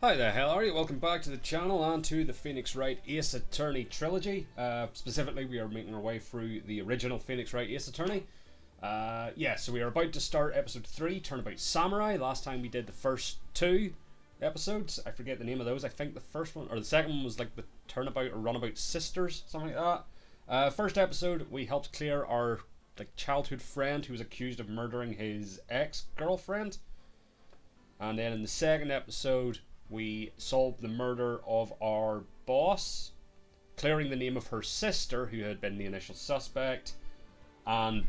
Hi there, how are you? Welcome back to the channel and to the Phoenix Wright Ace Attorney Trilogy. Specifically, we are making our way through the original Phoenix Wright Ace Attorney. So we are about to start episode 3, Turnabout Samurai. Last time we did the first 2 episodes. I forget the name of those. I think the first one, or the second one was like the Turnabout or Runabout Sisters, something like that. First episode, we helped clear our childhood friend who was accused of murdering his ex-girlfriend. And then in the second episode, we solved the murder of our boss, clearing the name of her sister, who had been the initial suspect, and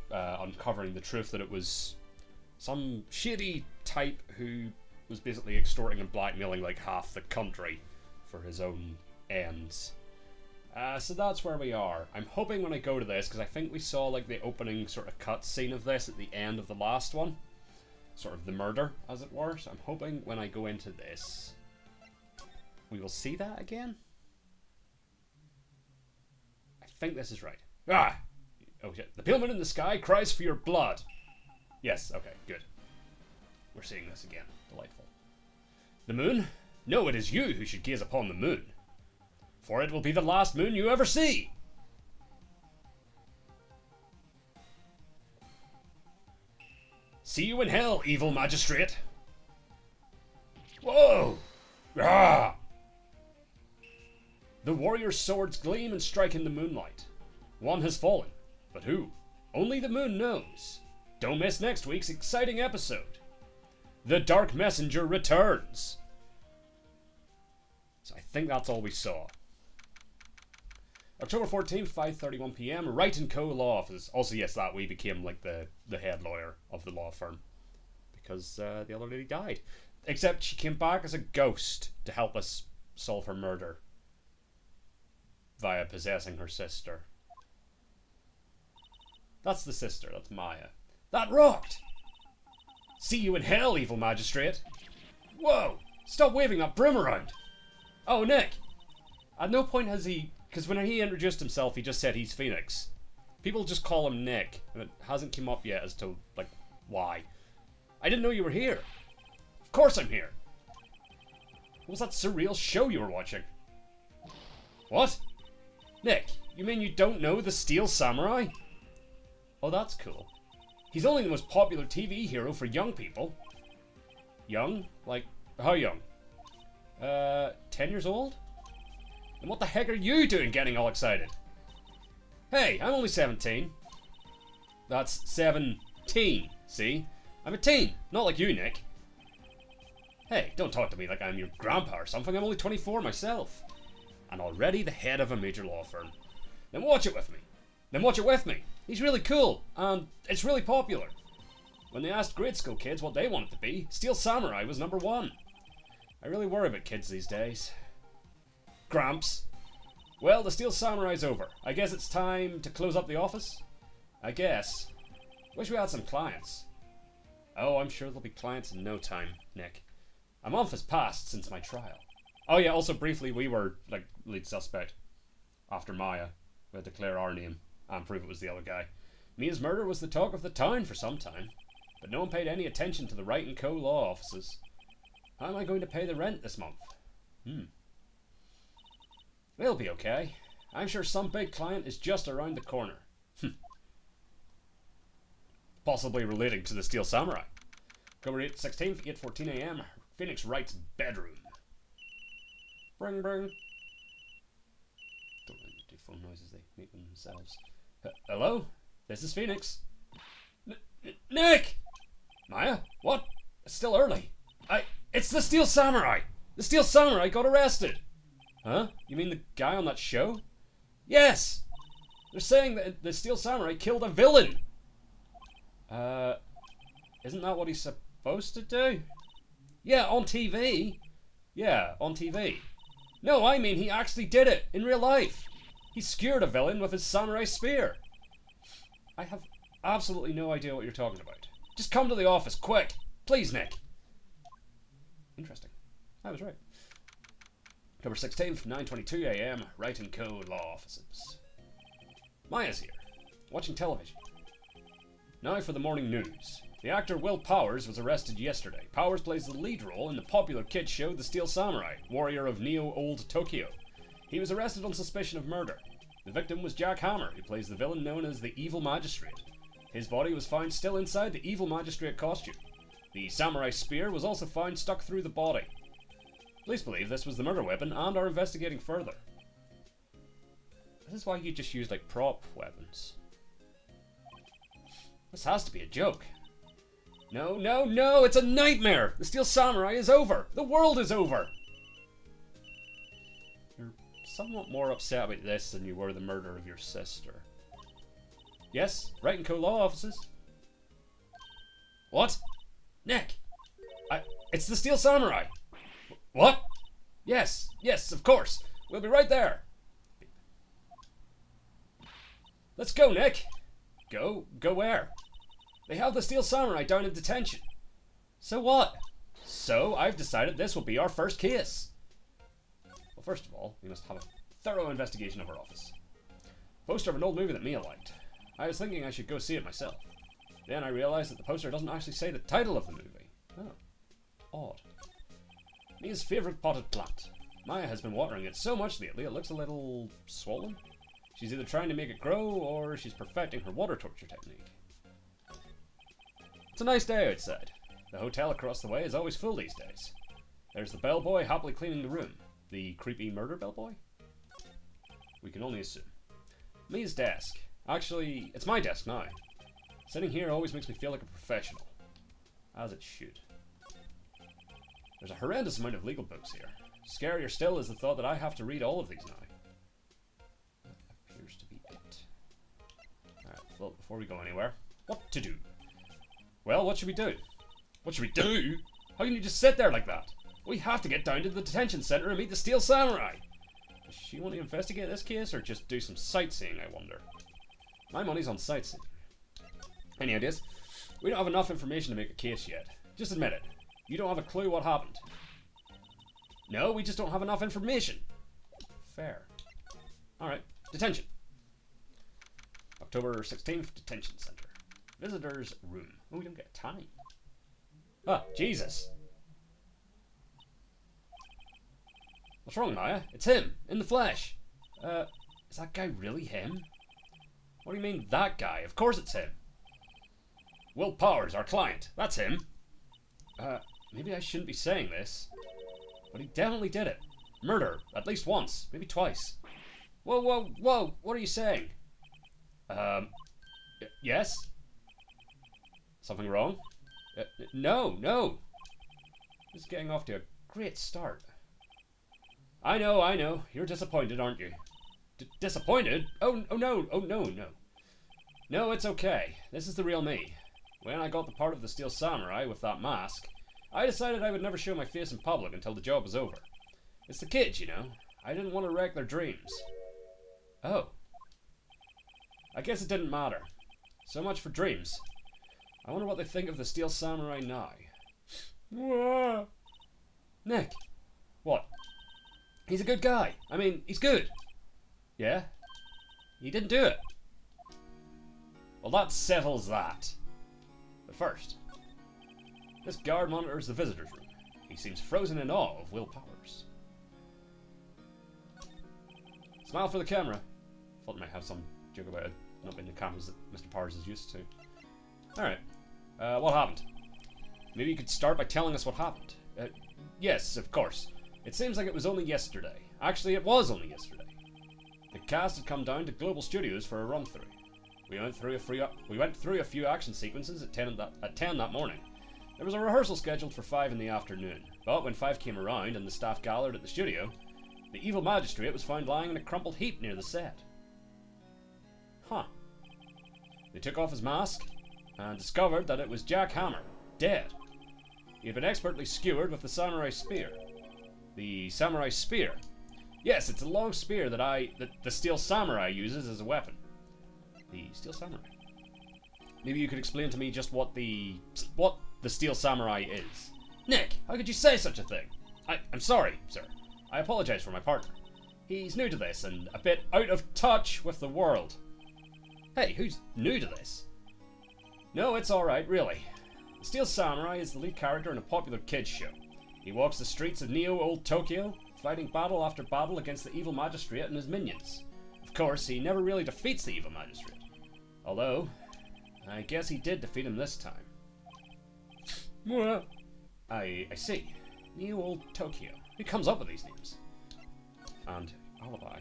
uncovering the truth that it was some shady type who was basically extorting and blackmailing like half the country for his own ends. So that's where we are. I'm hoping when I go to this, because I think we saw like the opening sort of cut scene of this at the end of the last one. Sort of the murder, as it were. So I'm hoping when I go into this, we will see that again. I think this is right. Ah! Oh shit. The pillman in the sky cries for your blood. Yes, okay, good. We're seeing this again. Delightful. The moon? No, it is you who should gaze upon the moon. For it will be the last moon you ever see. See you in hell, evil magistrate. Whoa! Ah! The warrior's swords gleam and strike in the moonlight. One has fallen, but who? Only the moon knows. Don't miss next week's exciting episode. The Dark Messenger returns. So I think that's all we saw. October 14th, 5:31 p.m. Wright & Co. Law Office. Also, yes, that we became like the head lawyer of the law firm. Because the other lady died. Except she came back as a ghost to help us solve her murder. Via possessing her sister. That's the sister, that's Maya. That rocked! See you in hell, evil magistrate. Whoa! Stop waving that broom around! Oh, Nick! At no point has he... Because when he introduced himself, he just said he's Phoenix. People just call him Nick, and it hasn't come up yet as to, like, why. I didn't know you were here. Of course I'm here. What was that surreal show you were watching? What? Nick, you mean you don't know the Steel Samurai? Oh, that's cool. He's only the most popular TV hero for young people. Young? Like, how young? 10 years old? And what the heck are you doing getting all excited? Hey, I'm only 17. That's 17, see? I'm a teen, not like you, Nick. Hey, don't talk to me like I'm your grandpa or something. I'm only 24 myself. And already the head of a major law firm. Then watch it with me. Then watch it with me. He's really cool, and it's really popular. When they asked grade school kids what they wanted to be, Steel Samurai was #1. I really worry about kids these days. Gramps. Well, the Steel Samurai's over. I guess it's time to close up the office? I guess. Wish we had some clients. Oh, I'm sure there'll be clients in no time, Nick. A month has passed since my trial. Oh yeah, also briefly, we were, like, lead suspect. After Maya. We had to declare our name and prove it was the other guy. Mia's murder was the talk of the town for some time. But no one paid any attention to the Wright & Co. law offices. How am I going to pay the rent this month? They'll be okay. I'm sure some big client is just around the corner. Possibly relating to the Steel Samurai. October 16th, 8:14 a.m. Phoenix Wright's bedroom. Bring, bring. Don't really do phone noises, they make them themselves. Hello? This is Phoenix. Nick! Maya? What? It's still early. It's the Steel Samurai! The Steel Samurai got arrested! Huh? You mean the guy on that show? Yes! They're saying that the Steel Samurai killed a villain! Isn't that what he's supposed to do? Yeah, on TV. Yeah, on TV. No, I mean he actually did it, in real life. He skewered a villain with his samurai spear. I have absolutely no idea what you're talking about. Just come to the office, quick! Please, Nick! Interesting. I was right. October 16th, 9:22 a.m. Wright & Co. Law Offices. Maya's here, watching television. Now for the morning news. The actor Will Powers was arrested yesterday. Powers plays the lead role in the popular kids show The Steel Samurai, Warrior of Neo-Old Tokyo. He was arrested on suspicion of murder. The victim was Jack Hammer, who plays the villain known as the Evil Magistrate. His body was found still inside the Evil Magistrate costume. The samurai spear was also found stuck through the body. Police believe this was the murder weapon and are investigating further. This is why you just use like prop weapons. This has to be a joke. No, no, no! It's a nightmare! The Steel Samurai is over! The world is over! You're somewhat more upset about this than you were the murder of your sister. Yes, Wright and Co. law offices. What? Nick! It's the Steel Samurai! What? Yes, yes, of course. We'll be right there. Let's go, Nick. Go? Go where? They have the Steel Samurai down in detention. So what? So I've decided this will be our first case. Well, first of all, we must have a thorough investigation of our office. Poster of an old movie that Mia liked. I was thinking I should go see it myself. Then I realized that the poster doesn't actually say the title of the movie. Oh, odd. Mia's favourite potted plant. Maya has been watering it so much lately it looks a little swollen. She's either trying to make it grow or she's perfecting her water torture technique. It's a nice day outside. The hotel across the way is always full these days. There's the bellboy happily cleaning the room. The creepy murder bellboy? We can only assume. Mia's desk. Actually, it's my desk now. Sitting here always makes me feel like a professional. As it should. There's a horrendous amount of legal books here. Scarier still is the thought that I have to read all of these now. That appears to be it. Alright, well, before we go anywhere, what to do? Well, what should we do? What should we do? How can you just sit there like that? We have to get down to the detention center and meet the Steel Samurai. Does she want to investigate this case or just do some sightseeing, I wonder? My money's on sightseeing. Any ideas? We don't have enough information to make a case yet. Just admit it. You don't have a clue what happened. No, we just don't have enough information. Fair. Alright, detention. October 16th, detention center. Visitor's room. Oh, we don't get time. Ah, Jesus. What's wrong, Maya? It's him, in the flesh. Is that guy really him? What do you mean, that guy? Of course it's him. Will Powers, our client. That's him. Maybe I shouldn't be saying this. But he definitely did it. Murder, at least once, maybe twice. Whoa, whoa, whoa, what are you saying? Yes? Something wrong? No, no. This is getting off to a great start. I know. You're disappointed, aren't you? Disappointed? Oh, no. No, it's okay. This is the real me. When I got the part of the Steel Samurai with that mask, I decided I would never show my face in public until the job was over. It's the kids, you know. I didn't want to wreck their dreams. Oh. I guess it didn't matter. So much for dreams. I wonder what they think of the Steel Samurai now. Nick. What? He's a good guy. I mean, he's good. Yeah? He didn't do it. Well, that settles that. But first, this guard monitors the visitor's room. He seems frozen in awe of Will Powers. Smile for the camera. Thought I might have some joke about it not being the cameras that Mr. Powers is used to. Alright. What happened? Maybe you could start by telling us what happened. Yes, of course. It seems like it was only yesterday. Actually, it was only yesterday. The cast had come down to Global Studios for a run-through. We went through a few action sequences at 10 that morning. There was a rehearsal scheduled for 5 in the afternoon, but when 5 came around and the staff gathered at the studio, the evil magistrate was found lying in a crumpled heap near the set. Huh. They took off his mask and discovered that it was Jack Hammer, dead. He had been expertly skewered with the samurai spear. The samurai spear? Yes, it's a long spear that the Steel Samurai uses as a weapon. The Steel Samurai. Maybe you could explain to me just what the Steel Samurai is. Nick, how could you say such a thing? I'm sorry, sir. I apologize for my partner. He's new to this and a bit out of touch with the world. Hey, who's new to this? No, it's alright, really. The Steel Samurai is the lead character in a popular kids show. He walks the streets of Neo Old Tokyo, fighting battle after battle against the evil magistrate and his minions. Of course, he never really defeats the evil magistrate. Although, I guess he did defeat him this time. Well, I see. Neo Old Tokyo. Who comes up with these names? And alibi.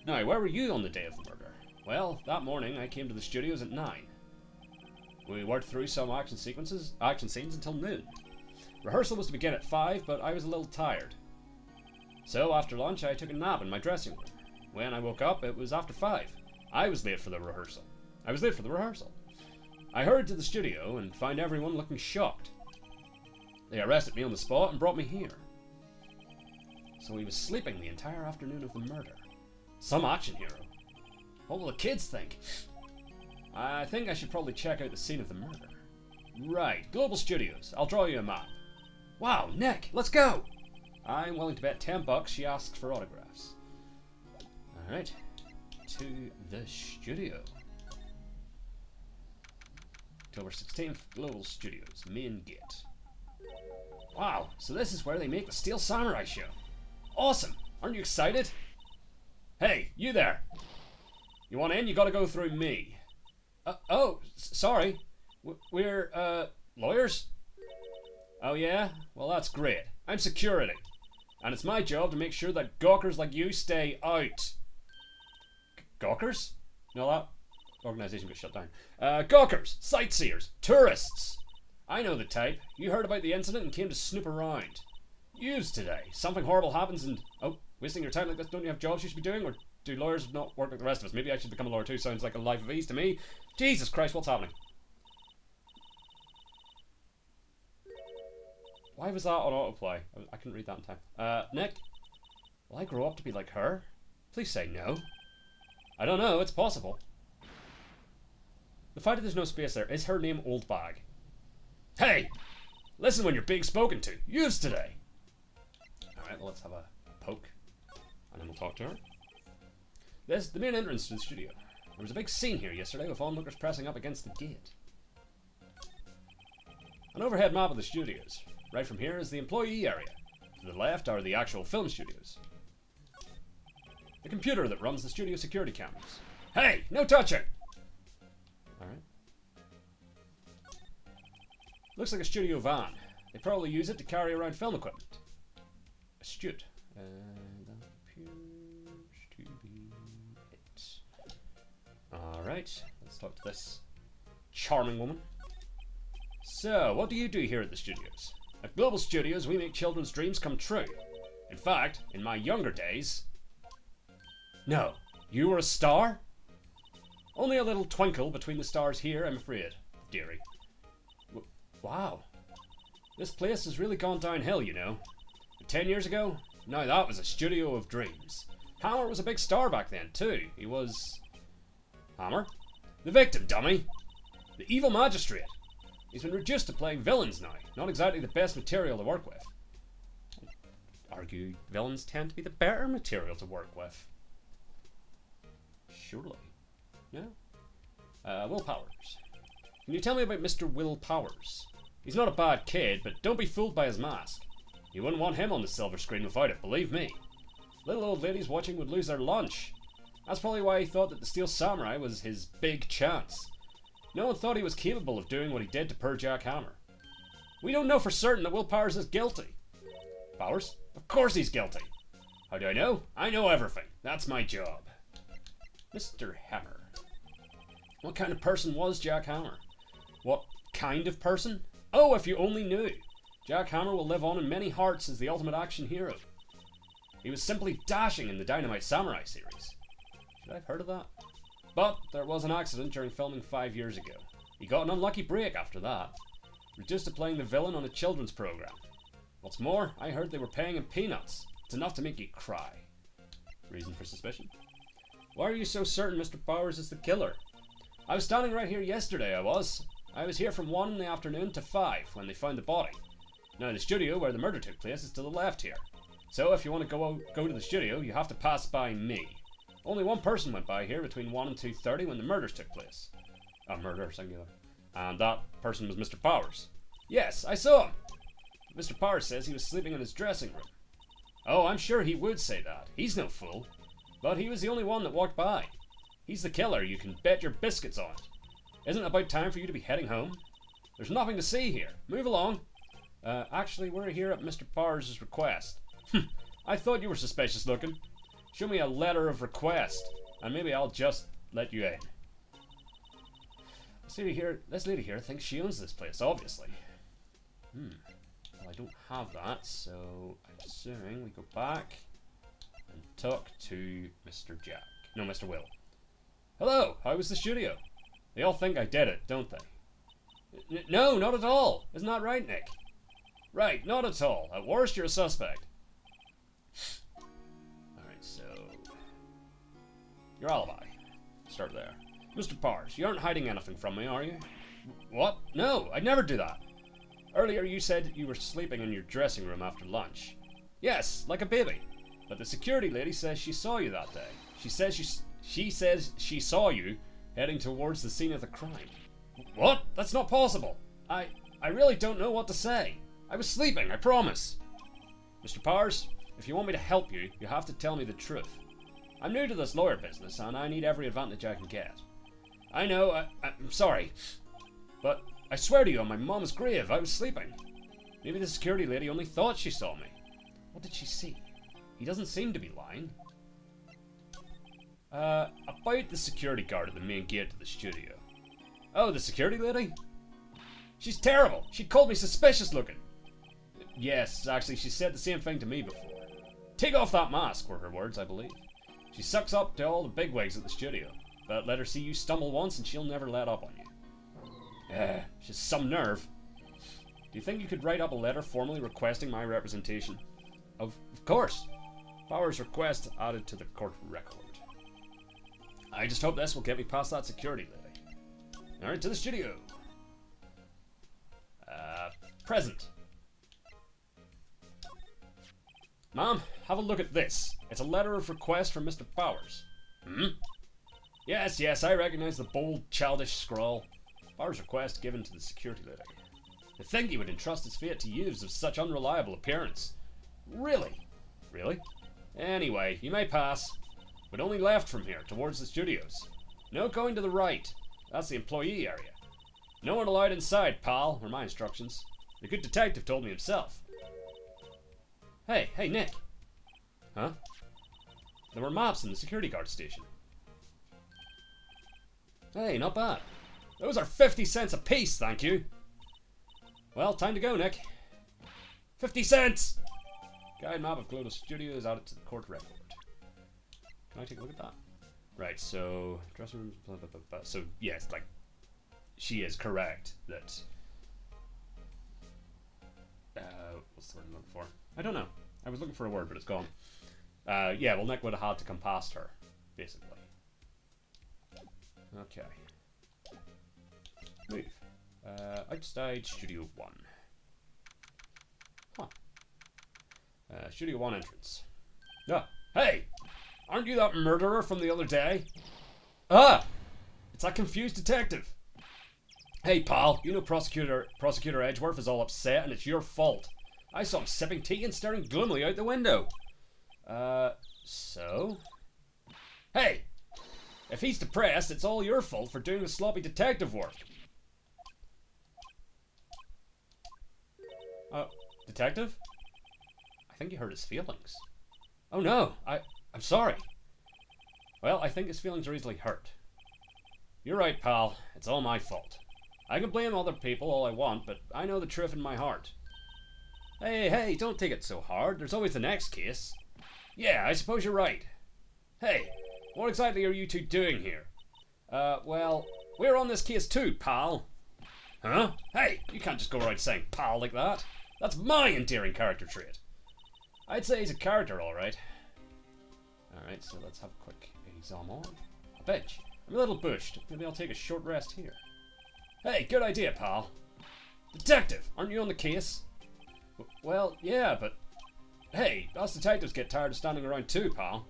Now, where were you on the day of the murder? Well, that morning I came to the studios at 9. We worked through some action scenes until noon. Rehearsal was to begin at 5, but I was a little tired. So after lunch I took a nap in my dressing room. When I woke up, it was after 5. I was late for the rehearsal. I hurried to the studio and found everyone looking shocked. They arrested me on the spot and brought me here. So he was sleeping the entire afternoon of the murder. Some action hero. What will the kids think? I think I should probably check out the scene of the murder. Right, Global Studios. I'll draw you a map. Wow, Nick, let's go! I'm willing to bet $10 she asks for autographs. Alright, to the studio. October 16th, Global Studios, main gate. Wow, so this is where they make the Steel Samurai show. Awesome! Aren't you excited? Hey, you there! You want in? You gotta go through me. Sorry. We're, lawyers? Oh yeah? Well, that's great. I'm security. And it's my job to make sure that gawkers like you stay out. Gawkers? No, that organisation got shut down. Gawkers, sightseers, tourists. I know the type. You heard about the incident and came to snoop around. Yous today. Something horrible happens and... Oh, wasting your time like this, don't you have jobs you should be doing? Or do lawyers not work like the rest of us? Maybe I should become a lawyer too. Sounds like a life of ease to me. Jesus Christ, what's happening? Why was that on autoplay? I couldn't read that in time. Nick? Will I grow up to be like her? Please say no. I don't know, it's possible. The fact that there's no space there, is her name Old Bag? Hey! Listen when you're being spoken to. Use today! Alright, well, let's have a poke. And then we'll talk to her. This is the main entrance to the studio. There was a big scene here yesterday with onlookers pressing up against the gate. An overhead map of the studios. Right from here is the employee area. To the left are the actual film studios. The computer that runs the studio security cameras. Hey, no touching! Alright. Looks like a studio van. They probably use it to carry around film equipment. Astute. That appears to be it. Alright, let's talk to this charming woman. So, what do you do here at the studios? At Global Studios, we make children's dreams come true. In fact, in my younger days... No, you were a star? Only a little twinkle between the stars here, I'm afraid, dearie. Wow. This place has really gone downhill, you know. But 10 years ago? Now that was a studio of dreams. Hammer was a big star back then, too. He was... Hammer? The victim, dummy! The evil magistrate! He's been reduced to playing villains now. Not exactly the best material to work with. I'd argue villains tend to be the better material to work with. Surely. No? Will Powers. Can you tell me about Mr. Will Powers? He's not a bad kid, but don't be fooled by his mask. You wouldn't want him on the silver screen without it, believe me. Little old ladies watching would lose their lunch. That's probably why he thought that the Steel Samurai was his big chance. No one thought he was capable of doing what he did to poor Jack Hammer. We don't know for certain that Will Powers is guilty. Powers? Of course he's guilty. How do I know? I know everything. That's my job. Mr. Hammer. What kind of person was Jack Hammer? What kind of person? Oh, if you only knew. Jack Hammer will live on in many hearts as the ultimate action hero. He was simply dashing in the Dynamite Samurai series. Should I have heard of that? But there was an accident during filming 5 years ago. He got an unlucky break after that. Reduced to playing the villain on a children's program. What's more, I heard they were paying him peanuts. It's enough to make you cry. Reason for suspicion? Why are you so certain Mr. Powers is the killer? I was standing right here yesterday, I was. I was here from 1 in the afternoon to 5 when they found the body. Now the studio where the murder took place is to the left here. So if you want to go to the studio, you have to pass by me. Only one person went by here between 1 and 2:30 when the murders took place. A murder, singular. And that person was Mr. Powers. Yes, I saw him. Mr. Powers says he was sleeping in his dressing room. Oh, I'm sure he would say that. He's no fool. But he was the only one that walked by. He's the killer, you can bet your biscuits on it. Isn't it about time for you to be heading home? There's nothing to see here. Move along. Actually, we're here at Mr. Powers' request. I thought you were suspicious looking. Show me a letter of request, and maybe I'll just let you in. This lady here thinks she owns this place, obviously. Well, I don't have that, so I'm assuming we go back and talk to Mr. Jack. No, Mr. Will. Hello, how was the studio? They all think I did it, don't they? No, not at all. Isn't that right, Nick? Right, not at all. At worst, you're a suspect. Alright, so... your alibi. Start there. Mr. Powers, you aren't hiding anything from me, are you? What? No, I'd never do that. Earlier you said you were sleeping in your dressing room after lunch. Yes, like a baby. But the security lady says she saw you that day. She says she saw you heading towards the scene of the crime. What? That's not possible. I really don't know what to say. I was sleeping, I promise. Mr. Powers, if you want me to help you, you have to tell me the truth. I'm new to this lawyer business, and I need every advantage I can get. I know, I'm sorry, but I swear to you on my mom's grave, I was sleeping. Maybe the security lady only thought she saw me. What did she see? He doesn't seem to be lying. About the security guard at the main gate to the studio. Oh, the security lady? She's terrible. She called me suspicious looking. Yes, actually, she said the same thing to me before. Take off that mask, were her words, I believe. She sucks up to all the bigwigs at the studio. But let her see you stumble once and she'll never let up on you. She's some nerve. Do you think you could write up a letter formally requesting my representation? Of course. Powers' request added to the court record. I just hope this will get me past that security lady. Alright, to the studio. Present. Mom, have a look at this. It's a letter of request from Mr. Powers. Yes, I recognize the bold, childish scrawl. Powers' request given to the security lady. To think he would entrust his fate to youths of such unreliable appearance. Really? Really? Anyway, you may pass. But only left from here, towards the studios. No going to the right. That's the employee area. No one allowed inside, pal, were my instructions. The good detective told me himself. Hey, Nick. Huh? There were maps in the security guard station. Hey, not bad. Those are 50 cents apiece, thank you. Well, time to go, Nick. 50 cents! Guide map of Glodo Studios added to the court record. Can I take a look at that? Right, so... dressing rooms, blah, blah, blah, blah. So, yes, like... she is correct that... what's the word I'm looking for? I don't know. I was looking for a word, but it's gone. Yeah, well, Nick would have had to come past her, basically. Okay. Move. Outside Studio 1. Huh. Studio 1 entrance. Ah, hey! Aren't you that murderer from the other day? Ah! It's that confused detective. Hey, pal, you know Prosecutor Edgeworth is all upset and it's your fault. I saw him sipping tea and staring gloomily out the window. So? Hey! If he's depressed, it's all your fault for doing the sloppy detective work. Detective? I think you hurt his feelings. Oh no, I'm sorry. Well, I think his feelings are easily hurt. You're right, pal. It's all my fault. I can blame other people all I want, but I know the truth in my heart. Hey, don't take it so hard. There's always the next case. Yeah, I suppose you're right. Hey, what exactly are you two doing here? Well, we're on this case too, pal. Huh? Hey, you can't just go around saying pal like that. That's my endearing character trait. I'd say he's a character, alright. Alright, so let's have a quick exam on. A bench. I'm a little bushed. Maybe I'll take a short rest here. Hey, good idea, pal. Detective, aren't you on the case? Well, yeah, but... Hey, us detectives get tired of standing around too, pal.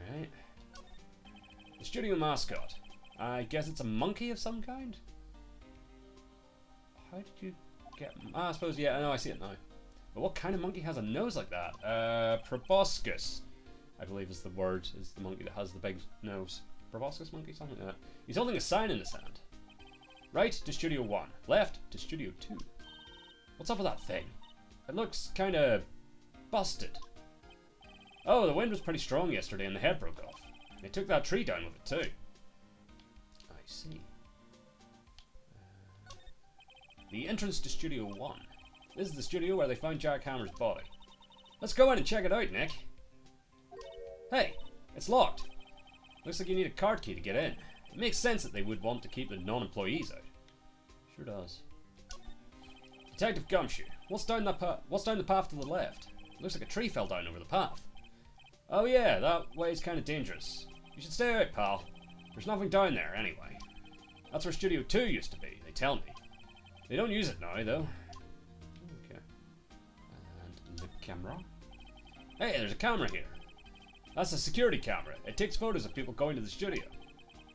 Alright. The studio mascot. I guess it's a monkey of some kind? How did you get... I suppose, yeah, no, I see it now. But what kind of monkey has a nose like that? Proboscis, I believe is the word, is the monkey that has the big nose. Proboscis monkey, something like that. He's holding a sign in his hand. Right to Studio 1, left to Studio 2. What's up with that thing? It looks kinda busted. Oh, the wind was pretty strong yesterday and the head broke off. They took that tree down with it too. I see. The entrance to Studio 1. This is the studio where they found Jack Hammer's body. Let's go in and check it out, Nick. Hey, it's locked. Looks like you need a card key to get in. It makes sense that they would want to keep the non-employees out. Sure does. Detective Gumshoe, what's down the path to the left? Looks like a tree fell down over the path. Oh yeah, that way's kind of dangerous. You should stay out, pal. There's nothing down there, anyway. That's where Studio 2 used to be, they tell me. They don't use it now, though. Okay. And the camera? Hey, there's a camera here. That's a security camera. It takes photos of people going to the studio.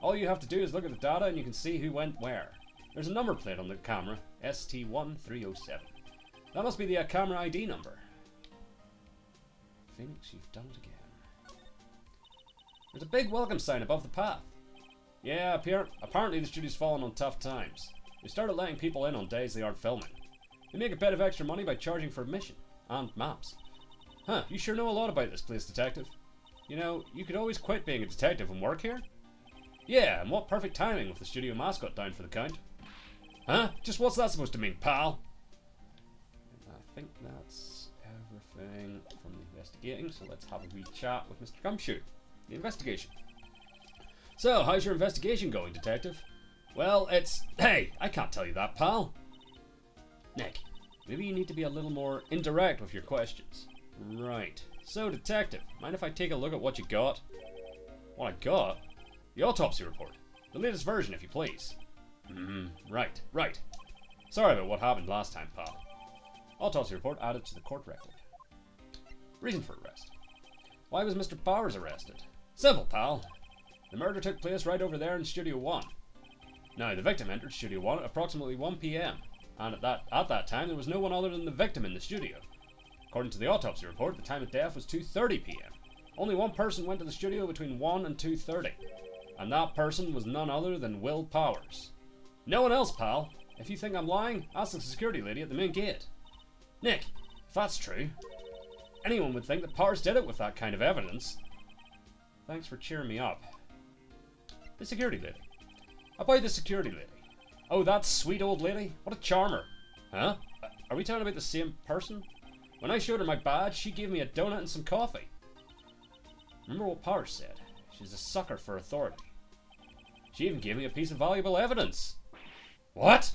All you have to do is look at the data and you can see who went where. There's a number plate on the camera, ST1307. That must be the camera ID number. Phoenix, you've done it again. There's a big welcome sign above the path. Yeah, apparently the studio's fallen on tough times. They started letting people in on days they aren't filming. They make a bit of extra money by charging for admission and maps. Huh, you sure know a lot about this place, detective. You know, you could always quit being a detective and work here. Yeah, and what perfect timing with the studio mascot down for the count. Huh? Just what's that supposed to mean, pal? I think that's everything from the investigating, so let's have a wee chat with Mr. Gumshoe. The investigation. So, how's your investigation going, detective? Well, it's... Hey, I can't tell you that, pal. Nick, maybe you need to be a little more indirect with your questions. Right. So, detective, mind if I take a look at what you got? What I got? The autopsy report. The latest version, if you please. Right. Sorry about what happened last time, pal. Autopsy report added to the court record. Reason for arrest. Why was Mr. Powers arrested? Simple, pal. The murder took place right over there in Studio 1. Now, the victim entered Studio 1 at approximately 1 PM, and at that time there was no one other than the victim in the studio. According to the autopsy report, the time of death was 2:30 PM. Only one person went to the studio between 1 and 2:30, and that person was none other than Will Powers. No one else, pal. If you think I'm lying, ask the security lady at the main gate. Nick, if that's true, anyone would think that Powers did it with that kind of evidence. Thanks for cheering me up. The security lady. About the security lady. Oh, that sweet old lady? What a charmer. Huh? Are we talking about the same person? When I showed her my badge, she gave me a donut and some coffee. Remember what Powers said? She's a sucker for authority. She even gave me a piece of valuable evidence. What?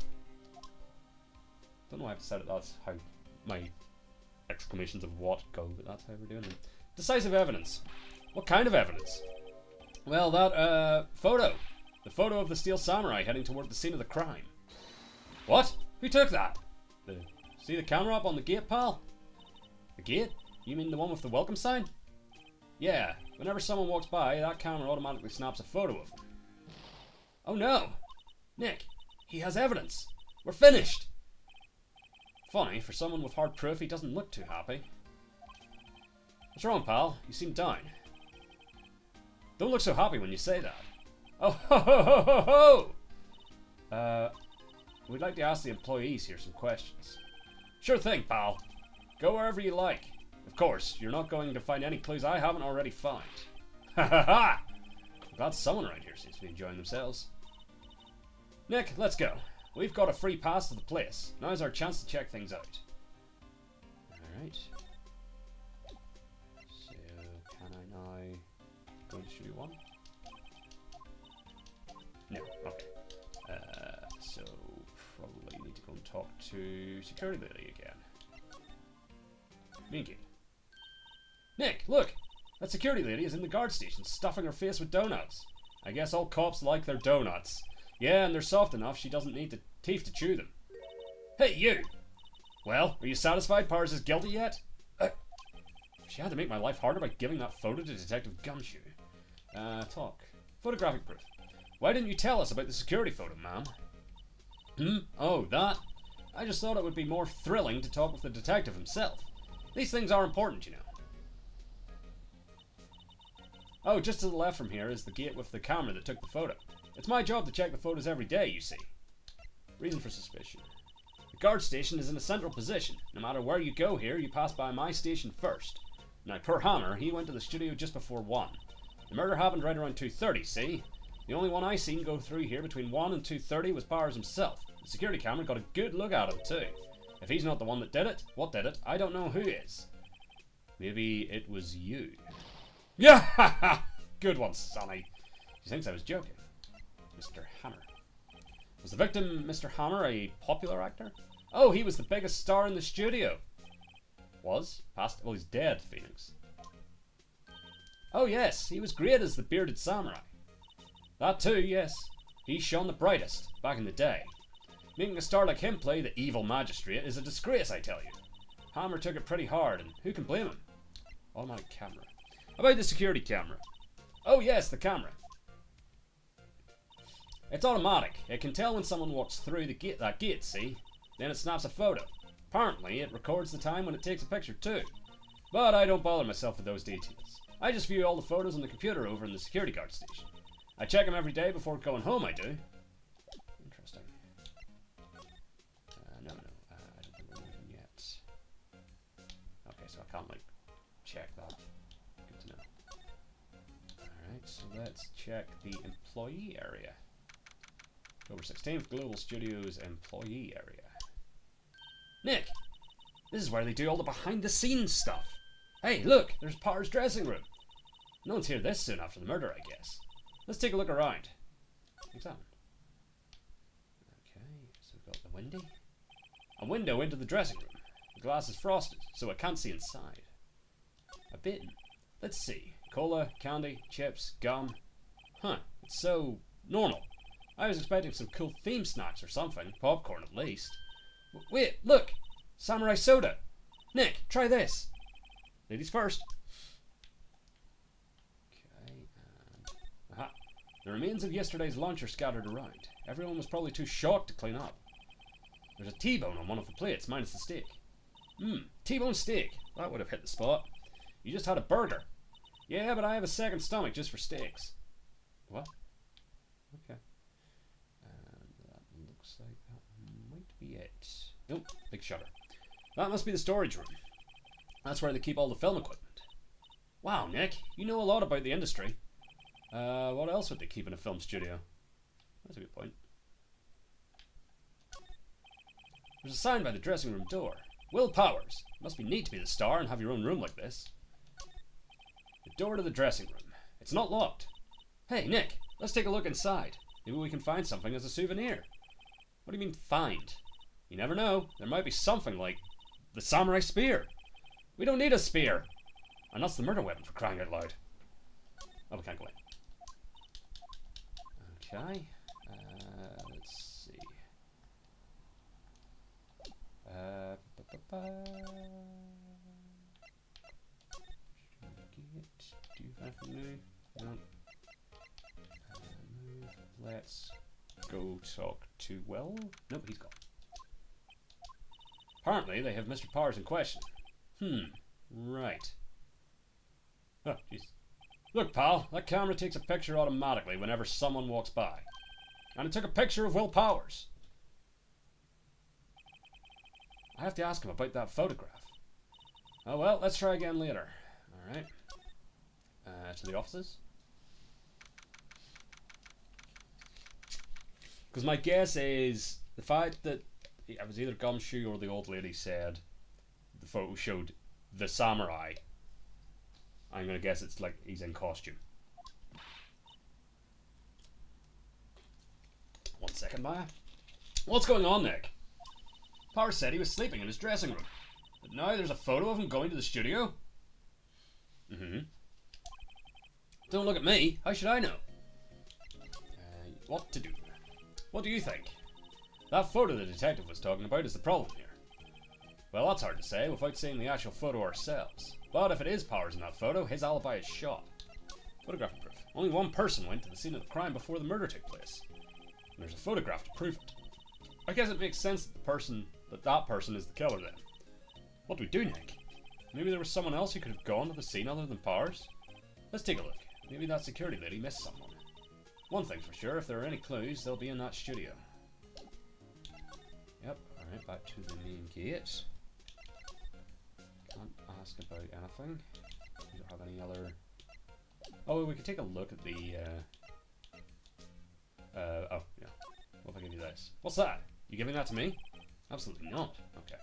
Don't know why I've decided that's how my exclamations of what go, but that's how we're doing them. Decisive evidence. What kind of evidence? Well, that, photo. The photo of the Steel Samurai heading toward the scene of the crime. What? Who took that? See the camera up on the gate, pal? The gate? You mean the one with the welcome sign? Yeah, whenever someone walks by, that camera automatically snaps a photo of them. Oh no! Nick, he has evidence! We're finished! Funny, for someone with hard proof, he doesn't look too happy. What's wrong, pal? You seem down. Don't look so happy when you say that. Oh, ho, ho, ho, ho, ho! We'd like to ask the employees here some questions. Sure thing, pal. Go wherever you like. Of course, you're not going to find any clues I haven't already found. Ha ha ha! I'm glad someone around here seems to be enjoying themselves. Nick, let's go. We've got a free pass to the place. Now's our chance to check things out. Alright. So, can I now go to Studio 1? No, okay. So, probably need to go and talk to security lady again. Main gate. Nick, look! That security lady is in the guard station, stuffing her face with donuts. I guess all cops like their donuts. Yeah, and they're soft enough she doesn't need the teeth to chew them. Hey, you! Well, are you satisfied Powers is guilty yet? She had to make my life harder by giving that photo to Detective Gumshoe. Talk. Photographic proof. Why didn't you tell us about the security photo, ma'am? Oh, that? I just thought it would be more thrilling to talk with the detective himself. These things are important, you know. Oh, just to the left from here is the gate with the camera that took the photo. It's my job to check the photos every day, you see. Reason for suspicion. The guard station is in a central position. No matter where you go here, you pass by my station first. Now, poor Hammer, he went to the studio just before 1. The murder happened right around 2:30, see? The only one I seen go through here between 1 and 2:30 was Powers himself. The security camera got a good look at him, too. If he's not the one that did it, what did it? I don't know who is. Maybe it was you. Yeah! Good one, Sonny. She thinks I was joking. Mr. Hammer. Was the victim, Mr. Hammer, a popular actor? Oh, he was the biggest star in the studio. Was? Past? Well, he's dead, Phoenix. Oh, yes, he was great as the bearded samurai. That too, yes. He shone the brightest, back in the day. Making a star like him play the evil magistrate is a disgrace, I tell you. Hammer took it pretty hard, and who can blame him? Automatic camera. About the security camera. Oh, yes, the camera. It's automatic. It can tell when someone walks through that gate, see? Then it snaps a photo. Apparently, it records the time when it takes a picture too. But I don't bother myself with those details. I just view all the photos on the computer over in the security guard station. I check them every day before going home, I do. Interesting. No, I don't think we're moving yet. Okay, so I can't, like, check that. Good to know. Alright, so let's check the employee area. October 16th, Global Studios employee area. Nick! This is where they do all the behind-the-scenes stuff. Hey, look! There's Potter's dressing room. No one's here this soon after the murder, I guess. Let's take a look around. Examine. Okay, so we've got the window. A window into the dressing room. The glass is frosted, so I can't see inside. A bin. Let's see. Cola, candy, chips, gum. Huh, it's so normal. I was expecting some cool theme snacks or something. Popcorn, at least. Wait, look! Samurai soda! Nick, try this! Ladies first. Okay, and... Aha! The remains of yesterday's lunch are scattered around. Everyone was probably too shocked to clean up. There's a T-bone on one of the plates, minus the steak. T-bone steak. That would have hit the spot. You just had a burger. Yeah, but I have a second stomach just for steaks. What? Okay. Looks like that might be it. Nope, big shutter. That must be the storage room. That's where they keep all the film equipment. Wow, Nick, you know a lot about the industry. What else would they keep in a film studio? That's a good point. There's a sign by the dressing room door. Will Powers. Must be neat to be the star and have your own room like this. The door to the dressing room. It's not locked. Hey, Nick, let's take a look inside. Maybe we can find something as a souvenir. What do you mean, find? You never know. There might be something like the samurai spear. We don't need a spear. And that's the murder weapon, for crying out loud. Oh, we can't go in. Okay. Let's see. Do you have anything new? No. Let's go talk to Will. Nope, he's gone. Apparently, they have Mr. Powers in question. Right. Oh, jeez. Look, pal, that camera takes a picture automatically whenever someone walks by. And it took a picture of Will Powers. I have to ask him about that photograph. Oh well, let's try again later. Alright. To the offices. Because my guess is the fact that it was either Gumshoe or the old lady said the photo showed the samurai. I'm going to guess it's like he's in costume. 1 second, Maya. What's going on, Nick? Powers said he was sleeping in his dressing room. But now there's a photo of him going to the studio? Don't look at me. How should I know? What to do? What do you think? That photo the detective was talking about is the problem here. Well, that's hard to say without seeing the actual photo ourselves. But if it is Powers in that photo, his alibi is shot. Photographic proof. Only one person went to the scene of the crime before the murder took place. And there's a photograph to prove it. I guess it makes sense that the person that person is the killer then. What do we do, Nick? Maybe there was someone else who could have gone to the scene other than Powers? Let's take a look. Maybe that security lady missed someone. One thing's for sure, if there are any clues, they'll be in that studio. Yep, alright, back to the main gate. Can't ask about anything. We don't have any other... Oh, we could take a look at the... oh, yeah. What if I give you this? What's that? You giving that to me? Absolutely not. Okay.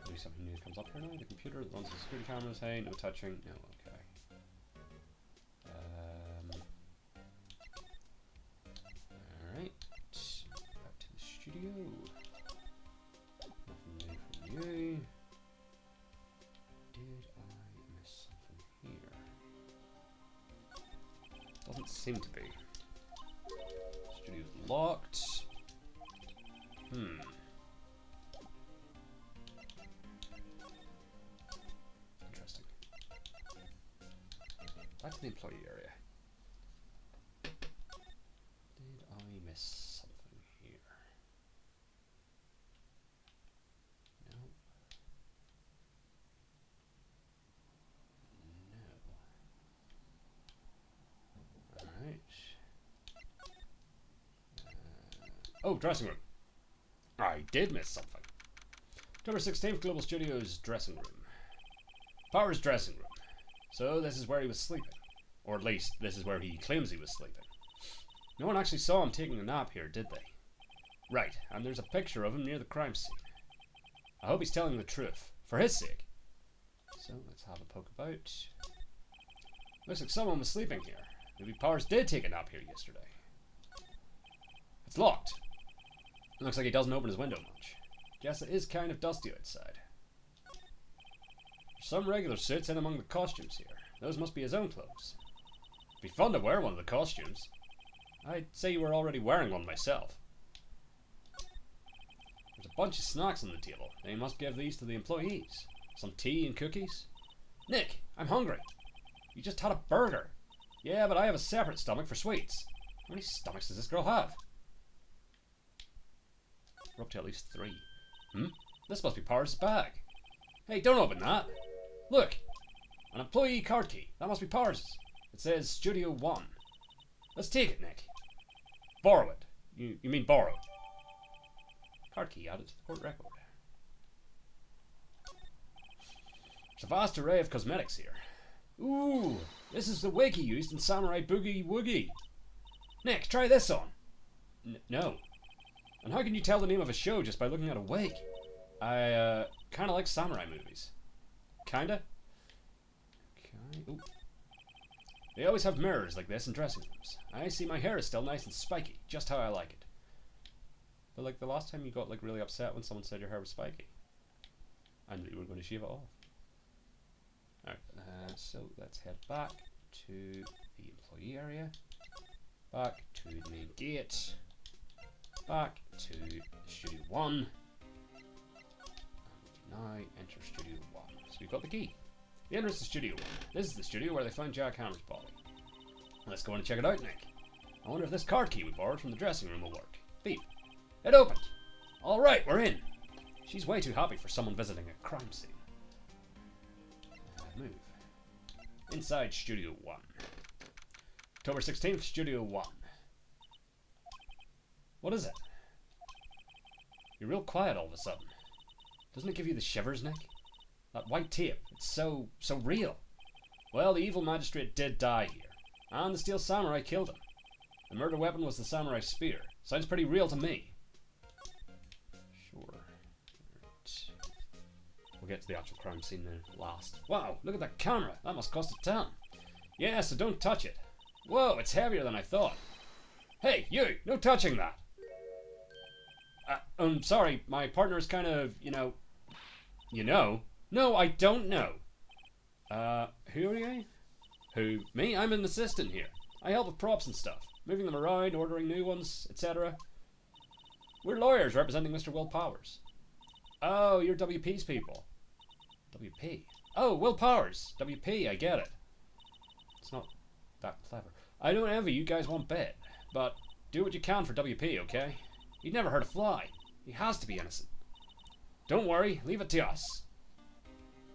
Maybe something new comes up here now. The computer that runs the security cameras. Hey, no touching. No, okay. Alright. Back to the studio. Nothing new from you. Did I miss something here? Doesn't seem to be. Studio's locked. Interesting. Back to the employee area. Did I miss something here? No. No. Alright. Oh, dressing room. I did miss something. October 16th, Global Studios dressing room. Powers' dressing room. So this is where he was sleeping. Or at least, this is where he claims he was sleeping. No one actually saw him taking a nap here, did they? Right, and there's a picture of him near the crime scene. I hope he's telling the truth, for his sake. So, let's have a poke about. Looks like someone was sleeping here. Maybe Powers did take a nap here yesterday. It's locked. Looks like he doesn't open his window much. Guess it is kind of dusty outside. There's some regular suits in among the costumes here. Those must be his own clothes. It'd be fun to wear one of the costumes. I'd say you were already wearing one myself. There's a bunch of snacks on the table. They must give these to the employees. Some tea and cookies. Nick, I'm hungry. You just had a burger. Yeah, but I have a separate stomach for sweets. How many stomachs does this girl have? We're up to at least 3. This must be Powers' bag. Hey, don't open that. Look, an employee card key. That must be Powers'. It says Studio 1. Let's take it, Nick. Borrow it. You mean borrow. Card key added to the court record. There's a vast array of cosmetics here. Ooh, this is the wig he used in Samurai Boogie Woogie. Nick, try this on. No. And how can you tell the name of a show just by looking at a wig? I, kinda like samurai movies. Kinda? Okay. Ooh. They always have mirrors like this in dressing rooms. I see my hair is still nice and spiky, just how I like it. But like the last time you got like really upset when someone said your hair was spiky. And you were going to shave it off. Alright, so let's head back to the employee area. Back to the main gate. Back to Studio 1. And now enter Studio 1. So we've got the key. The entrance to Studio 1. This is the studio where they found Jack Hammer's body. Let's go in and check it out, Nick. I wonder if this card key we borrowed from the dressing room will work. Beep. It opened. Alright, we're in. She's way too happy for someone visiting a crime scene. Move. Inside Studio 1. October 16th, Studio 1. What is it? You're real quiet all of a sudden. Doesn't it give you the shivers, Nick? That white tape, it's so real. Well, the evil magistrate did die here. And the steel samurai killed him. The murder weapon was the samurai spear. Sounds pretty real to me. Sure. Right. We'll get to the actual crime scene now last. Wow, look at that camera. That must cost a ton. Yeah, so don't touch it. Whoa, it's heavier than I thought. Hey, you! No touching that! I'm sorry, my partner is kind of, you know... You know? No, I don't know. Who are you? Who? Me? I'm an assistant here. I help with props and stuff. Moving them around, ordering new ones, etc. We're lawyers representing Mr. Will Powers. Oh, you're WP's people. WP? Oh, Will Powers. WP, I get it. It's not that clever. I don't envy you guys one bit, but Do what you can for WP, okay? He'd never hurt a fly. He has to be innocent. Don't worry, leave it to us.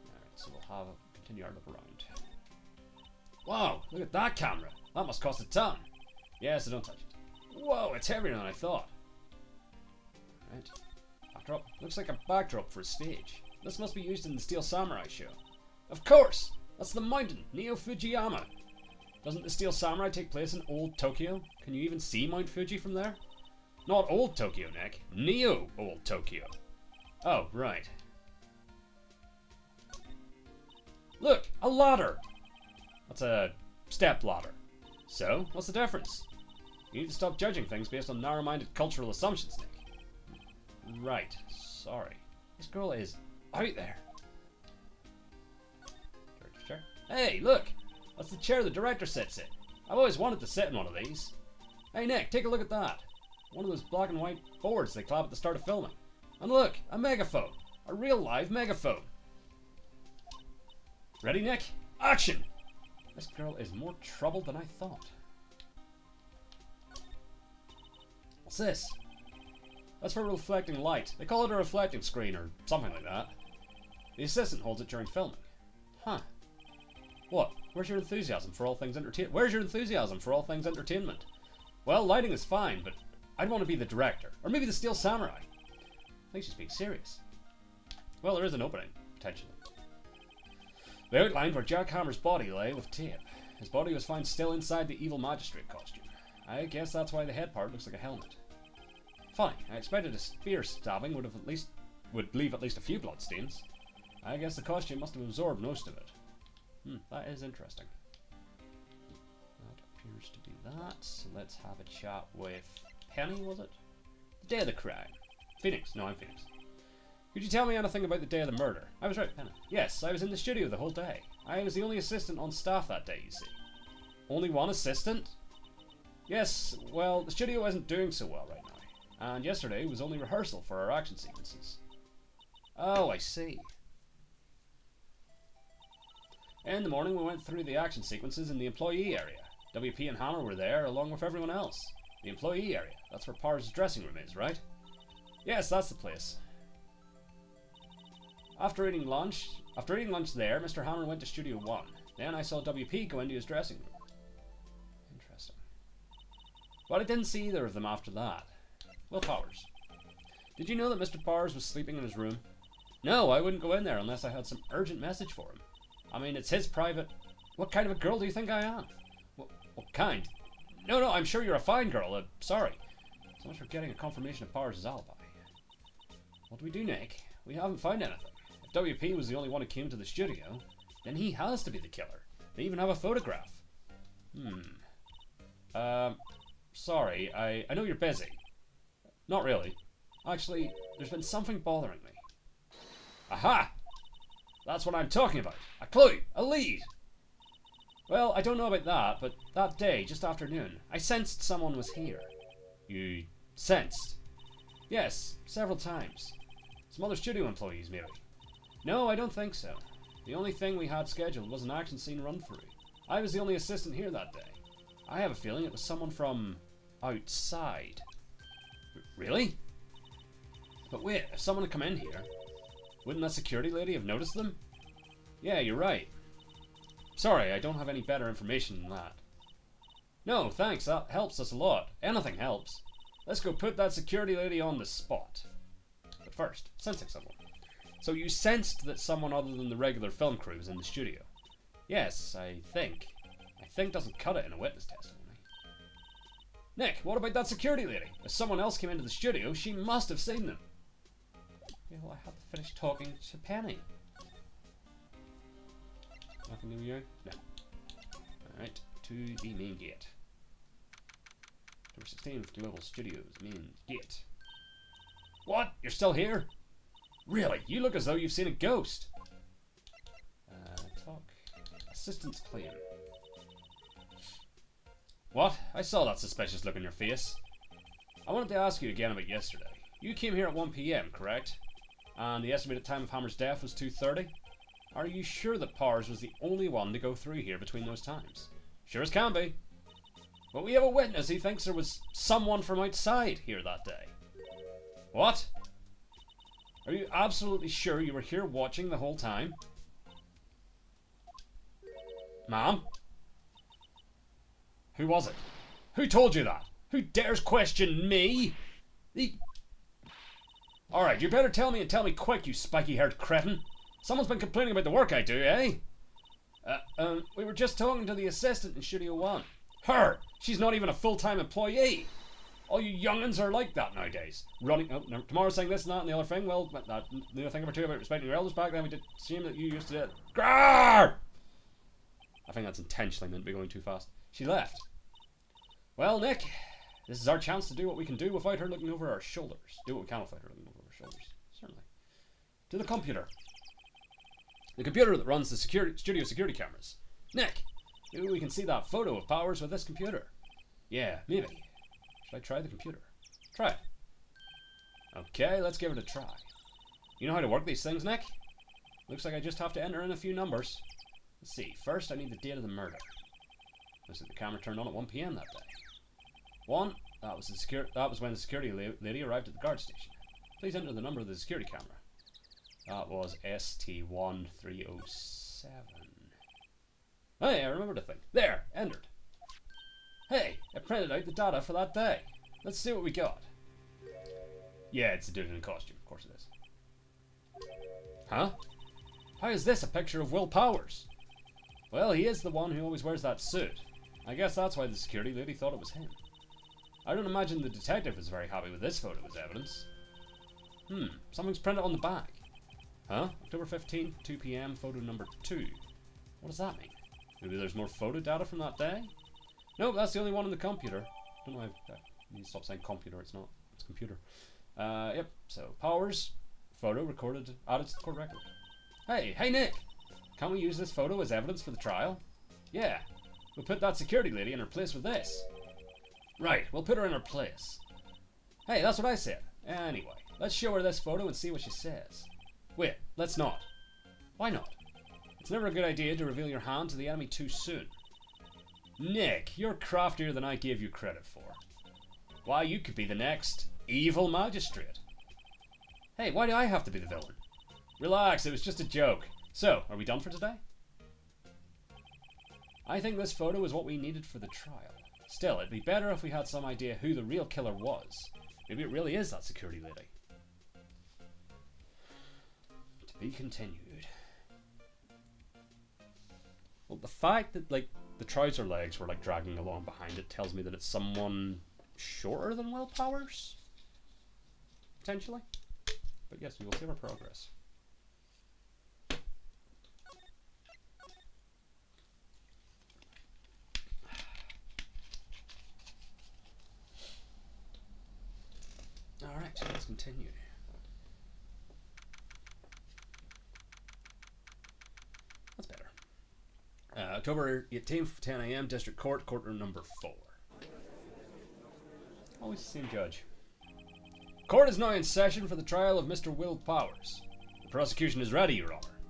Alright, so we'll continue our look around. Wow, look at that camera. That must cost a ton. Yeah, so don't touch it. Whoa, it's heavier than I thought. Alright. Backdrop. Looks like a backdrop for a stage. This must be used in the Steel Samurai show. Of course! That's the mountain, Neo Fujiyama. Doesn't the Steel Samurai take place in Old Tokyo? Can you even see Mount Fuji from there? Not Old Tokyo, Nick. Neo Old Tokyo. Oh, right. Look, a ladder! That's a step ladder. So, what's the difference? You need to stop judging things based on narrow-minded cultural assumptions, Nick. Right. Sorry. This girl is out there. Chair. Hey, look! That's the chair the director sits in. I've always wanted to sit in one of these. Hey, Nick, take a look at that. One of those black and white boards they clap at the start of filming. And look, a megaphone. A real live megaphone. Ready, Nick? Action! This girl is more trouble than I thought. What's this? That's for reflecting light. They call it a reflecting screen or something like that. The assistant holds it during filming. Huh. What? Where's your enthusiasm for all things entertainment? Where's your enthusiasm for all things entertainment? Well, lighting is fine, but I'd want to be the director. Or maybe the Steel Samurai. I think she's being serious. Well, there is an opening, potentially. They outlined where Jack Hammer's body lay with tape. His body was found still inside the evil magistrate costume. I guess that's why the head part looks like a helmet. Fine, I expected a spear stabbing would leave at least a few bloodstains. I guess the costume must have absorbed most of it. That is interesting. That appears to be that. So let's have a chat with Penny, was it? The day of the crime. Phoenix. No, I'm Phoenix. Could you tell me anything about the day of the murder? I was right, Penny. Yes, I was in the studio the whole day. I was the only assistant on staff that day, you see. Only one assistant? Yes, well, the studio isn't doing so well right now. And yesterday was only rehearsal for our action sequences. Oh, I see. In the morning we went through the action sequences in the employee area. WP and Hammer were there along with everyone else. The employee area, that's where Pars' dressing room is, right? Yes, that's the place. After eating lunch there, Mr. Hammer went to Studio 1. Then I saw WP go into his dressing room. Interesting. But I didn't see either of them after that. Well, Powers, did you know that Mr. Pars was sleeping in his room? No, I wouldn't go in there unless I had some urgent message for him. I mean, it's his private... What kind of a girl do you think I am? What kind? No, I'm sure you're a fine girl. Sorry. So much for getting a confirmation of Pars' alibi. What do we do, Nick? We haven't found anything. If WP was the only one who came to the studio, then he has to be the killer. They even have a photograph. Sorry, I know you're busy. Not really. Actually, there's been something bothering me. Aha! That's what I'm talking about. A clue! A lead! Well, I don't know about that, but that day, just after noon, I sensed someone was here. You sensed? Yes, several times. Some other studio employees, maybe. No, I don't think so. The only thing we had scheduled was an action scene run-through. I was the only assistant here that day. I have a feeling it was someone from outside. Really? But wait, if someone had come in here, wouldn't that security lady have noticed them? Yeah, you're right. Sorry, I don't have any better information than that. No, thanks, that helps us a lot. Anything helps. Let's go put that security lady on the spot. But first, sensing someone. So you sensed that someone other than the regular film crew was in the studio? Yes, I think. I think doesn't cut it in a witness testimony. Nick, what about that security lady? If someone else came into the studio, she must have seen them. Yeah, well, I had to finish talking to Penny. Nothing new here? No. Alright, to the main gate. Number 16, Global Studios, main gate. What? You're still here? Really? You look as though you've seen a ghost. Talk. Assistant's claim. What? I saw that suspicious look on your face. I wanted to ask you again about yesterday. You came here at 1 PM, correct? And the estimated time of Hammer's death was 2:30? Are you sure that Pars was the only one to go through here between those times? Sure as can be. But we have a witness who thinks there was someone from outside here that day. What? Are you absolutely sure you were here watching the whole time? Ma'am? Who was it? Who told you that? Who dares question me? Alright, you better tell me and tell me quick, you spiky-haired cretin. Someone's been complaining about the work I do, eh? We were just talking to the assistant in Studio 1. Her! She's not even a full-time employee! All you young'uns are like that nowadays. Running, tomorrow saying this and that and the other thing. Well, the other thing number 2 about respecting your elders back then, we did assume that you used to do it. Grrrr! I think that's intentionally meant to be going too fast. She left. Well, Nick, this is our chance to do what we can do without her looking over our shoulders. Do what we can without her looking over our shoulders. Certainly. To the computer. The computer that runs the studio security cameras. Nick, maybe we can see that photo of Powers with this computer. Yeah, maybe. Should I try the computer? Try it. Okay, let's give it a try. You know how to work these things, Nick? Looks like I just have to enter in a few numbers. Let's see. First, I need the date of the murder. Looks like the camera turned on at 1 PM that day. 1. That was when the security lady arrived at the guard station. Please enter the number of the security camera. That was ST1307. Hey, I remembered a thing. There, entered. Hey, I printed out the data for that day. Let's see what we got. Yeah, it's a dude in a costume. Of course it is. Huh? How is this a picture of Will Powers? Well, he is the one who always wears that suit. I guess that's why the security lady thought it was him. I don't imagine the detective was very happy with this photo as evidence. Something's printed on the back. Huh? October 15th, 2 PM, photo number 2. What does that mean? Maybe there's more photo data from that day? Nope, that's the only one in the computer. Don't know if I need to stop saying computer, it's not. It's computer. Yep, so Powers, photo recorded, added to the court record. Hey Nick! Can't we use this photo as evidence for the trial? Yeah, we'll put that security lady in her place with this. Right, we'll put her in her place. Hey, that's what I said. Anyway, let's show her this photo and see what she says. Wait, let's not. Why not? It's never a good idea to reveal your hand to the enemy too soon. Nick, you're craftier than I gave you credit for. Why, you could be the next evil magistrate. Hey, why do I have to be the villain? Relax, it was just a joke. So, are we done for today? I think this photo is what we needed for the trial. Still, it'd be better if we had some idea who the real killer was. Maybe it really is that security lady. To be continued. Well, the fact that, like, the trouser legs were, like, dragging along behind it tells me that it's someone shorter than Will Powers? Potentially. But yes, we will see our progress. Alright, so let's continue. That's better. October 18th, 10 AM, District Court, courtroom number 4. Always the same judge. Court is now in session for the trial of Mr. Will Powers. The prosecution is ready, Your Honour.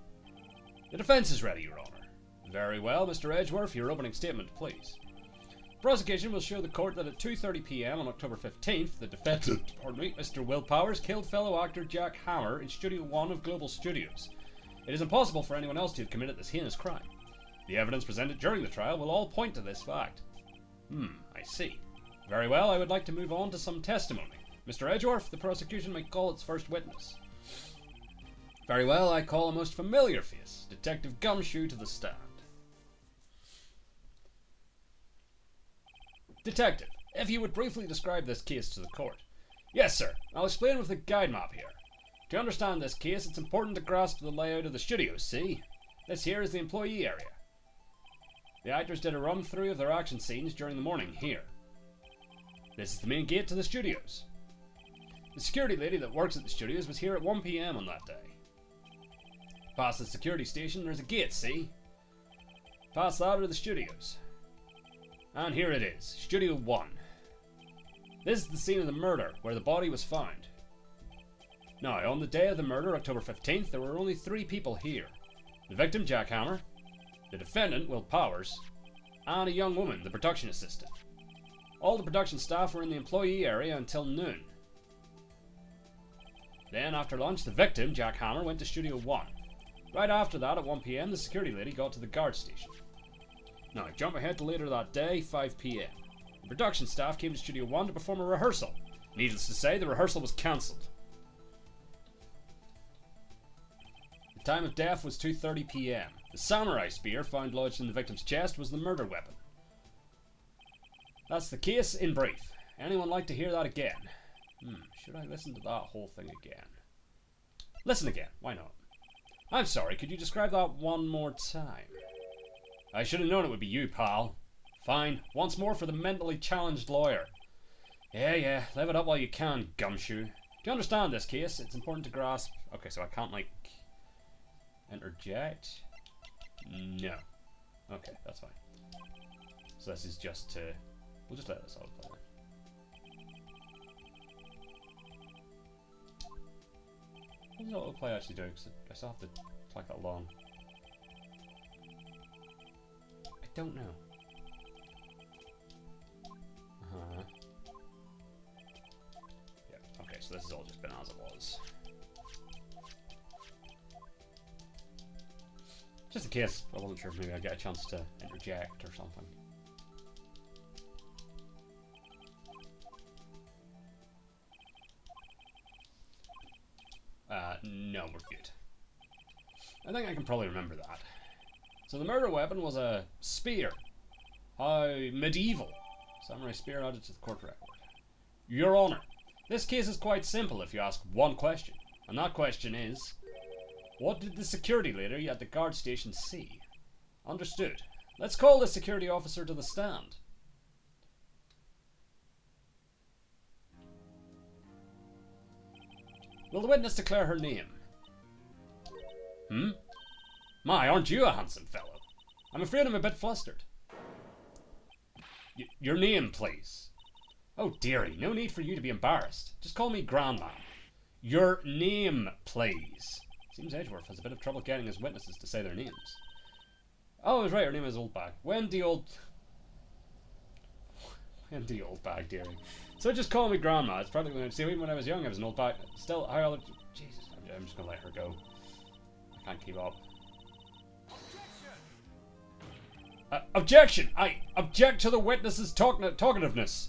The defence is ready, Your Honour. Very well, Mr. Edgeworth, your opening statement, please. The prosecution will show the court that at 2:30 PM on October 15th, the defendant, Mr. Will Powers, killed fellow actor Jack Hammer in Studio 1 of Global Studios. It is impossible for anyone else to have committed this heinous crime. The evidence presented during the trial will all point to this fact. I see. Very well, I would like to move on to some testimony. Mr. Edgeworth, the prosecution may call its first witness. Very well, I call a most familiar face, Detective Gumshoe, to the stand. Detective, if you would briefly describe this case to the court. Yes, sir. I'll explain with the guide map here. To understand this case, it's important to grasp the layout of the studios, see? This here is the employee area. The actors did a run-through of their action scenes during the morning here. This is the main gate to the studios. The security lady that works at the studios was here at 1 PM on that day. Past the security station, there's a gate, see? Past that are the studios. And here it is, Studio 1. This is the scene of the murder, where the body was found. Now, on the day of the murder, October 15th, there were only 3 people here. The victim, Jack Hammer, the defendant, Will Powers, and a young woman, the production assistant. All the production staff were in the employee area until noon. Then, after lunch, the victim, Jack Hammer, went to Studio 1. Right after that, at 1 PM, the security lady got to the guard station. Now, jump ahead to later that day, 5 PM. The production staff came to Studio 1 to perform a rehearsal. Needless to say, the rehearsal was cancelled. The time of death was 2:30 PM. The samurai spear found lodged in the victim's chest was the murder weapon. That's the case in brief. Anyone like to hear that again? Should I listen to that whole thing again? Listen again, why not? I'm sorry, could you describe that one more time? I should have known it would be you, pal. Fine, once more for the mentally challenged lawyer. Yeah, live it up while you can, gumshoe. Do you understand this case? It's important to grasp... Okay, so I can't, like... interject? No. Okay, that's fine. So this is just to... We'll just let this all play. What does autoplay actually do? Because I still have to click that long. I don't know. Yeah, okay, so this has all just been as it was. Just in case I wasn't sure if maybe I'd get a chance to interject or something. No, we're good. I think I can probably remember that. So the murder weapon was a spear. How medieval. Samurai spear added to the court record. Your Honour, this case is quite simple if you ask one question. And that question is, what did the security lady at the guard station see? Understood. Let's call the security officer to the stand. Will the witness declare her name? My, aren't you a handsome fellow? I'm afraid I'm a bit flustered. Your name, please. Oh, dearie, no need for you to be embarrassed. Just call me Grandma. Your name, please. Seems Edgeworth has a bit of trouble getting his witnesses to say their names. Oh, I was right, her name is Oldbag. Wendy Oldbag, dearie. So just call me Grandma. It's probably going to see, even when I was young, I was an old bag. Still, how other... Jesus, I'm just going to let her go. I can't keep up. Objection! I object to the witness's talkativeness.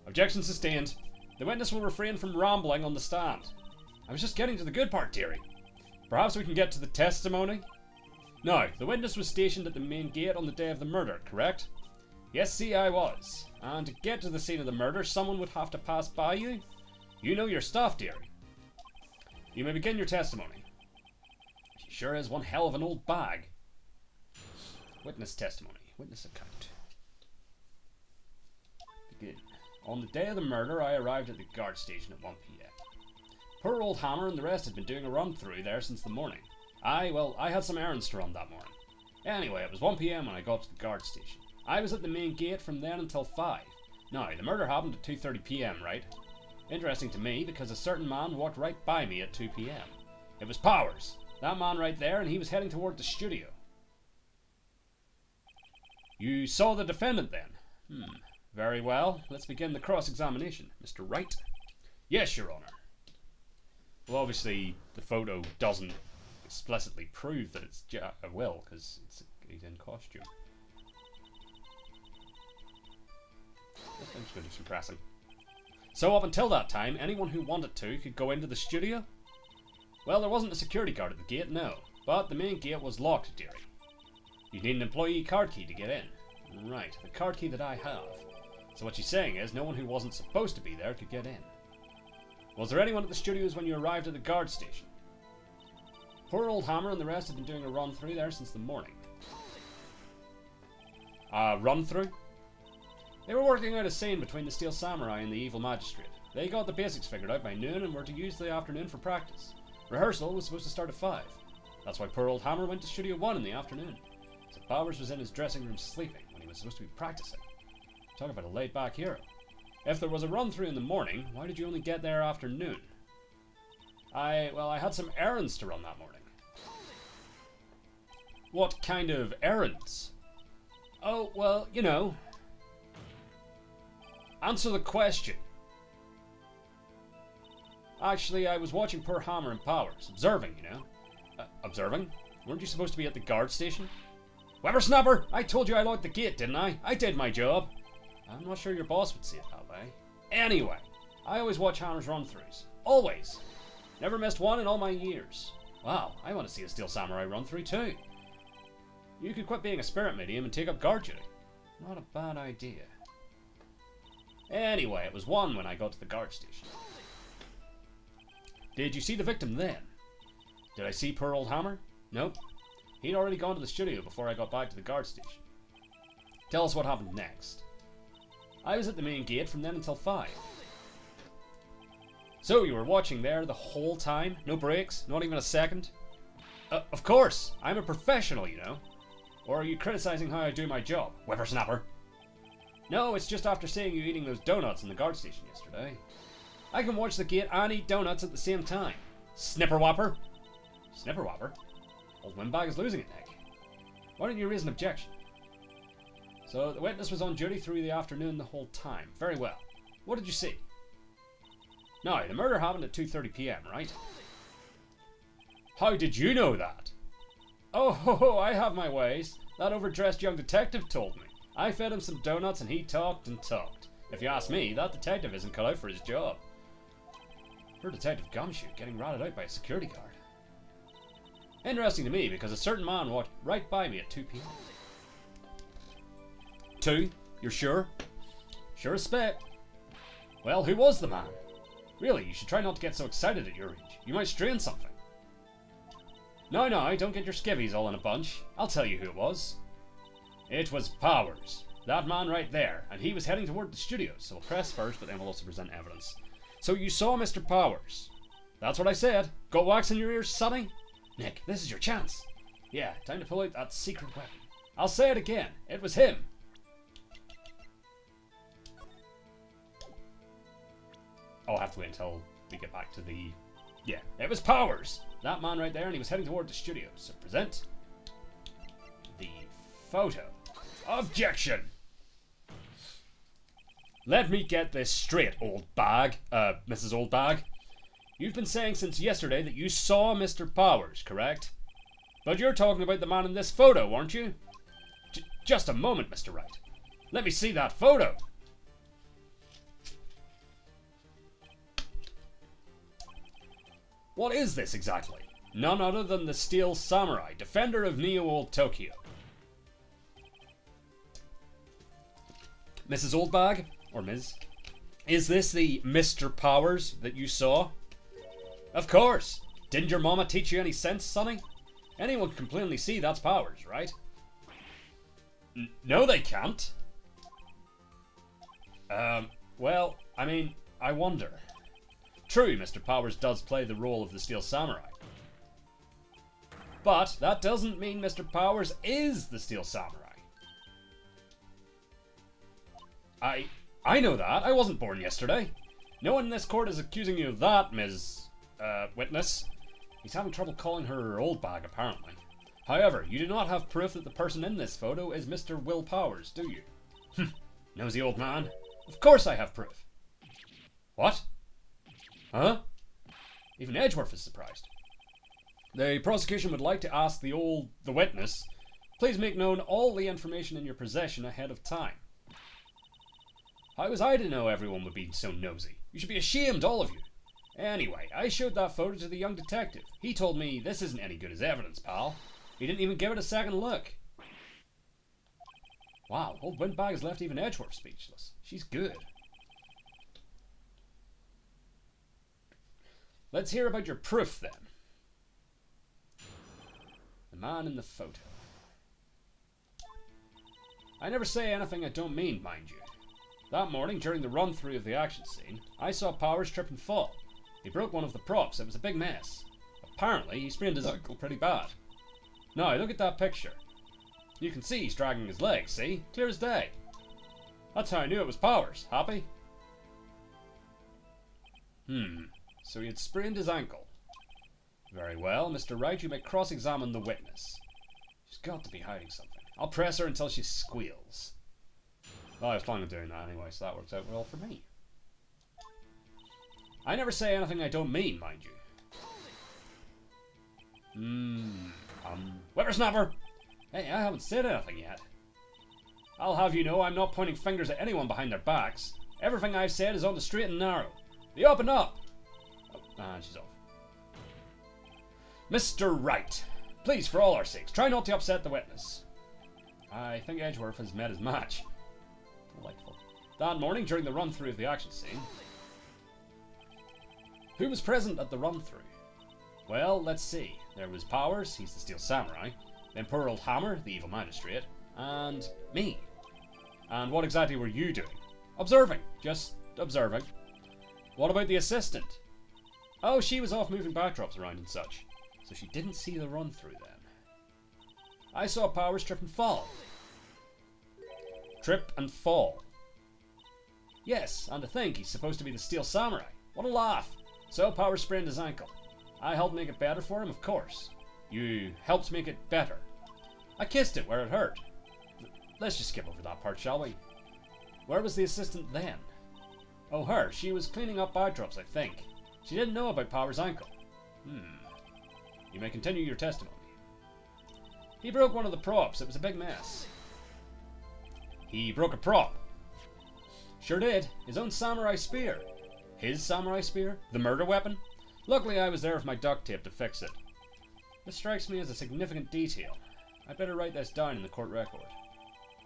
Objection sustained. The witness will refrain from rambling on the stand. I was just getting to the good part, dearie. Perhaps we can get to the testimony? Now, the witness was stationed at the main gate on the day of the murder, correct? Yes, see, I was. And to get to the scene of the murder, someone would have to pass by you. You know your stuff, dearie. You may begin your testimony. She sure is one hell of an old bag. Witness testimony. Witness account. Begin. On the day of the murder, I arrived at the guard station at 1 PM. Poor old Hammer and the rest had been doing a run-through there since the morning. I had some errands to run that morning. Anyway, it was 1 PM when I got to the guard station. I was at the main gate from then until 5. Now, the murder happened at 2:30 PM, right? Interesting to me because a certain man walked right by me at 2 PM. It was Powers. That man right there, and he was heading toward the studio. You saw the defendant then? Very well. Let's begin the cross-examination. Mr. Wright? Yes, Your Honour. Well, obviously, the photo doesn't explicitly prove that it's Will, because he's in costume. I'm just going to do some pressing. So up until that time, anyone who wanted to could go into the studio? Well, there wasn't a security guard at the gate, no. But the main gate was locked, dearie. You need an employee card key to get in. Right, the card key that I have. So what she's saying is, no one who wasn't supposed to be there could get in. Was there anyone at the studios when you arrived at the guard station? Poor old Hammer and the rest have been doing a run-through there since the morning. Run-through? They were working out a scene between the Steel Samurai and the Evil Magistrate. They got the basics figured out by noon and were to use the afternoon for practice. Rehearsal was supposed to start at 5. That's why poor old Hammer went to Studio 1 in the afternoon. So Powers was in his dressing room sleeping when he was supposed to be practicing. Talk about a laid-back hero. If there was a run-through in the morning, why did you only get there after noon? I had some errands to run that morning. What kind of errands? Oh, well, you know. Answer the question. Actually, I was watching poor Hammer and Powers. Observing, you know. Observing? Weren't you supposed to be at the guard station? Whippersnapper! I told you I locked the gate, didn't I? I did my job. I'm not sure your boss would see it that way. Anyway, I always watch Hammer's run-throughs. Always. Never missed one in all my years. Wow, I want to see a Steel Samurai run-through too. You could quit being a spirit medium and take up guard duty. Not a bad idea. Anyway, it was 1 when I got to the guard station. Did you see the victim then? Did I see poor old Hammer? Nope. He'd already gone to the studio before I got back to the guard station. Tell us what happened next. I was at the main gate from then until 5. So you were watching there the whole time? No breaks? Not even a second? Of course! I'm a professional, you know. Or are you criticizing how I do my job, whippersnapper? No, it's just after seeing you eating those donuts in the guard station yesterday. I can watch the gate and eat donuts at the same time. Snipperwhopper? Snipperwhopper? Old Windbag is losing it, Nick. Why don't you raise an objection? So the witness was on duty through the afternoon the whole time. Very well. What did you see? Now, the murder happened at 2:30 PM, right? How did you know that? Oh, I have my ways. That overdressed young detective told me. I fed him some donuts and he talked and talked. If you ask me, that detective isn't cut out for his job. Poor Detective Gumshoe getting ratted out by a security guard. Interesting to me because a certain man walked right by me at 2 PM. 2? You're sure? Sure as spit. Well, who was the man? Really, you should try not to get so excited at your age. You might strain something. No, don't get your skivvies all in a bunch. I'll tell you who it was. It was Powers. That man right there. And he was heading toward the studio, so we'll press first, but then we'll also present evidence. So you saw Mr. Powers. That's what I said. Got wax in your ears, sonny? Nick, this is your chance. Yeah, time to pull out that secret weapon. I'll say it again. It was him. I'll have to wait until we get back to the... Yeah, it was Powers. That man right there, and he was heading toward the studio. So present the photo. Objection! Let me get this straight, Mrs. Old Bag. You've been saying since yesterday that you saw Mr. Powers, correct? But you're talking about the man in this photo, aren't you? Just a moment, Mr. Wright. Let me see that photo. What is this exactly? None other than the Steel Samurai, defender of Neo-Old Tokyo. Mrs. Oldbag, or Ms., is this the Mr. Powers that you saw? Of course. Didn't your mama teach you any sense, sonny? Anyone can plainly see that's Powers, right? No, they can't. Well, I mean, I wonder. True, Mr. Powers does play the role of the Steel Samurai. But that doesn't mean Mr. Powers is the Steel Samurai. I know that. I wasn't born yesterday. No one in this court is accusing you of that, Ms. Witness. He's having trouble calling her old bag, apparently. However, you do not have proof that the person in this photo is Mr. Will Powers, do you? Nosy old man. Of course I have proof. What? Huh? Even Edgeworth is surprised. The prosecution would like to ask the witness, please make known all the information in your possession ahead of time. How was I to know everyone would be so nosy? You should be ashamed, all of you. Anyway, I showed that photo to the young detective. He told me this isn't any good as evidence, pal. He didn't even give it a second look. Wow, old Windbag has left even Edgeworth speechless. She's good. Let's hear about your proof, then. The man in the photo. I never say anything I don't mean, mind you. That morning, during the run-through of the action scene, I saw Powers trip and fall. He broke one of the props. It was a big mess. Apparently, he sprained his ankle pretty bad. Now, look at that picture. You can see he's dragging his legs, see? Clear as day. That's how I knew it was Powers. Happy? So he had sprained his ankle. Very well, Mr. Wright, you may cross-examine the witness. She's got to be hiding something. I'll press her until she squeals. Well, I was planning on doing that anyway, so that works out well for me. I never say anything I don't mean, mind you. Whippersnapper! Hey, I haven't said anything yet. I'll have you know I'm not pointing fingers at anyone behind their backs. Everything I've said is on the straight and narrow. The up and up! Oh, and she's off. Mr. Wright, please, for all our sakes, try not to upset the witness. I think Edgeworth has met his match. Delightful. That morning, during the run-through of the action scene... Who was present at the run-through? Well, let's see. There was Powers, he's the Steel Samurai, then poor old Hammer, the evil magistrate, and me. And what exactly were you doing? Observing. Just observing. What about the assistant? Oh, she was off moving backdrops around and such. So she didn't see the run-through then. I saw Powers trip and fall. Trip and fall. Yes, and to think he's supposed to be the Steel Samurai. What a laugh. So Powers sprained his ankle. I helped make it better for him, of course. You helped make it better. I kissed it where it hurt. Let's just skip over that part, shall we? Where was the assistant then? Oh, her. She was cleaning up backdrops, I think. She didn't know about Powers' ankle. You may continue your testimony. He broke one of the props. It was a big mess. He broke a prop. Sure did. His own samurai spear. His samurai spear? The murder weapon? Luckily I was there with my duct tape to fix it. This strikes me as a significant detail. I'd better write this down in the court record.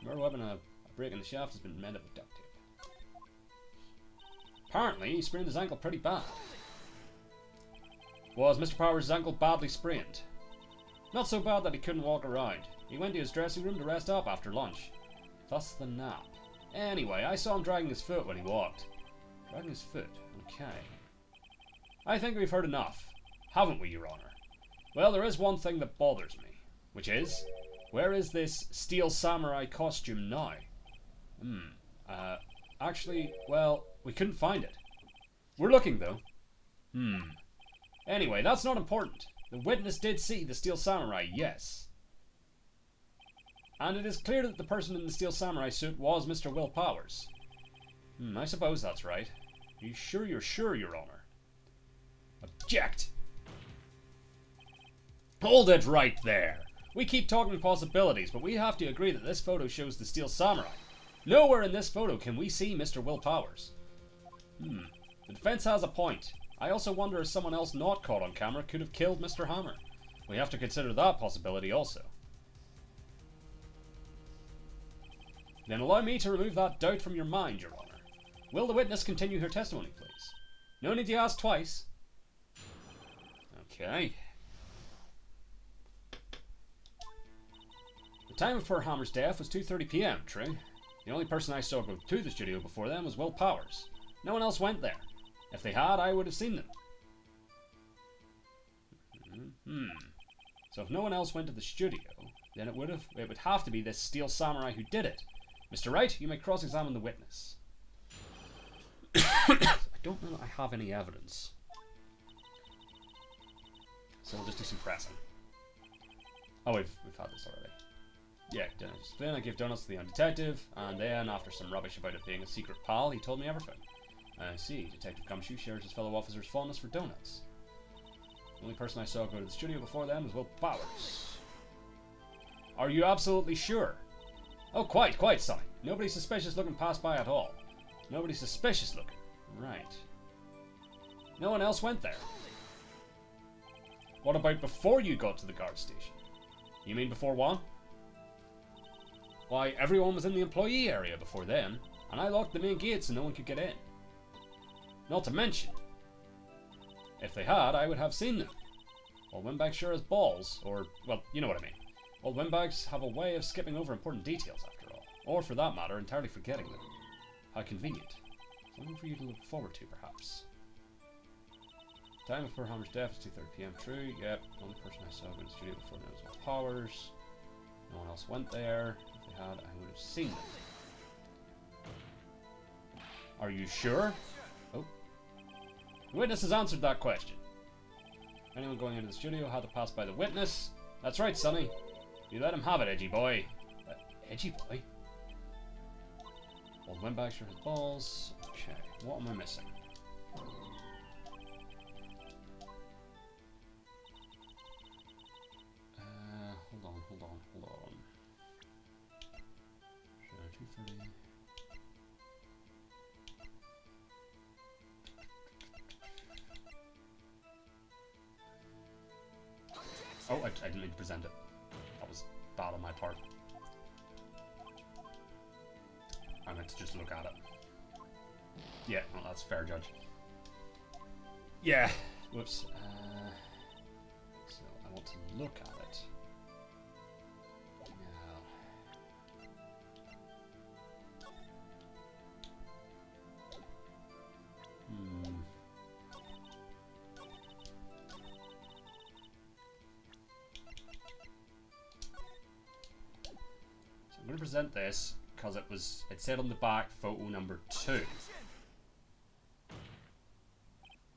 The murder weapon, a break in the shaft, has been mended with duct tape. Apparently he sprained his ankle pretty bad. Was Mr. Powers' ankle badly sprained? Not so bad that he couldn't walk around. He went to his dressing room to rest up after lunch. Thus the nap. Anyway, I saw him dragging his foot when he walked. Dragging his foot? Okay. I think we've heard enough. Haven't we, Your Honour? Well, there is one thing that bothers me. Which is, where is this Steel Samurai costume now? Actually, well, we couldn't find it. We're looking, though. Anyway, that's not important. The witness did see the Steel Samurai, yes. And it is clear that the person in the Steel Samurai suit was Mr. Will Powers. I suppose that's right. Are you sure you're sure, Your Honour? Object! Hold it right there! We keep talking possibilities, but we have to agree that this photo shows the Steel Samurai. Nowhere in this photo can we see Mr. Will Powers. The defense has a point. I also wonder if someone else not caught on camera could have killed Mr. Hammer. We have to consider that possibility also. Then allow me to remove that doubt from your mind, Your Honour. Will the witness continue her testimony, please? No need to ask twice. Okay. The time of poor Hammer's death was 2:30 PM, true. The only person I saw go to the studio before then was Will Powers. No one else went there. If they had, I would have seen them. So if no one else went to the studio, then it would have to be this Steel Samurai who did it. Mr. Wright, you may cross-examine the witness. I don't know that I have any evidence. So we'll just do some pressing. Oh, we've had this already. Yeah, donuts. Then I gave donuts to the young detective, and then, after some rubbish about it being a secret pal, he told me everything. I see. Detective Gumshoe shares his fellow officer's fondness for donuts. The only person I saw go to the studio before then was Will Powers. Are you absolutely sure? Oh, quite, Sonny. Nobody suspicious looking passed by at all. Nobody suspicious looking. Right. No one else went there. What about before you got to the guard station? You mean before one? Why, everyone was in the employee area before then, and I locked the main gates so no one could get in. Not to mention, if they had, I would have seen them. Old Windbag sure has balls, or, well, you know what I mean. Old Windbags have a way of skipping over important details, after all. Or, for that matter, entirely forgetting them. How convenient. Something for you to look forward to, perhaps. Time before Hammer's death was 2:30 PM. True, yep. The only person I saw in the studio before then was Will Powers. No one else went there. If they had, I would have seen them. Are you sure? Oh. The witness has answered that question. Anyone going into the studio had to pass by the witness. That's right, Sonny. You let him have it, edgy boy. Edgy boy? All the windbags for his balls. Okay, what am I missing? Hold on. 230. Oh, I didn't mean to present it. That was bad on my part. I meant to just look at it. Yeah, well, that's fair, Judge. Yeah, whoops. So I want to look at it. Now. So I'm going to present this because it said on the back photo number 2.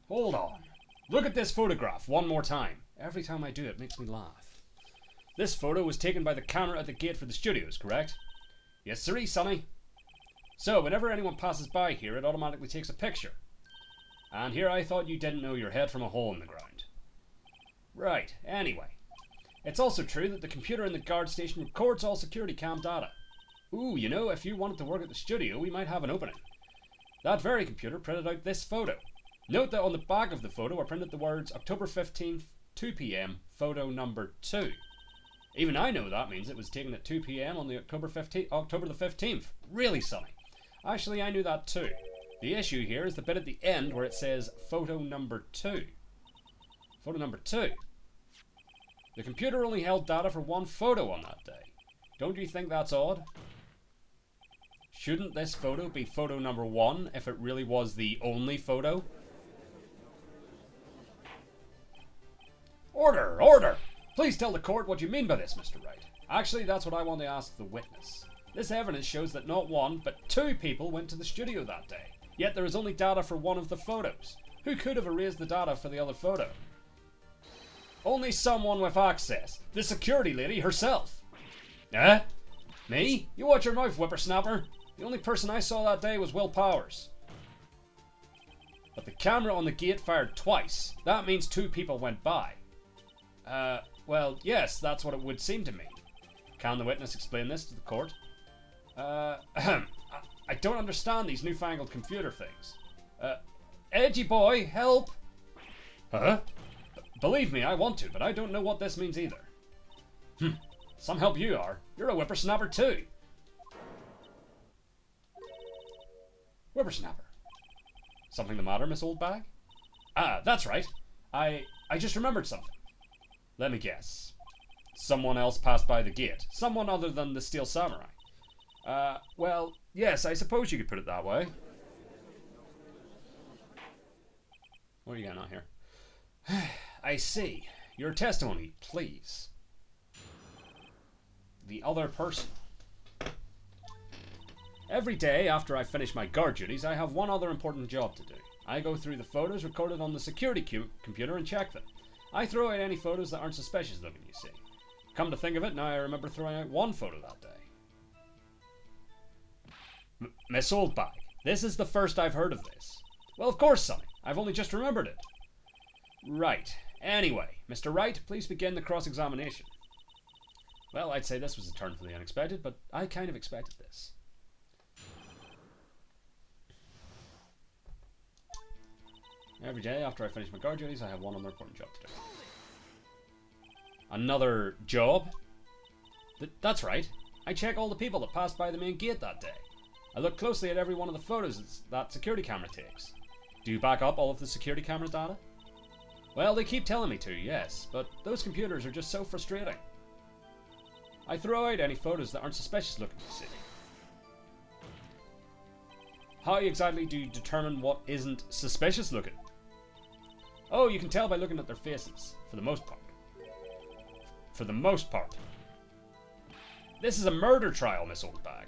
Hold on. Look at this photograph one more time. Every time I do it makes me laugh. This photo was taken by the camera at the gate for the studios, correct? Yes, sirree, Sonny. So, whenever anyone passes by here, it automatically takes a picture. And here I thought you didn't know your head from a hole in the ground. Right, anyway. It's also true that the computer in the guard station records all security cam data. Ooh, you know, if you wanted to work at the studio, we might have an opening. That very computer printed out this photo. Note that on the back of the photo are printed the words October 15th, 2 p.m, photo number 2. Even I know that means it was taken at 2 p.m. on the October the 15th. Really, Sonny? Actually, I knew that too. The issue here is the bit at the end where it says photo number 2. Photo number 2. The computer only held data for one photo on that day. Don't you think that's odd? Shouldn't this photo be photo number 1 if it really was the only photo? Order! Order! Please tell the court what you mean by this, Mr. Wright. Actually, that's what I want to ask the witness. This evidence shows that not 1, but 2 people went to the studio that day. Yet there is only data for one of the photos. Who could have erased the data for the other photo? Only someone with access. The security lady herself. Eh? Me? You watch your mouth, whippersnapper. The only person I saw that day was Will Powers. But the camera on the gate fired twice. That means 2 people went by. Well, yes, that's what it would seem to mean. Can the witness explain this to the court? I don't understand these newfangled computer things. Edgy boy, help! Huh? Believe me, I want to, but I don't know what this means either. Some help you are. You're a whippersnapper too. Whippersnapper. Something the matter, Miss Oldbag? Ah, that's right. I just remembered something. Let me guess. Someone else passed by the gate. Someone other than the Steel Samurai. Well, yes, I suppose you could put it that way. What are you getting at here? I see. Your testimony, please. The other person. Every day after I finish my guard duties, I have one other important job to do. I go through the photos recorded on the security computer and check them. I throw out any photos that aren't suspicious looking, you see. Come to think of it, now I remember throwing out one photo that day. Miss Oldbag, this is the first I've heard of this. Well, of course, Sonny. I've only just remembered it. Right. Anyway, Mr. Wright, please begin the cross-examination. Well, I'd say this was a turn for the unexpected, but I kind of expected this. Every day after I finish my guard duties, I have one other important job to do. Another job? That's right. I check all the people that passed by the main gate that day. I look closely at every one of the photos that security camera takes. Do you back up all of the security camera data? Well, they keep telling me to, yes, but those computers are just so frustrating. I throw out any photos that aren't suspicious looking, you see. How exactly do you determine what isn't suspicious looking? Oh, you can tell by looking at their faces, for the most part. For the most part. This is a murder trial, Miss Oldbag.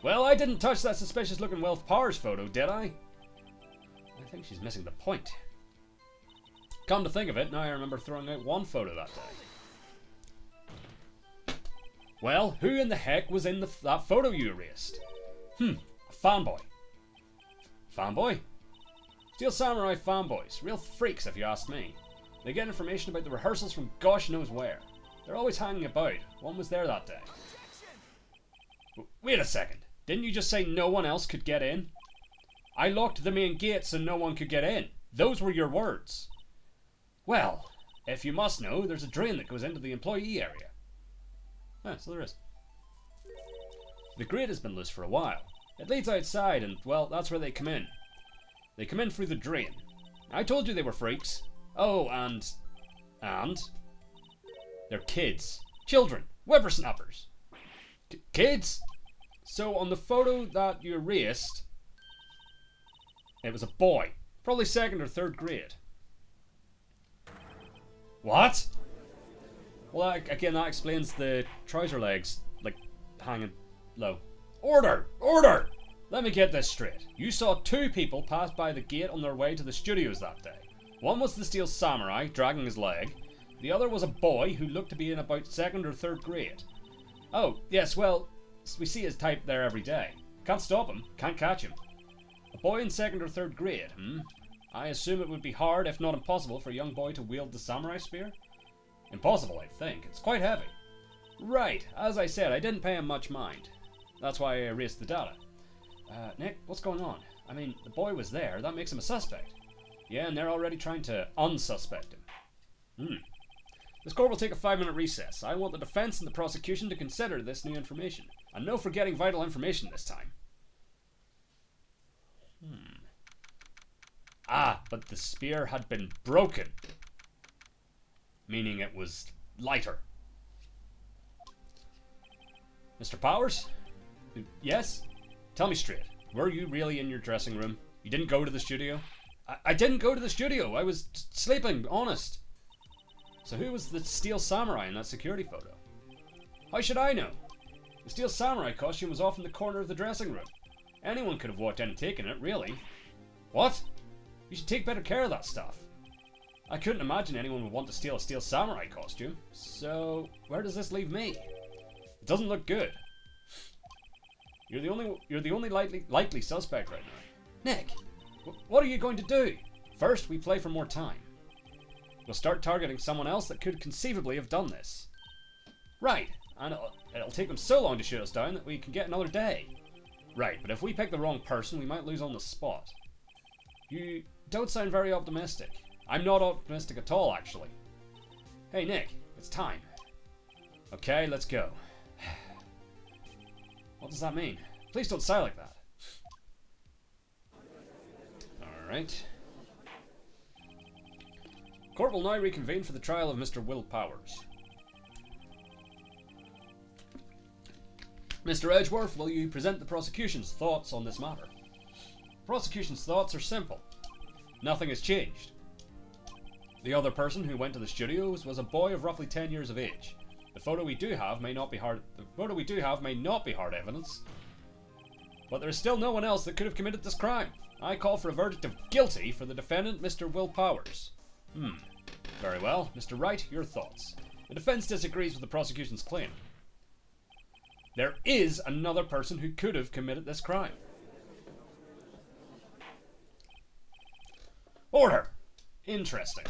Well, I didn't touch that suspicious looking Will Powers photo, did I? I think she's missing the point. Come to think of it, now I remember throwing out one photo that day. Well, who in the heck was in that photo you erased? fanboy. Fanboy? Steel Samurai fanboys. Real freaks, if you ask me. They get information about the rehearsals from gosh knows where. They're always hanging about. One was there that day. Wait a second. Didn't you just say no one else could get in? I locked the main gate so no one could get in. Those were your words. Well, if you must know, there's a drain that goes into the employee area. Ah, so there is. The grate has been loose for a while. It leads outside and, well, that's where they come in. They come in through the drain. I told you they were freaks. Oh, and... They're kids. Children. Whippersnappers. Kids? So on the photo that you erased, it was a boy. Probably 2nd or 3rd grade. What? Well, again, that explains the trouser legs, like, hanging low. Order! Order! Let me get this straight. You saw 2 people pass by the gate on their way to the studios that day. One was the Steel Samurai, dragging his leg. The other was a boy who looked to be in about 2nd or 3rd grade. Oh, yes, well, we see his type there every day. Can't stop him, can't catch him. A boy in 2nd or 3rd grade, I assume it would be hard, if not impossible, for a young boy to wield the samurai spear? Impossible, I think. It's quite heavy. Right, as I said, I didn't pay him much mind. That's why I erased the data. Nick, what's going on? I mean, the boy was there, that makes him a suspect. Yeah, and they're already trying to unsuspect him. This court will take a 5-minute recess. I want the defense and the prosecution to consider this new information. And no forgetting vital information this time. Ah, but the spear had been broken. Meaning it was lighter. Mr. Powers? Yes? Tell me straight. Were you really in your dressing room? You didn't go to the studio? I didn't go to the studio. I was sleeping, honest. So who was the Steel Samurai in that security photo? How should I know? The Steel Samurai costume was off in the corner of the dressing room. Anyone could have walked in and taken it, really. What? You should take better care of that stuff. I couldn't imagine anyone would want to steal a Steel Samurai costume. So, where does this leave me? It doesn't look good. You're the only likely suspect right now. Nick, what are you going to do? First, we play for more time. We'll start targeting someone else that could conceivably have done this. Right, and it'll take them so long to shoot us down that we can get another day. Right, but if we pick the wrong person, we might lose on the spot. You don't sound very optimistic. I'm not optimistic at all, actually. Hey, Nick, it's time. Okay, let's go. What does that mean? Please don't sigh like that. Alright. Court will now reconvene for the trial of Mr. Will Powers. Mr. Edgeworth, will you present the prosecution's thoughts on this matter? The prosecution's thoughts are simple. Nothing has changed. The other person who went to the studios was a boy of roughly 10 years of age. The photo we do have may not be hard evidence, but there is still no one else that could have committed this crime. I call for a verdict of guilty for the defendant, Mr. Will Powers. Very well. Mr. Wright, your thoughts. The defense disagrees with the prosecution's claim. There is another person who could have committed this crime. Order! Interesting.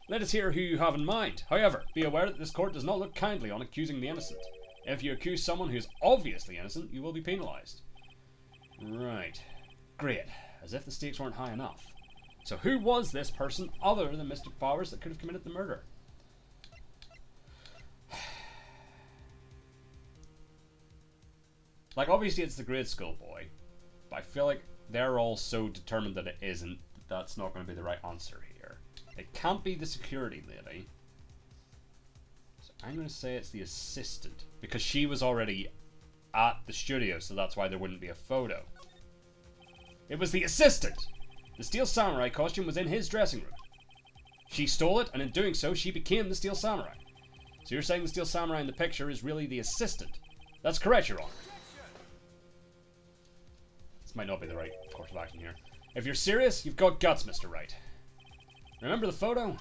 Let us hear who you have in mind. However, be aware that this court does not look kindly on accusing the innocent. If you accuse someone who is obviously innocent, you will be penalised. Right. Great. As if the stakes weren't high enough. So who was this person other than Mr. Powers that could have committed the murder? Like, obviously it's the grade school boy, but I feel like they're all so determined that it isn't, that's not going to be the right answer here. It can't be the security lady. So I'm going to say it's the assistant, because she was already at the studio, so that's why there wouldn't be a photo. It was the assistant! The Steel Samurai costume was in his dressing room. She stole it, and in doing so, she became the Steel Samurai. So you're saying the Steel Samurai in the picture is really the assistant? That's correct, Your Honor. This might not be the right course of action here. If you're serious, you've got guts, Mr. Wright. Remember the photo?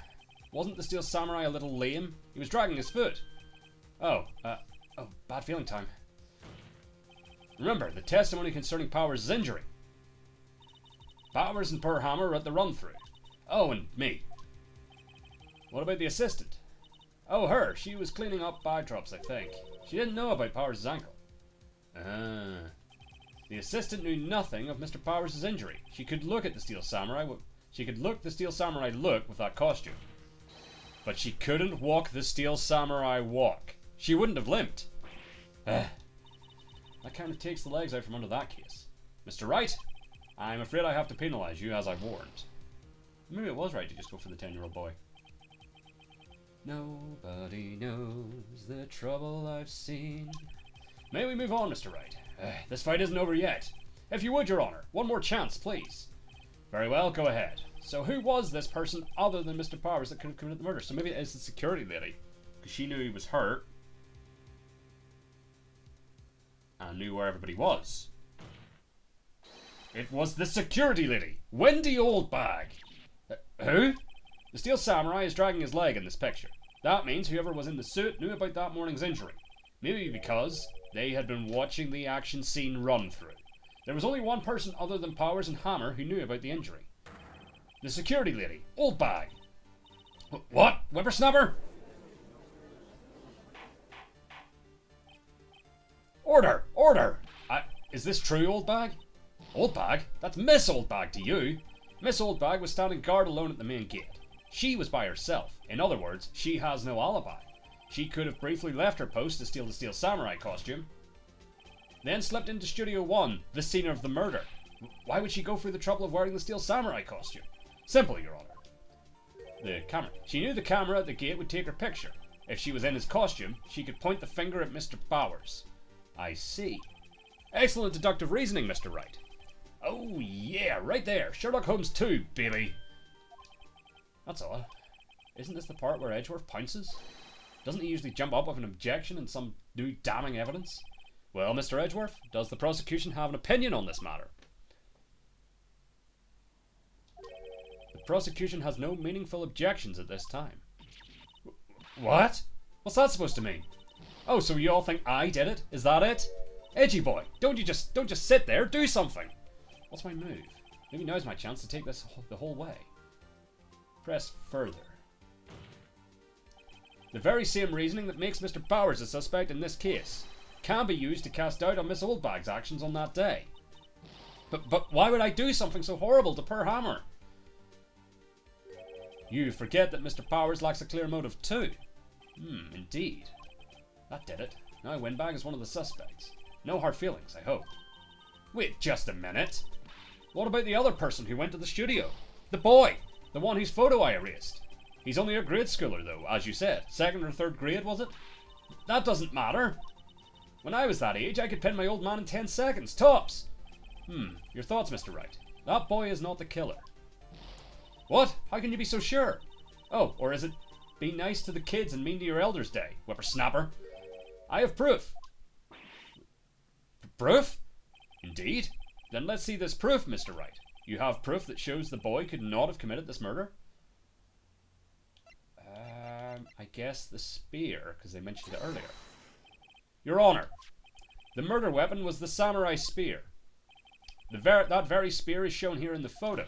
Wasn't the Steel Samurai a little lame? He was dragging his foot. Oh, bad feeling time. Remember, the testimony concerning Powers' injury. Powers and poor Hammer were at the run-through. Oh, and me. What about the assistant? Oh, her. She was cleaning up bag drops, I think. She didn't know about Powers' ankle. Ah. The assistant knew nothing of Mr. Powers' injury. She could look at the Steel Samurai. She could look the Steel Samurai look with that costume. But she couldn't walk the Steel Samurai walk. She wouldn't have limped. That kind of takes the legs out from under that case. Mr. Wright, I'm afraid I have to penalise you, as I've warned. Maybe it was right to just go for the 10-year-old boy. Nobody knows the trouble I've seen. May we move on, Mr. Wright? This fight isn't over yet. If you would, Your Honour, one more chance, please. Very well, go ahead. So who was this person other than Mr. Powers that could have committed the murder? So maybe it is the security lady, because she knew he was hurt and knew where everybody was. It was the security lady, Wendy Oldbag. Who? The Steel Samurai is dragging his leg in this picture. That means whoever was in the suit knew about that morning's injury. Maybe because they had been watching the action scene run through. There was only one person other than Powers and Hammer who knew about the injury. The security lady, Oldbag. What? Whippersnapper? Order! Order! Is this true, Oldbag? Oldbag? That's Miss Oldbag to you. Miss Oldbag was standing guard alone at the main gate. She was by herself. In other words, she has no alibi. She could have briefly left her post to steal the Steel Samurai costume, then slipped into Studio 1, the scene of the murder. Why would she go through the trouble of wearing the Steel Samurai costume? Simple, Your Honour. The camera. She knew the camera at the gate would take her picture. If she was in his costume, she could point the finger at Mr. Powers. I see. Excellent deductive reasoning, Mr. Wright. Oh yeah, right there. Sherlock Holmes 2, baby. That's odd. Isn't this the part where Edgeworth pounces? Doesn't he usually jump up with an objection and some new damning evidence? Well, Mr. Edgeworth, does the prosecution have an opinion on this matter? The prosecution has no meaningful objections at this time. What? What's that supposed to mean? Oh, so you all think I did it? Is that it? Edgy boy, don't just sit there, do something. What's my move? Maybe now's my chance to take this the whole way. Press further. The very same reasoning that makes Mr. Powers a suspect in this case can be used to cast doubt on Miss Oldbag's actions on that day. But why would I do something so horrible to poor Hammer? You forget that Mr. Powers lacks a clear motive too. Indeed. That did it. Now Windbag is one of the suspects. No hard feelings, I hope. Wait just a minute. What about the other person who went to the studio? The boy! The one whose photo I erased. He's only a grade schooler though, as you said. 2nd or 3rd grade, was it? That doesn't matter. When I was that age, I could pin my old man in 10 seconds, tops. Your thoughts, Mr. Wright? That boy is not the killer. What? How can you be so sure? Oh, or is it be nice to the kids and mean to your elders day, whippersnapper? I have proof. Proof? Indeed. Then let's see this proof, Mr. Wright. You have proof that shows the boy could not have committed this murder? I guess the spear, because they mentioned it earlier. Your Honour, the murder weapon was the samurai spear. That very spear is shown here in the photo.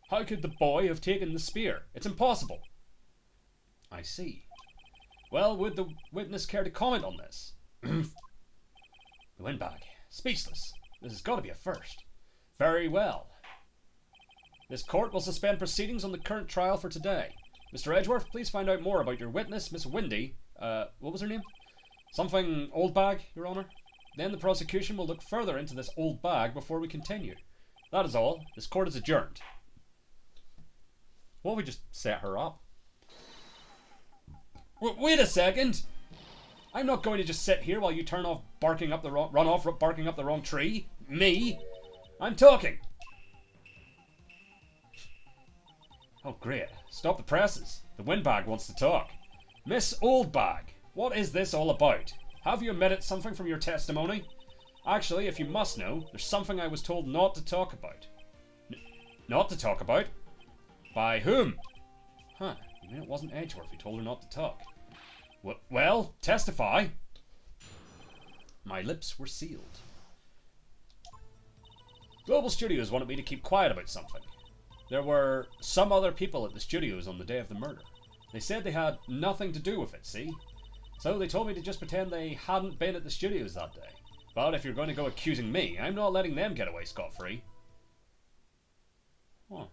How could the boy have taken the spear? It's impossible. I see. Well, would the witness care to comment on this? The Windbag. Speechless. This has got to be a first. Very well. This court will suspend proceedings on the current trial for today. Mr. Edgeworth, please find out more about your witness, Miss Windy. What was her name? Something Oldbag, Your Honour. Then the prosecution will look further into this old bag before we continue. That is all. This court is adjourned. Well, we just set her up. Wait a second! I'm not going to just sit here while you run off barking up the wrong tree. Me? I'm talking! Oh great, stop the presses. The Windbag wants to talk. Miss Oldbag, what is this all about? Have you omitted something from your testimony? Actually, if you must know, there's something I was told not to talk about. Not to talk about? By whom? Huh, you mean it wasn't Edgeworth who told her not to talk? Well, testify. My lips were sealed. Global Studios wanted me to keep quiet about something. There were some other people at the studios on the day of the murder. They said they had nothing to do with it, see? So they told me to just pretend they hadn't been at the studios that day. But if you're going to go accusing me, I'm not letting them get away scot-free. Oh.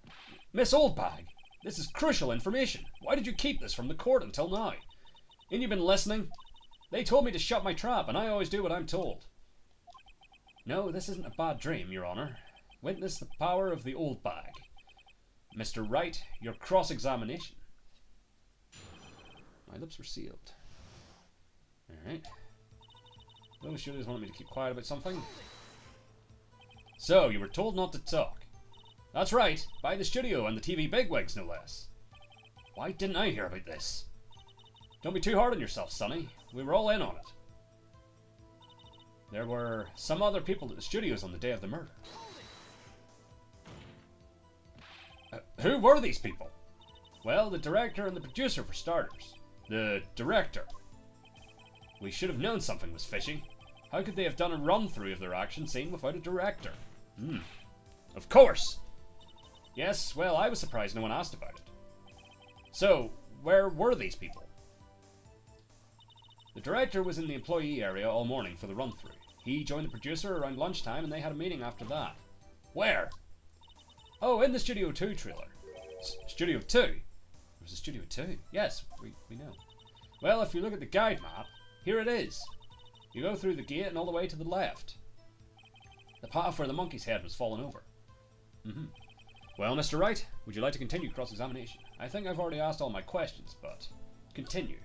Miss Oldbag, this is crucial information. Why did you keep this from the court until now? Ain't you been listening? They told me to shut my trap, and I always do what I'm told. No, this isn't a bad dream, Your Honour. Witness the power of the Oldbag. Mr. Wright, your cross-examination. My lips were sealed. Alright. Those studios wanted me to keep quiet about something. So, you were told not to talk. That's right, by the studio and the TV bigwigs, no less. Why didn't I hear about this? Don't be too hard on yourself, Sonny. We were all in on it. There were some other people at the studios on the day of the murder. Who were these people? Well, the director and the producer, for starters. The director. We should have known something was fishy. How could they have done a run-through of their action scene without a director? Of course! Yes, well, I was surprised no one asked about it. So, where were these people? The director was in the employee area all morning for the run-through. He joined the producer around lunchtime and they had a meeting after that. Where? Oh, in the Studio 2 trailer. Studio 2? There's a Studio 2? Yes, we know. Well, if you look at the guide map, here it is. You go through the gate and all the way to the left. The path where the monkey's head was fallen over. Well, Mr. Wright, would you like to continue cross-examination? I think I've already asked all my questions, but continue.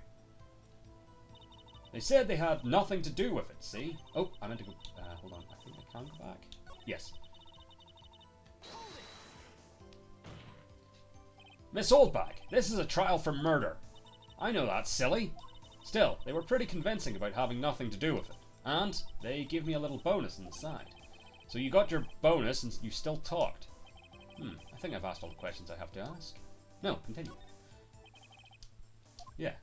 They said they had nothing to do with it, see? Oh, I meant to go... hold on, I think I can go back. Yes. Miss Oldbag, this is a trial for murder. I know that's silly. Still, they were pretty convincing about having nothing to do with it. And they gave me a little bonus on the side. So you got your bonus and you still talked. I think I've asked all the questions I have to ask. No, continue. Yeah.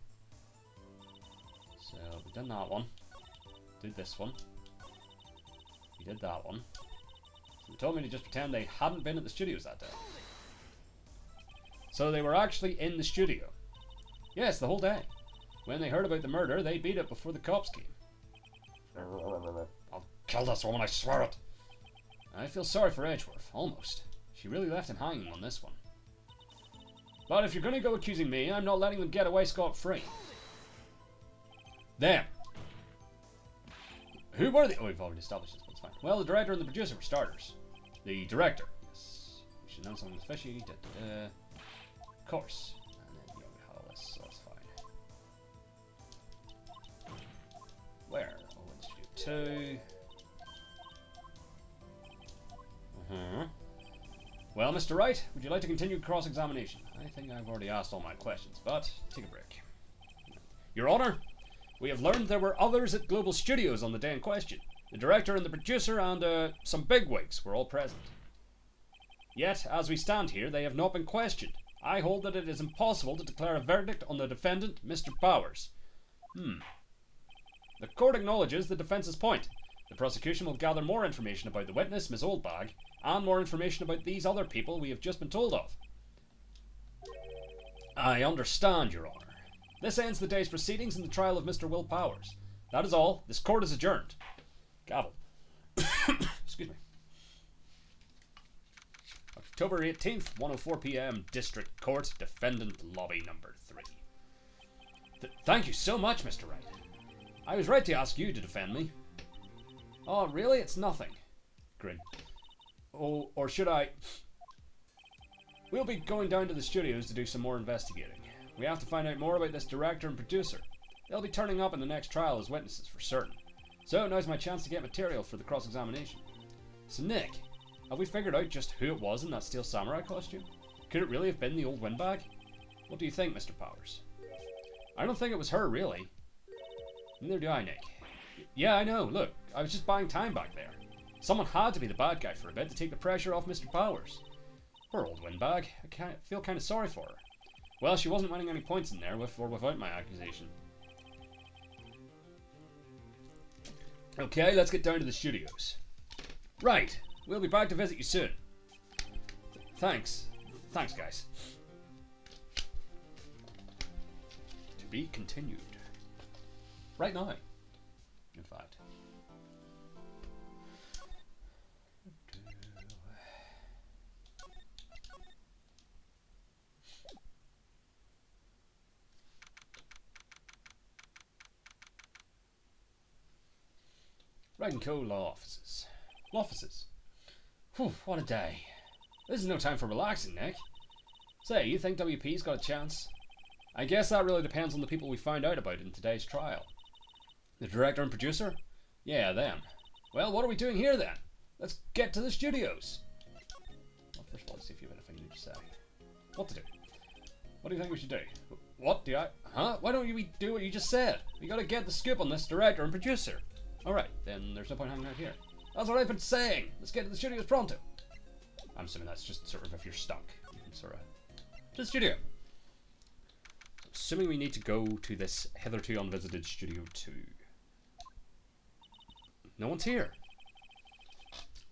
So, we've done that one. Did this one. We did that one. So they told me to just pretend they hadn't been at the studios that day. So they were actually in the studio. Yes, the whole day. When they heard about the murder, they beat it before the cops came. I'll kill this woman, I swear it. I feel sorry for Edgeworth, almost. She really left him hanging on this one. But if you're going to go accusing me, I'm not letting them get away scot-free. Them. Who were they? Oh, we've already established this, but it's fine. Well, the director and the producer for starters. The director. Yes. We should know something fishy. Of course. And then you have all this, so that's fine. Where? Oh, let's do 2. Well, Mr. Wright, would you like to continue cross-examination? I think I've already asked all my questions, but take a break. Your Honour, we have learned there were others at Global Studios on the day in question. The director and the producer and some bigwigs were all present. Yet, as we stand here, they have not been questioned. I hold that it is impossible to declare a verdict on the defendant, Mr. Powers. The court acknowledges the defence's point. The prosecution will gather more information about the witness, Miss Oldbag, and more information about these other people we have just been told of. I understand, Your Honour. This ends the day's proceedings in the trial of Mr. Will Powers. That is all. This court is adjourned. Gavel. Excuse me. October 18th, 1:04 p.m. District Court, Defendant Lobby Number 3. Thank you so much, Mr. Wright. I was right to ask you to defend me. Oh, really? It's nothing. Grin. Oh, or should I... We'll be going down to the studios to do some more investigating. We have to find out more about this director and producer. They'll be turning up in the next trial as witnesses for certain. So now's my chance to get material for the cross-examination. So Nick, have we figured out just who it was in that steel samurai costume? Could it really have been the old windbag? What do you think, Mr. Powers? I don't think it was her, really. Neither do I, Nick. Yeah, I know. Look, I was just buying time back there. Someone had to be the bad guy for a bit to take the pressure off Mr. Powers. Poor old windbag. I feel kind of sorry for her. Well, she wasn't winning any points in there with or without my accusation. Okay, let's get down to the studios. Right, we'll be back to visit you soon. Thanks. Thanks, guys. To be continued. Right now, in fact. Wright & Co. Law Offices. Law Offices. Whew, what a day. This is no time for relaxing, Nick. Say, you think WP's got a chance? I guess that really depends on the people we find out about in today's trial. The director and producer? Yeah, them. Well, what are we doing here then? Let's get to the studios. Well, first of all, let's see if you have anything new to say. What to do? What do you think we should do? What do I... Huh? Why don't we do what you just said? We gotta get the scoop on this director and producer. Alright, then there's no point hanging out here. That's what I've been saying! Let's get to the studios pronto! I'm assuming that's just sort of if you're stuck. You can sort of... To the studio! Assuming we need to go to this hitherto unvisited Studio 2. No one's here.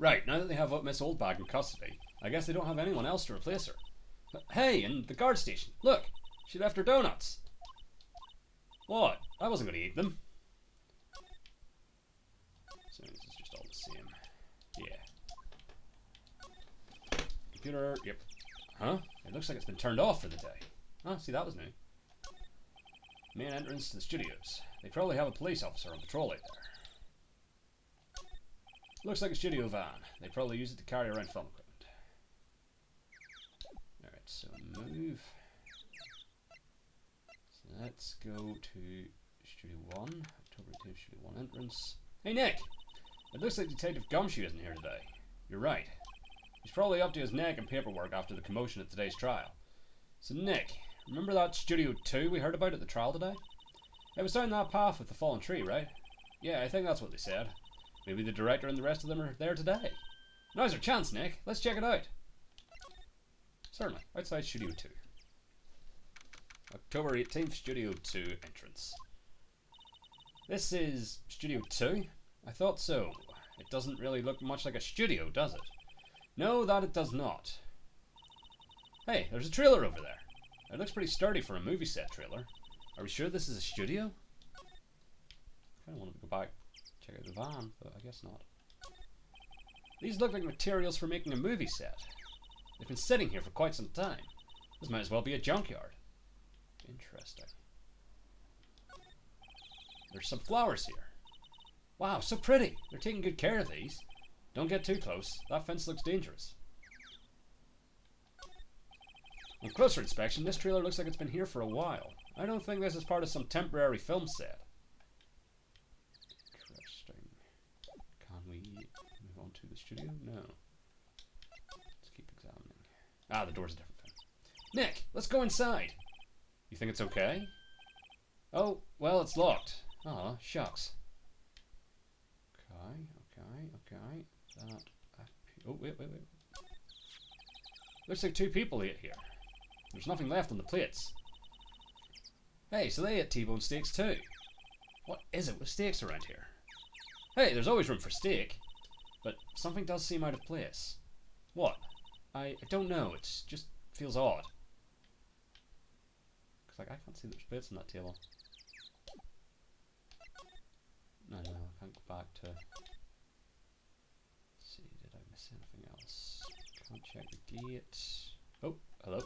Right, now that they have Miss Oldbag in custody, I guess they don't have anyone else to replace her. But, hey, and the guard station. Look! She left her donuts! What? I wasn't going to eat them. So this is just all the same. Yeah. Computer, yep. Huh? It looks like it's been turned off for the day. Oh, see, that was new. Main entrance to the studios. They probably have a police officer on patrol out there. Looks like a studio van. They probably use it to carry around film equipment. Alright, so move. So let's go to Studio 1. October 2, Studio 1 entrance. Hey Nick! It looks like Detective Gumshoe isn't here today. You're right. He's probably up to his neck in paperwork after the commotion at today's trial. So Nick, remember that Studio 2 we heard about at the trial today? It was down that path with the fallen tree, right? Yeah, I think that's what they said. Maybe the director and the rest of them are there today. Now's our chance, Nick. Let's check it out. Certainly. Outside Studio 2. October 18th, Studio 2 entrance. This is Studio 2? I thought so. It doesn't really look much like a studio, does it? No, that it does not. Hey, there's a trailer over there. It looks pretty sturdy for a movie set trailer. Are we sure this is a studio? I kind of wanted to go back, check out the van, but I guess not. These look like materials for making a movie set. They've been sitting here for quite some time. This might as well be a junkyard. Interesting. There's some flowers here. Wow, so pretty. They're taking good care of these. Don't get too close. That fence looks dangerous. On closer inspection, this trailer looks like it's been here for a while. I don't think this is part of some temporary film set. Interesting. Can we move on to the studio? No. Let's keep examining. Ah, the door's a different thing. Nick, let's go inside. You think it's okay? Oh, well, it's locked. Aw, shucks. Okay. Oh, wait. Looks like 2 people ate here. There's nothing left on the plates. Hey, so they ate T-bone steaks too. What is it with steaks around here? Hey, there's always room for steak. But something does seem out of place. What? I don't know, it just feels odd. Cause like, I can't see there's plates on that table. No, I can't go back to... Let's see, did I miss anything else? Can't check the gate. Oh, hello.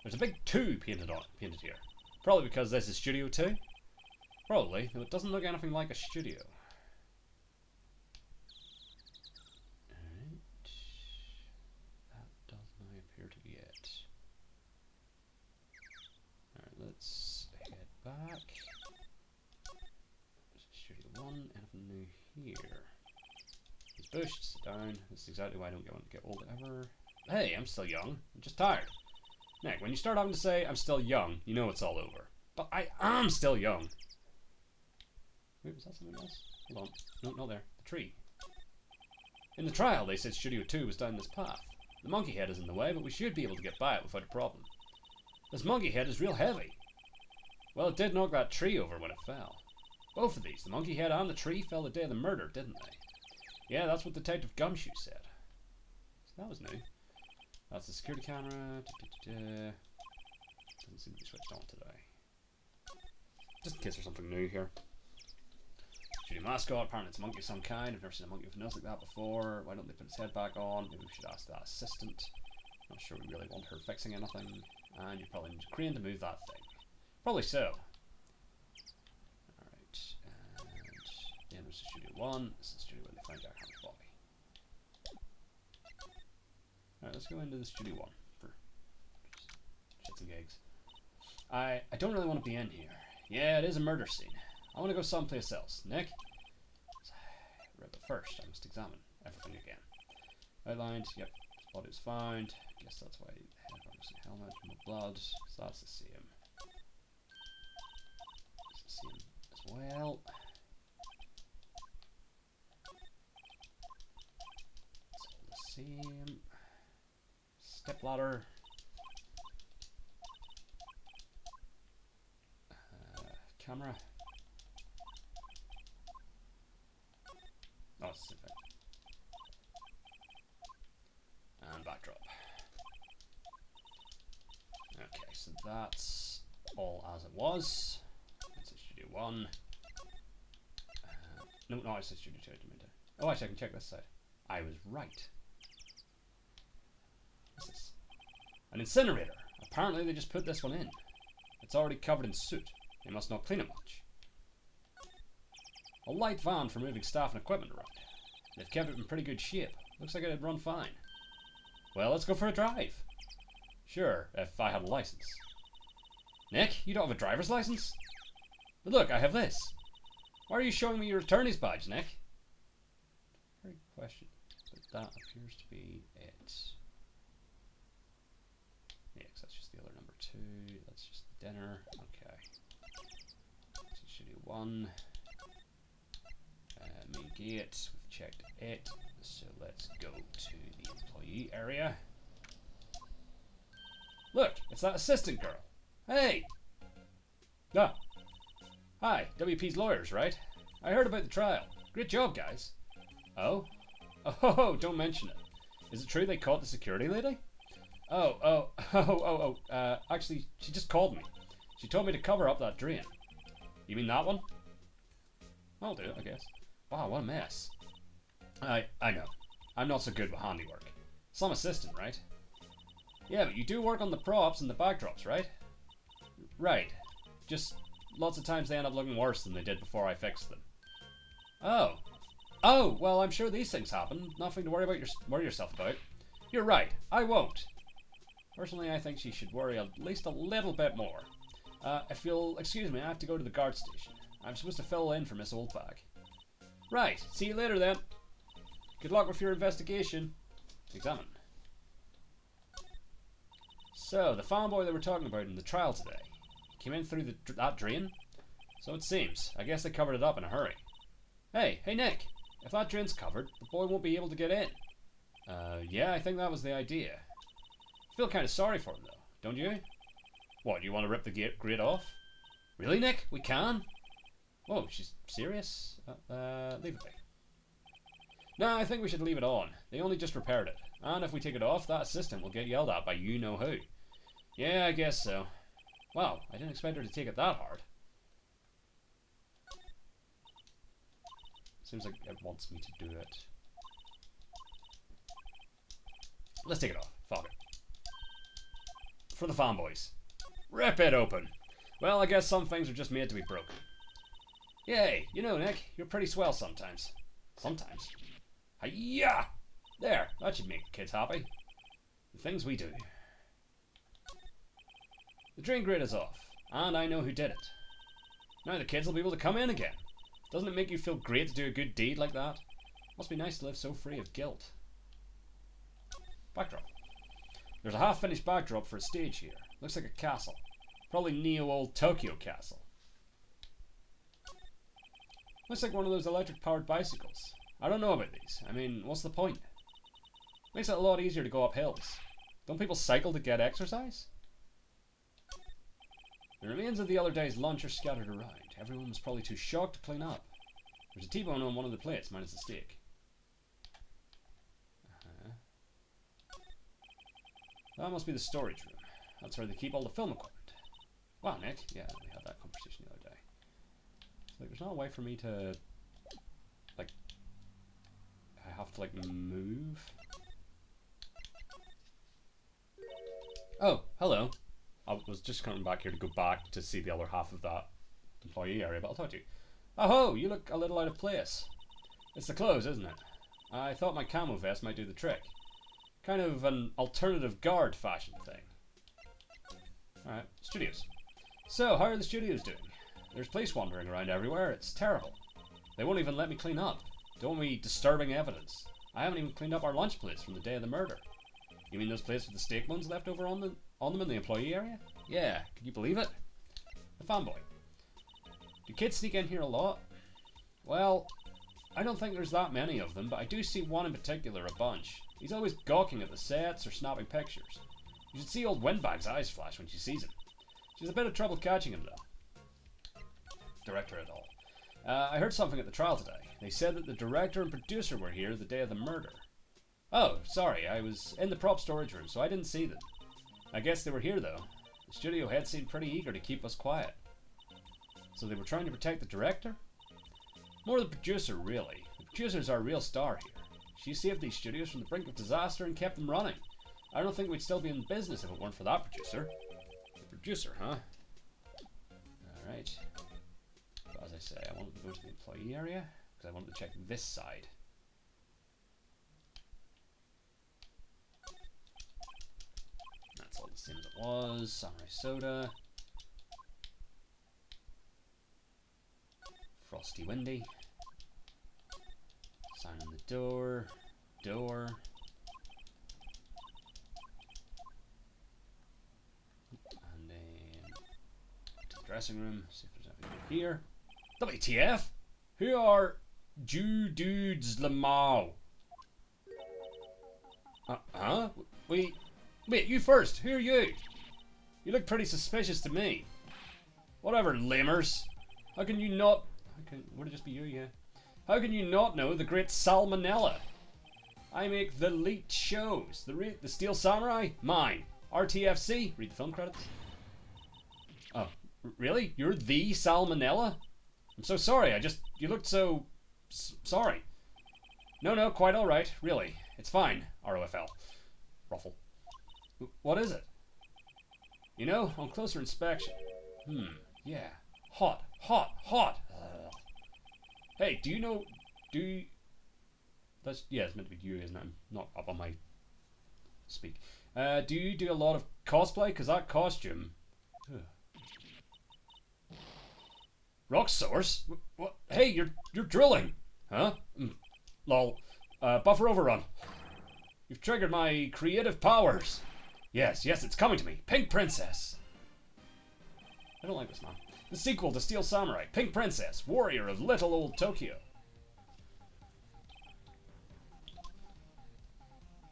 There's a big 2 painted here. Probably because this is Studio 2. Probably, though it doesn't look anything like a studio. Alright. That does not appear to be it. Alright, let's head back. Studio 1, anything new here? It's bush, sit down. This is exactly why I don't want to get old ever. Hey, I'm still young. I'm just tired. Nick, when you start having to say I'm still young, you know it's all over. But I am still young. Wait, was that something else? Hold on. No, not there. The tree. In the trial, they said Studio 2 was down this path. The monkey head is in the way, but we should be able to get by it without a problem. This monkey head is real heavy. Well, it did knock that tree over when it fell. Both of these, the monkey head and the tree, fell the day of the murder, didn't they? Yeah, that's what Detective Gumshoe said. So that was new. That's the security camera. Doesn't seem to be switched on today. Just in case there's something new here. Studio mascot, apparently it's a monkey of some kind. I've never seen a monkey with a nose like that before. Why don't they put its head back on? Maybe we should ask that assistant. Not sure we really want her fixing anything. And you probably need a crane to move that thing. Probably so. Alright, and then there's Studio 1. This is the studio where they found Jack Hammer's body. Alright, let's go into the Studio 1 for shits and gigs. I don't really want to be in here. Yeah, it is a murder scene. I want to go someplace else. Nick? Right, but first, I must examine everything again. Outlined, yep, his body was found. Guess that's why the helmet, no blood, so that's the same. It's the same as well. It's all the same. Step ladder. Camera. Oh, it's the same thing. And backdrop. Okay, so that's all as it was. It's Studio 1. No, I said Studio 2. Oh, actually, I can check this side. I was right. What's this? An incinerator. Apparently, they just put this one in. It's already covered in soot. They must not clean it much. A light van for moving staff and equipment around. They've kept it in pretty good shape. Looks like it'd run fine. Well, let's go for a drive. Sure, if I had a license. Nick, you don't have a driver's license? But look, I have this. Why are you showing me your attorney's badge, Nick? Very good question. But that appears to be it. Yeah, because that's just the other number 2. That's just the dinner. Okay. Studio 1. Main gate. We've checked it. So let's go to the employee area. Look, it's that assistant girl. Hey! Ah. Hi, WP's lawyers, right? I heard about the trial. Great job, guys. Oh? Oh, don't mention it. Is it true they caught the security lady? Actually, she just called me. She told me to cover up that drain. You mean that one? I'll do it, I guess. Wow, what a mess. I know. I'm not so good with handiwork. Some assistant, right? Yeah, but you do work on the props and the backdrops, right? Right. Just lots of times they end up looking worse than they did before I fixed them. Oh. Oh, well, I'm sure these things happen. Nothing to worry yourself about. You're right. I won't. Personally, I think she should worry at least a little bit more. If you'll excuse me, I have to go to the guard station. I'm supposed to fill in for Miss Oldbag. Right. See you later, then. Good luck with your investigation. Examine. So, the fanboy they were talking about in the trial today came in through that drain? So it seems. I guess they covered it up in a hurry. Hey, Nick. If that drain's covered, the boy won't be able to get in. Yeah, I think that was the idea. I feel kind of sorry for him, though. Don't you? What, you want to rip the grate off? Really, Nick? We can? Whoa, she's serious? Leave it be. No, I think we should leave it on. They only just repaired it. And if we take it off, that assistant will get yelled at by you-know-who. Yeah, I guess so. Wow, I didn't expect her to take it that hard. Seems like it wants me to do it. Let's take it off. Fuck it. For the fanboys. Rip it open. Well, I guess some things are just made to be broken. Yay, you know, Nick, you're pretty swell sometimes. Sometimes. Hi-ya! There, that should make kids happy. The things we do. The drain grate is off, and I know who did it. Now the kids will be able to come in again. Doesn't it make you feel great to do a good deed like that? Must be nice to live so free of guilt. Backdrop. There's a half-finished backdrop for a stage here. Looks like a castle. Probably neo-old Tokyo castle. Looks like one of those electric-powered bicycles. I don't know about these. I mean, what's the point? Makes it a lot easier to go up hills. Don't people cycle to get exercise? The remains of the other day's lunch are scattered around. Everyone was probably too shocked to clean up. There's a T-bone on one of the plates, minus the steak. That must be the storage room. That's where they keep all the film equipment. Wow, Nick. Yeah, we had that conversation the other day. So, like, there's not a way for me to, like, I have to, like, move. Oh, hello. I was just coming back here to go back to see the other half of that employee area, but I'll talk to you. Oh, you look a little out of place. It's the clothes, isn't it? I thought my camo vest might do the trick. Kind of an alternative guard fashion thing. Alright, studios. So, how are the studios doing? There's police wandering around everywhere. It's terrible. They won't even let me clean up. Don't want me disturbing evidence. I haven't even cleaned up our lunch plates from the day of the murder. You mean those plates with the steak buns left over on them in the employee area? Yeah, can you believe it? The fanboy. Do kids sneak in here a lot? Well, I don't think there's that many of them, but I do see one in particular a bunch. He's always gawking at the sets or snapping pictures. You should see old Windbag's eyes flash when she sees him. She's a bit of trouble catching him, though. Director et al. I heard something at the trial today. They said that the director and producer were here the day of the murder. Oh, sorry, I was in the prop storage room, so I didn't see them. I guess they were here, though. The studio head seemed pretty eager to keep us quiet. So they were trying to protect the director? More the producer, really. The producer's our real star here. She saved these studios from the brink of disaster and kept them running. I don't think we'd still be in business if it weren't for that producer. The producer, huh? Alright. But as I say, I wanted to go to the employee area, because I wanted to check this side. That's all the same as it was. Samurai soda. Frosty windy. Sign on the door. Door. And then to the dressing room. See if there's anything here. WTF? Who are Jew Dudes Lamau? Huh? Wait, you first. Who are you? You look pretty suspicious to me. Whatever, lamers. How can you not... Would it just be you? Yeah. How can you not know the great Salmonella? I make the elite shows. The Steel Samurai? Mine. RTFC? Read the film credits. Oh, really? You're the Salmonella? I'm so sorry. You looked so... sorry. No, quite alright. Really. It's fine. ROFL. Ruffle. What is it? You know, on closer inspection. Yeah. Hot. Hey, do you know... That's... Yeah, it's meant to be you, isn't it? I'm not up on my... speak. Do you do a lot of cosplay? Because that costume... Rock source? What? Hey, you're drilling! Huh? Lol. Buffer overrun. You've triggered my creative powers. Yes, it's coming to me. Pink Princess. I don't like this, man. The sequel to Steel Samurai, Pink Princess, warrior of little old Tokyo.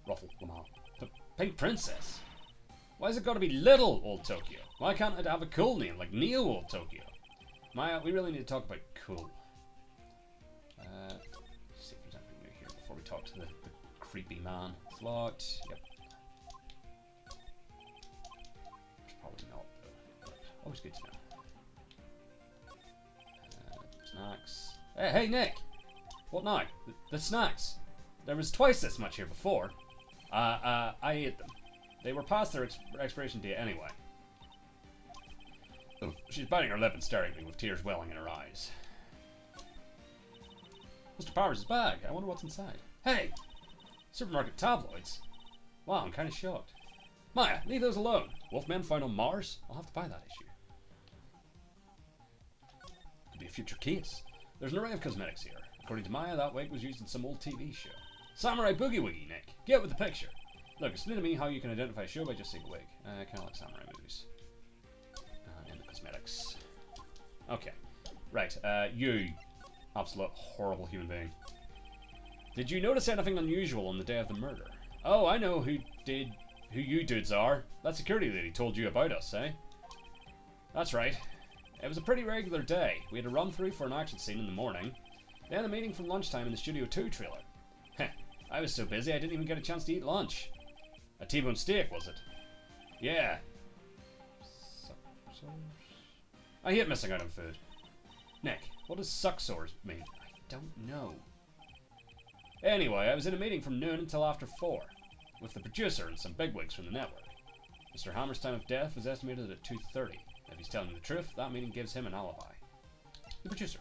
Ruffle, Lamau. The Pink Princess? Why's it gotta be little old Tokyo? Why can't it have a cool name like Neo Old Tokyo? Maya, we really need to talk about cool. Let's see if there's anything new here before we talk to the creepy man. It's locked. Yep. There's probably not, though. Always good to know. Snacks. Hey, Nick! What now? The snacks. There was twice this much here before. I ate them. They were past their expiration date anyway. Oh, she's biting her lip and staring at me with tears welling in her eyes. Mr. Powers' bag. I wonder what's inside. Hey! Supermarket tabloids? Wow, I'm kind of shocked. Maya, leave those alone. Wolfmen found on Mars? I'll have to buy that issue. Could be a future case. There's an array of cosmetics here. According to Maya, that wig was used in some old TV show. Samurai Boogie Wiggy, Nick. Get with the picture. Look, explain to me how you can identify a show by just seeing a wig. Kind of like samurai movies. And the cosmetics. Okay. Right, you. Absolute horrible human being. Did you notice anything unusual on the day of the murder? Oh, I know who you dudes are. That security lady told you about us, eh? That's right. It was a pretty regular day. We had a run through for an action scene in the morning, then a meeting from lunchtime in the Studio 2 trailer. Heh, I was so busy I didn't even get a chance to eat lunch. A T-bone steak, was it? Yeah. I hate missing out on food. Nick, what does suck sores mean? I don't know. Anyway, I was in a meeting from noon until after 4, with the producer and some bigwigs from the network. Mr. Hammer's time of death was estimated at 2:30. If he's telling the truth, that meeting gives him an alibi. The producer.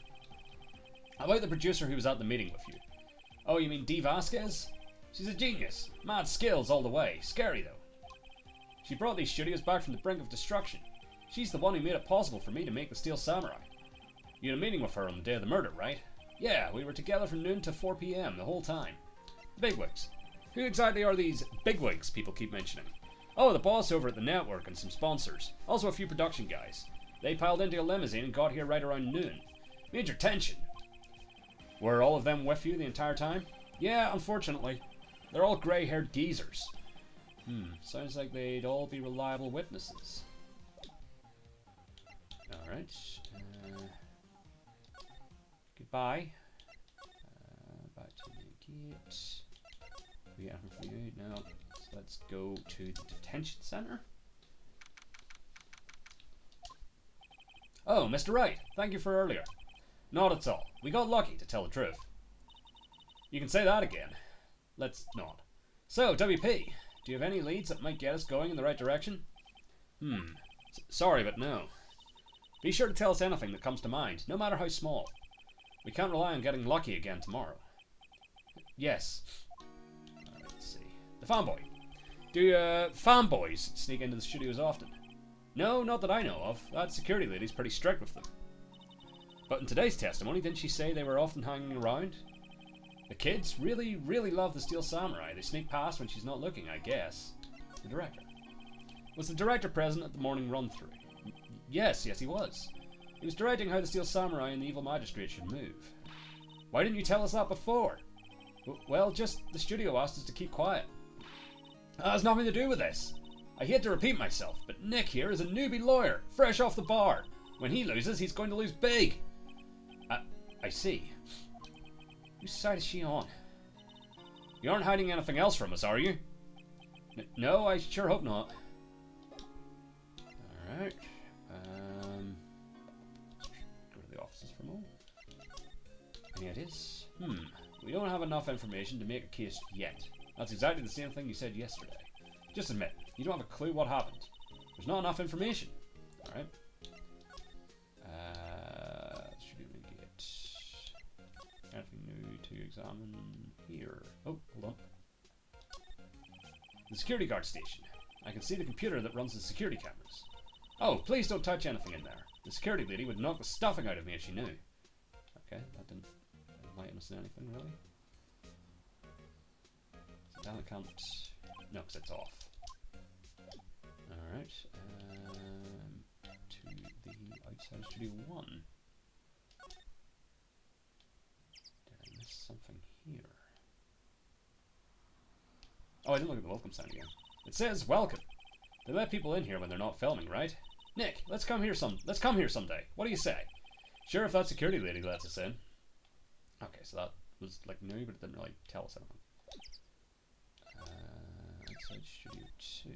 About the producer who was at the meeting with you. Oh, you mean Dee Vasquez? She's a genius. Mad skills all the way. Scary, though. She brought these studios back from the brink of destruction. She's the one who made it possible for me to make the Steel Samurai. You had a meeting with her on the day of the murder, right? Yeah, we were together from noon to 4 p.m. the whole time. Bigwigs. Who exactly are these bigwigs people keep mentioning? Oh, the boss over at the network and some sponsors. Also a few production guys. They piled into a limousine and got here right around noon. Major tension. Were all of them with you the entire time? Yeah, unfortunately. They're all grey-haired geezers. Sounds like they'd all be reliable witnesses. Alright. Goodbye. Back to the gate. We have for you. No. So let's go to the detention center. Oh, Mr. Wright. Thank you for earlier. Not at all. We got lucky, to tell the truth. You can say that again. Let's not. So, WP, do you have any leads that might get us going in the right direction? Sorry, but no. Be sure to tell us anything that comes to mind, no matter how small. We can't rely on getting lucky again tomorrow. Yes. Alright, let's see. The fanboy. Do fanboys sneak into the studios often? No, not that I know of. That security lady's pretty strict with them. But in today's testimony, didn't she say they were often hanging around? The kids really, really love the Steel Samurai. They sneak past when she's not looking, I guess. The director. Was the director present at the morning run-through? Yes, he was. He was directing how the Steel Samurai and the Evil Magistrate should move. Why didn't you tell us that before? Well, just the studio asked us to keep quiet. That has nothing to do with this. I hate to repeat myself, but Nick here is a newbie lawyer, fresh off the bar. When he loses, he's going to lose big. I see. Whose side is she on? You aren't hiding anything else from us, are you? No, I sure hope not. Alright. Go to the offices for a moment. Any ideas? We don't have enough information to make a case yet. That's exactly the same thing you said yesterday. Just admit, you don't have a clue what happened. There's not enough information. Alright. Anything new to examine here? Oh, hold on. The security guard station. I can see the computer that runs the security cameras. Oh, please don't touch anything in there. The security lady would knock the stuffing out of me if she knew. Okay, that didn't enlighten us in anything, really. So down account. No, because it's off. Alright. To the outside studio 1. Something here. Oh, I didn't look at the welcome sign again. It says welcome. They let people in here when they're not filming, right? Nick, let's come here someday. What do you say? Sure, if that security lady lets us in. Okay, so that was like new, but it didn't really tell us anything. Outside Studio 2.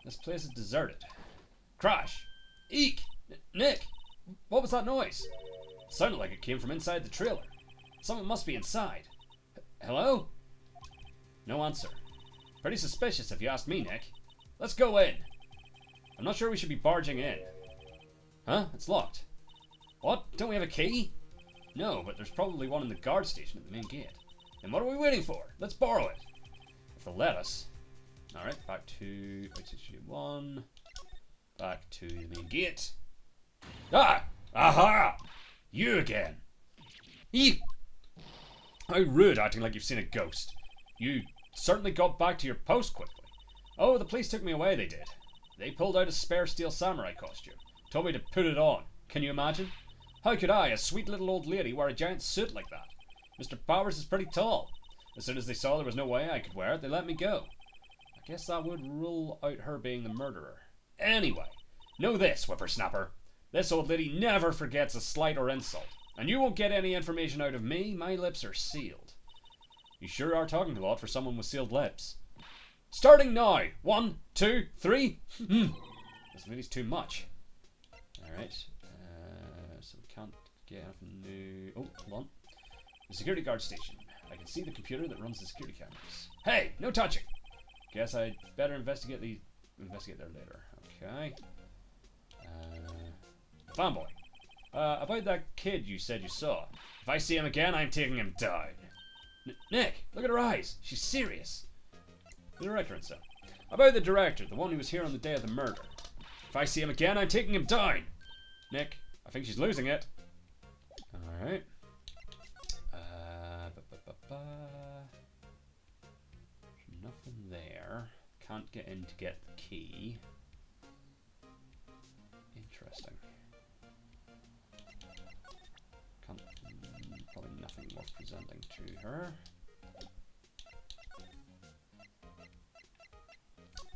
This place is deserted. Crash! Eek! Nick! What was that noise? Sounded like it came from inside the trailer. Someone must be inside. Hello? No answer. Pretty suspicious if you ask me, Nick. Let's go in. I'm not sure we should be barging in. Huh? It's locked. What? Don't we have a key? No, but there's probably one in the guard station at the main gate. Then what are we waiting for? Let's borrow it. If they'll let us. Alright, back to Outside Studio 1. Back to the main gate. Ah! Aha! You again! Eek! How rude, acting like you've seen a ghost. You certainly got back to your post quickly. Oh, the police took me away, they did. They pulled out a spare Steel Samurai costume. Told me to put it on. Can you imagine? How could I, a sweet little old lady, wear a giant suit like that? Mr. Powers is pretty tall. As soon as they saw there was no way I could wear it, they let me go. I guess that would rule out her being the murderer. Anyway, Know this, whippersnapper. This old lady never forgets a slight or insult. And you won't get any information out of me. My lips are sealed. You sure are talking a lot for someone with sealed lips. Starting now. 1, 2, 3. This lady's too much. Alright. So we can't get anything new. Oh, hold on. The security guard station. I can see the computer that runs the security cameras. Hey, no touching. Guess I'd better investigate there later. Okay. Fanboy. About that kid you said you saw. If I see him again, I'm taking him down. Nick, look at her eyes. She's serious. The director and so. About the director, the one who was here on the day of the murder. If I see him again, I'm taking him down. Nick, I think she's losing it. Alright. Nothing there. Can't get in to get the key. Interesting. Probably nothing worth presenting to her.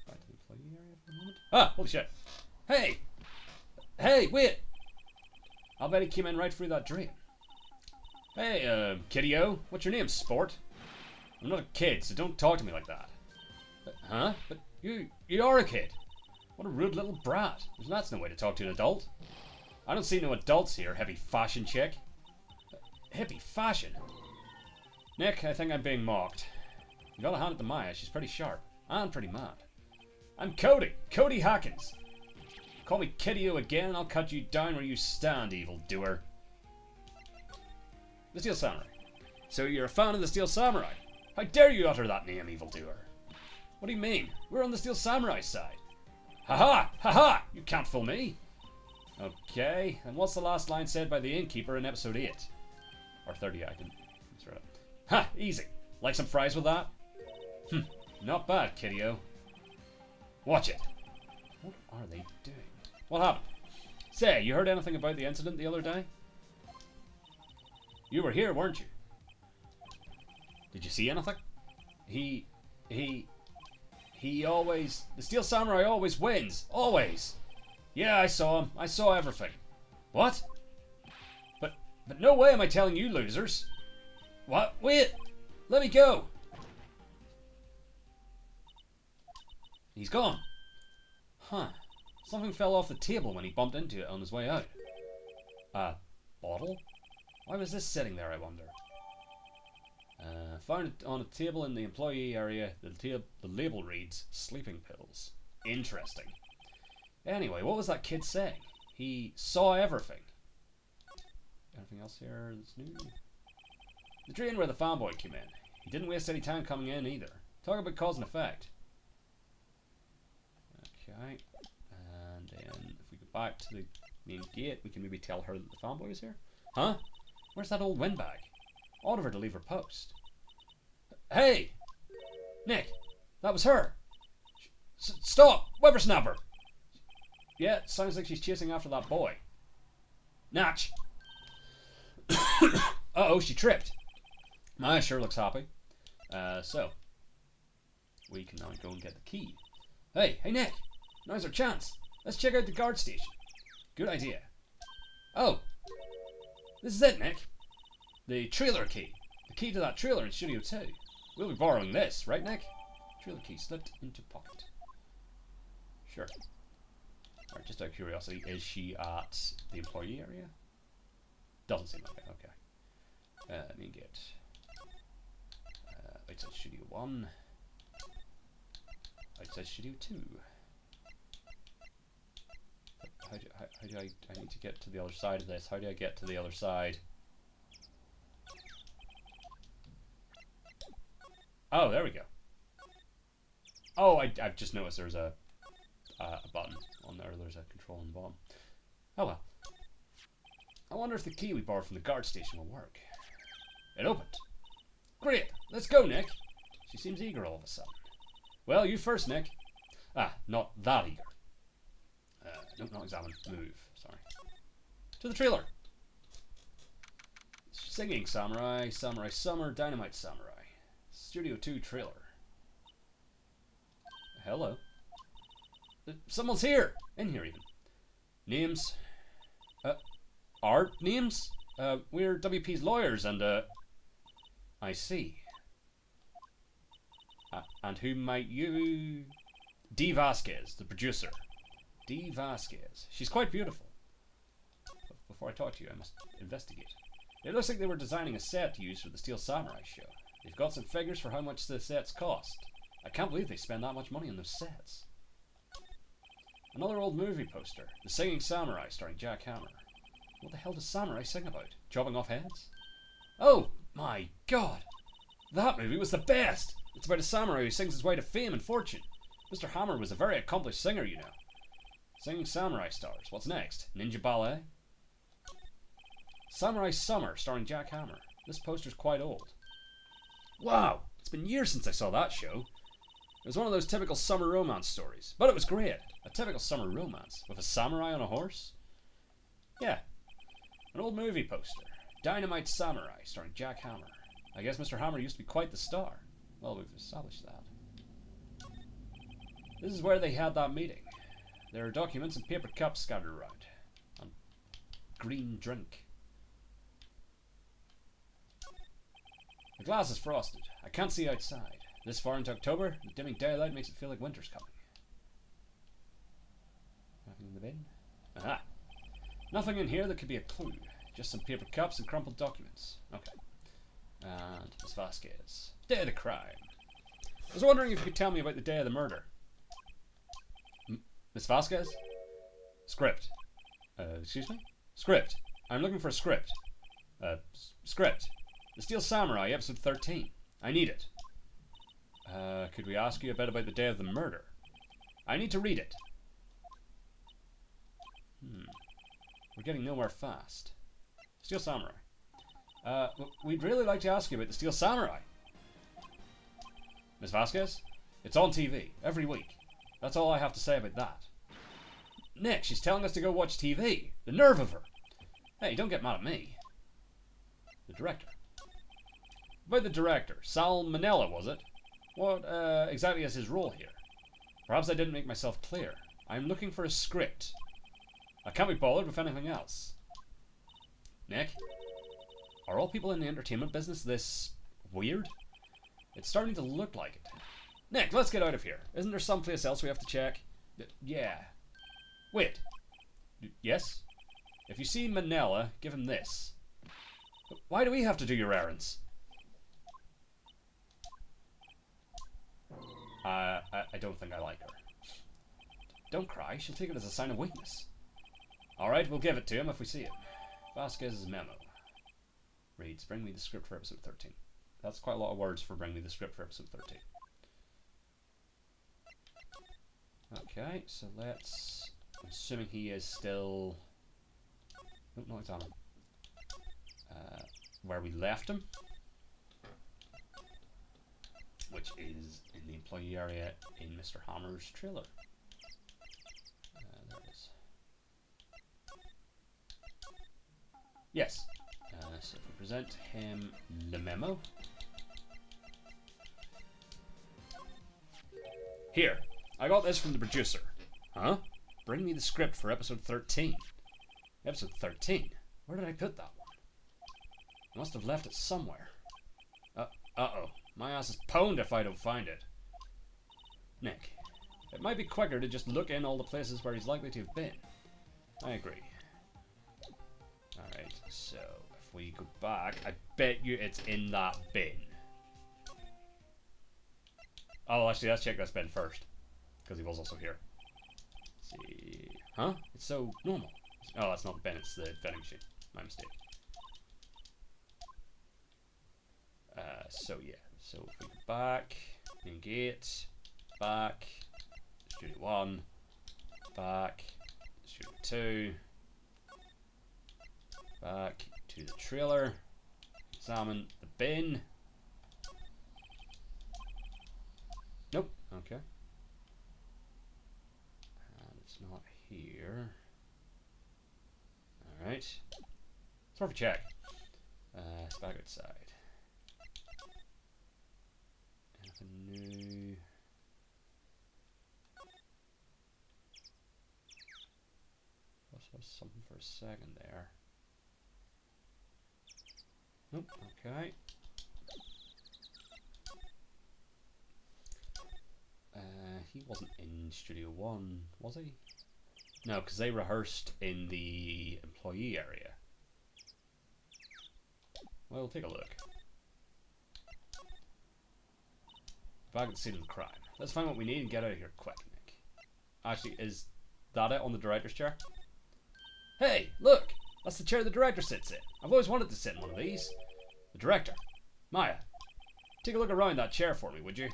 Back to the employee area for a moment. Ah, holy shit. Hey! Hey, wait! I'll bet he came in right through that drain. Hey, kiddio, what's your name, sport? I'm not a kid, so don't talk to me like that. Huh? But you are a kid. What a rude little brat. That's no way to talk to an adult. I don't see no adults here, heavy fashion chick. Hippie fashion? Nick, I think I'm being mocked. You gotta hand it to Maya, she's pretty sharp. And pretty mad. I'm Cody. Cody Hawkins. Call me kiddio again and I'll cut you down where you stand, evil doer. The Steel Samurai. So you're a fan of the Steel Samurai? How dare you utter that name, evildoer? What do you mean? We're on the Steel Samurai side. Ha-ha! Ha-ha! You can't fool me. Okay, and what's the last line said by the innkeeper in episode 8? Or 30, I didn't. Ha! Easy. Like some fries with that? Not bad, kiddio. Watch it. What are they doing? What happened? Say, you heard anything about the incident the other day? You were here, weren't you? Did you see anything? He always... The Steel Samurai always wins. Always. Yeah, I saw him. I saw everything. What? But no way am I telling you losers. What? Wait! Let me go! He's gone. Huh. Something fell off the table when he bumped into it on his way out. A bottle? Why was this sitting there, I wonder? Found it on a table in the employee area. The label reads, sleeping pills. Interesting. Anyway, what was that kid saying? He saw everything. Anything else here that's new? The drain where the fanboy came in. He didn't waste any time coming in either. Talk about cause and effect. Okay. And then if we go back to the main gate, we can maybe tell her that the fanboy is here. Huh? Where's that old windbag? Order her to leave her post. Hey! Nick! That was her! Stop! Whippersnapper! Yeah, sounds like she's chasing after that boy. Natch! Uh-oh, she tripped. Maya sure looks happy. So. We can now go and get the key. Hey Nick! Now's our chance. Let's check out the guard station. Good idea. Oh! This is it, Nick. The trailer key. The key to that trailer in Studio 2. We'll be borrowing this, right, Nick? Trailer key slipped into pocket. Sure. Alright, just out of curiosity, is she at the employee area? Doesn't seem like it, okay. Let me get... outside Studio 1. Outside Studio 2. How do I need to get to the other side of this? How do I get to the other side? Oh, there we go. Oh, I've just noticed there's a button on there. There's a control on the bottom. Oh well. I wonder if the key we borrowed from the guard station will work. It opened. Great. Let's go, Nick. She seems eager all of a sudden. Well, you first, Nick. Ah, not that eager. No, not examine. Move. Sorry. To the trailer. Singing Samurai, Samurai Summer, Dynamite Samurai. Studio 2 trailer. Hello. Someone's here! In here, even. Names? Art names? We're WP's lawyers and, I see. And who might you... Dee Vasquez, the producer. Dee Vasquez. She's quite beautiful. But before I talk to you, I must investigate. It looks like they were designing a set to use for the Steel Samurai show. They've got some figures for how much the sets cost. I can't believe they spend that much money on those sets. Another old movie poster. The Singing Samurai, starring Jack Hammer. What the hell does Samurai sing about? Chopping off heads? Oh, my God! That movie was the best! It's about a samurai who sings his way to fame and fortune. Mr. Hammer was a very accomplished singer, you know. Singing Samurai stars. What's next? Ninja Ballet? Samurai Summer, starring Jack Hammer. This poster's quite old. Wow! It's been years since I saw that show. It was one of those typical summer romance stories. But it was great. A typical summer romance. With a samurai on a horse? Yeah. An old movie poster. Dynamite Samurai, starring Jack Hammer. I guess Mr. Hammer used to be quite the star. Well, we've established that. This is where they had that meeting. There are documents and paper cups scattered around. And green drink. The glass is frosted. I can't see outside. This far into October, the dimming daylight makes it feel like winter's coming. Nothing in the bin? Aha! Nothing in here that could be a clue. Just some paper cups and crumpled documents. Okay. And Miss Vasquez. Day of the crime. I was wondering if you could tell me about the day of the murder. Miss Vasquez? Script. Excuse me? Script. I'm looking for a script. Script. The Steel Samurai, episode 13. I need it. Could we ask you a bit about the day of the murder? I need to read it. We're getting nowhere fast. Steel Samurai. We'd really like to ask you about the Steel Samurai. Miss Vasquez? It's on TV, every week. That's all I have to say about that. Nick, she's telling us to go watch TV. The nerve of her. Hey, don't get mad at me. The director. About the director. Sal Manella, was it? What exactly is his role here? Perhaps I didn't make myself clear. I'm looking for a script. I can't be bothered with anything else. Nick? Are all people in the entertainment business this weird? It's starting to look like it. Nick, let's get out of here. Isn't there someplace else we have to check? Yeah. Wait. Yes? If you see Manella, give him this. Why do we have to do your errands? I don't think I like her. Don't cry. She'll take it as a sign of weakness. Alright, we'll give it to him if we see him. Vasquez's memo. Reads, bring me the script for episode 13. That's quite a lot of words for bring me the script for episode 13. Okay, so let's... I'm assuming he is still... Oh, no, it's on him. Where we left him. Which is in the employee area in Mr. Hammer's trailer. There it is. Yes. So if we present him the memo. Here. I got this from the producer. Huh? Bring me the script for episode 13. Episode 13? Where did I put that one? I must have left it somewhere. Uh-oh. My ass is pwned if I don't find it. Nick, it might be quicker to just look in all the places where he's likely to have been. I agree. Alright, so if we go back, I bet you it's in that bin. Oh, actually, let's check this bin first. Because he was also here. Let's see. Huh? It's so normal. Oh, that's not the bin, it's the vending machine. My mistake. So yeah. So if we go back, engage, back, Studio 1, back, Studio 2, back to the trailer, examine the bin. Nope, okay. And it's not here. Alright. It's worth a check. It's back outside. New. What? was something for a second there. Nope, okay. He wasn't in Studio 1, was he? No, because they rehearsed in the employee area. Well, we'll take a look. Back at the scene of the crime. Let's find what we need and get out of here quick, Nick. Actually, is that it on the director's chair? Hey, look! That's the chair the director sits in. I've always wanted to sit in one of these. The director. Maya, take a look around that chair for me, would you?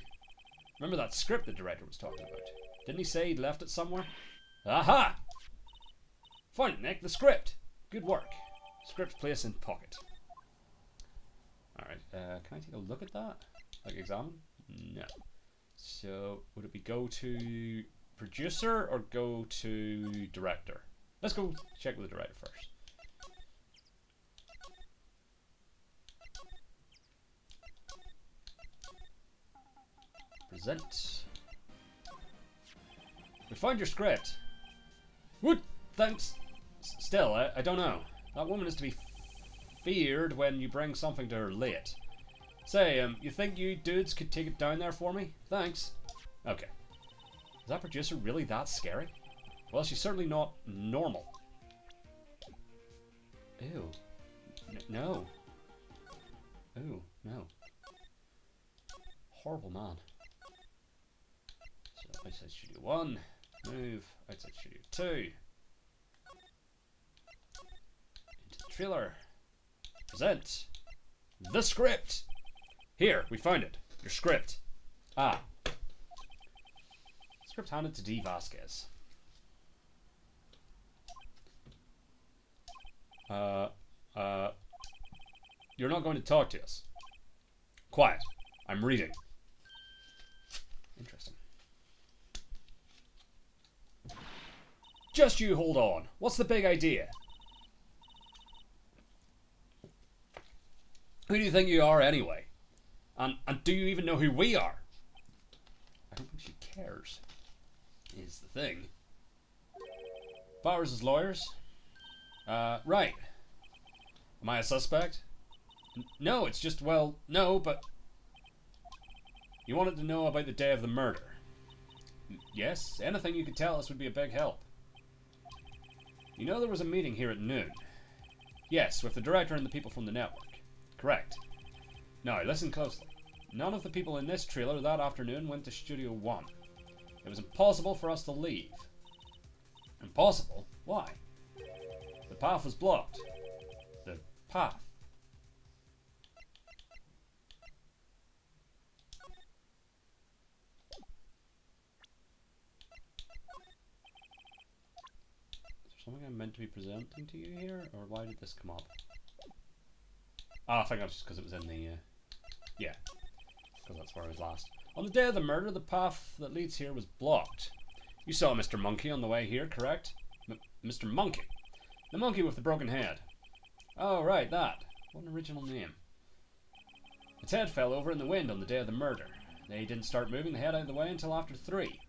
Remember that script the director was talking about? Didn't he say he'd left it somewhere? Aha! Found it, Nick. The script. Good work. Script place in pocket. Alright, can I take a look at that? Like, examine? No. So, would it be go to producer or go to director? Let's go check with the director first. Present. We found your script. Would thanks. Still, I don't know. That woman is to be feared when you bring something to her late. Say, you think you dudes could take it down there for me? Thanks. Okay. Is that producer really that scary? Well, she's certainly not normal. Ew. No. Ew, no. Horrible man. So, outside Studio 1. Move. Outside Studio 2. Into the trailer. Present. The script. Here, we found it. Your script. Ah. Script handed to D. Vasquez. You're not going to talk to us. Quiet. I'm reading. Interesting. Just you hold on. What's the big idea? Who do you think you are anyway? And do you even know who we are? I don't think she cares. Is the thing. Bowers' lawyers? Right. Am I a suspect? No, it's just, well, no, but... You wanted to know about the day of the murder. Yes, anything you could tell us would be a big help. You know there was a meeting here at noon? Yes, with the director and the people from the network. Correct. Now, listen closely. None of the people in this trailer that afternoon went to Studio 1. It was impossible for us to leave. Impossible? Why? The path was blocked. The path. Is there something I'm meant to be presenting to you here? Or why did this come up? Ah, I think that's just because it was in the... yeah. Because that's where I was last. On the day of the murder, the path that leads here was blocked. You saw Mr. Monkey on the way here, correct? Mr. Monkey. The monkey with the broken head. Oh, right, that. What an original name. Its head fell over in the wind on the day of the murder. They didn't start moving the head out of the way until after 3.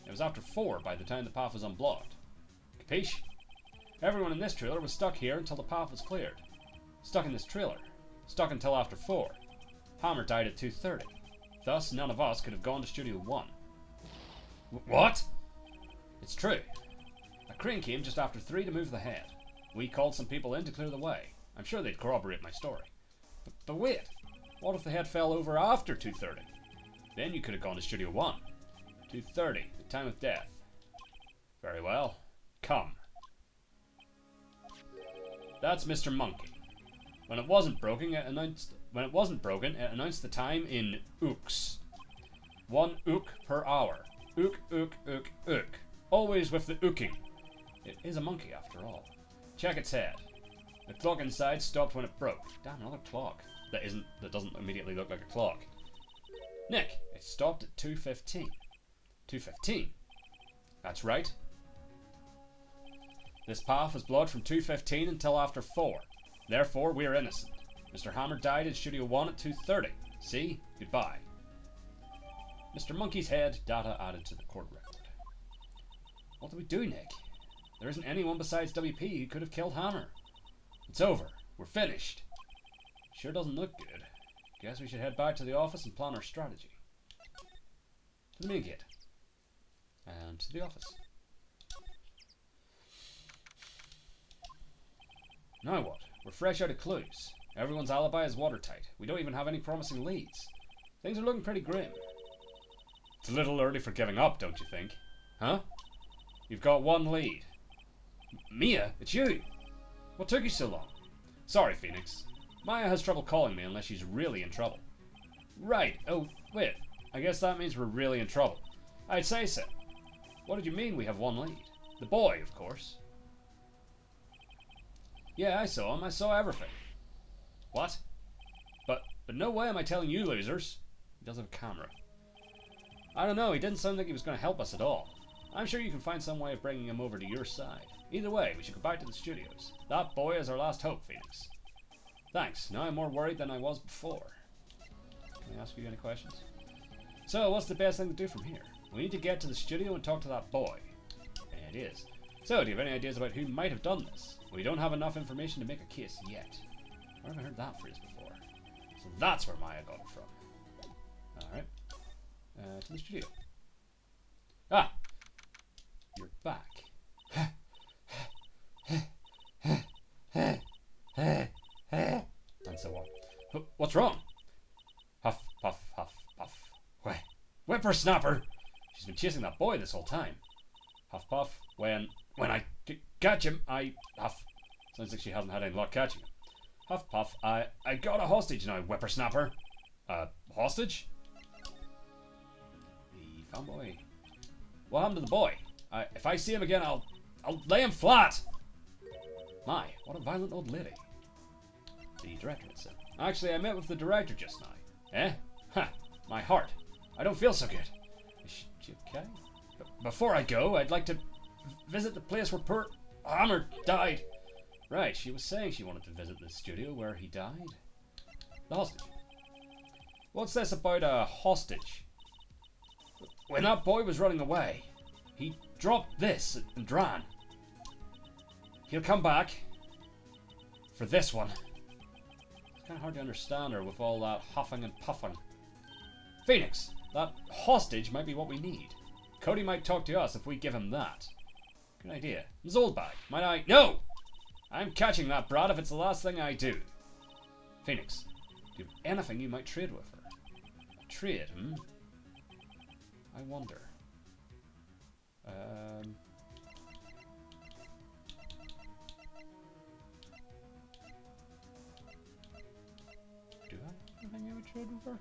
It was after 4 by the time the path was unblocked. Capiche? Everyone in this trailer was stuck here until the path was cleared. Stuck in this trailer. Stuck until after 4. Hammer died at 2:30. Thus, none of us could have gone to Studio 1. What? It's true. A crane came just after 3 to move the head. We called some people in to clear the way. I'm sure they'd corroborate my story. But wait, what if the head fell over after 2:30? Then you could have gone to Studio 1. 2:30, the time of death. Very well. Come. That's Mr. Monkey. When it wasn't broken, it announced the time in ooks. 1 ook per hour. Ook, ook, ook, ook. Always with the ooking. It is a monkey after all. Check its head. The clock inside stopped when it broke. Damn, another clock. That doesn't immediately look like a clock. Nick, it stopped at 2:15. 2:15? That's right. This path was blocked from 2:15 until after 4. Therefore, we are innocent. Mr. Hammer died in Studio 1 at 2:30. See? Goodbye. Mr. Monkey's head, data added to the court record. What do we do, Nick? There isn't anyone besides WP who could have killed Hammer. It's over. We're finished. Sure doesn't look good. Guess we should head back to the office and plan our strategy. To the main gate. And to the office. Now what? We're fresh out of clues. Everyone's alibi is watertight. We don't even have any promising leads. Things are looking pretty grim. It's a little early for giving up, don't you think? Huh? You've got one lead. Mia, it's you. What took you so long? Sorry, Phoenix. Maya has trouble calling me unless she's really in trouble. Right. Oh, wait. I guess that means we're really in trouble. I'd say so. What did you mean we have one lead? The boy, of course. Yeah, I saw him. I saw everything. What? But no way am I telling you losers. He does have a camera. I don't know. He didn't sound like he was going to help us at all. I'm sure you can find some way of bringing him over to your side. Either way, we should go back to the studios. That boy is our last hope, Phoenix. Thanks. Now I'm more worried than I was before. Can I ask you any questions? So, what's the best thing to do from here? We need to get to the studio and talk to that boy. It is. So, do you have any ideas about who might have done this? We don't have enough information to make a case yet. Where have I heard that phrase before? So that's where Maya got it from. Alright. To the studio. Ah! You're back. And so on. What's wrong? Huff, puff, huff, puff. Whippersnapper! She's been chasing that boy this whole time. Huff, puff. When I catch him, I huff. Sounds like she hasn't had any luck catching him. Huff, puff. I got a hostage now, whippersnapper. Hostage? The fanboy. What happened to the boy? If I see him again, I'll lay him flat. My, what a violent old lady. The director had said. Actually, I met with the director just now. Eh? Ha! My heart. I don't feel so good. Is she okay? Before I go, I'd like to visit the place where poor Hammer died. Right, she was saying she wanted to visit the studio where he died. The hostage. What's this about a hostage? When that boy was running away, he dropped this and ran. He'll come back for this one. It's kind of hard to understand her with all that huffing and puffing. Phoenix, that hostage might be what we need. Cody might talk to us if we give him that. Good idea. Zoldbag, might I? No! I'm catching that brat if it's the last thing I do. Phoenix, do you have anything you might trade with her? Trade, I wonder. Do I have anything I would trade with her?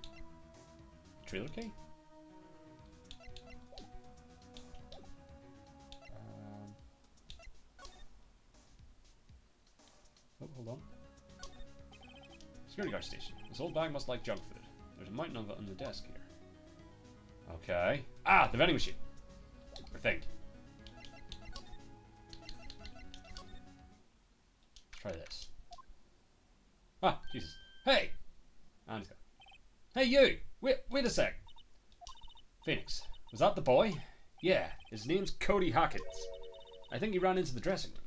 Trilogy? Oh, hold on. Security guard station. This old bag must like junk food. There's a mountain of it on the desk here. Okay. Ah, the vending machine. I think. Let's try this. Ah, Jesus. Hey! And he's gone. Hey, you! Wait a sec. Phoenix, was that the boy? Yeah, his name's Cody Hawkins. I think he ran into the dressing room.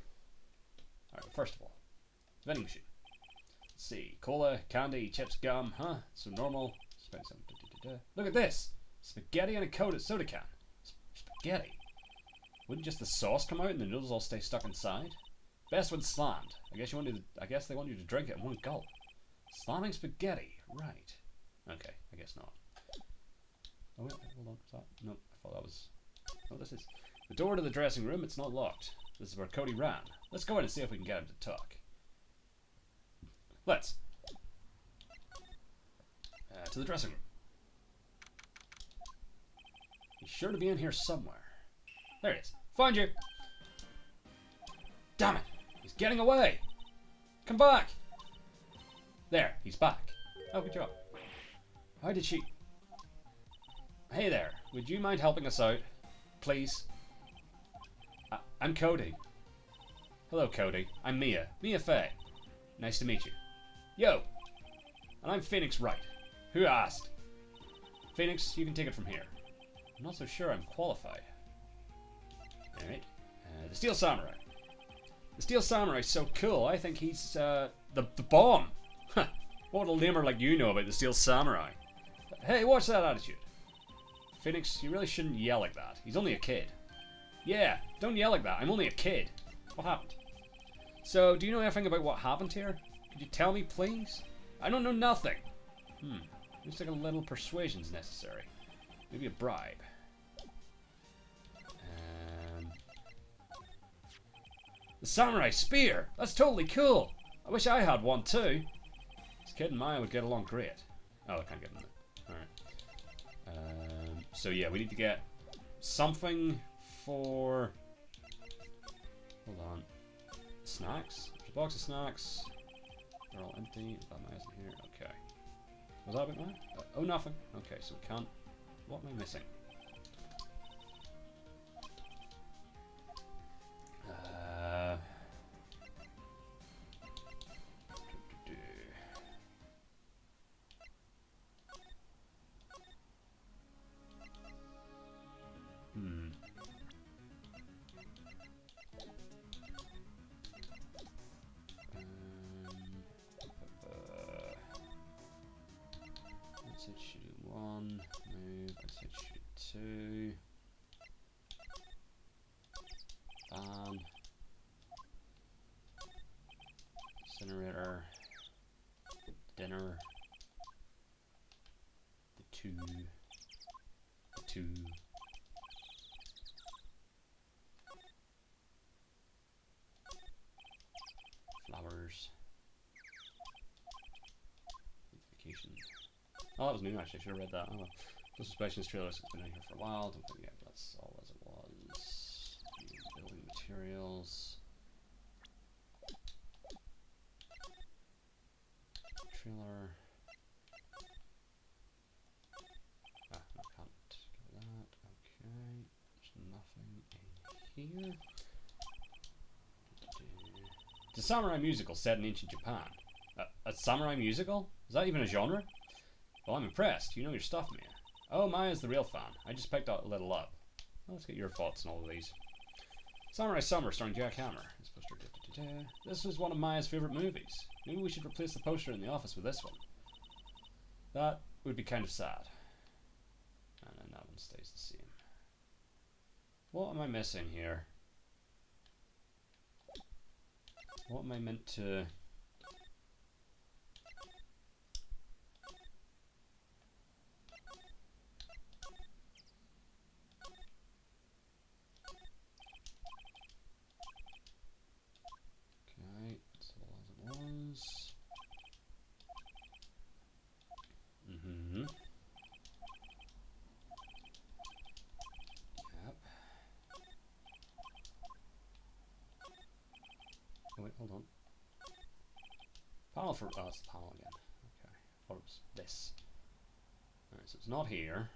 Alright, first of all, vending machine. Let's see. Cola, candy, chips, gum, huh? So normal. Look at this! Spaghetti and a coated soda can. Spaghetti. Wouldn't just the sauce come out and the noodles all stay stuck inside? Best when slammed. I guess they want you to drink it in one gulp. Slamming spaghetti. Right. Okay, I guess not. Oh wait, hold on. What's that? No, I thought that was... Oh, this is... The door to the dressing room, it's not locked. This is where Cody ran. Let's go in and see if we can get him to talk. Let's. To the dressing room. He's sure to be in here somewhere. There he is. Find you! Damn it! He's getting away! Come back! There, he's back. Oh, good job. How did she... Hey there, would you mind helping us out? Please? I'm Cody. Hello, Cody. I'm Mia. Mia Fey. Nice to meet you. Yo! And I'm Phoenix Wright. Who asked? Phoenix, you can take it from here. I'm not so sure I'm qualified. Alright. The Steel Samurai. The Steel Samurai is so cool. I think he's the bomb. What a lamer like you know about the Steel Samurai. Hey, watch that attitude. Phoenix, you really shouldn't yell like that. He's only a kid. Yeah, don't yell like that. I'm only a kid. What happened? So, do you know anything about what happened here? Could you tell me, please? I don't know nothing. Looks like a little persuasion's necessary. Maybe a bribe. The Samurai Spear! That's totally cool! I wish I had one too. This kid and Maya would get along great. Oh, I can't get them. Alright. So yeah, we need to get something for... Hold on. Snacks? There's a box of snacks. They're all empty. That Maya's in here. Okay. Was that a bit Maya? Oh, nothing. Okay, so we can't... What am I missing? I said shoot 1, move, I said shoot 2. Ban. Incinerator. Dinner. The 2. The 2. Flowers. Vacation. Oh, that was new actually. I should have read that. Oh well. This Specialist Trailer has been out here for a while. Don't think, yeah, that's all as it was. Building materials. Trailer. Ah, no, can't get that. Okay. There's nothing in here. It's a samurai musical set in ancient Japan. A samurai musical? Is that even a genre? Well, I'm impressed. You know your stuff, Mia. Oh, Maya's the real fan. I just picked a little up. Well, let's get your thoughts on all of these. Samurai Summer starring Jack Hammer. This was one of Maya's favourite movies. Maybe we should replace the poster in the office with this one. That would be kind of sad. And then that one stays the same. What am I missing here? What am I meant to... Okay, that's all as it was. Yep. Oh wait, hold on. Panel for... Oh, it's the panel again. Okay. I thought it was this. Alright, so it's not here.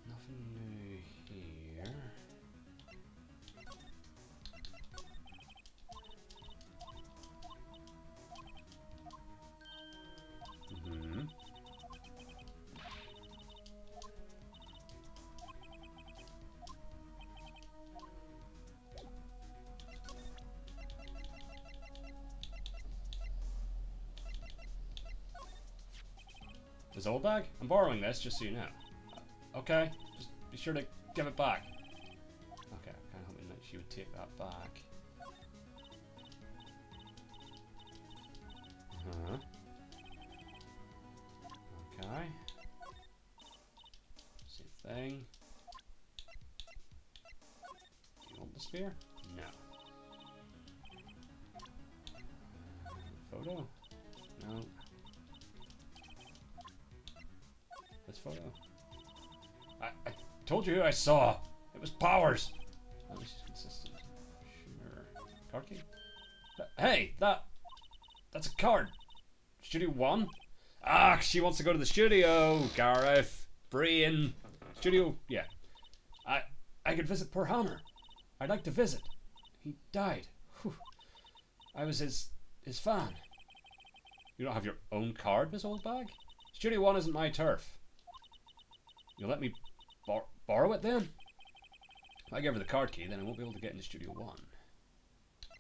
Nothing new here. This old bag? I'm borrowing this, just so you know. Okay, just be sure to give it back. Okay, I'm kind of hoping that she would take that back. Okay. Same thing. Do you want the spear? No. Photo? No. This photo? I told you who I saw. It was Powers. At least he's consistent. Sure. Card key? Hey, that's a card. Studio 1? Ah, she wants to go to the studio. Gareth. Brian. Studio, yeah. I could visit poor Hammer. I'd like to visit. He died. Whew. I was his fan. You don't have your own card, Miss Oldbag? Studio 1 isn't my turf. You'll let me borrow it then? If I give her the card key, then I won't be able to get into Studio 1.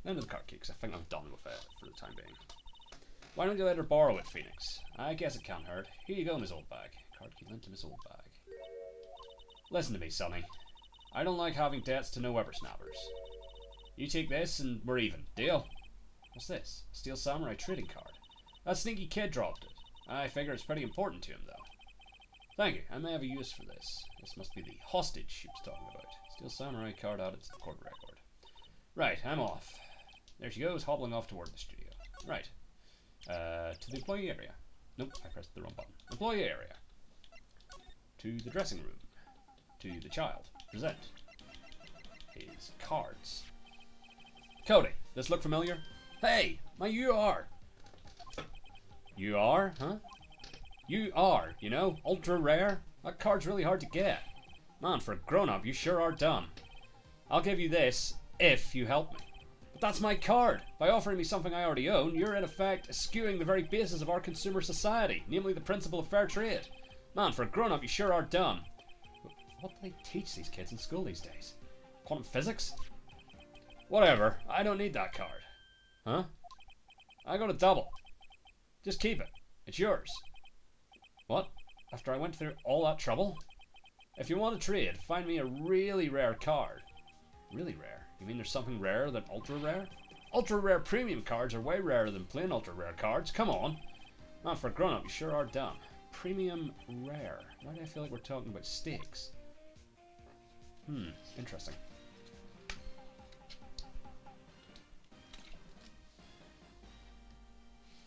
Then with the card key, because I think I'm done with it for the time being. Why don't you let her borrow it, Phoenix? I guess it can't hurt. Here you go, Miss Oldbag. Card key lent to Miss Oldbag. Listen to me, Sonny. I don't like having debts to no whippersnappers. You take this and we're even. Deal? What's this? A Steel Samurai trading card. That sneaky kid dropped it. I figure it's pretty important to him, though. Thank you. I may have a use for this. This must be the hostage she was talking about. Steel Samurai card added to the court record. Right, I'm off. There she goes, hobbling off toward the studio. Right. To the employee area. Nope, I pressed the wrong button. Employee area. To the dressing room. To the child. Present his cards. Cody, this look familiar? Hey, my UR. UR, huh? UR, you know, ultra rare. That card's really hard to get. Man, for a grown-up, you sure are dumb. I'll give you this if you help me. But that's my card. By offering me something I already own, you're in effect eschewing the very basis of our consumer society, namely the principle of fair trade. Man, for a grown-up, you sure are dumb. What do they teach these kids in school these days? Quantum physics? Whatever, I don't need that card. Huh? I got a double. Just keep it. It's yours. What? After I went through all that trouble? If you want to trade, find me a really rare card. Really rare? You mean there's something rarer than ultra rare? Ultra rare premium cards are way rarer than plain ultra rare cards. Come on. Man, for a grown up, you sure are dumb. Premium rare. Why do I feel like we're talking about stakes? Interesting.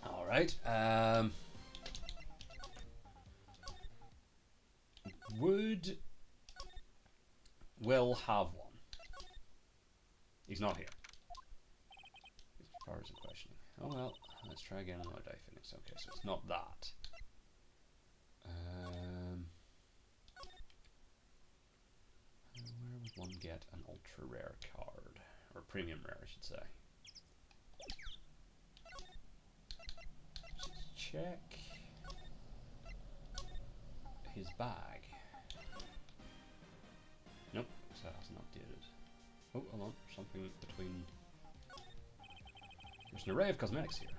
Alright, Will have one. He's not here. His powers of questioning. Oh well, let's try again on the die Phoenix. Okay, so it's not that. Where would one get an ultra rare card? Or premium rare, I should say. Just check his bag. Nope, so that hasn't updated. Oh, hold on, something between... There's an array of cosmetics here.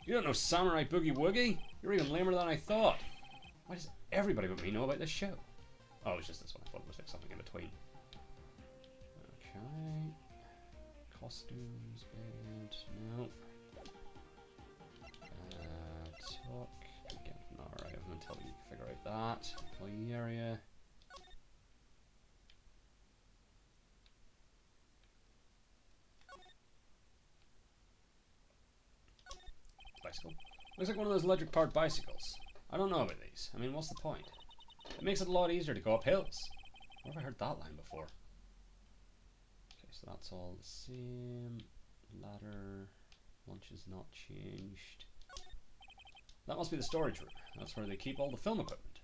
You don't know Samurai Boogie Woogie? You're even lamer than I thought. Why does everybody but me know about this show? Oh, it's just this one. I thought it was like something in between. Okay. Costumes, band, no. Talk. Again, alright, until you figure out that. Employee area. Bicycle. Looks like one of those electric powered bicycles. I don't know about these. I mean, what's the point? It makes it a lot easier to go up hills. Where have I heard that line before? Okay, so that's all the same. Ladder. Lunch is not changed. That must be the storage room. That's where they keep all the film equipment.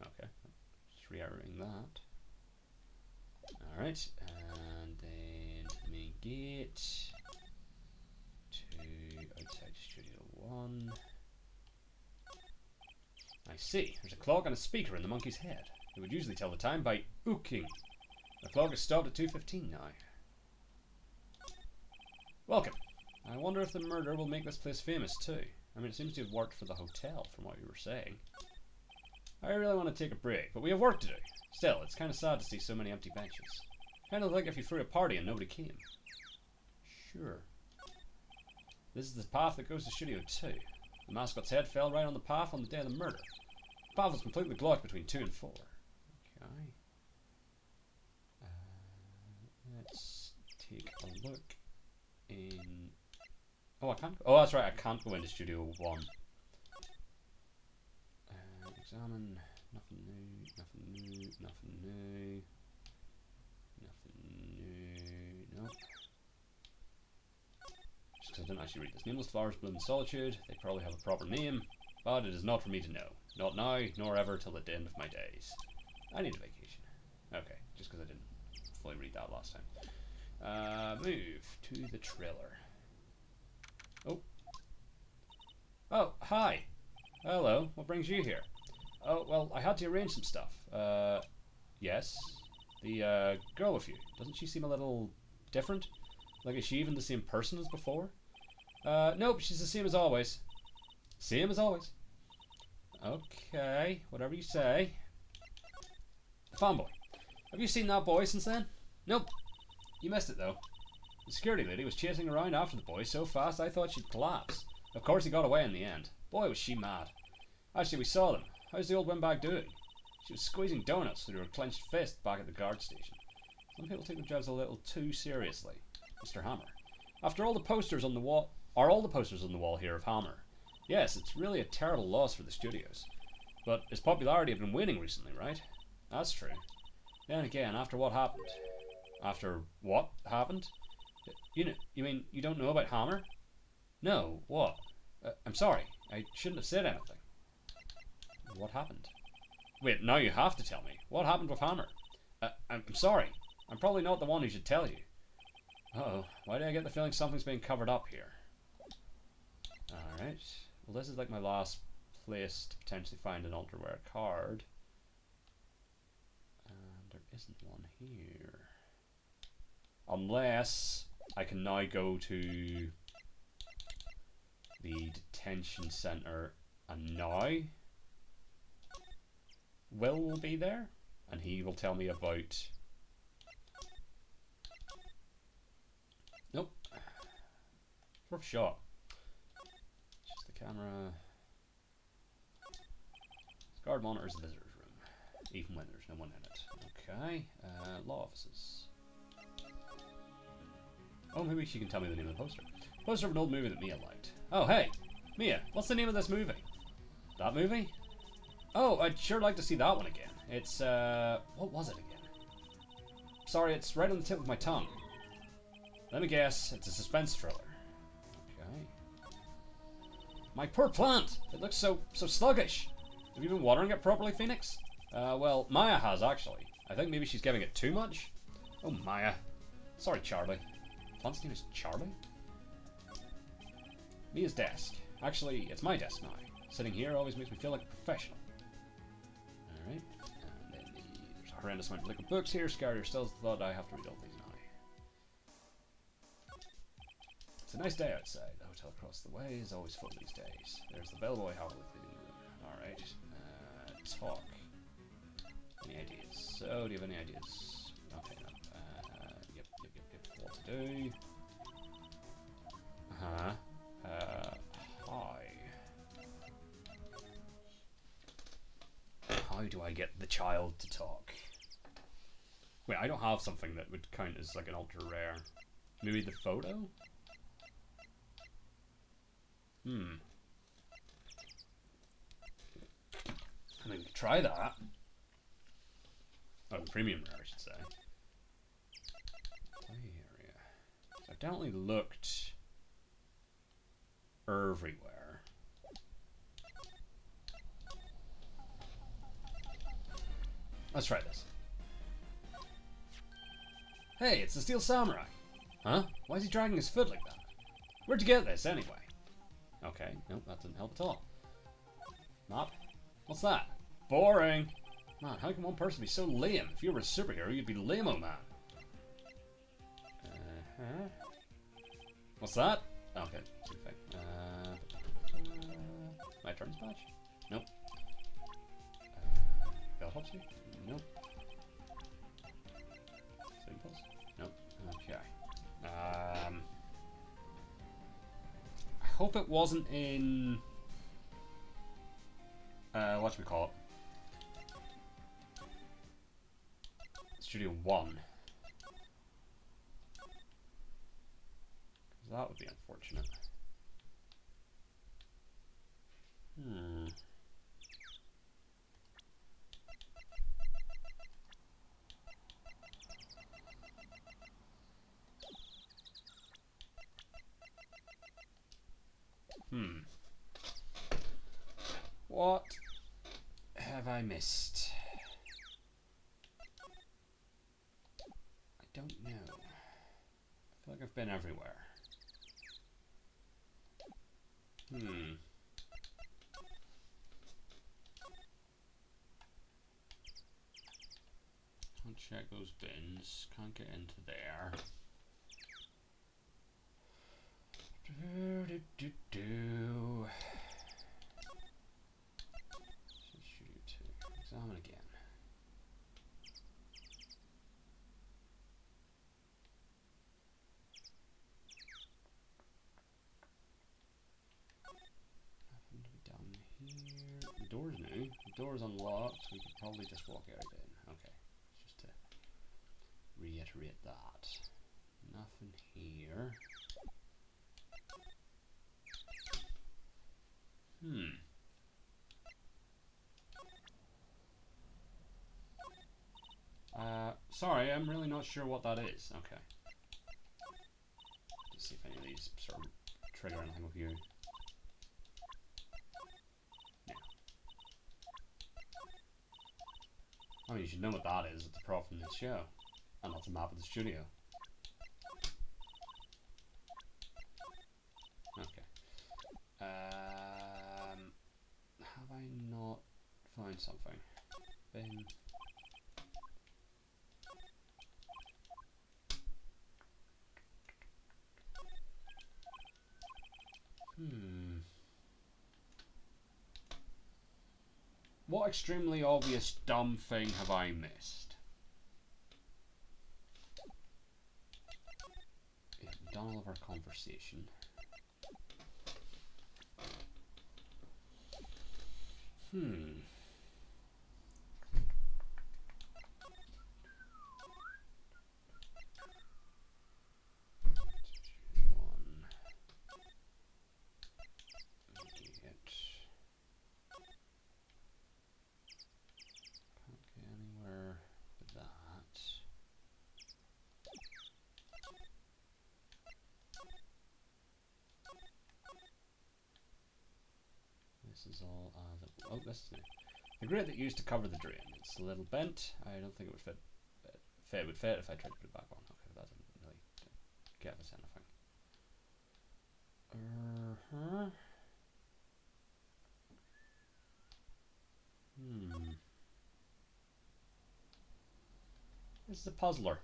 Okay, just re-arrowing that. Alright, and then main gate to outside Studio 1. I see. There's a clock and a speaker in the monkey's head. It would usually tell the time by ooking. The clock is stopped at 2:15 now. Welcome. I wonder if the murder will make this place famous too. I mean, it seems to have worked for the hotel from what you were saying. I really want to take a break, but we have work to do. Still, it's kind of sad to see so many empty benches. Kind of like if you threw a party and nobody came. Sure. This is the path that goes to Studio 2. The mascot's head fell right on the path on the day of the murder. The path was completely blocked between 2 and 4. Okay. Let's take a look in... Oh, I can't... Oh, that's right, I can't go into Studio 1. Examine... Nothing new, nothing new, nothing new. Nothing new... Nope. Just because I didn't actually read this. Nameless flowers bloom in solitude. They probably have a proper name, but it is not for me to know. Not now, nor ever till the end of my days. I need a vacation. Okay, just because I didn't fully read that last time. Move to the trailer. Oh. Oh, hi. Hello. What brings you here? Oh, well, I had to arrange some stuff. Yes. The, girl with you. Doesn't she seem a little different? Like, is she even the same person as before? Nope, she's the same as always. Same as always. Okay, whatever you say. Fanboy. Have you seen that boy since then? Nope. You missed it, though. The security lady was chasing around after the boy so fast I thought she'd collapse. Of course he got away in the end. Boy, was she mad. Actually, we saw them. How's the old windbag doing? She was squeezing donuts through her clenched fist back at the guard station. Some people take their jobs a little too seriously. Mr. Hammer. After all the posters on the wall... Are all the posters on the wall here of Hammer? Yes, it's really a terrible loss for the studios. But his popularity had been waning recently, right? That's true. Then again, after what happened... After what happened? You mean you don't know about Hammer? No, what? I'm sorry. I shouldn't have said anything. What happened? Wait, now you have to tell me. What happened with Hammer? I'm sorry. I'm probably not the one who should tell you. Uh-oh. Why do I get the feeling something's being covered up here? Alright. Well, this is like my last place to potentially find an ultraware card. And there isn't one here. Unless I can now go to the detention center and now Will will be there and he will tell me about... Nope. It's worth a shot. Just the camera. Guard monitors the visitors room. Even when there's no one in it. Okay. Law offices. Oh, maybe she can tell me the name of the poster. Poster of an old movie that Mia liked. Oh, hey! Mia, what's the name of this movie? That movie? Oh, I'd sure like to see that one again. It's, what was it again? Sorry, it's right on the tip of my tongue. Let me guess, it's a suspense thriller. Okay. My poor plant! It looks so sluggish. Have you been watering it properly, Phoenix? Well, Maya has, actually. I think maybe she's giving it too much. Oh, Maya. Sorry, Charlie. Plant's name is Charlie? Mia's desk. Actually, it's my desk now. Sitting here always makes me feel like a professional. Alright. And then there's a horrendous amount of liquid books here. Scarrier still thought I have to read all these now. It's a nice day outside. The hotel across the way is always full these days. There's the bellboy happily cleaning the room. Alright. Talk. Any ideas? So, do you have any ideas? Okay, no. Yep. What to do? Hi. How do I get the child to talk? Wait, I don't have something that would count as like an ultra rare. Maybe the photo? I mean, we could try that. Oh, the premium rare, I should say. Play area. So I've definitely looked everywhere. Let's try this. Hey, it's the Steel Samurai. Huh? Why is he dragging his foot like that? Where'd you get this, anyway? Okay, nope, that didn't help at all. Map? What's that? Boring! Man, how can one person be so lame? If you were a superhero, you'd be lame-o man. What's that? Okay, same thing. My turn patch? Nope. Bellhopsy? Nope. Symbols? Nope. Okay. I hope it wasn't in... whatchamacallit? Studio 1. Because that would be unfortunate. What have I missed? I don't know. been everywhere. Can't check those bins. Can't get into there. Studio 2. Examine again. Nothing to be done here. The door's new. The door's unlocked. We could probably just walk out in. Okay. Just to reiterate that. Nothing here. Sorry, I'm really not sure what that is. Okay. Let's see if any of these sort of trigger anything with you. Yeah. I mean, you should know what that is. It's a prop from this show. And that's a map of the studio. Okay. Have I not found something? Bin. What extremely obvious dumb thing have I missed? Yeah, we've done all of our conversation. This is all oh, this is the grate that used to cover the drain. It's a little bent. I don't think it would fit. It would fit if I tried to put it back on. Okay, that doesn't really get us anything. This is a puzzler.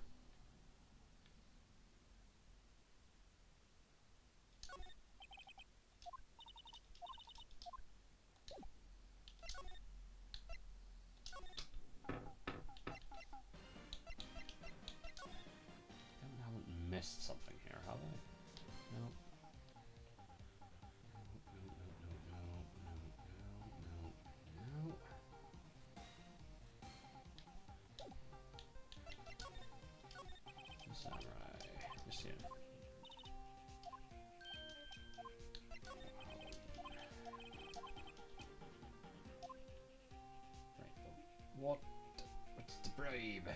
Missed something here, have I? No. No. Samurai. Just here. Right, but what's the bribe?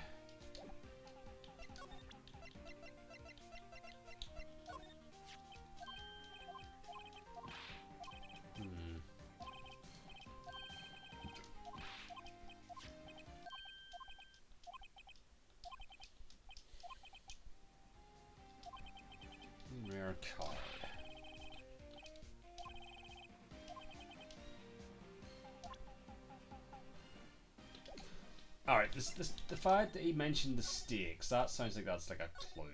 Rare card. Alright, the fact that he mentioned the stakes, that sounds like that's like a clue.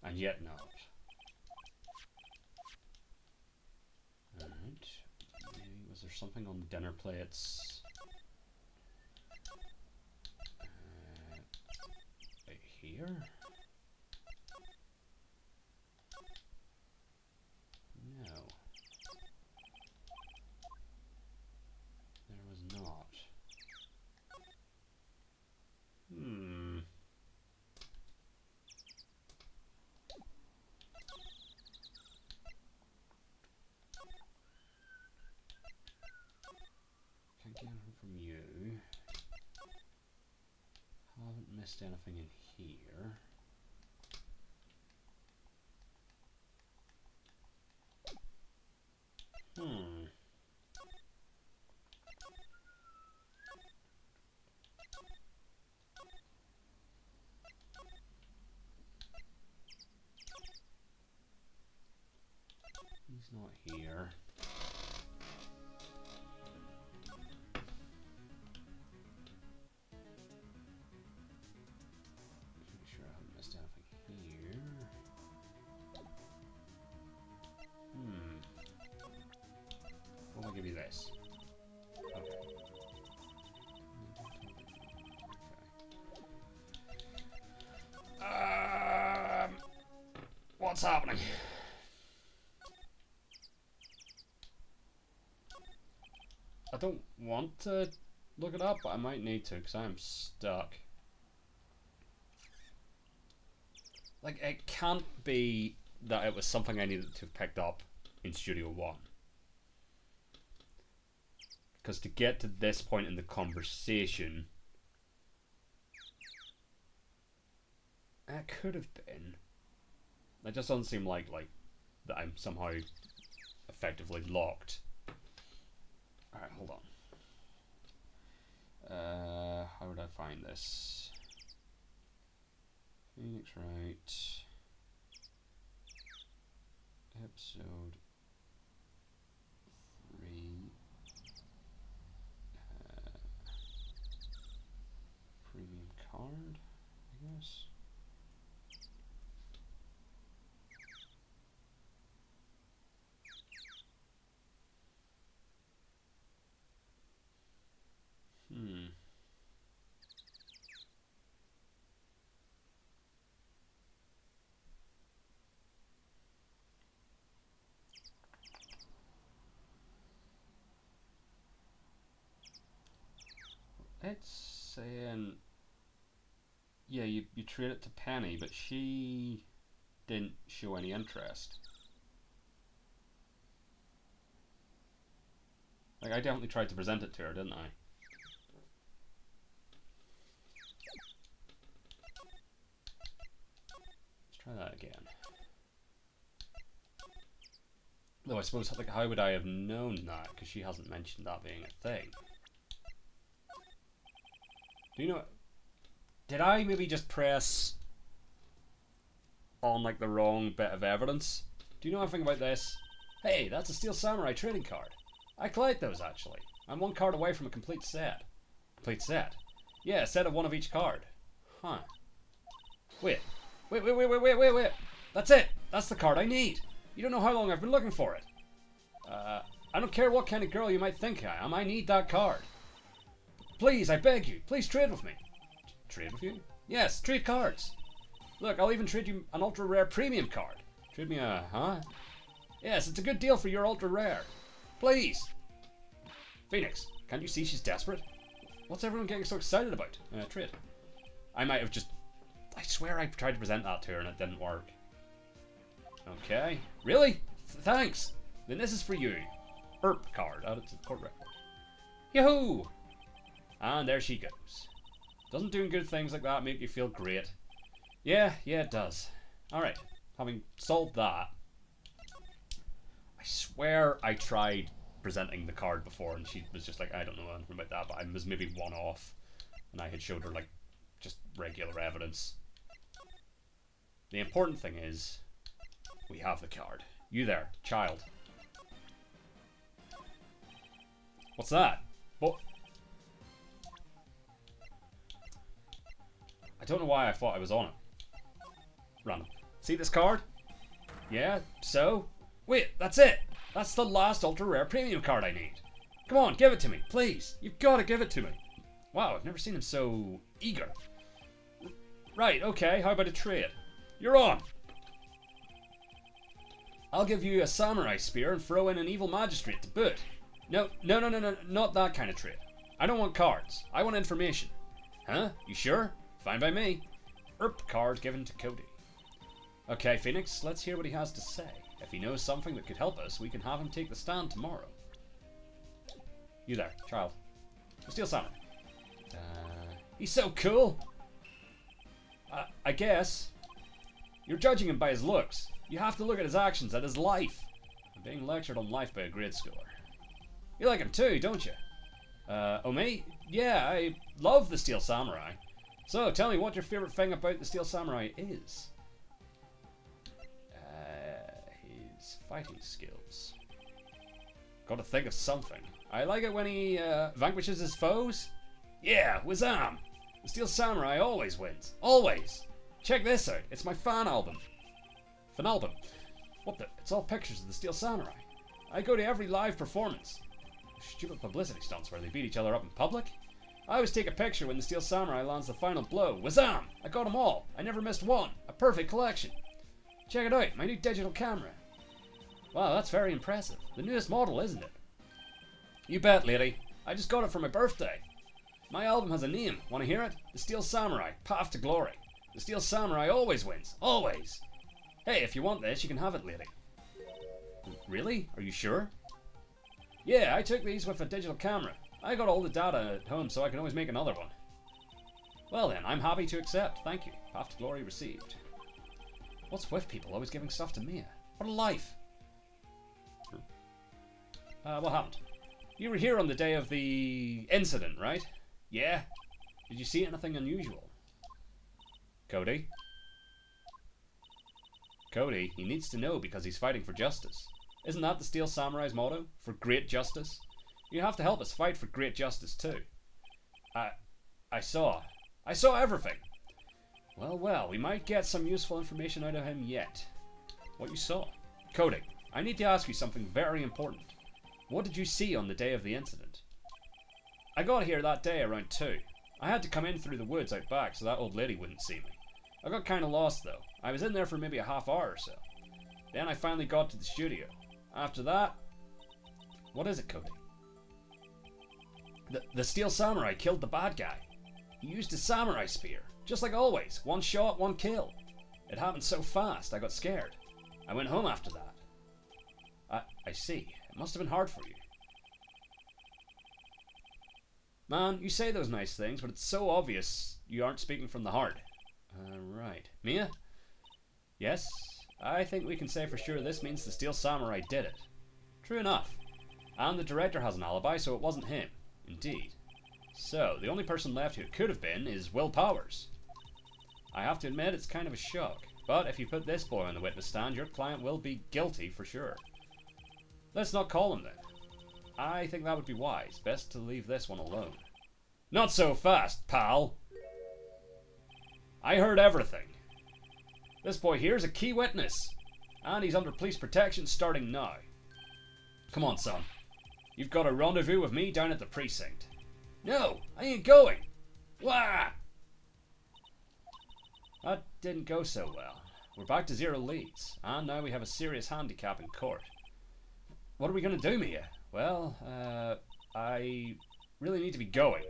And yet not. Alright. Was there something on the dinner plates? Right here? No. There was not. Can't get anything from you. Haven't missed anything in here. not here. Pretty sure I haven't missed anything here. Well, I'll give you this. Okay. What's happening? I don't want to look it up, but I might need to because I am stuck. Like, it can't be that it was something I needed to have picked up in Studio 1. Because to get to this point in the conversation, it could have been. It just doesn't seem like that I'm somehow effectively locked. Alright, hold on. How would I find this? Phoenix Wright. Episode 3. Premium card, I guess. It's saying, yeah, you trade it to Penny, but she didn't show any interest. Like, I definitely tried to present it to her, didn't I? Let's try that again. Though I suppose, like, how would I have known that? Because she hasn't mentioned that being a thing. Do you know? Did I maybe just press on like the wrong bit of evidence? Do you know anything about this? Hey, that's a Steel Samurai trading card. I collect those actually. I'm one card away from a complete set. Complete set? Yeah, a set of one of each card. Huh. Wait. That's it. That's the card I need. You don't know how long I've been looking for it. I don't care what kind of girl you might think I am. I need that card. Please, I beg you, please trade with me. Trade with you? Yes, trade cards. Look, I'll even trade you an ultra rare premium card. Trade me a, huh? Yes, it's a good deal for your ultra rare. Please. Phoenix, can't you see she's desperate? What's everyone getting so excited about? Trade. I might have just, I swear I tried to present that to her and it didn't work. Okay. Really? Thanks. Then this is for you. ERP card, added to the court record. Yahoo! And there she goes. Doesn't doing good things like that make you feel great? Yeah, it does. Alright, having solved that, I swear I tried presenting the card before and she was just like, I don't know anything about that, but I was maybe one off and I had showed her like just regular evidence. The important thing is, we have the card. You there, child. What's that? What? I don't know why I thought I was on it. Random. See this card? Yeah, so? Wait, that's it! That's the last ultra rare premium card I need. Come on, give it to me, please. You've got to give it to me. Wow, I've never seen him so eager. Right, okay, how about a trade? You're on! I'll give you a samurai spear and throw in an evil magistrate to boot. No, not that kind of trade. I don't want cards. I want information. Huh? You sure? Fine by me. ERP card given to Cody. Okay, Phoenix, let's hear what he has to say. If he knows something that could help us, we can have him take the stand tomorrow. You there, child. Steel Samurai. He's so cool! I guess. You're judging him by his looks. You have to look at his actions, at his life. I'm being lectured on life by a grade schooler. You like him too, don't you? Oh me? Yeah, I love the Steel Samurai. So, tell me what your favorite thing about the Steel Samurai is. His fighting skills. Gotta think of something. I like it when he vanquishes his foes. Yeah, Wazam! The Steel Samurai always wins. Always! Check this out. It's my fan album. Fan album? What the? It's all pictures of the Steel Samurai. I go to every live performance. Stupid publicity stunts where they beat each other up in public. I always take a picture when the Steel Samurai lands the final blow. Wazam! I got them all. I never missed one. A perfect collection. Check it out, my new digital camera. Wow, that's very impressive. The newest model, isn't it? You bet, lady. I just got it for my birthday. My album has a name. Want to hear it? The Steel Samurai, Path to Glory. The Steel Samurai always wins. Always. Hey, if you want this, you can have it, lady. Really? Are you sure? Yeah, I took these with a digital camera. I got all the data at home, so I can always make another one. Well then, I'm happy to accept. Thank you. Path to Glory received. What's with people always giving stuff to Mia? What a life. What happened? You were here on the day of the incident, right? Yeah? Did you see anything unusual? Cody? Cody, he needs to know because he's fighting for justice. Isn't that the Steel Samurai's motto? For great justice? You have to help us fight for great justice too. I saw everything. Well, we might get some useful information out of him yet. What you saw? Cody, I need to ask you something very important. What did you see on the day of the incident? I got here that day around 2. I had to come in through the woods out back so that old lady wouldn't see me. I got kinda lost though. I was in there for maybe a half hour or so. Then I finally got to the studio. After that... What is it, Cody? The Steel Samurai killed the bad guy. He used his samurai spear. Just like always. One shot, one kill. It happened so fast, I got scared. I went home after that. I see. It must have been hard for you. Man, you say those nice things, but it's so obvious you aren't speaking from the heart. Right. Mia? Yes? I think we can say for sure this means the Steel Samurai did it. True enough. And the director has an alibi, so it wasn't him. Indeed. So, the only person left who it could have been is Will Powers. I have to admit it's kind of a shock, but if you put this boy on the witness stand, your client will be guilty for sure. Let's not call him then. I think that would be wise. Best to leave this one alone. Not so fast, pal! I heard everything. This boy here's a key witness, and he's under police protection starting now. Come on, son. You've got a rendezvous with me down at the precinct. No, I ain't going. Wah! That didn't go so well. We're back to 0 leads, and now we have a serious handicap in court. What are we going to do, Mia? Well, I really need to be going.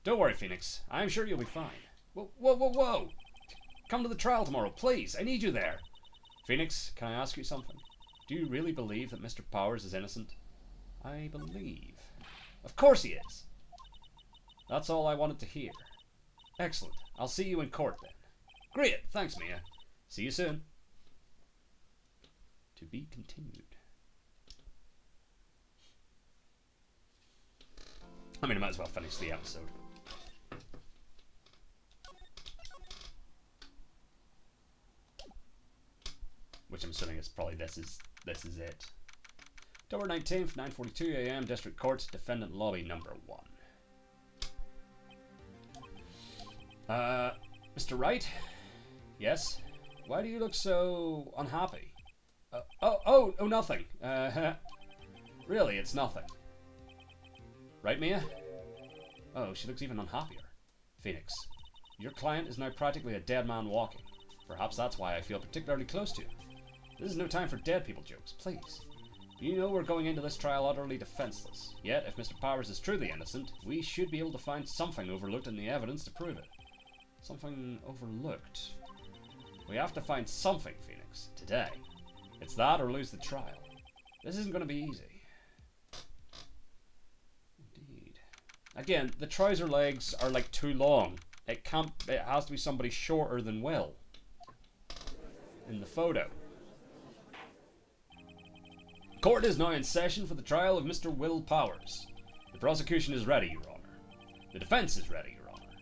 Don't worry, Phoenix. I'm sure you'll be fine. Whoa! Come to the trial tomorrow, please. I need you there. Phoenix, can I ask you something? Do you really believe that Mr. Powers is innocent? I believe. Of course he is. That's all I wanted to hear. Excellent. I'll see you in court then. Great. Thanks, Mia. See you soon. To be continued. I mean, I might as well finish the episode. Which I'm assuming is probably this is it. October 19th, 9:42 AM, District Court, Defendant Lobby number 1. Mr. Wright? Yes? Why do you look so unhappy? Oh, nothing. Really, it's nothing. Right, Mia? Oh, she looks even unhappier. Phoenix, your client is now practically a dead man walking. Perhaps that's why I feel particularly close to you. This is no time for dead people jokes, please. You know we're going into this trial utterly defenseless. Yet, if Mr. Powers is truly innocent, we should be able to find something overlooked in the evidence to prove it. Something overlooked. We have to find something, Phoenix, today. It's that or lose the trial. This isn't going to be easy. Indeed. Again, the trouser legs are like too long. It has to be somebody shorter than Will. In the photo. Court is now in session for the trial of Mr. Will Powers. The prosecution is ready, Your Honor. The defense is ready, Your Honor.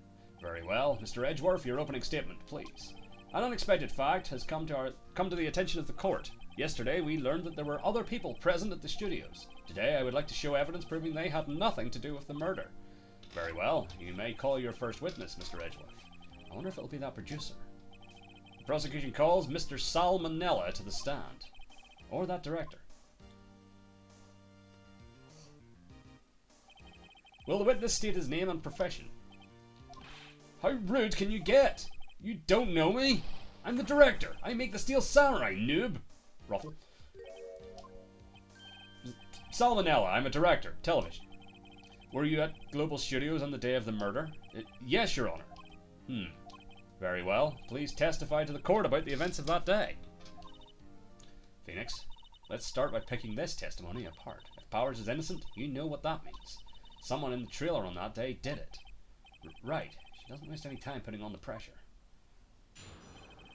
Very well. Mr. Edgeworth, your opening statement, please. An unexpected fact has come to the attention of the court. Yesterday we learned that there were other people present at the studios. Today I would like to show evidence proving they had nothing to do with the murder. Very well, you may call your first witness, Mr. Edgeworth. I wonder if it'll be that producer. The prosecution calls Mr. Salmonella to the stand. Or that director. Will the witness state his name and profession? How rude can you get? You don't know me? I'm the director. I make the Steel Samurai, noob. Ruffle. Salmonella, I'm a director. Television. Were you at Global Studios on the day of the murder? Yes, Your Honor. Very well. Please testify to the court about the events of that day. Phoenix, let's start by picking this testimony apart. If Powers is innocent, you know what that means. Someone in the trailer on that day did it. Right. She doesn't waste any time putting on the pressure.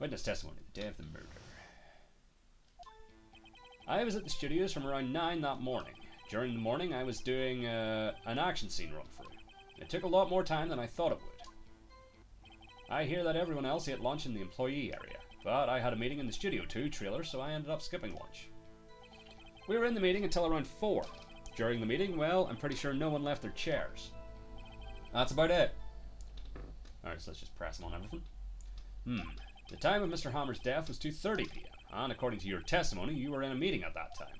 Witness testimony, the day of the murder. I was at the studios from around 9 that morning. During the morning, I was doing an action scene run through. It took a lot more time than I thought it would. I hear that everyone else ate lunch in the employee area, but I had a meeting in the Studio 2 trailer, so I ended up skipping lunch. We were in the meeting until around 4. During the meeting, well, I'm pretty sure no one left their chairs. That's about it. Alright, so let's just press them on everything. The time of Mr. Hammer's death was 2:30 p.m. And according to your testimony, you were in a meeting at that time.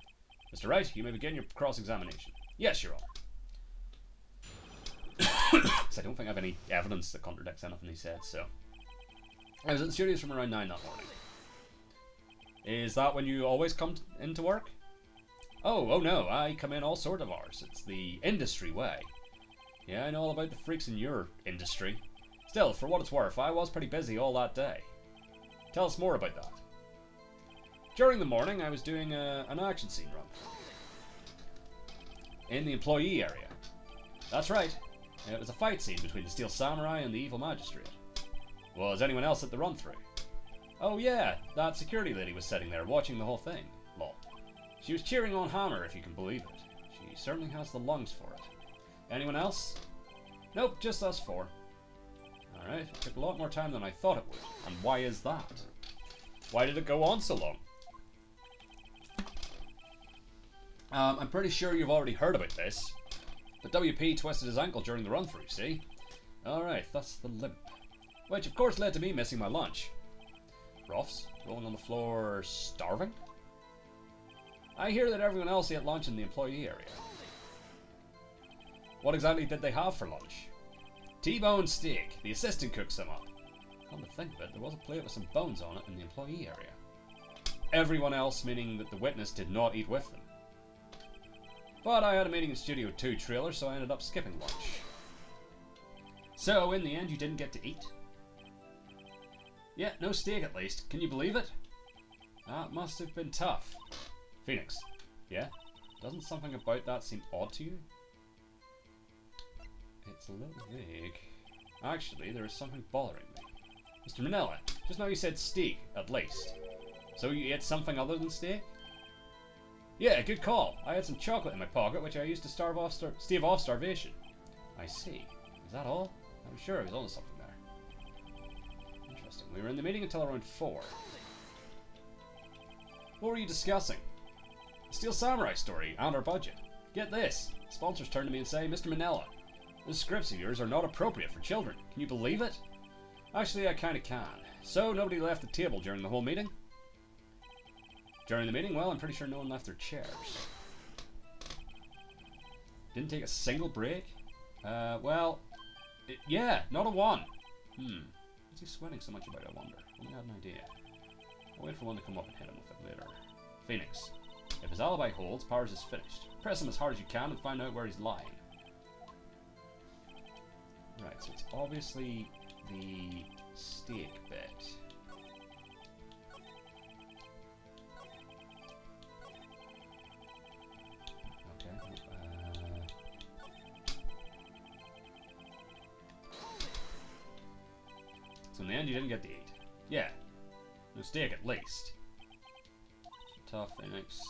Mr. Wright, you may begin your cross-examination. Yes, Your Honor. Because I don't think I have any evidence that contradicts anything he said, so... I was at the studios from around 9 that morning. Is that when you always come into work? Oh no, I come in all sort of hours. It's the industry way. Yeah, I know all about the freaks in your industry. Still, for what it's worth, I was pretty busy all that day. Tell us more about that. During the morning, I was doing an action scene run. In the employee area. That's right. It was a fight scene between the Steel Samurai and the Evil Magistrate. Was anyone else at the run-through? Oh yeah, that security lady was sitting there watching the whole thing. Lol. She was cheering on Hammer, if you can believe it. She certainly has the lungs for it. Anyone else? Nope, just us 4. Alright, it took a lot more time than I thought it would. And why is that? Why did it go on so long? I'm pretty sure you've already heard about this. But WP twisted his ankle during the run-through, see? Alright, that's the limp. Which of course led to me missing my lunch. Ruffs, rolling on the floor, starving? I hear that everyone else ate lunch in the employee area. What exactly did they have for lunch? T-bone steak. The assistant cooked some up. Come to think of it, there was a plate with some bones on it in the employee area. Everyone else, meaning that the witness did not eat with them. But I had a meeting in Studio 2 trailer, so I ended up skipping lunch. So, in the end, you didn't get to eat? Yeah, no steak at least. Can you believe it? That must have been tough. Phoenix. Yeah? Doesn't something about that seem odd to you? It's a little vague. Actually, there is something bothering me. Mr. Manella, just now you said steak, at least. So you ate something other than steak? Yeah, good call. I had some chocolate in my pocket, which I used to stave off starvation. I see. Is that all? I'm sure I was onto something there. Interesting. We were in the meeting until around 4. What were you discussing? The Steel Samurai story and our budget. Get this. Sponsors turn to me and say, Mr. Manella, those scripts of yours are not appropriate for children. Can you believe it? Actually, I kinda can. So, nobody left the table during the whole meeting? During the meeting, well, I'm pretty sure no one left their chairs. Didn't take a single break? Yeah, not a one. What's he sweating so much about, I wonder? I had an idea. I'll wait for one to come up and hit him with it later. Phoenix. If his alibi holds, Powers is finished. Press him as hard as you can and find out where he's lying. Right, so it's obviously the steak bit. So in the end, you didn't get the 8. Yeah. No steak, at least. Tough Phoenix.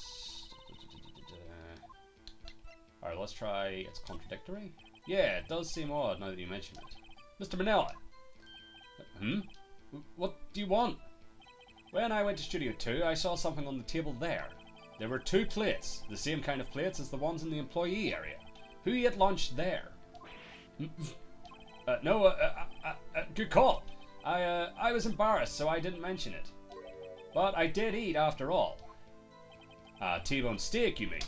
Alright, let's try... It's contradictory? Yeah, it does seem odd now that you mention it. Mr. Manella! What do you want? When I went to Studio 2, I saw something on the table there. There were 2 plates, the same kind of plates as the ones in the employee area. Who ate lunch there? No, good call. I was embarrassed, so I didn't mention it. But I did eat after all. T-bone steak, you mean?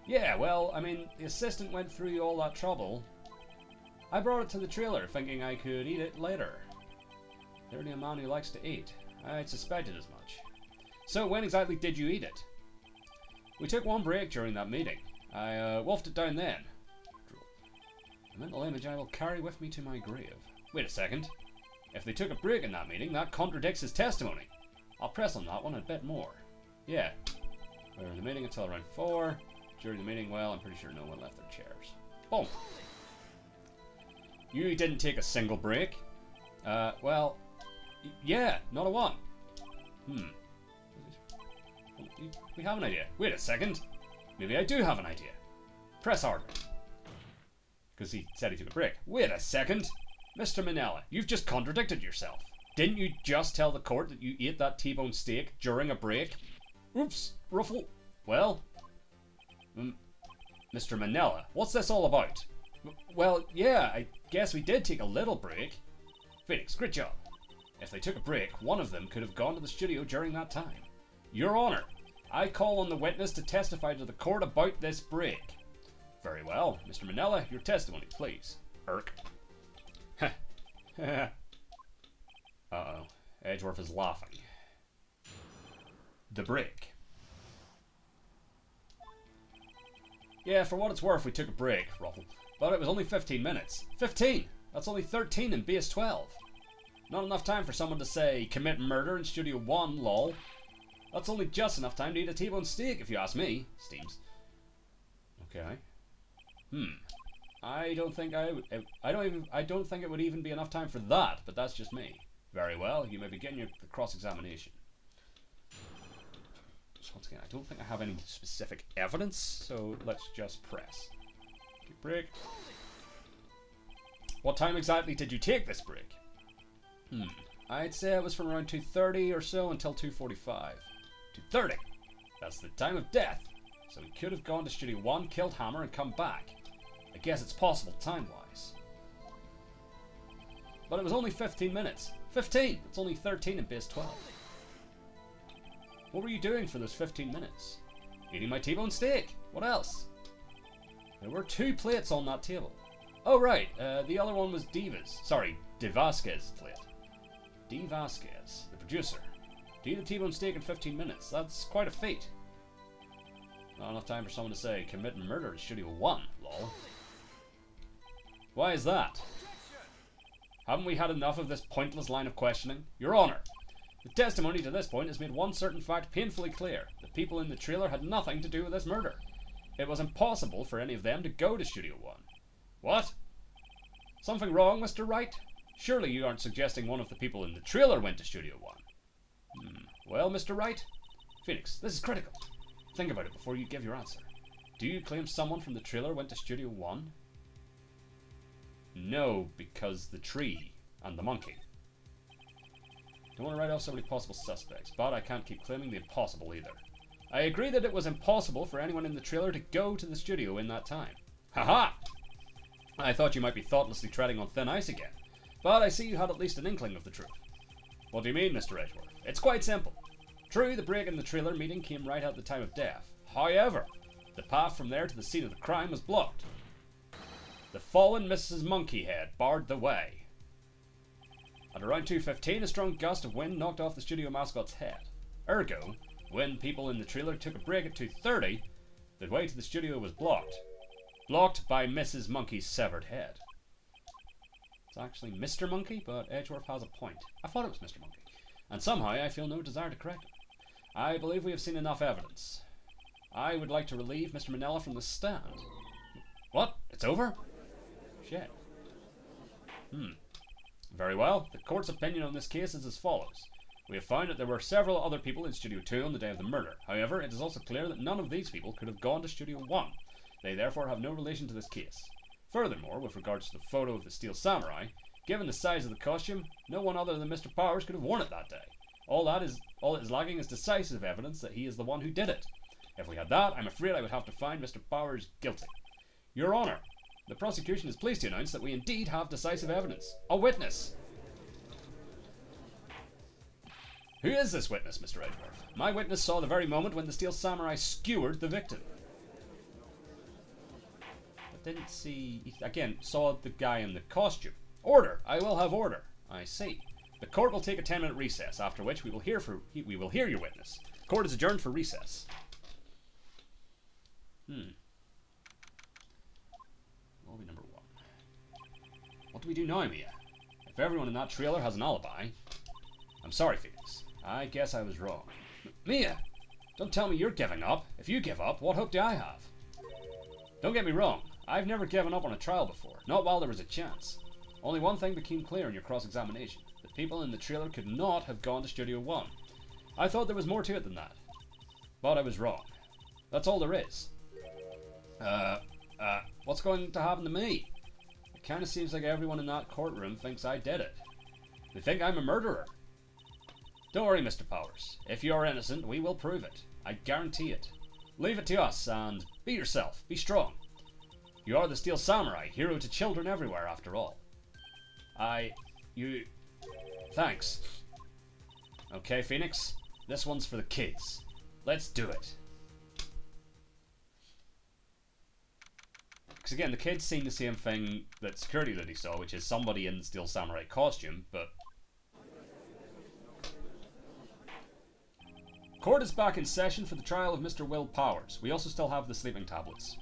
Yeah, well, I mean, the assistant went through all that trouble. I brought it to the trailer, thinking I could eat it later. Clearly a man who likes to eat. I'd suspected as much. So, when exactly did you eat it? We took one break during that meeting. I wolfed it down then. A mental image I will carry with me to my grave. Wait a second. If they took a break in that meeting, that contradicts his testimony. I'll press on that one a bit more. Yeah. We were in the meeting until around 4. During the meeting, well, I'm pretty sure no one left their chairs. Boom. You didn't take a single break? Well, yeah, not a one. We have an idea. Wait a second. Maybe I do have an idea. Press harder. Because he said he took a break. Wait a second. Mr. Manella, you've just contradicted yourself. Didn't you just tell the court that you ate that T-bone steak during a break? Oops, Ruffle. Well, Mr. Manella, what's this all about? Well, yeah, I guess we did take a little break. Phoenix, great job. If they took a break, one of them could have gone to the studio during that time. Your Honor, I call on the witness to testify to the court about this break. Very well. Mr. Manella, your testimony, please. Irk. Uh-oh. Edgeworth is laughing. The break. Yeah, for what it's worth, we took a break, Ruffle. But it was only 15 minutes. 15! That's only 13 in base 12. Not enough time for someone to say, commit murder in Studio 1, lol. That's only just enough time to eat a T-bone steak, if you ask me. Steams. Okay. I don't think it would even be enough time for that, but that's just me. Very well, you may begin your cross-examination. So once again, I don't think I have any specific evidence, so let's just press. Take break. What time exactly did you take this break? I'd say it was from around 2:30 or so until 2:45. 2:30? That's the time of death. So he could have gone to Studio 1, killed Hammer, and come back. I guess it's possible time-wise. But it was only 15 minutes. 15! It's only 13 in base 12. What were you doing for those 15 minutes? Eating my T-bone steak. What else? There were 2 plates on that table. Oh, right. The other one was De Vasquez's plate. De Vasquez, the producer. To eat a T-bone steak in 15 minutes. That's quite a feat. Not enough time for someone to say, commit murder in Studio 1, lol. Why is that? Haven't we had enough of this pointless line of questioning? Your Honor, the testimony to this point has made one certain fact painfully clear. The people in the trailer had nothing to do with this murder. It was impossible for any of them to go to Studio 1. What? Something wrong, Mr. Wright? Surely you aren't suggesting one of the people in the trailer went to Studio 1. Well, Mr. Wright? Phoenix, this is critical. Think about it before you give your answer. Do you claim someone from the trailer went to Studio 1? No, because the tree and the monkey. Don't want to write off so many possible suspects, but I can't keep claiming the impossible either. I agree that it was impossible for anyone in the trailer to go to the studio in that time. Haha! I thought you might be thoughtlessly treading on thin ice again, but I see you had at least an inkling of the truth. What do you mean, Mr. Edgeworth? It's quite simple. True, the break in the trailer meeting came right at the time of death. However, the path from there to the scene of the crime was blocked. The fallen Mrs. Monkeyhead barred the way. At around 2:15, a strong gust of wind knocked off the studio mascot's head. Ergo, when people in the trailer took a break at 2:30, the way to the studio was blocked. Blocked by Mrs. Monkey's severed head. It's actually Mr. Monkey, but Edgeworth has a point. I thought it was Mr. Monkey, and somehow I feel no desire to correct him. I believe we have seen enough evidence. I would like to relieve Mr. Manella from the stand. What? It's over? Shit. Very well. The court's opinion on this case is as follows. We have found that there were several other people in Studio 2 on the day of the murder. However, it is also clear that none of these people could have gone to Studio 1. They therefore have no relation to this case. Furthermore, with regards to the photo of the Steel Samurai, given the size of the costume, no one other than Mr. Powers could have worn it that day. All that is lacking is decisive evidence that he is the one who did it. If we had that, I'm afraid I would have to find Mr. Powers guilty. Your Honour, the prosecution is pleased to announce that we indeed have decisive evidence. A witness! Who is this witness, Mr. Edgeworth? My witness saw the very moment when the Steel Samurai skewered the victim. But didn't see... He, again, saw the guy in the costume. Order! I will have order. I see. The court will take a 10-minute recess, after which we will hear your witness. Court is adjourned for recess. Lobby number 1. What do we do now, Mia? If everyone in that trailer has an alibi... I'm sorry, Phoenix. I guess I was wrong. Mia! Don't tell me you're giving up. If you give up, what hope do I have? Don't get me wrong. I've never given up on a trial before. Not while there was a chance. Only one thing became clear in your cross-examination. The people in the trailer could not have gone to Studio 1. I thought there was more to it than that. But I was wrong. That's all there is. What's going to happen to me? It kind of seems like everyone in that courtroom thinks I did it. They think I'm a murderer. Don't worry, Mr. Powers. If you're innocent, we will prove it. I guarantee it. Leave it to us, and be yourself. Be strong. You are the Steel Samurai, hero to children everywhere, after all. Thanks. Okay, Phoenix. This one's for the kids. Let's do it. Because again, the kids seen the same thing that security lady saw, which is somebody in the Steel Samurai costume, but... Court is back in session for the trial of Mr. Will Powers. We also still have the sleeping tablets.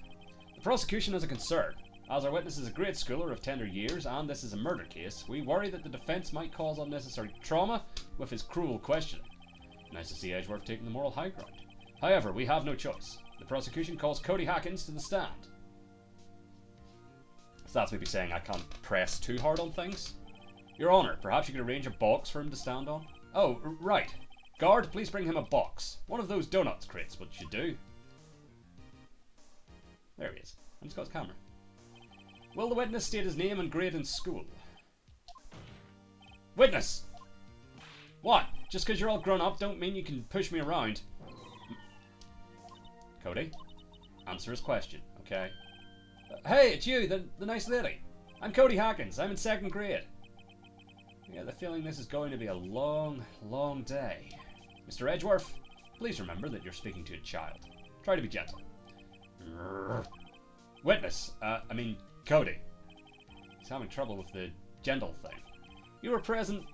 The prosecution has a concern. As our witness is a grade schooler of tender years, and this is a murder case, we worry that the defence might cause unnecessary trauma with his cruel questioning. Nice to see Edgeworth taking the moral high ground. However, we have no choice. The prosecution calls Cody Hackins to the stand. So that's maybe saying I can't press too hard on things. Your Honour, perhaps you could arrange a box for him to stand on? Oh, right. Guard, please bring him a box. One of those donuts crates would should do. There he is. And he's got his camera. Will the witness state his name and grade in school? Witness! What? Just because you're all grown up don't mean you can push me around. Cody, answer his question, okay? Hey, it's you, the nice lady. I'm Cody Hackins. I'm in 2nd grade. I get the feeling this is going to be a long, long day. Mr. Edgeworth, please remember that you're speaking to a child. Try to be gentle. Witness, Cody. He's having trouble with the gentle thing. You were present,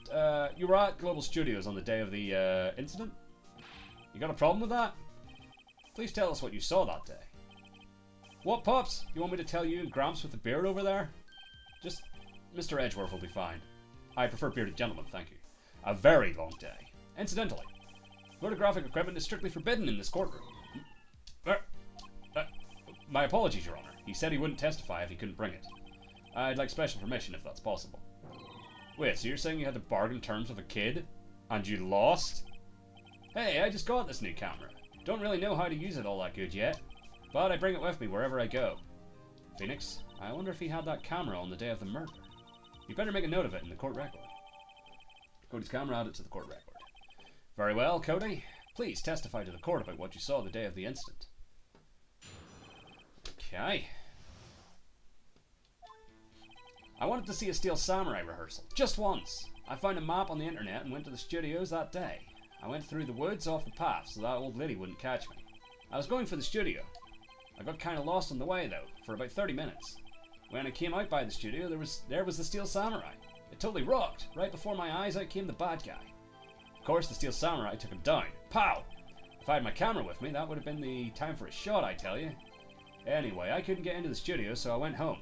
you were at Global Studios on the day of the incident? You got a problem with that? Please tell us what you saw that day. What, Pops? You want me to tell you and Gramps with the beard over there? Just Mr. Edgeworth will be fine. I prefer bearded gentlemen, thank you. A very long day. Incidentally, photographic equipment is strictly forbidden in this courtroom. My apologies, Your Honour. He said he wouldn't testify if he couldn't bring it. I'd like special permission if that's possible. Wait, so you're saying you had to bargain terms with a kid? And you lost? Hey, I just got this new camera. Don't really know how to use it all that good yet. But I bring it with me wherever I go. Phoenix, I wonder if he had that camera on the day of the murder. You better make a note of it in the court record. Cody's camera added to the court record. Very well, Cody. Please testify to the court about what you saw the day of the incident. Okay. I wanted to see a Steel Samurai rehearsal. Just once. I found a map on the internet and went to the studios that day. I went through the woods off the path so that old lady wouldn't catch me. I was going for the studio. I got kind of lost on the way though, for about 30 minutes. When I came out by the studio, there was the Steel Samurai. It totally rocked. Right before my eyes out came the bad guy. Of course, the Steel Samurai took him down. Pow! If I had my camera with me, that would have been the time for a shot, I tell you. Anyway, I couldn't get into the studio, so I went home.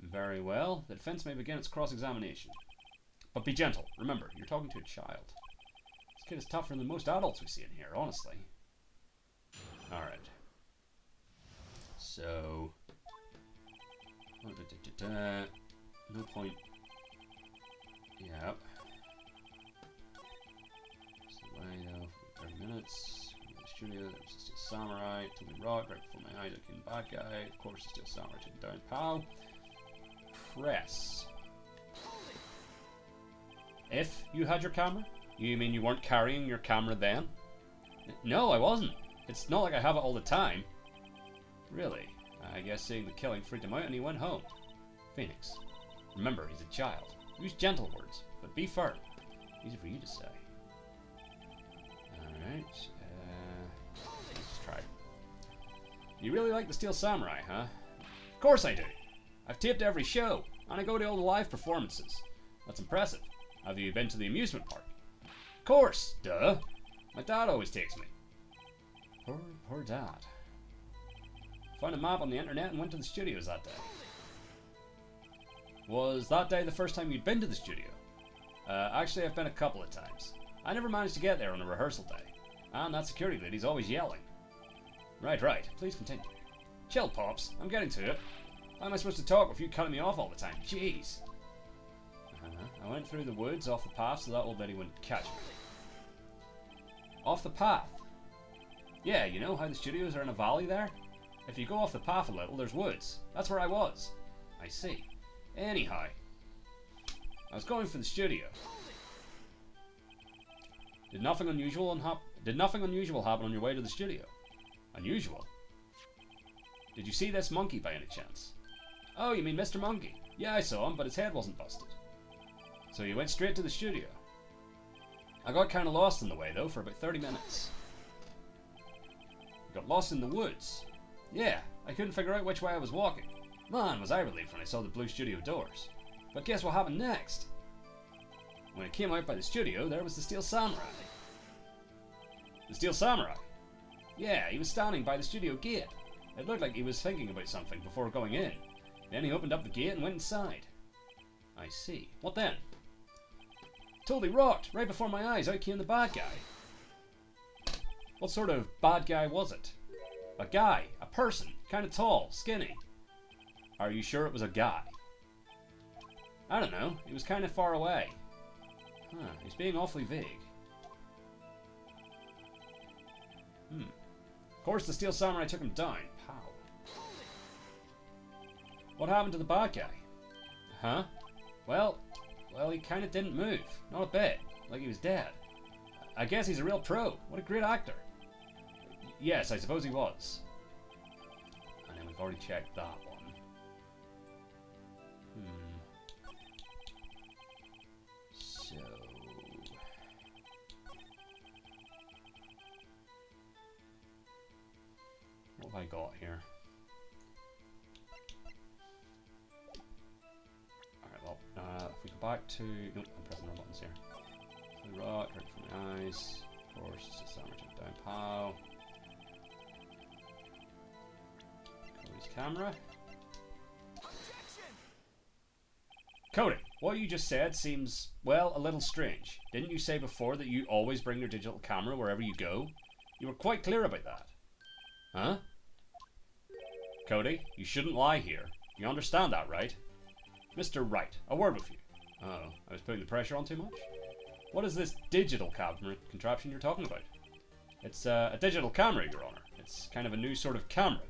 Very well. The defense may begin its cross-examination. But be gentle. Remember, you're talking to a child. This kid is tougher than most adults we see in here, honestly. Alright. So... no point. Yep. So way though for 30 minutes. In the studio, there was a Steel Samurai, totally rock, right before my eyes I came bad guy. Of course the Steel Samurai took him down. Pow. Press. If you had your camera? You mean you weren't carrying your camera then? No, I wasn't. It's not like I have it all the time. Really? I guess seeing the killing freaked him out and he went home. Phoenix. Remember, he's a child. Use gentle words, but be firm. Easy for you to say. Alright. Let's just try. You really like the Steel Samurai, huh? Of course I do. I've taped every show, and I go to all the live performances. That's impressive. Have you been to the amusement park? Of course, duh. My dad always takes me. Poor dad. Found a map on the internet and went to the studios that day. Was that day the first time you'd been to the studio? Actually, I've been a couple of times. I never managed to get there on a rehearsal day. And that security lady's always yelling. Right. Please continue. Chill, Pops. I'm getting to it. How am I supposed to talk with you cutting me off all the time? Jeez. I went through the woods off the path so that old lady wouldn't catch me. Off the path? Yeah, you know how the studios are in a valley there? If you go off the path a little, there's woods. That's where I was. I see. Anyhow, I was going for the studio. Did nothing unusual happen on your way to the studio? Unusual? Did you see this monkey by any chance? Oh, you mean Mr. Monkey? Yeah, I saw him, but his head wasn't busted. So you went straight to the studio. I got kind of lost in the way, though, for about 30 minutes. You got lost in the woods? Yeah, I couldn't figure out which way I was walking. Man, was I relieved when I saw the blue studio doors. But guess what happened next? When I came out by the studio, there was the Steel Samurai. The Steel Samurai? Yeah, he was standing by the studio gate. It looked like he was thinking about something before going in. Then he opened up the gate and went inside. I see. What then? Totally rocked. Right before my eyes, out came the bad guy. What sort of bad guy was it? A guy. A person. Kind of tall. Skinny. Are you sure it was a guy? I don't know. He was kind of far away. He's being awfully vague. Of course, the Steel Samurai took him down. Pow. What happened to the bad guy? Huh? Well, he kind of didn't move. Not a bit. Like he was dead. I guess he's a real pro. What a great actor. Yes, I suppose he was. And then we've already checked that one. So... what have I got here? Alright, well, if we go back to... nope, I'm pressing the wrong buttons here. So rock, right from the eyes. Of course, it's a sandwich down pow. Cody's camera. Cody, what you just said seems, well, a little strange. Didn't you say before that you always bring your digital camera wherever you go? You were quite clear about that. Huh? Cody, you shouldn't lie here. You understand that, right? Mr. Wright, a word with you. Uh-oh, I was putting the pressure on too much? What is this digital camera contraption you're talking about? It's a digital camera, Your Honor. It's kind of a new sort of camera.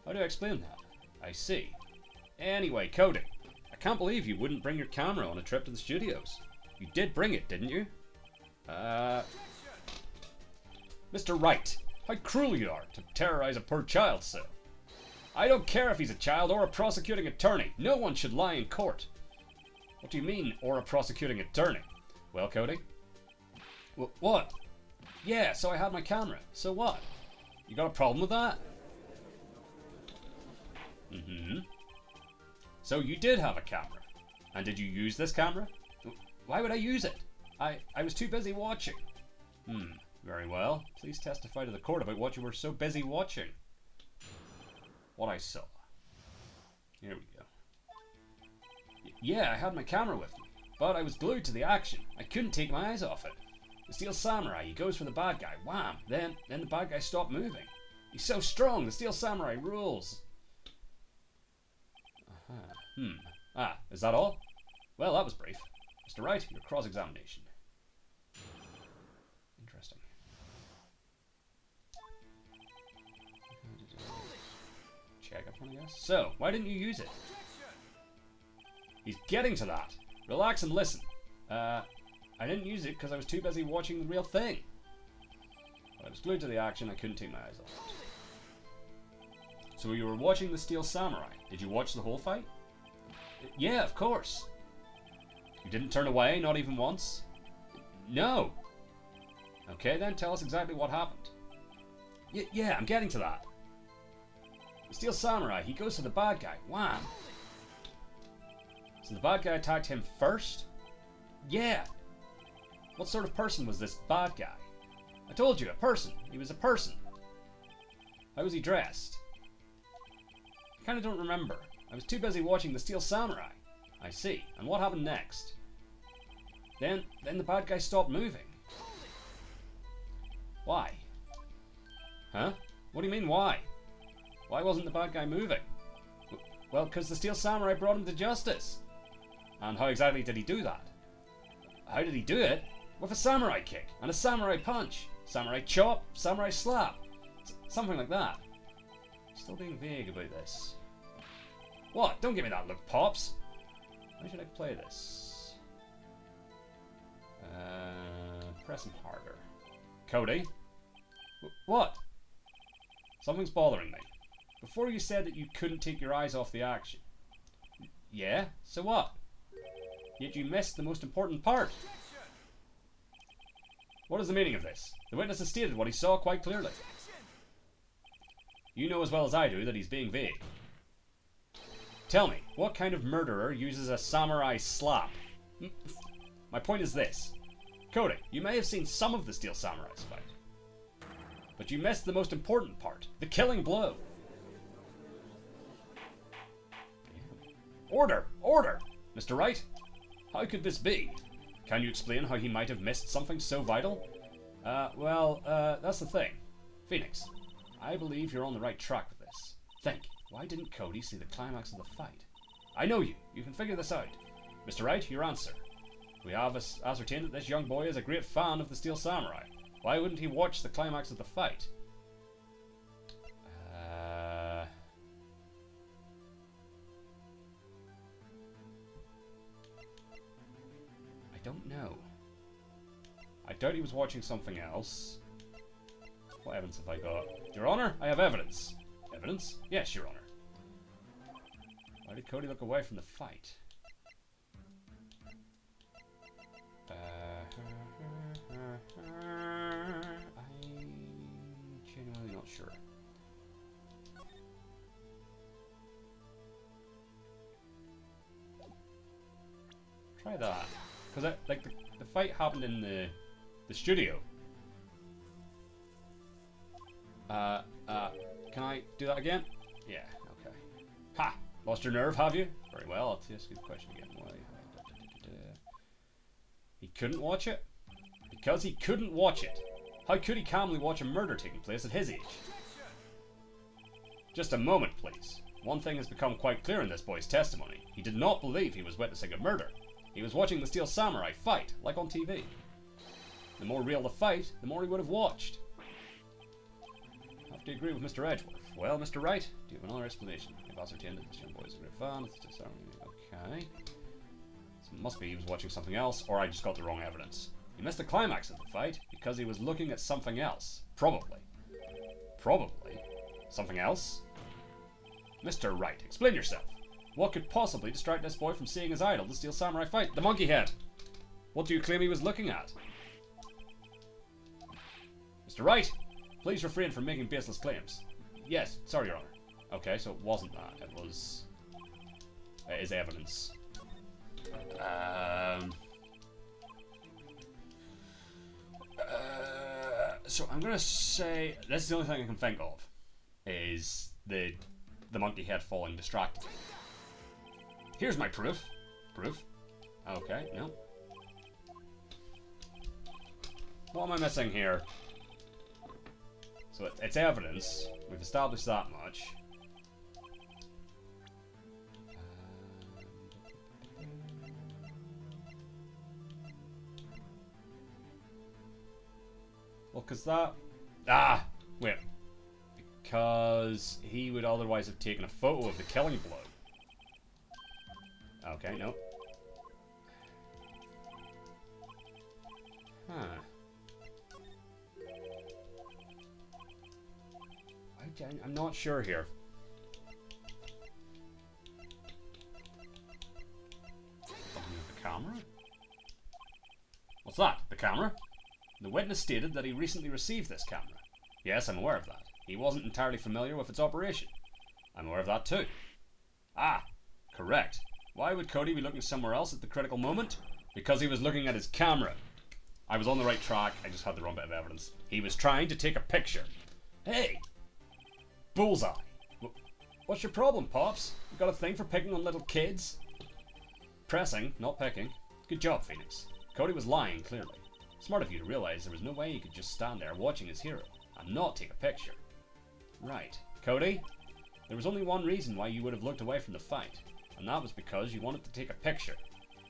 How do I explain that? I see. Anyway, Cody, I can't believe you wouldn't bring your camera on a trip to the studios. You did bring it, didn't you? Mr. Wright, how cruel you are to terrorize a poor child so. I don't care if he's a child or a prosecuting attorney. No one should lie in court. What do you mean, or a prosecuting attorney? Well, Cody? What? Yeah, so I had my camera. So what? You got a problem with that? So you did have a camera. And did you use this camera? Why would I use it? I was too busy watching. Very well. Please testify to the court about what you were so busy watching. What I saw. Here we go. Yeah, I had my camera with me, but I was glued to the action. I couldn't take my eyes off it. The Steel Samurai, he goes for the bad guy. Wham! Then the bad guy stopped moving. He's so strong. The Steel Samurai rules. Is that all? Well, that was brief. Mr. Wright, your cross-examination. Interesting. Check up on, I guess. So, why didn't you use it? He's getting to that. Relax and listen. I didn't use it because I was too busy watching the real thing. I was glued to the action, I couldn't take my eyes off it. So you were watching the Steel Samurai. Did you watch the whole fight? Yeah, of course. You didn't turn away, not even once? No. Okay, then tell us exactly what happened. Yeah, I'm getting to that. The Steel Samurai, he goes for the bad guy. Wham! So the bad guy attacked him first? Yeah. What sort of person was this bad guy? I told you, a person. He was a person. How was he dressed? I kinda don't remember. I was too busy watching the Steel Samurai. I see. And what happened next? Then the bad guy stopped moving. Why? Huh? What do you mean, why? Why wasn't the bad guy moving? Well, because the Steel Samurai brought him to justice. And how exactly did he do that? How did he do it? With a samurai kick, and a samurai punch, samurai chop, samurai slap. Something like that. Still being vague about this. What? Don't give me that look, Pops. How should I play this? Press him harder. Cody? What? Something's bothering me. Before you said that you couldn't take your eyes off the action. Yeah? So what? Yet you missed the most important part. What is the meaning of this? The witness has stated what he saw quite clearly. You know as well as I do that he's being vague. Tell me, what kind of murderer uses a samurai slap? My point is this. Cody, you may have seen some of the Steel Samurai's fight, but you missed the most important part, the killing blow. Order! Order! Mr. Wright? How could this be? Can you explain how he might have missed something so vital? That's the thing. Phoenix, I believe you're on the right track with this. Think, why didn't Cody see the climax of the fight? I know you. You can figure this out. Mr. Wright, your answer. We have ascertained that this young boy is a great fan of the Steel Samurai. Why wouldn't he watch the climax of the fight? I don't know. I doubt he was watching something else. What evidence have I got? Your Honor, I have evidence. Evidence? Yes, Your Honor. Why did Cody look away from the fight? I'm genuinely not sure. Try that. Because the fight happened in the studio. Can I do that again? Yeah, okay. Ha! Lost your nerve, have you? Very well, I'll ask you the question again. Why? He couldn't watch it? Because he couldn't watch it. How could he calmly watch a murder taking place at his age? Just a moment, please. One thing has become quite clear in this boy's testimony. He did not believe he was witnessing a murder. He was watching the Steel Samurai fight, like on TV. The more real the fight, the more he would have watched. I have to agree with Mr. Edgeworth. Well, Mr. Wright, do you have another explanation? I've ascertained that this young boy is a great fan. Okay. So it must be he was watching something else, or I just got the wrong evidence. He missed the climax of the fight because he was looking at something else. Probably. Probably. Something else? Mr. Wright, explain yourself. What could possibly distract this boy from seeing his idol, the Steel Samurai fight? The monkey head! What do you claim he was looking at? Mr. Wright, please refrain from making baseless claims. Yes, sorry, Your Honor. Okay, so it wasn't that. It was... It is evidence. So I'm gonna say... This is the only thing I can think of. Is the monkey head falling distracted. Here's my proof. Proof? Okay, no. What am I missing here? So it's evidence. We've established that much. Well, because that... Ah! Wait. Because he would otherwise have taken a photo of the killing blow. Okay, no. I'm not sure here. The camera? What's that? The camera? The witness stated that he recently received this camera. Yes, I'm aware of that. He wasn't entirely familiar with its operation. I'm aware of that too. Ah, correct. Why would Cody be looking somewhere else at the critical moment? Because he was looking at his camera. I was on the right track, I just had the wrong bit of evidence. He was trying to take a picture. Hey! Bullseye! What's your problem, Pops? You got a thing for picking on little kids? Pressing, not picking. Good job, Phoenix. Cody was lying, clearly. Smart of you to realize there was no way he could just stand there watching his hero and not take a picture. Right. Cody, there was only one reason why you would have looked away from the fight, and that was because you wanted to take a picture.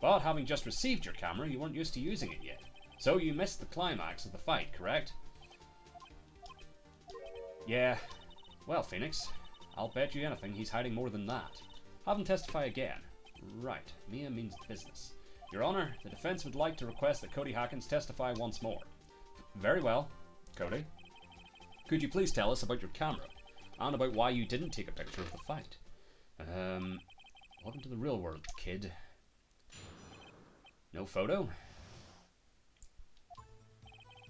But having just received your camera, you weren't used to using it yet. So you missed the climax of the fight, correct? Yeah. Well, Phoenix, I'll bet you anything he's hiding more than that. Have him testify again. Right. Mia means business. Your Honor, the defense would like to request that Cody Hawkins testify once more. Very well. Cody, could you please tell us about your camera and about why you didn't take a picture of the fight? Welcome to the real world, kid. No photo?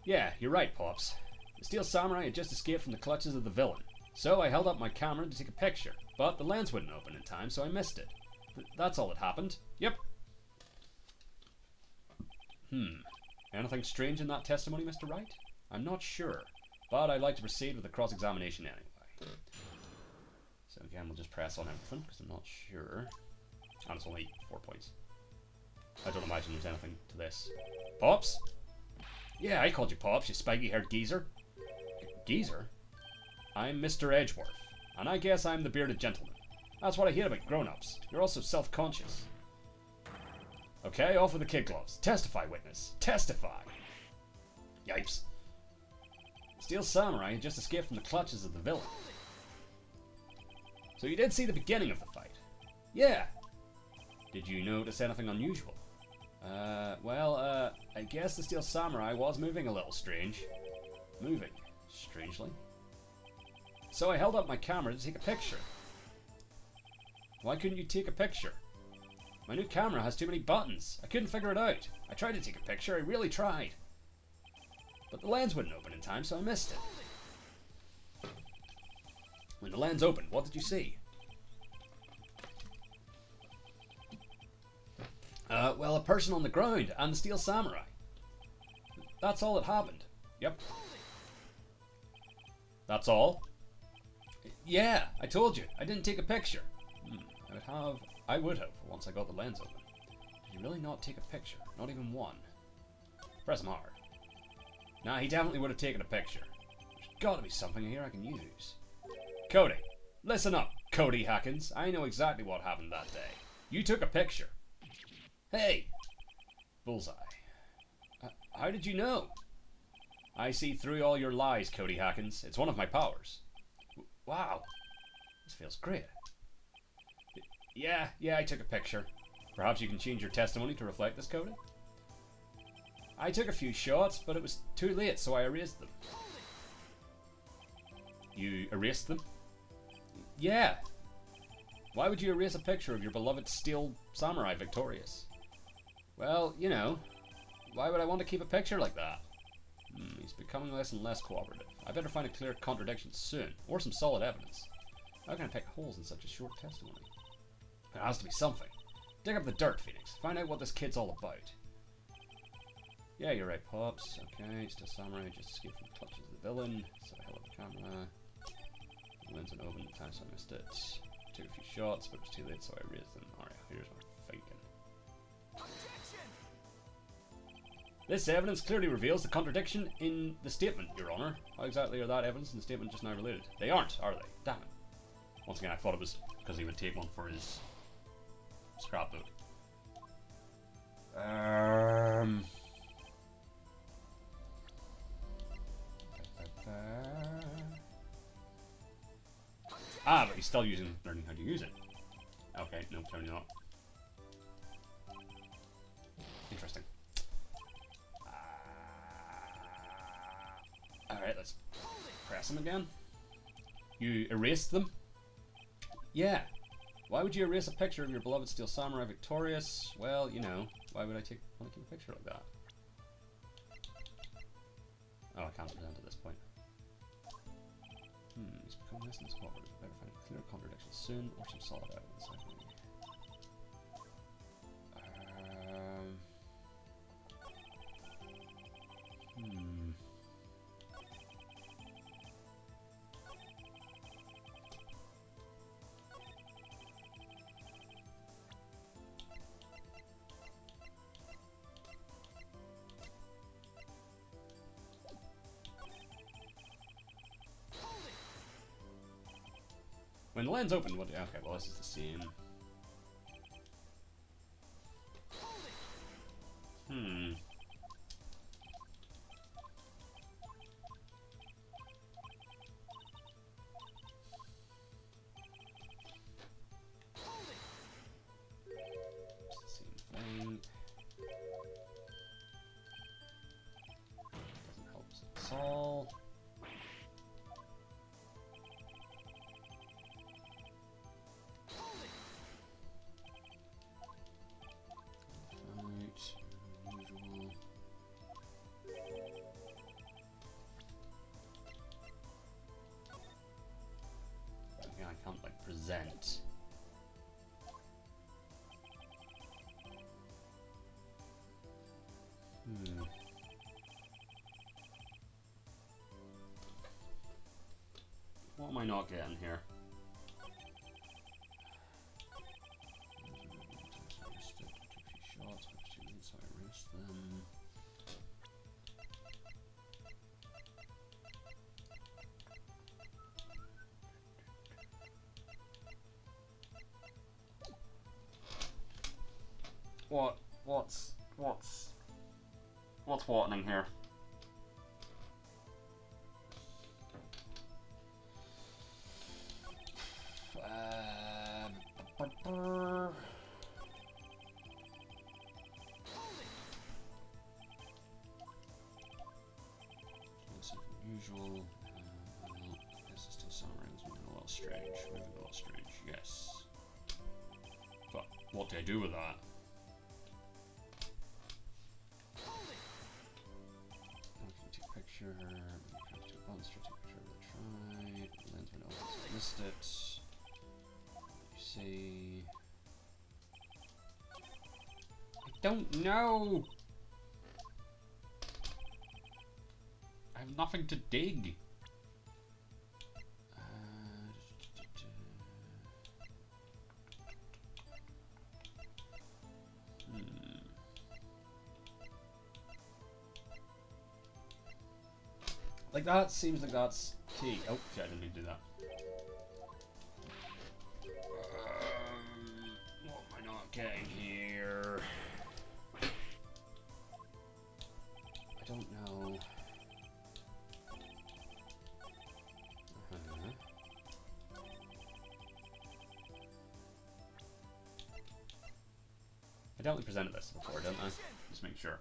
Yeah, you're right, Pops. The Steel Samurai had just escaped from the clutches of the villain, so I held up my camera to take a picture, but the lens wouldn't open in time, so I missed it. That's all that happened. Yep. Anything strange in that testimony, Mr. Wright? I'm not sure, but I'd like to proceed with the cross-examination anyway. So again, we'll just press on everything, because I'm not sure. And it's only 4 points. I don't imagine there's anything to this. Pops? Yeah, I called you Pops, you spiky-haired geezer. Geezer? I'm Mr. Edgeworth, and I guess I'm the bearded gentleman. That's what I hate about grown-ups. You're also self-conscious. Okay, off with the kid gloves. Testify, witness. Testify! Yipes. Steel Samurai had just escaped from the clutches of the villain. So you did see the beginning of the fight? Yeah. Did you notice anything unusual? I guess the Steel Samurai was moving a little strange. Moving, strangely. So I held up my camera to take a picture. Why couldn't you take a picture? My new camera has too many buttons. I couldn't figure it out. I tried to take a picture, I really tried. But the lens wouldn't open in time, so I missed it. When the lens opened, what did you see? Well, a person on the ground and the Steel Samurai. That's all that happened. Yep. That's all? Yeah, I told you. I didn't take a picture. I would have once I got the lens open. Did you really not take a picture? Not even one? Press him hard. Nah, he definitely would have taken a picture. There's got to be something here I can use. Cody, listen up, Cody Hawkins. I know exactly what happened that day. You took a picture. Hey! Bullseye. How did you know? I see through all your lies, Cody Hawkins. It's one of my powers. Wow. This feels great. Yeah, I took a picture. Perhaps you can change your testimony to reflect this, Cody? I took a few shots, but it was too late, so I erased them. You erased them? Yeah. Why would you erase a picture of your beloved Steel Samurai victorious? Well, you know, why would I want to keep a picture like that? He's becoming less and less cooperative. I better find a clear contradiction soon, or some solid evidence. How can I pick holes in such a short testimony? There has to be something. Dig up the dirt, Phoenix. Find out what this kid's all about. Yeah, you're right, Pops. Okay, Steel Samurai just escaped from the clutches of the villain. So I held up the camera. The lens went open at the time, so I missed it. Took a few shots, but it was too late, so I erased them. Alright, here's what I'm thinking. This evidence clearly reveals the contradiction in the statement, Your Honor. How exactly are that evidence and the statement just now related? They aren't, are they? Damn it. Once again, I thought it was because he would take one for his scrapbook. But he's still learning how to use it. Okay, no, clearly not. Interesting. Alright, let's press him again. You erased them? Yeah. Why would you erase a picture of your beloved Steel Samurai victorious? Well, you know, why would I want to keep a picture like that? Oh, I can't present at this point. He's become less than his cover. Better find a clear contradiction soon, or some solid evidence, I think. When the lens opened, what? Okay, well this is the scene. Same thing. Doesn't help us at all. I can't like present. What am I not getting here? Shots, so I erased them. What's happening here? Usual. This is still Samurai. It's moving a little strange. Yes. But what do I do with that? Picture, buttons for take picture of the tribe, lens when opens, missed it. You see, I don't know. I have nothing to dig. Like that seems like that's key. Oh, shit, I didn't mean to do that. What am I not getting here? I don't know. I definitely presented this before, didn't I? Just make sure.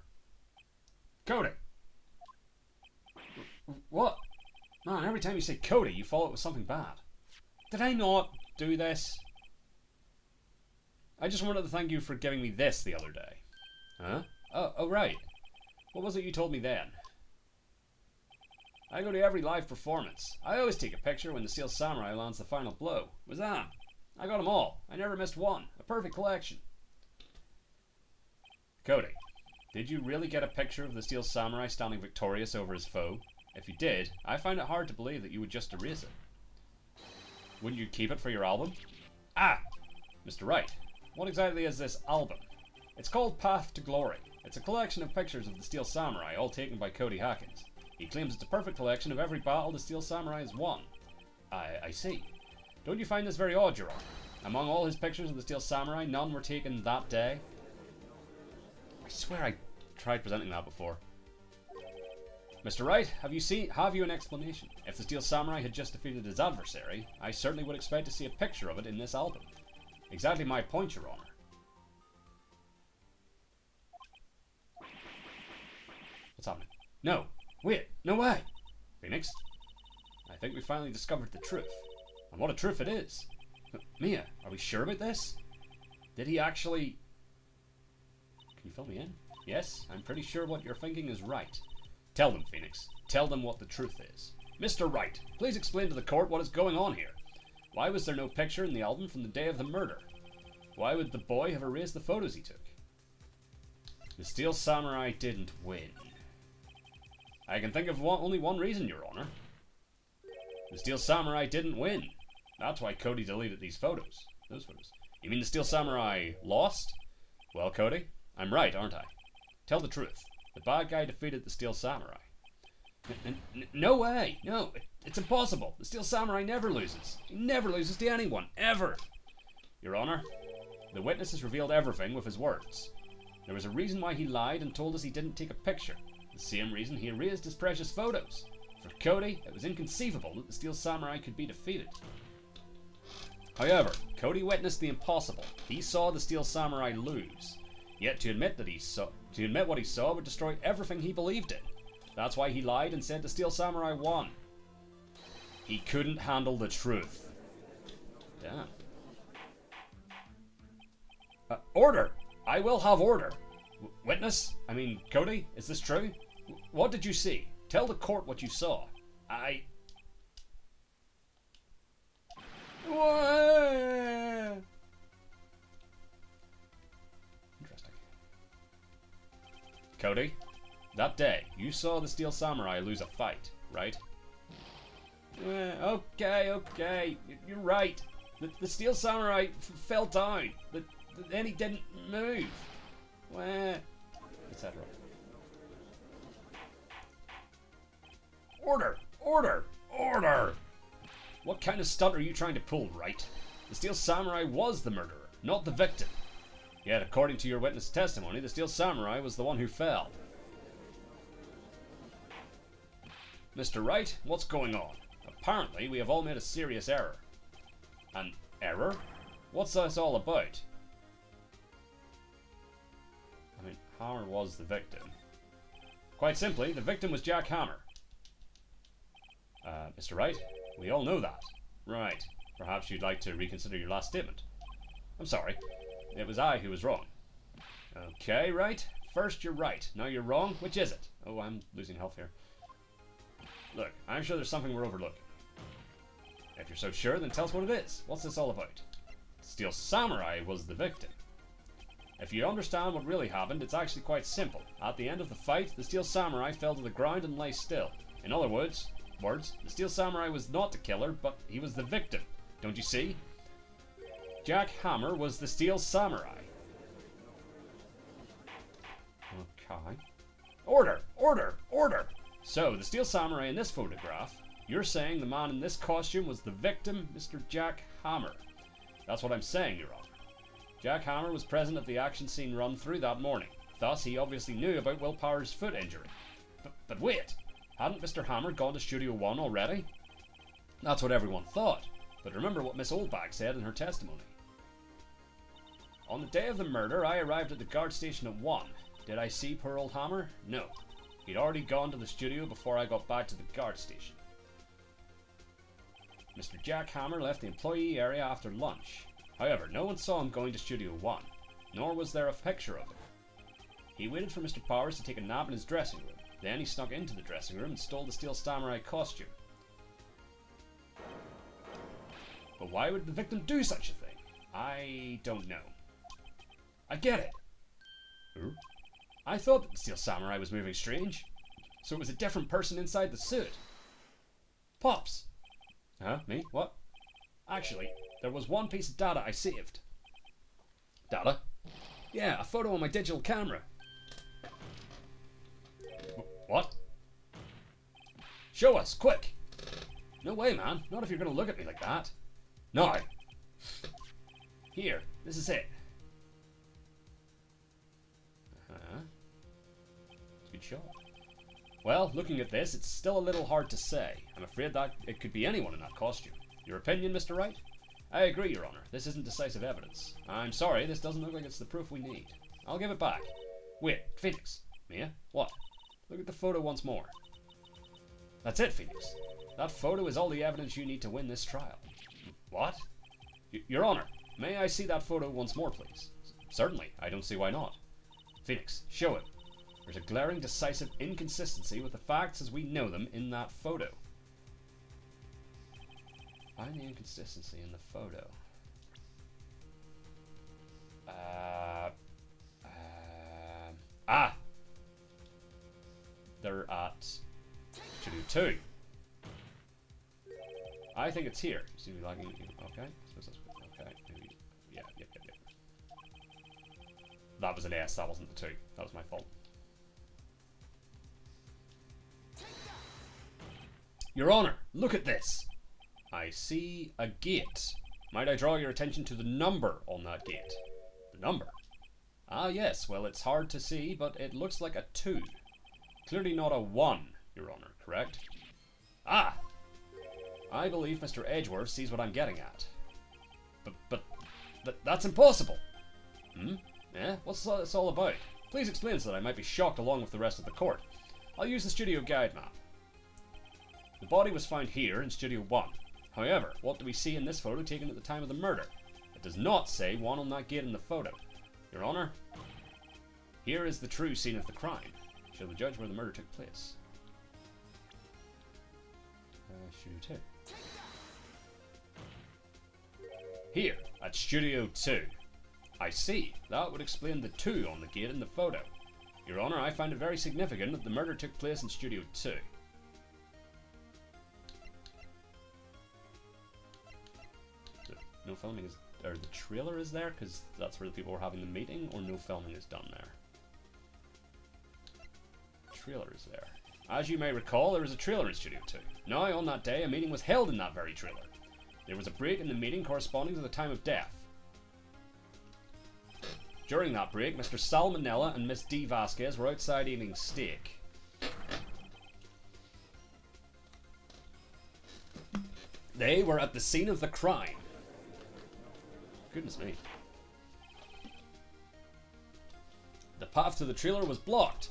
Cody! What? Man, every time you say Cody, you follow it with something bad. Did I not do this? I just wanted to thank you for giving me this the other day. Huh? Oh, right. What was it you told me then? I go to every live performance. I always take a picture when the Steel Samurai lands the final blow. Was that? I got them all. I never missed one. A perfect collection. Cody, did you really get a picture of the Steel Samurai standing victorious over his foe? If you did, I find it hard to believe that you would just erase it. Wouldn't you keep it for your album? Ah! Mr. Wright, what exactly is this album? It's called Path to Glory. It's a collection of pictures of the Steel Samurai, all taken by Cody Hawkins. He claims it's a perfect collection of every battle the Steel Samurai has won. I see. Don't you find this very odd, Your Honor? Among all his pictures of the Steel Samurai, none were taken that day? I swear I tried presenting that before. Mr. Wright, have you an explanation? If the Steel Samurai had just defeated his adversary, I certainly would expect to see a picture of it in this album. Exactly my point, Your Honor. What's happening? No! Wait! No way! Phoenix? I think we finally discovered the truth. And what a truth it is. Mia, are we sure about this? Did he actually... Can you fill me in? Yes, I'm pretty sure what you're thinking is right. Tell them, Phoenix. Tell them what the truth is. Mr. Wright, please explain to the court what is going on here. Why was there no picture in the album from the day of the murder? Why would the boy have erased the photos he took? The Steel Samurai didn't win. I can think of only one reason, Your Honor. The Steel Samurai didn't win. That's why Cody deleted these photos. Those photos. You mean the Steel Samurai lost? Well, Cody, I'm right, aren't I? Tell the truth. The bad guy defeated the Steel Samurai. No way! No, it's impossible. The Steel Samurai never loses. He never loses to anyone, ever! Your Honor, the witnesses revealed everything with his words. There was a reason why he lied and told us he didn't take a picture. The same reason he erased his precious photos. For Cody, it was inconceivable that the Steel Samurai could be defeated. However, Cody witnessed the impossible. He saw the Steel Samurai lose. Yet to admit what he saw would destroy everything he believed in. That's why he lied and said the Steel Samurai won. He couldn't handle the truth. Damn. Order! I will have order. Witness? I mean, Cody, is this true? What did you see? Tell the court what you saw. What? Interesting. Cody, that day, you saw the Steel Samurai lose a fight, right? Okay, you're right. The Steel Samurai fell down. Then he didn't move. Etc. Order! Order! Order! What kind of stunt are you trying to pull, Wright? The Steel Samurai was the murderer, not the victim. Yet, according to your witness testimony, the Steel Samurai was the one who fell. Mr. Wright, what's going on? Apparently, we have all made a serious error. An error? What's this all about? I mean, Hammer was the victim. Quite simply, the victim was Jack Hammer. Mr. Wright, we all know that. Right. Perhaps you'd like to reconsider your last statement. I'm sorry. It was I who was wrong. Okay, right. First you're right, now you're wrong. Which is it? Oh, I'm losing health here. Look, I'm sure there's something we're overlooking. If you're so sure, then tell us what it is. What's this all about? Steel Samurai was the victim. If you understand what really happened, it's actually quite simple. At the end of the fight, the Steel Samurai fell to the ground and lay still. In other words, the Steel Samurai was not the killer, but he was the victim. Don't you see? Jack Hammer was the Steel Samurai. Okay. Order! Order! Order! So, the Steel Samurai in this photograph, you're saying the man in this costume was the victim, Mr. Jack Hammer. That's what I'm saying, Your Honor. Jack Hammer was present at the action scene run through that morning. Thus, he obviously knew about Will Power's foot injury. But wait! Hadn't Mr. Hammer gone to Studio One already? That's what everyone thought. But remember what Miss Oldbag said in her testimony. On the day of the murder, I arrived at the guard station at 1. Did I see poor old Hammer? No. He'd already gone to the studio before I got back to the guard station. Mr. Jack Hammer left the employee area after lunch. However, no one saw him going to Studio 1, nor was there a picture of him. He waited for Mr. Powers to take a nap in his dressing room. Then he snuck into the dressing room and stole the Steel Samurai costume. But why would the victim do such a thing? I don't know. I get it. Who? I thought that the Steel Samurai was moving strange. So it was a different person inside the suit. Pops! Huh? Me? What? Actually, there was one piece of data I saved. Data? Yeah, a photo on my digital camera. What? Show us, quick! No way, man. Not if you're gonna look at me like that. No. Here, this is it. Good shot. Well, looking at this, it's still a little hard to say. I'm afraid that it could be anyone in that costume. Your opinion, Mr. Wright? I agree, Your Honor. This isn't decisive evidence. I'm sorry, this doesn't look like it's the proof we need. I'll give it back. Wait, Phoenix. Mia? What? Look at the photo once more. That's it, Phoenix. That photo is all the evidence you need to win this trial. What? Your Honor, may I see that photo once more, please? Certainly, I don't see why not. Phoenix, show it. There's a glaring, decisive inconsistency with the facts as we know them in that photo. Find the inconsistency in the photo. They're at Studio 2. I think it's here. Seem to be lagging. Okay. Okay. Yeah. Yep. That was an S. That wasn't the 2. That was my fault. Your Honor, look at this. I see a gate. Might I draw your attention to the number on that gate? The number? Ah, yes. Well, it's hard to see, but it looks like a 2. Clearly not a 1, Your Honor, correct? Ah! I believe Mr. Edgeworth sees what I'm getting at. But that's impossible! Hmm? Eh? What's this all about? Please explain so that I might be shocked along with the rest of the court. I'll use the studio guide map. The body was found here in Studio 1. However, what do we see in this photo taken at the time of the murder? It does not say 1 on that gate in the photo. Your Honor, here is the true scene of the crime. Show the judge where the murder took place. Studio 2. Here, at Studio 2. I see. That would explain the 2 on the gate in the photo. Your Honor, I find it very significant that the murder took place in Studio 2. No filming is... or the trailer is there, because that's where the people were having the meeting, or no filming is done there? Trailer is there. As you may recall, there was a trailer in Studio 2. Now, on that day, a meeting was held in that very trailer. There was a break in the meeting corresponding to the time of death. During that break, Mr. Salmonella and Miss D. Vasquez were outside eating steak. They were at the scene of the crime. Goodness me. The path to the trailer was blocked.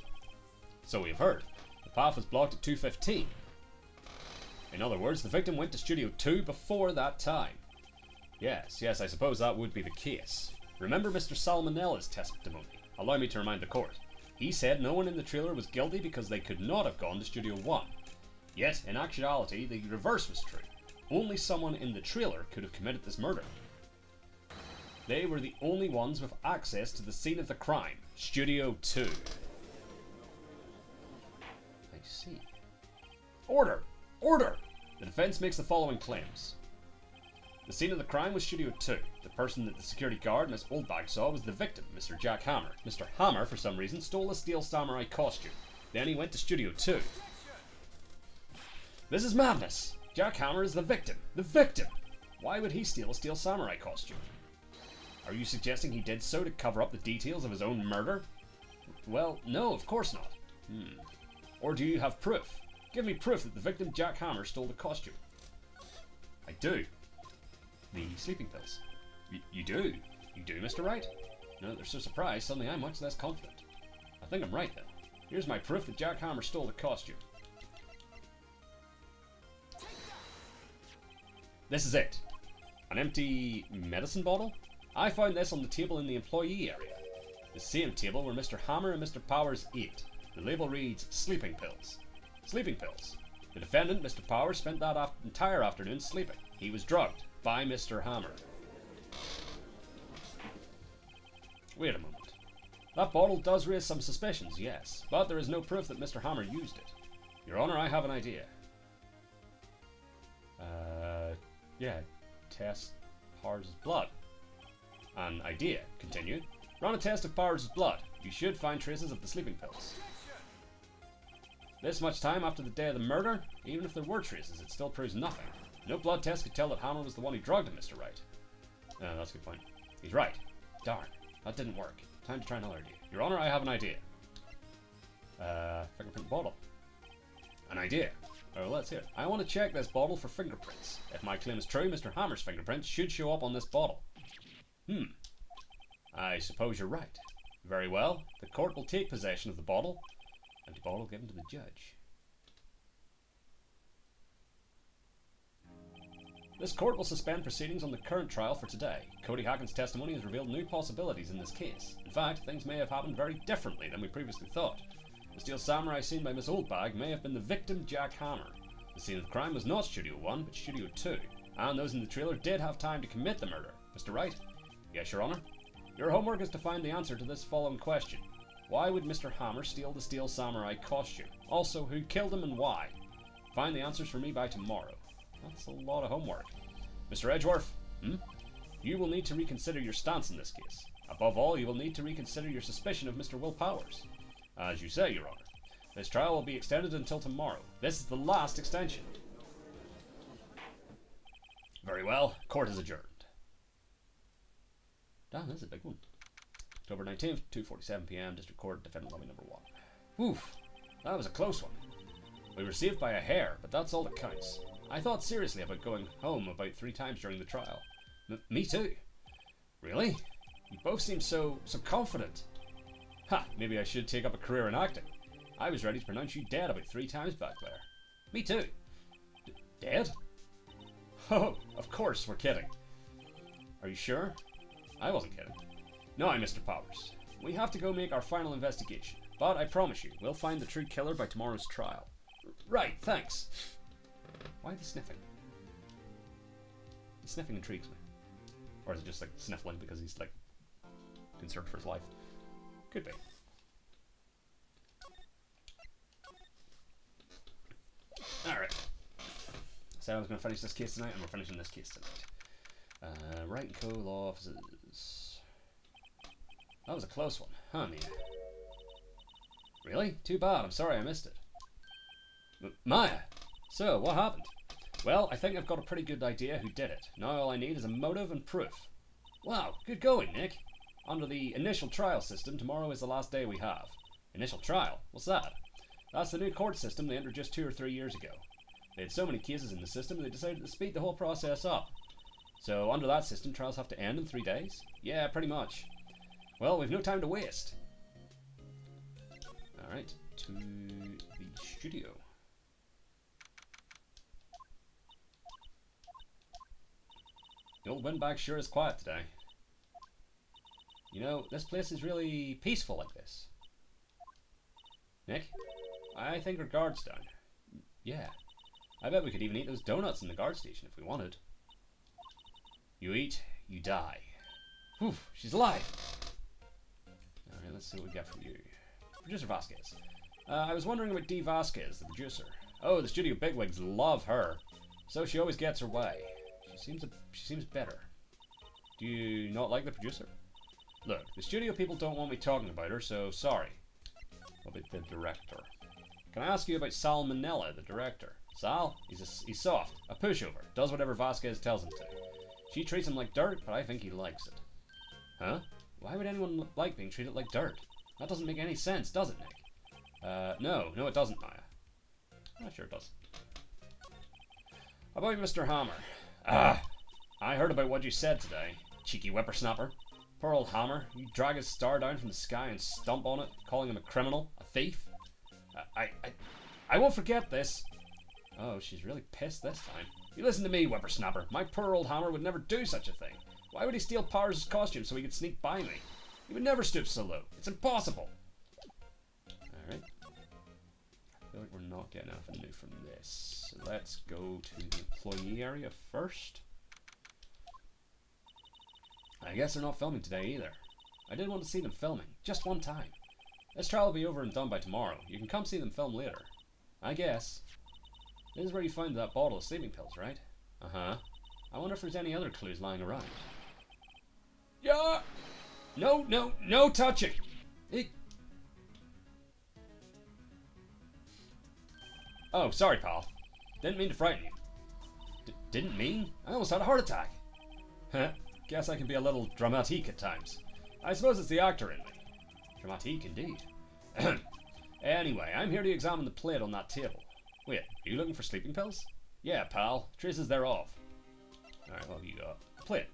So we've heard. The path was blocked at 2:15. In other words, the victim went to Studio 2 before that time. Yes, I suppose that would be the case. Remember Mr. Salmonella's testimony. Allow me to remind the court. He said no one in the trailer was guilty because they could not have gone to Studio 1. Yet, in actuality, the reverse was true. Only someone in the trailer could have committed this murder. They were the only ones with access to the scene of the crime, Studio 2. I see. Order! Order! The defense makes the following claims. The scene of the crime was Studio 2. The person that the security guard, Miss Oldbag, saw was the victim, Mr. Jack Hammer. Mr. Hammer, for some reason, stole a steel samurai costume. Then he went to Studio 2. This is madness! Jack Hammer is the victim. The victim! Why would he steal a steel samurai costume? Are you suggesting he did so to cover up the details of his own murder? Well, no, of course not. Or do you have proof? Give me proof that the victim Jack Hammer stole the costume. I do. The sleeping pills. You do? You do, Mr. Wright? No, they're so surprised, suddenly I'm much less confident. I think I'm right then. Here's my proof that Jack Hammer stole the costume. This is it. An empty medicine bottle? I found this on the table in the employee area. The same table where Mr. Hammer and Mr. Powers ate. The label reads sleeping pills. Sleeping pills. The defendant, Mr. Powers, spent that entire afternoon sleeping. He was drugged by Mr. Hammer. Wait a moment. That bottle does raise some suspicions, yes, but there is no proof that Mr. Hammer used it. Your Honor, I have an idea. Test Powers' blood. An idea. Continue. Run a test of Powers' blood. You should find traces of the sleeping pills. This much time after the day of the murder, even if there were traces, it still proves nothing. No blood test could tell that Hammer was the one who drugged him, Mr. Wright. That's a good point. He's right. Darn. That didn't work. Time to try another idea. Your Honor, I have an idea. Fingerprint bottle. An idea. Oh, let's hear it. I want to check this bottle for fingerprints. If my claim is true, Mr. Hammer's fingerprints should show up on this bottle. I suppose you're right. Very well. The court will take possession of the bottle, and the bottle given to the judge. This court will suspend proceedings on the current trial for today. Cody Hacken's testimony has revealed new possibilities in this case. In fact, things may have happened very differently than we previously thought. The steel samurai seen by Miss Oldbag may have been the victim, Jack Hammer. The scene of the crime was not Studio 1, but Studio 2, and those in the trailer did have time to commit the murder. Mr. Wright? Yes, Your Honour? Your homework is to find the answer to this following question. Why would Mr. Hammer steal the steel samurai costume? Also, who killed him and why? Find the answers for me by tomorrow. That's a lot of homework. Mr. Edgeworth? You will need to reconsider your stance in this case. Above all, you will need to reconsider your suspicion of Mr. Will Powers. As you say, Your Honour. This trial will be extended until tomorrow. This is the last extension. Very well. Court is adjourned. Damn, this is a big one. October 19th, 2:47 PM, District Court, Defendant Lobby number 1. Oof, that was a close one. We were saved by a hair, but that's all that counts. I thought seriously about going home about 3 times during the trial. Me too. Really? You both seem so confident. Ha, maybe I should take up a career in acting. I was ready to pronounce you dead about 3 times back there. Me too. Dead? Oh, of course, we're kidding. Are you sure? I wasn't kidding. No, Mr. Powers. We have to go make our final investigation, but I promise you, we'll find the true killer by tomorrow's trial. Right, thanks. Why the sniffing? The sniffing intrigues me. Or is it just like sniffling because he's like concerned for his life? Could be. Alright. Said I was going to finish this case tonight, and we're finishing this case tonight. Wright and Co. Law Offices. That was a close one, huh, Mia? Really? Too bad. I'm sorry I missed it. Maya! So, what happened? Well, I think I've got a pretty good idea who did it. Now all I need is a motive and proof. Wow, good going, Nick. Under the initial trial system, tomorrow is the last day we have. Initial trial? What's that? That's the new court system they entered just 2 or 3 years ago. They had so many cases in the system they decided to speed the whole process up. So under that system, trials have to end in 3 days? Yeah, pretty much. Well, we've no time to waste. Alright, to the studio. The old windbag sure is quiet today. You know, this place is really peaceful like this. Nick? I think our guard's down. Yeah. I bet we could even eat those donuts in the guard station if we wanted. You eat, you die. Whew, she's alive! Alright, let's see what we get from you. Producer Vasquez. I was wondering about Dee Vasquez, the producer. Oh, the studio bigwigs love her. So she always gets her way. She seems bitter. Do you not like the producer? Look, the studio people don't want me talking about her, so sorry. What about the director? Can I ask you about Sal Manella, the director? Sal? He's soft, a pushover, does whatever Vasquez tells him to. She treats him like dirt, but I think he likes it. Huh? Why would anyone like being treated like dirt? That doesn't make any sense, does it, Nick? No, it doesn't, Maya. I'm sure it does. About Mr. Hammer. I heard about what you said today, cheeky whippersnapper. Poor old Hammer, you drag his star down from the sky and stomp on it, calling him a criminal, a thief. I won't forget this. Oh, she's really pissed this time. You listen to me, whippersnapper. My poor old Hammer would never do such a thing. Why would he steal Powers' costume so he could sneak by me? He would never stoop so low. It's impossible. Alright. I feel like we're not getting anything new from this. So let's go to the employee area first. I guess they're not filming today either. I did want to see them filming, just one time. This trial will be over and done by tomorrow. You can come see them film later. I guess. This is where you found that bottle of sleeping pills, right? Uh-huh. I wonder if there's any other clues lying around. Yeah! No touching! Oh, sorry, pal. Didn't mean to frighten you. Didn't mean? I almost had a heart attack. Huh. Guess I can be a little dramatique at times. I suppose it's the actor in me. Dramatique, indeed. Anyway, I'm here to examine the plate on that table. Wait, are you looking for sleeping pills? Yeah, pal. Traces thereof. Alright, what have you got? A plate.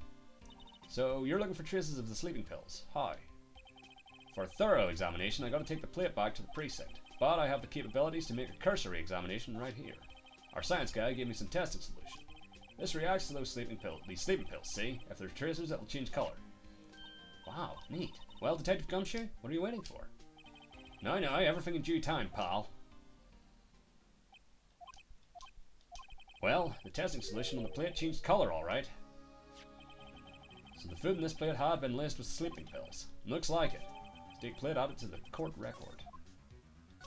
So, you're looking for traces of the sleeping pills. How? For a thorough examination, I gotta take the plate back to the precinct. But I have the capabilities to make a cursory examination right here. Our science guy gave me some testing solution. This reacts to these sleeping pills, see? If they're tracers, it'll change colour. Wow, neat. Well, Detective Gumshoe, what are you waiting for? No, everything in due time, pal. Well, the testing solution on the plate changed colour, alright. So the food in this plate had been laced with sleeping pills. Looks like it. Stake plate added to the court record.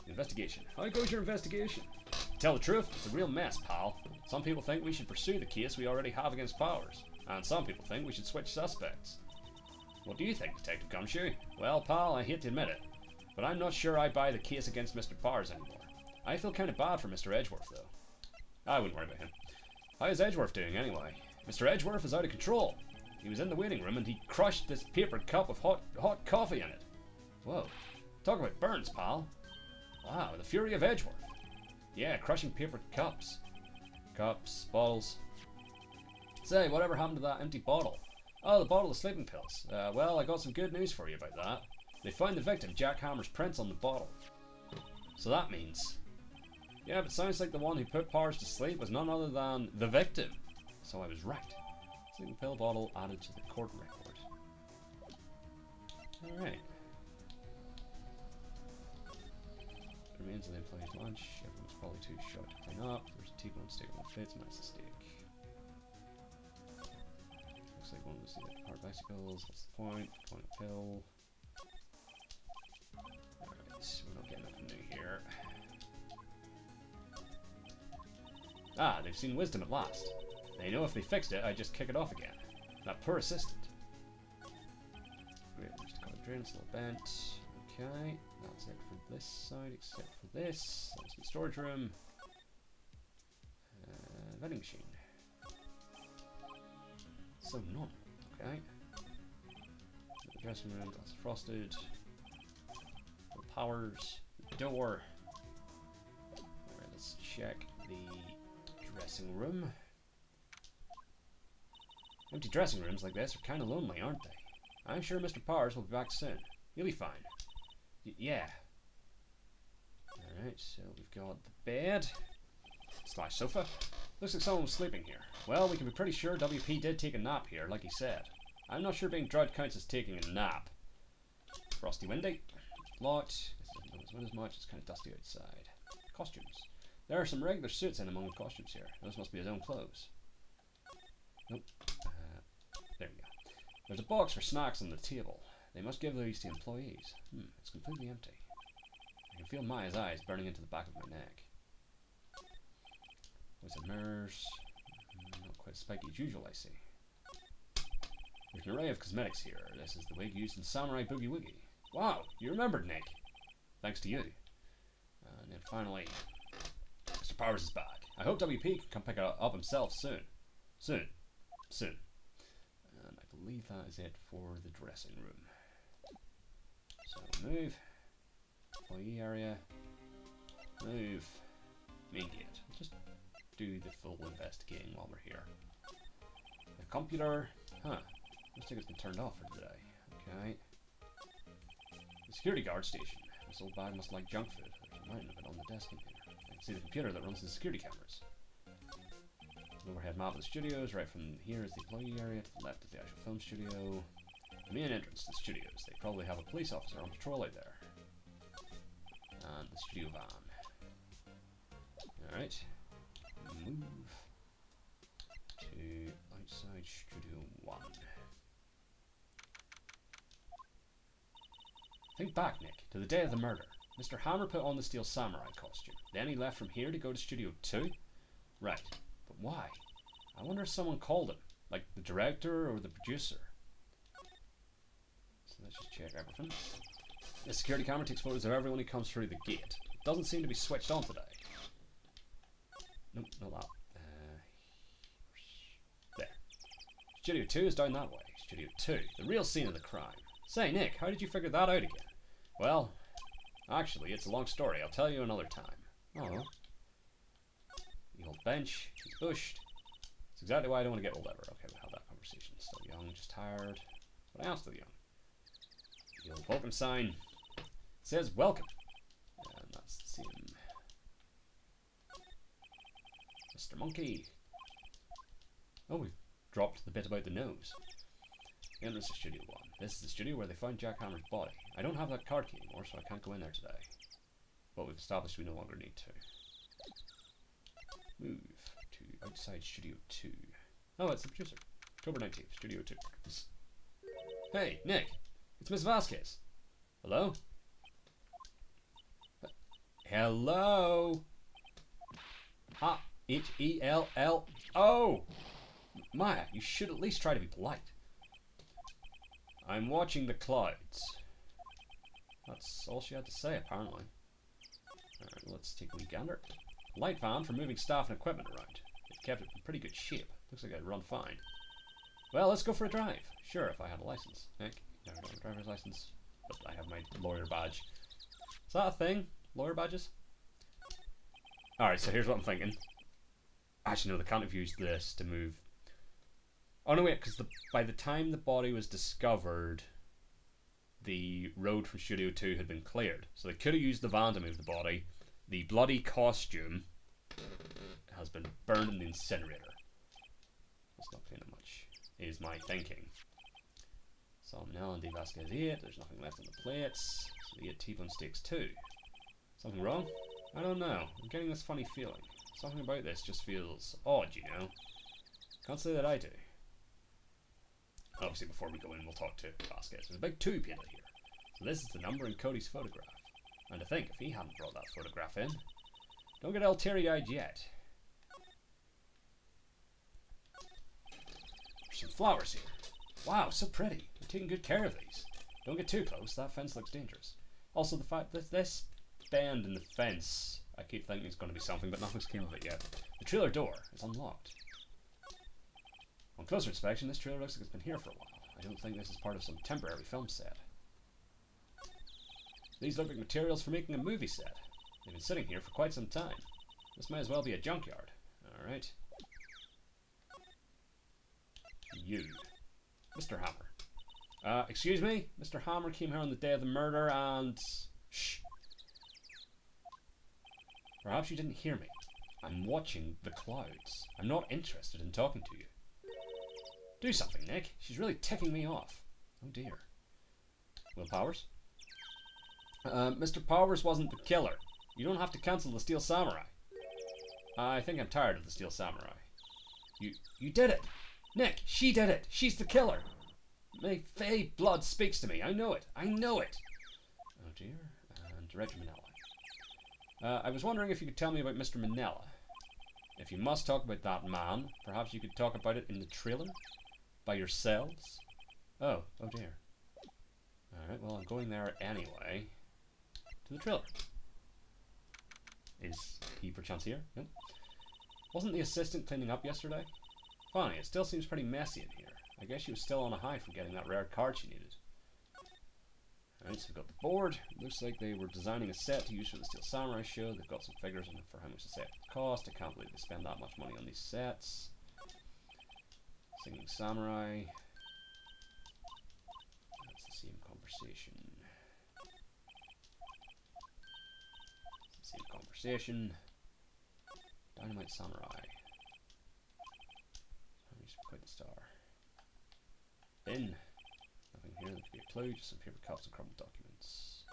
Investigation. How goes your investigation? To tell the truth, it's a real mess, pal. Some people think we should pursue the case we already have against Powers, and some people think we should switch suspects. What do you think, Detective Gumshoe? Well, pal, I hate to admit it, but I'm not sure I buy the case against Mr. Powers anymore. I feel kind of bad for Mr. Edgeworth, though. I wouldn't worry about him. How is Edgeworth doing, anyway? Mr. Edgeworth is out of control. He was in the waiting room and he crushed this paper cup with hot coffee in it. Whoa. Talk about burns, pal. Wow, the fury of Edgeworth. Yeah, crushing paper cups. Cups, bottles. Say, whatever happened to that empty bottle? Oh, the bottle of sleeping pills. Well, I got some good news for you about that. They found the victim, Jack Hammer's prints on the bottle. So that means... Yeah, but sounds like the one who put Powers to sleep was none other than the victim. So I was right. Sleeping pill bottle added to the court record. Alright. Remains of the employee's lunch. Everyone's probably too short to clean up. There's a T-bone steak on the fits. Nice steak. Looks like one of the hard bicycles. What's the point? Point a pill. Alright, we're not getting nothing new here. Ah, they've seen wisdom at last. They know if they fixed it, I'd just kick it off again. That poor assistant. Great, there's the colored drain, it's a little bent. Okay, that's it for this side, except for this. That's the storage room. Vending machine. So none. Okay. The dressing room, glass frosted. The Powers. The door. Alright, let's check the dressing room. Empty dressing rooms like this are kind of lonely, aren't they? I'm sure Mr. Powers will be back soon. He'll be fine. Yeah. Alright, so we've got the bed. Slash sofa. Looks like someone was sleeping here. Well, we can be pretty sure WP did take a nap here, like he said. I'm not sure being drugged counts as taking a nap. Frosty windy. Locked. This doesn't win as much. It's kind of dusty outside. Costumes. There are some regular suits in among the costumes here. Those must be his own clothes. Nope. There we go. There's a box for snacks on the table. They must give these to employees. It's completely empty. I can feel Maya's eyes burning into the back of my neck. With the mirrors. Not quite as spiky as usual, I see. There's an array of cosmetics here. This is the wig used in Samurai Boogie Woogie. Wow, you remembered, Nick. Thanks to you. And then finally, Mr. Powers is back. I hope WP can come pick it up himself soon. Soon. And I believe that is it for the dressing room. So move. Employee area. Move. Main gate. Just do the full investigating while we're here. The computer. Huh. Looks like it's been turned off for today. Okay. The security guard station. This old bag must like junk food. There's a mountain of it on the desk in here. I can see the computer that runs the security cameras. An overhead map of the studios. Right from here is the employee area. To the left is the actual film studio. The main entrance to the studios. They probably have a police officer on patrol out there. And the studio van. Alright. Move to outside Studio 1. Think back, Nick, to the day of the murder. Mr. Hammer put on the Steel Samurai costume. Then he left from here to go to Studio 2? Right. But why? I wonder if someone called him. Like the director or the producer. So let's just check everything. The security camera takes photos of everyone who comes through the gate. It doesn't seem to be switched on today. Nope, not that. There. Studio 2 is down that way. Studio 2, the real scene of the crime. Say, Nick, how did you figure that out again? Well, actually, it's a long story. I'll tell you another time. Oh. The old bench. She's bushed. That's exactly why I don't want to get old ever. Okay, we'll have that conversation. Still young, just tired. But I am still young. The old welcome sign. It says welcome. And that's the same. Mr. Monkey. Oh, we've dropped the bit about the nose. Enter to Studio 1. This is the studio where they found Jack Hammer's body. I don't have that card key anymore, so I can't go in there today. But we've established we no longer need to. Move to outside Studio 2. Oh, it's the producer. October 19th, Studio 2. Hey, Nick! It's Miss Vasquez! Hello? Hello? H-E-L-L-O! Maya, you should at least try to be polite. I'm watching the clouds. That's all she had to say, apparently. Alright, let's take a wee gander. Light van for moving staff and equipment around. It kept it in pretty good shape. Looks like it'd run fine. Well, let's go for a drive. Sure, if I had a license. Nick, never got a driver's license, but I have my lawyer badge. Is that a thing? Lawyer badges? Alright, so here's what I'm thinking. Actually, no, they can't have used this to move. Oh no, wait, because by the time the body was discovered, the road from Studio 2 had been cleared. So they could have used the van to move the body. The bloody costume has been burned in the incinerator. That's not clean much, is my thinking. Salmonella and Vasquez 8. There's nothing left on the plates. So they get T-bone steaks too. Something wrong? I don't know. I'm getting this funny feeling. Something about this just feels odd, you know. Can't say that I do. Obviously, before we go in, we'll talk to Vasquez. There's a big 2 painted here. So this is the number in Cody's photograph. And to think, if he hadn't brought that photograph in. Don't get all teary-eyed yet. There's some flowers here. Wow, so pretty. They're taking good care of these. Don't get too close, that fence looks dangerous. Also, the fact that this bend in the fence, I keep thinking it's going to be something, but nothing's came of it yet. The trailer door is unlocked. On closer inspection, this trailer looks like it's been here for a while. I don't think this is part of some temporary film set. These look like materials for making a movie set. They've been sitting here for quite some time. This may as well be a junkyard. Alright. You. Mr. Hammer. Excuse me? Mr. Hammer came here on the day of the murder and... Shh. Perhaps you didn't hear me. I'm watching the clouds. I'm not interested in talking to you. Do something, Nick. She's really ticking me off. Oh dear. Will Powers? Mr. Powers wasn't the killer. You don't have to cancel the Steel Samurai. I think I'm tired of the Steel Samurai. You did it! Nick, she did it! She's the killer! My fey blood speaks to me. I know it. I know it! Oh dear. And Director Manella. I was wondering if you could tell me about Mr. Manella. If you must talk about that man, perhaps you could talk about it in the trailer? By yourselves? Oh dear. Alright, well I'm going there anyway. To the trailer. Is he perchance here? Yep. Wasn't the assistant cleaning up yesterday? Funny, it still seems pretty messy in here. I guess she was still on a high from getting that rare card she needed. Alright, so we've got the board. Looks like they were designing a set to use for the Steel Samurai show. They've got some figures on it for how much the set would cost. I can't believe they spend that much money on these sets. Singing Samurai. That's the same conversation. It's the same conversation. Dynamite Samurai. He's quite the star. In. Nothing here that could be a clue, just some paper cups and crumpled documents.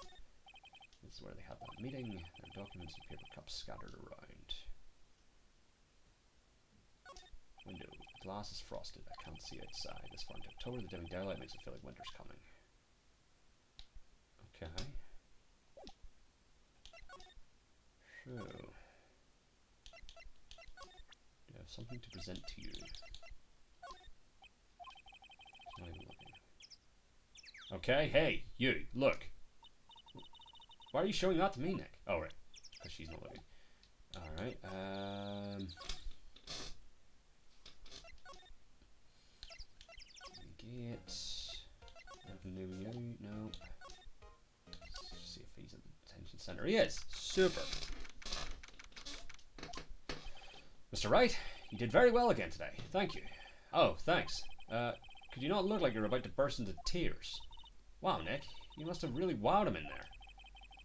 This is where they had that meeting. There are documents and paper cups scattered around. Window. The glass is frosted. I can't see outside. This far into October, the dimming daylight makes it feel like winter's coming. Okay. So. Do I have something to present to you? Not even looking. Okay, hey, you, look. Why are you showing that to me, Nick? Oh, right. Because she's not looking. Alright, get... No. Let's see if he's at the detention center. He is! Super! Mr. Wright, you did very well again today. Thank you. Oh, thanks. Could you not look like you're about to burst into tears? Wow, Nick, you must have really wowed him in there.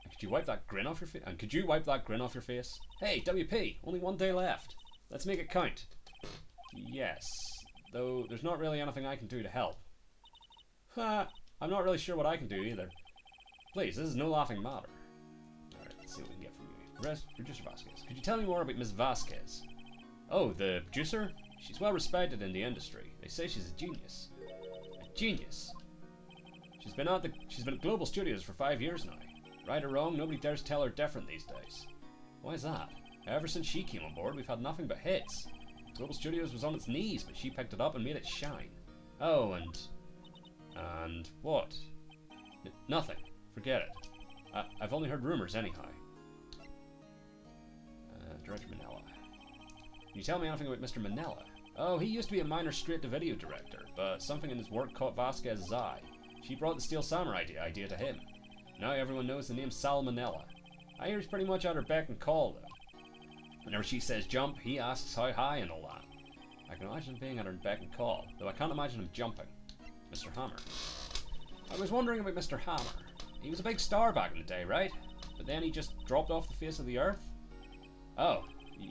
Could you wipe that grin off your face? And could you wipe that grin off your face? Hey, WP, only one day left. Let's make it count. Yes. though there's not really anything I can do to help. Ha! I'm not really sure what I can do either. Please, this is no laughing matter. Alright, let's see what we can get from you. Producer Vasquez. Could you tell me more about Miss Vasquez? Oh, the producer? She's well respected in the industry. They say she's a genius. A genius? She's been at Global Studios for 5 years now. Right or wrong, nobody dares tell her different these days. Why is that? Ever since she came on board, we've had nothing but hits. Global Studios was on its knees, but she picked it up and made it shine. Oh, and what? Nothing. Forget it. I've only heard rumors anyhow. Director Manella. Can you tell me anything about Mr. Manella? Oh, he used to be a minor straight-to-video director, but something in his work caught Vasquez's eye. She brought the Steel Samurai idea to him. Now everyone knows the name Sal Manella. I hear he's pretty much at her beck and call, though. Whenever she says jump, he asks how high and all that. I can imagine him being at her beck and call, though I can't imagine him jumping. Mr. Hammer. I was wondering about Mr. Hammer. He was a big star back in the day, right? But then he just dropped off the face of the earth? Oh,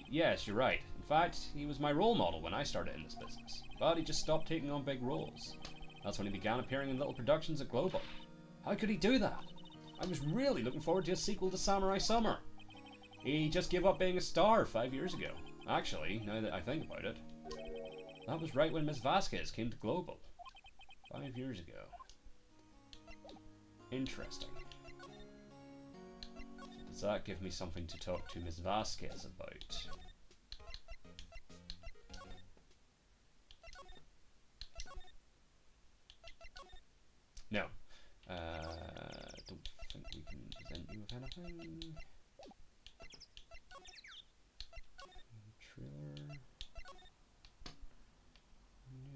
yes, you're right. In fact, he was my role model when I started in this business. But he just stopped taking on big roles. That's when he began appearing in little productions at Global. How could he do that? I was really looking forward to a sequel to Samurai Summer. He just gave up being a star 5 years ago. Actually, now that I think about it, that was right when Miss Vasquez came to Global. 5 years ago. Interesting. Does that give me something to talk to Miss Vasquez about? No. Don't think we can present you with anything. Trailer. No.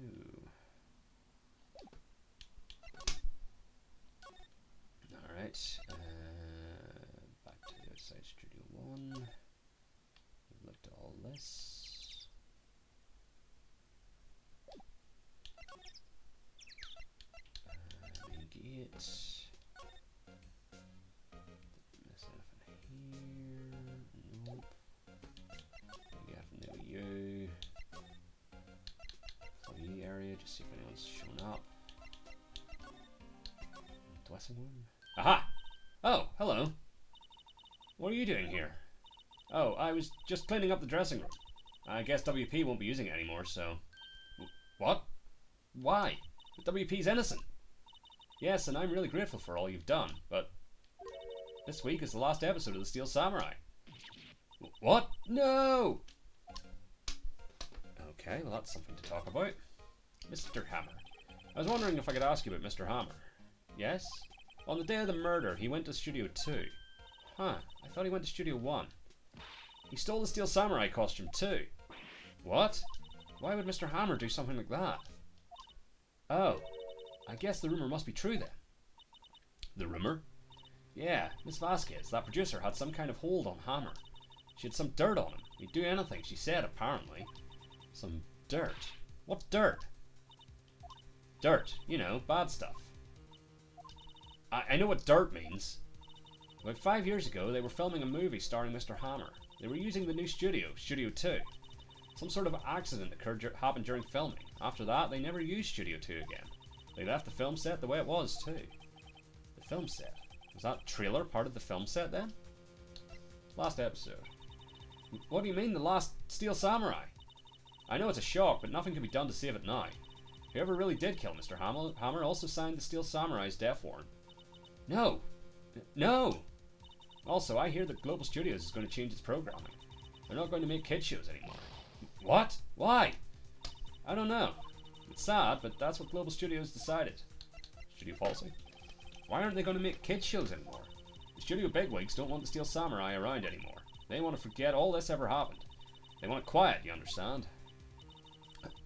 Alright. Back to the outside Studio 1. We've looked at all this. Engage. Didn't miss anything here. Nope. We got no you. Employee area, just see if anyone's shown up. Dressing room. Aha! Oh, hello. What are you doing here? Oh, I was just cleaning up the dressing room. I guess WP won't be using it anymore, so... What? Why? The WP's innocent. Yes, and I'm really grateful for all you've done, but... This week is the last episode of the Steel Samurai. What? No! Okay, well that's something to talk about. Mr. Hammer. I was wondering if I could ask you about Mr. Hammer. Yes? On the day of the murder, he went to Studio 2. Huh, I thought he went to Studio 1. He stole the Steel Samurai costume too. What? Why would Mr. Hammer do something like that? Oh, I guess the rumor must be true then. The rumor? Yeah, Miss Vasquez, that producer, had some kind of hold on Hammer. She had some dirt on him. He'd do anything she said, apparently. Some dirt? What dirt? Dirt, you know, bad stuff. I know what dirt means. About 5 years ago, they were filming a movie starring Mr. Hammer. They were using the new studio, Studio 2. Some sort of accident happened during filming. After that, they never used Studio 2 again. They left the film set the way it was, too. The film set? Was that trailer part of the film set, then? Last episode. What do you mean, the last Steel Samurai? I know it's a shock, but nothing can be done to save it now. Whoever really did kill Mr. Hammer also signed the Steel Samurai's death warrant. No! No! Also, I hear that Global Studios is going to change its programming. They're not going to make kids shows anymore. What? Why? I don't know. It's sad, but that's what Global Studios decided. Studio policy? Why aren't they going to make kids shows anymore? The studio bigwigs don't want the Steel Samurai around anymore. They want to forget all this ever happened. They want it quiet, you understand?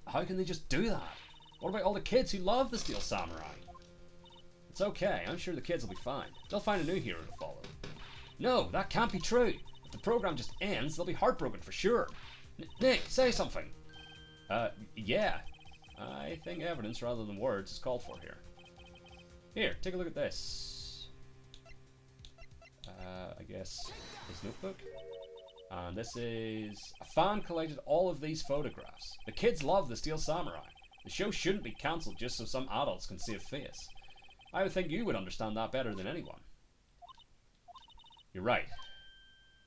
How can they just do that? What about all the kids who love the Steel Samurai? It's okay, I'm sure the kids will be fine. They'll find a new hero to follow. No, that can't be true. If the program just ends, they'll be heartbroken for sure. Nick, say something. Yeah. I think evidence rather than words is called for here. Here, take a look at this. I guess his notebook. And this is... A fan collected all of these photographs. The kids love the Steel Samurai. The show shouldn't be cancelled just so some adults can save face. I would think you would understand that better than anyone. You're right.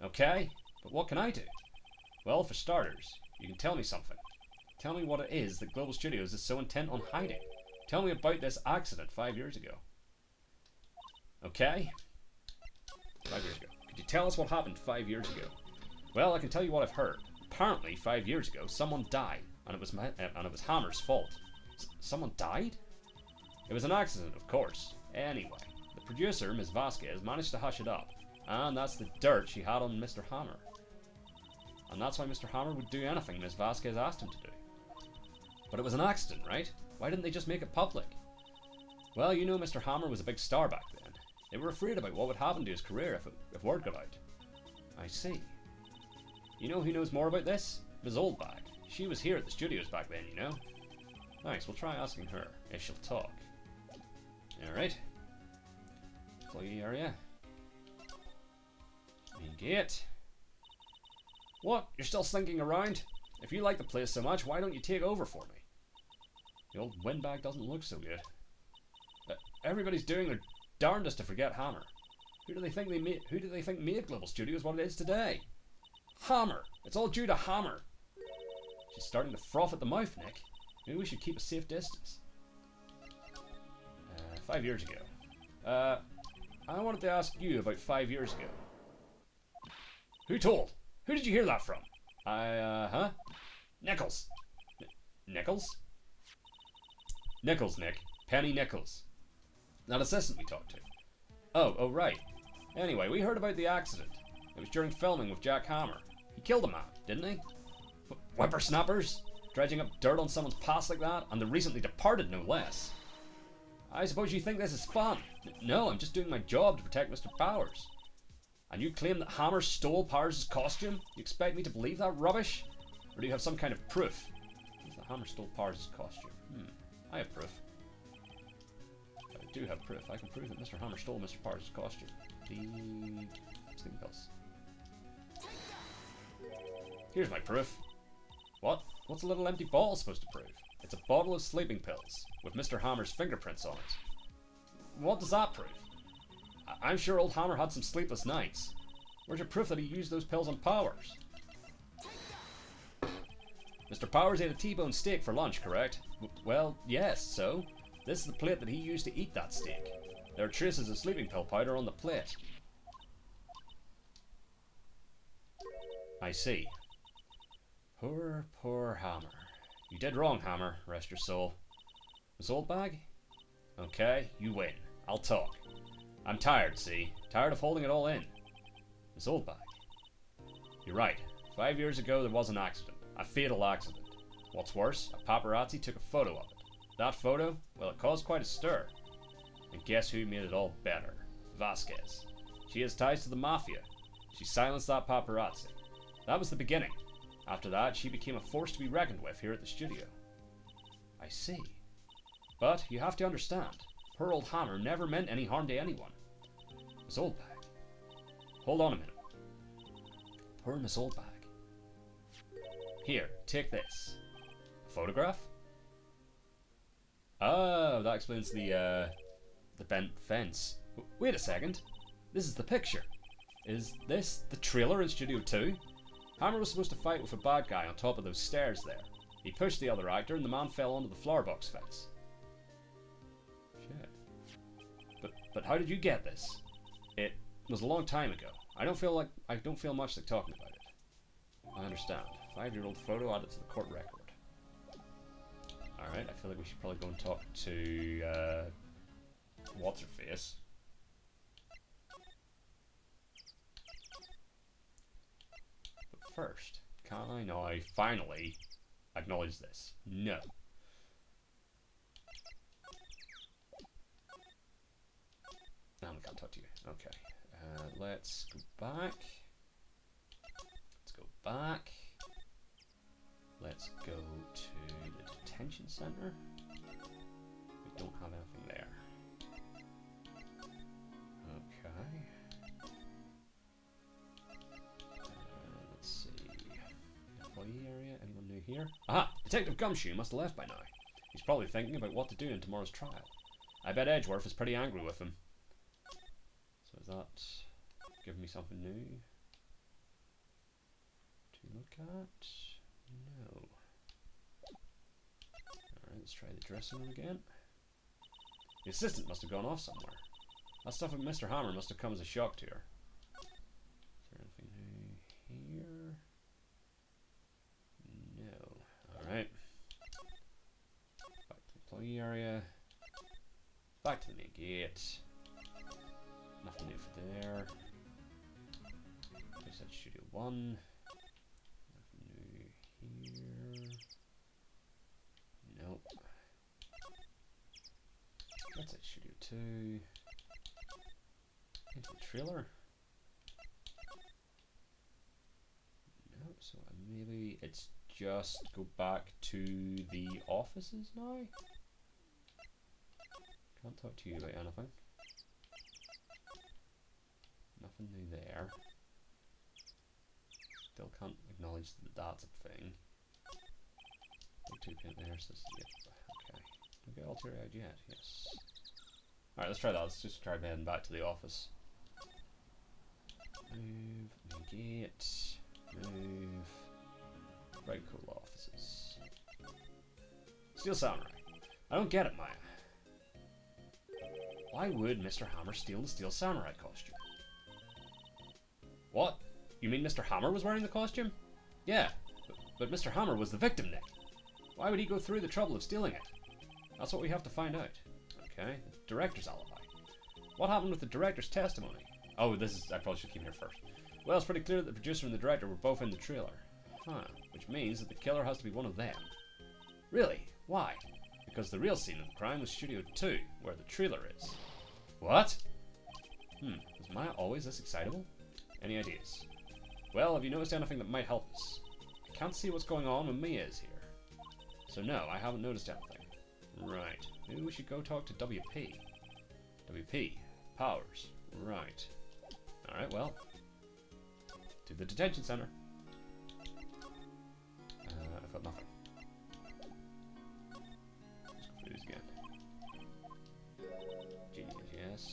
Okay, but what can I do? Well, for starters, you can tell me something. Tell me what it is that Global Studios is so intent on hiding. Tell me about this accident 5 years ago. Okay? 5 years ago. Could you tell us what happened 5 years ago? Well, I can tell you what I've heard. Apparently, 5 years ago, someone died, and it was Hammer's fault. Someone died? It was an accident, of course. Anyway, the producer, Ms. Vasquez, managed to hush it up, and that's the dirt she had on Mr. Hammer. And that's why Mr. Hammer would do anything Ms. Vasquez asked him to do. But it was an accident, right? Why didn't they just make it public? Well, you know Mr. Hammer was a big star back then. They were afraid about what would happen to his career if word got out. I see. You know who knows more about this? Ms. Oldbag. She was here at the studios back then, you know. Thanks, we'll try asking her, if she'll talk. Alright. Employee area. Main gate. What? You're still slinking around? If you like the place so much, why don't you take over for me? The old windbag doesn't look so good. Everybody's doing their darndest to forget Hammer. Who do they think made Global Studios what it is today? Hammer! It's all due to Hammer! She's starting to froth at the mouth, Nick. Maybe we should keep a safe distance. 5 years ago. I wanted to ask you about 5 years ago. Who told? Who did you hear that from? Huh? Nichols. Nichols? Nichols, Nick. Penny Nichols. That assistant we talked to. Oh, right. Anyway, we heard about the accident. It was during filming with Jack Hammer. He killed a man, didn't he? Whippersnappers? Dredging up dirt on someone's past like that, and the recently departed, no less. I suppose you think this is fun. No, I'm just doing my job to protect Mr. Powers. And you claim that Hammer stole Powers' costume? You expect me to believe that rubbish? Or do you have some kind of proof? That Hammer stole Powers' costume. I have proof. I do have proof. I can prove that Mr. Hammer stole Mr. Powers' costume. The sleeping pills. Here's my proof. What? What's a little empty bottle supposed to prove? It's a bottle of sleeping pills, with Mr. Hammer's fingerprints on it. What does that prove? I'm sure old Hammer had some sleepless nights. Where's your proof that he used those pills on Powers? Mr. Powers ate a T-bone steak for lunch, correct? Well, yes, so? This is the plate that he used to eat that steak. There are traces of sleeping pill powder on the plate. I see. Poor, poor Hammer. You did wrong, Hammer. Rest your soul. Miss Oldbag? Okay, you win. I'll talk. I'm tired, see? Tired of holding it all in. Miss Oldbag. You're right. 5 years ago there was an accident. A fatal accident. What's worse, a paparazzi took a photo of it. That photo? Well, it caused quite a stir. And guess who made it all better? Vasquez. She has ties to the mafia. She silenced that paparazzi. That was the beginning. After that, she became a force to be reckoned with here at the studio. I see. But you have to understand, poor old Hammer never meant any harm to anyone. Miss Oldbag. Hold on a minute. Poor Miss Oldbag. Here, take this. A photograph? Oh, that explains the bent fence. Wait a second. This is the picture. Is this the trailer in Studio 2? Hammer was supposed to fight with a bad guy on top of those stairs there. He pushed the other actor and the man fell onto the flower box fence. Shit. But how did you get this? It was a long time ago. I don't feel much like talking about it. I understand. 5-year-old photo added to the court record. Alright, I feel like we should probably go and talk to what's her face. But first, can I now finally acknowledge this? No. No, I can't talk to you. Okay. Let's go back. Let's go back. Let's go to the detention center. We don't have anything there. Okay. Let's see. Employee area. Anyone new here? Aha! Detective Gumshoe must have left by now. He's probably thinking about what to do in tomorrow's trial. I bet Edgeworth is pretty angry with him. So is that giving me something new to look at? No. Alright, let's try the dressing room again. The assistant must have gone off somewhere. That stuff with Mr. Hammer must have come as a shock to her. Is there anything new here? No. Alright. Back to the employee area. Back to the main gate. Nothing new for there. Place at Studio 1. Nothing new here. Nope. That's at Studio 2. Into the trailer. No, so maybe it's just go back to the offices now? Can't talk to you about anything. Nothing new there. Still can't acknowledge that that's a thing. Big 2 pin there, so yep. Okay. Don't get all teary-eyed yet, yes. Alright, let's try that. Let's just try heading back to the office. Move, main gate, move. Right, cool offices. Steel Samurai. I don't get it, Maya. Why would Mr. Hammer steal the Steel Samurai costume? What? You mean Mr. Hammer was wearing the costume? Yeah, but Mr. Hammer was the victim, Nick. Why would he go through the trouble of stealing it? That's what we have to find out. Okay, the director's alibi. What happened with the director's testimony? Oh, I probably should keep here first. Well, it's pretty clear that the producer and the director were both in the trailer. Huh, which means that the killer has to be one of them. Really? Why? Because the real scene of the crime was Studio 2, where the trailer is. What? Was Maya always this excitable? Any ideas? Well, have you noticed anything that might help us? I can't see what's going on when Mia is here. So no, I haven't noticed anything. Right, maybe we should go talk to WP. WP, Powers, right. Alright, well, to the detention center. I've got nothing. Let's go through these again. Genius, yes.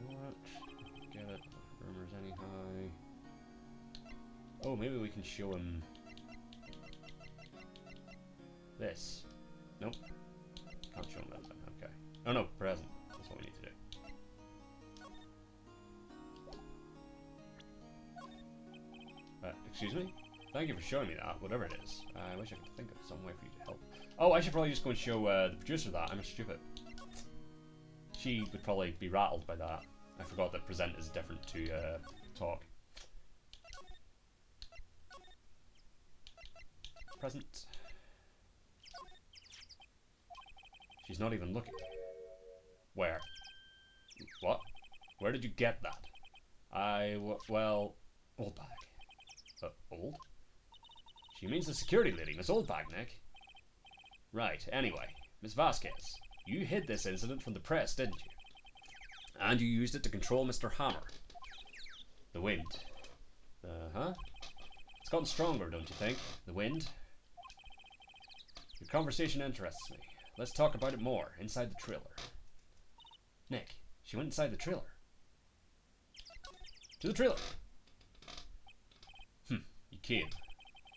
What? Get it. Rumors anyhow. Oh, maybe we can show him this. Nope. Can't show him that then. Okay. Oh no, present. That's what we need to do. Excuse me? Thank you for showing me that, whatever it is. I wish I could think of some way for you to help. Oh, I should probably just go and show the producer that. I'm stupid. She would probably be rattled by that. I forgot that present is different to talk. Present. She's not even looking. Where? What? Where did you get that? Well, old bag. Old? She means the security lady, Miss Oldbag, Nick. Right, anyway, Miss Vasquez, you hid this incident from the press, didn't you? And you used it to control Mr. Hammer. The wind. Uh-huh. It's gotten stronger, don't you think? The wind? Your conversation interests me. Let's talk about it more, inside the trailer. Nick, she went inside the trailer. To the trailer! You came.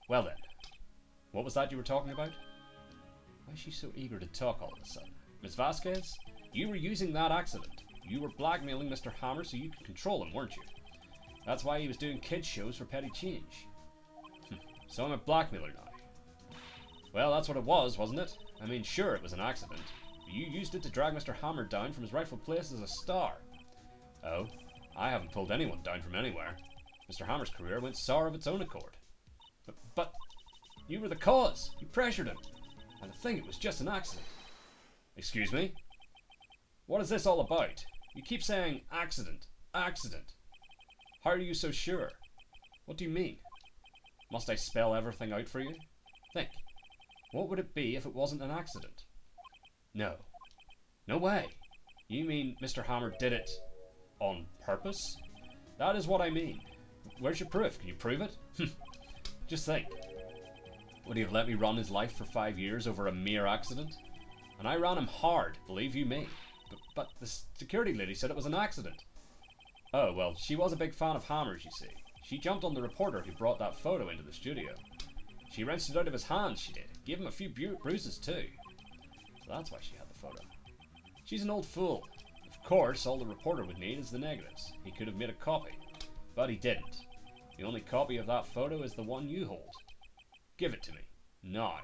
Well then, what was that you were talking about? Why is she so eager to talk all of a sudden? Miss Vasquez, you were using that accident. You were blackmailing Mr. Hammer so you could control him, weren't you? That's why he was doing kids shows for petty change. So I'm a blackmailer now. Well, that's what it was, wasn't it? I mean, sure, it was an accident. But you used it to drag Mr. Hammer down from his rightful place as a star. Oh, I haven't pulled anyone down from anywhere. Mr. Hammer's career went sour of its own accord. But you were the cause. You pressured him. And to think it was just an accident. Excuse me? What is this all about? You keep saying accident, accident. How are you so sure? What do you mean? Must I spell everything out for you? Think. What would it be if it wasn't an accident? No. No way. You mean Mr. Hammer did it on purpose? That is what I mean. Where's your proof? Can you prove it? Just think. Would he have let me run his life for 5 years over a mere accident? And I ran him hard, believe you me. But the security lady said it was an accident. Oh, well, she was a big fan of hammers, you see. She jumped on the reporter who brought that photo into the studio. She wrenched it out of his hand, she did. Gave him a few bruises, too. So that's why she had the photo. She's an old fool. Of course, all the reporter would need is the negatives. He could have made a copy. But he didn't. The only copy of that photo is the one you hold. Give it to me. Now.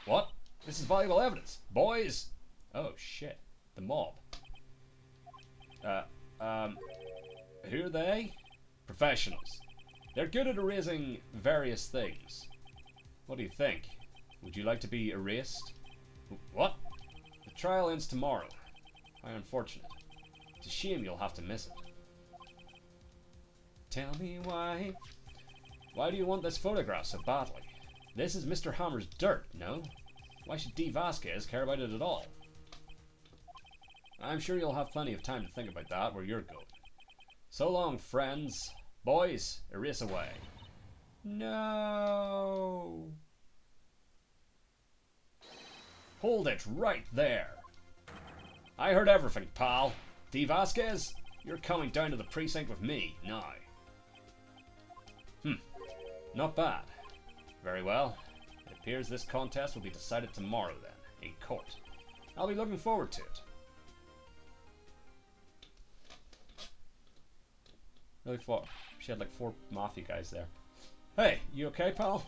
What? This is valuable evidence. Boys! Oh, shit. The mob. Who are they? Professionals. They're good at erasing various things. What do you think? Would you like to be erased? What? The trial ends tomorrow. How unfortunate. It's a shame you'll have to miss it. Tell me why. Why do you want this photograph so badly? This is Mr. Hammer's dirt, no? Why should D. Vasquez care about it at all? I'm sure you'll have plenty of time to think about that where you're going. So long, friends. Boys, erase away. No. Hold it right there. I heard everything, pal. D. Vasquez, you're coming down to the precinct with me now. Not bad. Very well. It appears this contest will be decided tomorrow then, in court. I'll be looking forward to it. Really thought she had like 4 mafia guys there. Hey, you okay, pal?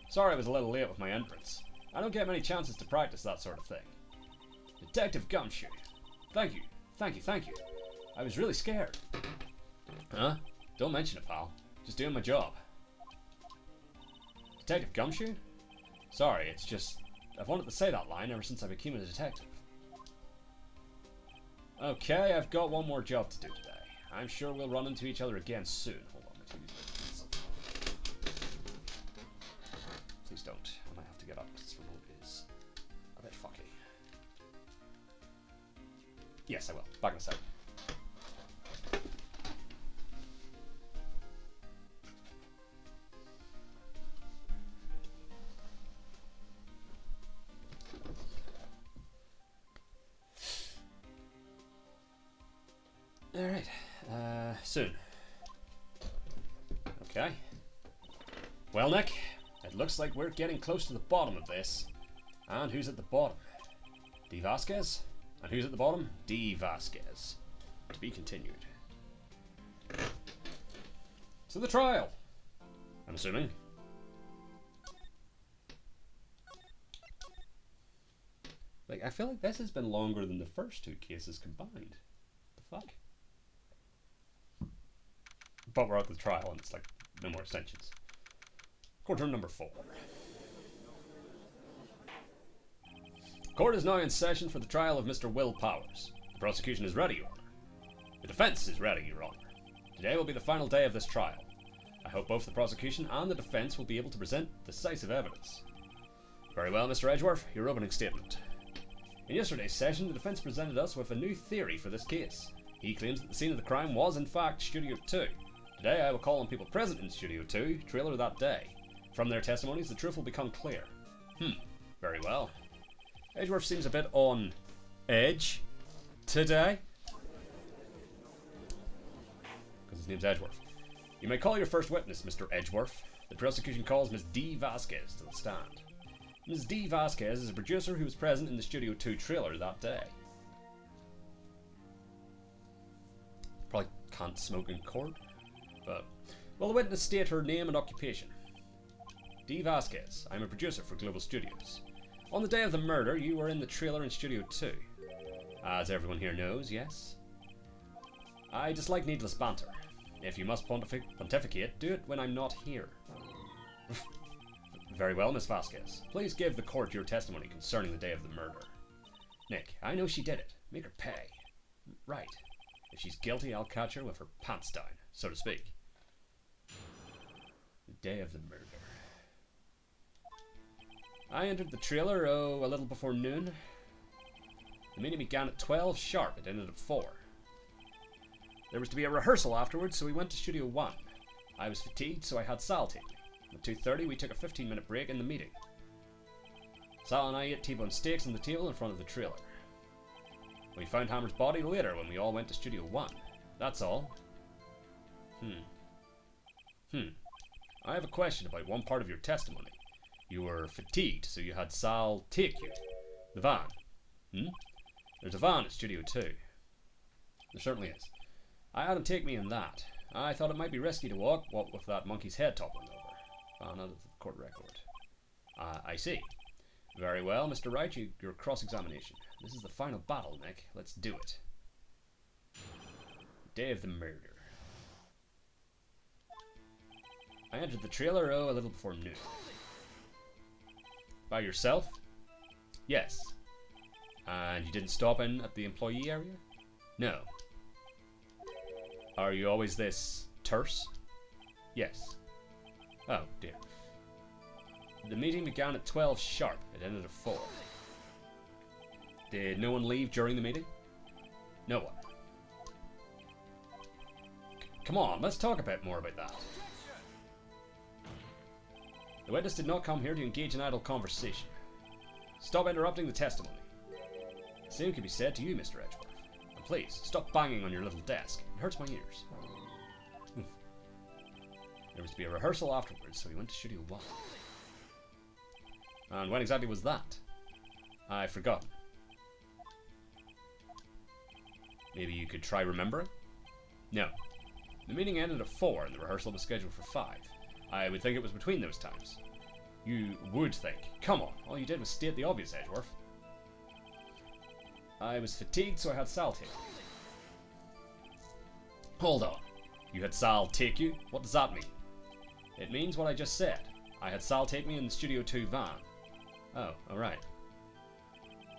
Sorry I was a little late with my entrance. I don't get many chances to practice that sort of thing. Detective Gumshoe. Thank you. Thank you, thank you. I was really scared. Huh? Don't mention it, pal. Just doing my job. Detective Gumshoe? Sorry, it's just... I've wanted to say that line ever since I became a detective. Okay, I've got one more job to do today. I'm sure we'll run into each other again soon. Hold on, please don't. I might have to get up because this remote is a bit fucky. Yes, I will. Back in a sec. Alright, soon. Okay. Well, Nick, it looks like we're getting close to the bottom of this. And who's at the bottom? D. Vasquez? And who's at the bottom? D. Vasquez. To be continued. So the trial, I'm assuming. Like, I feel like this has been longer than the first 2 cases combined. The fuck? But we're at the trial and it's like no more extensions. Courtroom number 4. Court is now in session for the trial of Mr. Will Powers. The prosecution is ready, Your Honor. The defense is ready, Your Honor. Today will be the final day of this trial. I hope both the prosecution and the defense will be able to present decisive evidence. Very well, Mr. Edgeworth, your opening statement. In yesterday's session, the defense presented us with a new theory for this case. He claims that the scene of the crime was in fact Studio 2. Today I will call on people present in Studio 2, trailer that day. From their testimonies, the truth will become clear. Very well. Edgeworth seems a bit on edge today. Because his name's Edgeworth. You may call your first witness, Mr. Edgeworth. The prosecution calls Ms. D. Vasquez to the stand. Ms. D. Vasquez is a producer who was present in the Studio 2 trailer that day. Probably can't smoke in court. But, will the witness state her name and occupation? D. Vasquez, I'm a producer for Global Studios. On the day of the murder, you were in the trailer in Studio 2. As everyone here knows, yes? I dislike needless banter. If you must pontificate, do it when I'm not here. Very well, Miss Vasquez. Please give the court your testimony concerning the day of the murder. Nick, I know she did it. Make her pay. Right. If she's guilty, I'll catch her with her pants down, so to speak. The day of the murder. I entered the trailer, a little before noon. The meeting began at 12 sharp. It ended at 4. There was to be a rehearsal afterwards, so we went to Studio 1. I was fatigued, so I had Sal take me. At 2:30, we took a 15-minute break in the meeting. Sal and I ate T-bone steaks on the table in front of the trailer. We found Hammer's body later when we all went to Studio 1. That's all. I have a question about one part of your testimony. You were fatigued, so you had Sal take you. The van. There's a van at Studio 2. There certainly is. I had him take me in that. I thought it might be risky to walk, what with that monkey's head toppling over. Found out of the court record. I see. Very well, Mr. Wright, your cross-examination. This is the final battle, Nick. Let's do it. Day of the murder. I entered the trailer a little before noon. By yourself? Yes. And you didn't stop in at the employee area? No. Are you always this terse? Yes. Oh, dear. The meeting began at 12 sharp. It ended at 4. Did no one leave during the meeting? No one. Come on, let's talk a bit more about that. The witness did not come here to engage in idle conversation. Stop interrupting the testimony. The same can be said to you, Mr. Edgeworth. And please, stop banging on your little desk. It hurts my ears. There was to be a rehearsal afterwards, so we went to Studio 1. And when exactly was that? I've forgotten. Maybe you could try remembering? No. The meeting ended at 4 and the rehearsal was scheduled for 5. I would think it was between those times. You would think. Come on, all you did was state the obvious, Edgeworth. I was fatigued, so I had Sal take me. Hold on. You had Sal take you? What does that mean? It means what I just said. I had Sal take me in the Studio 2 van. Oh, alright.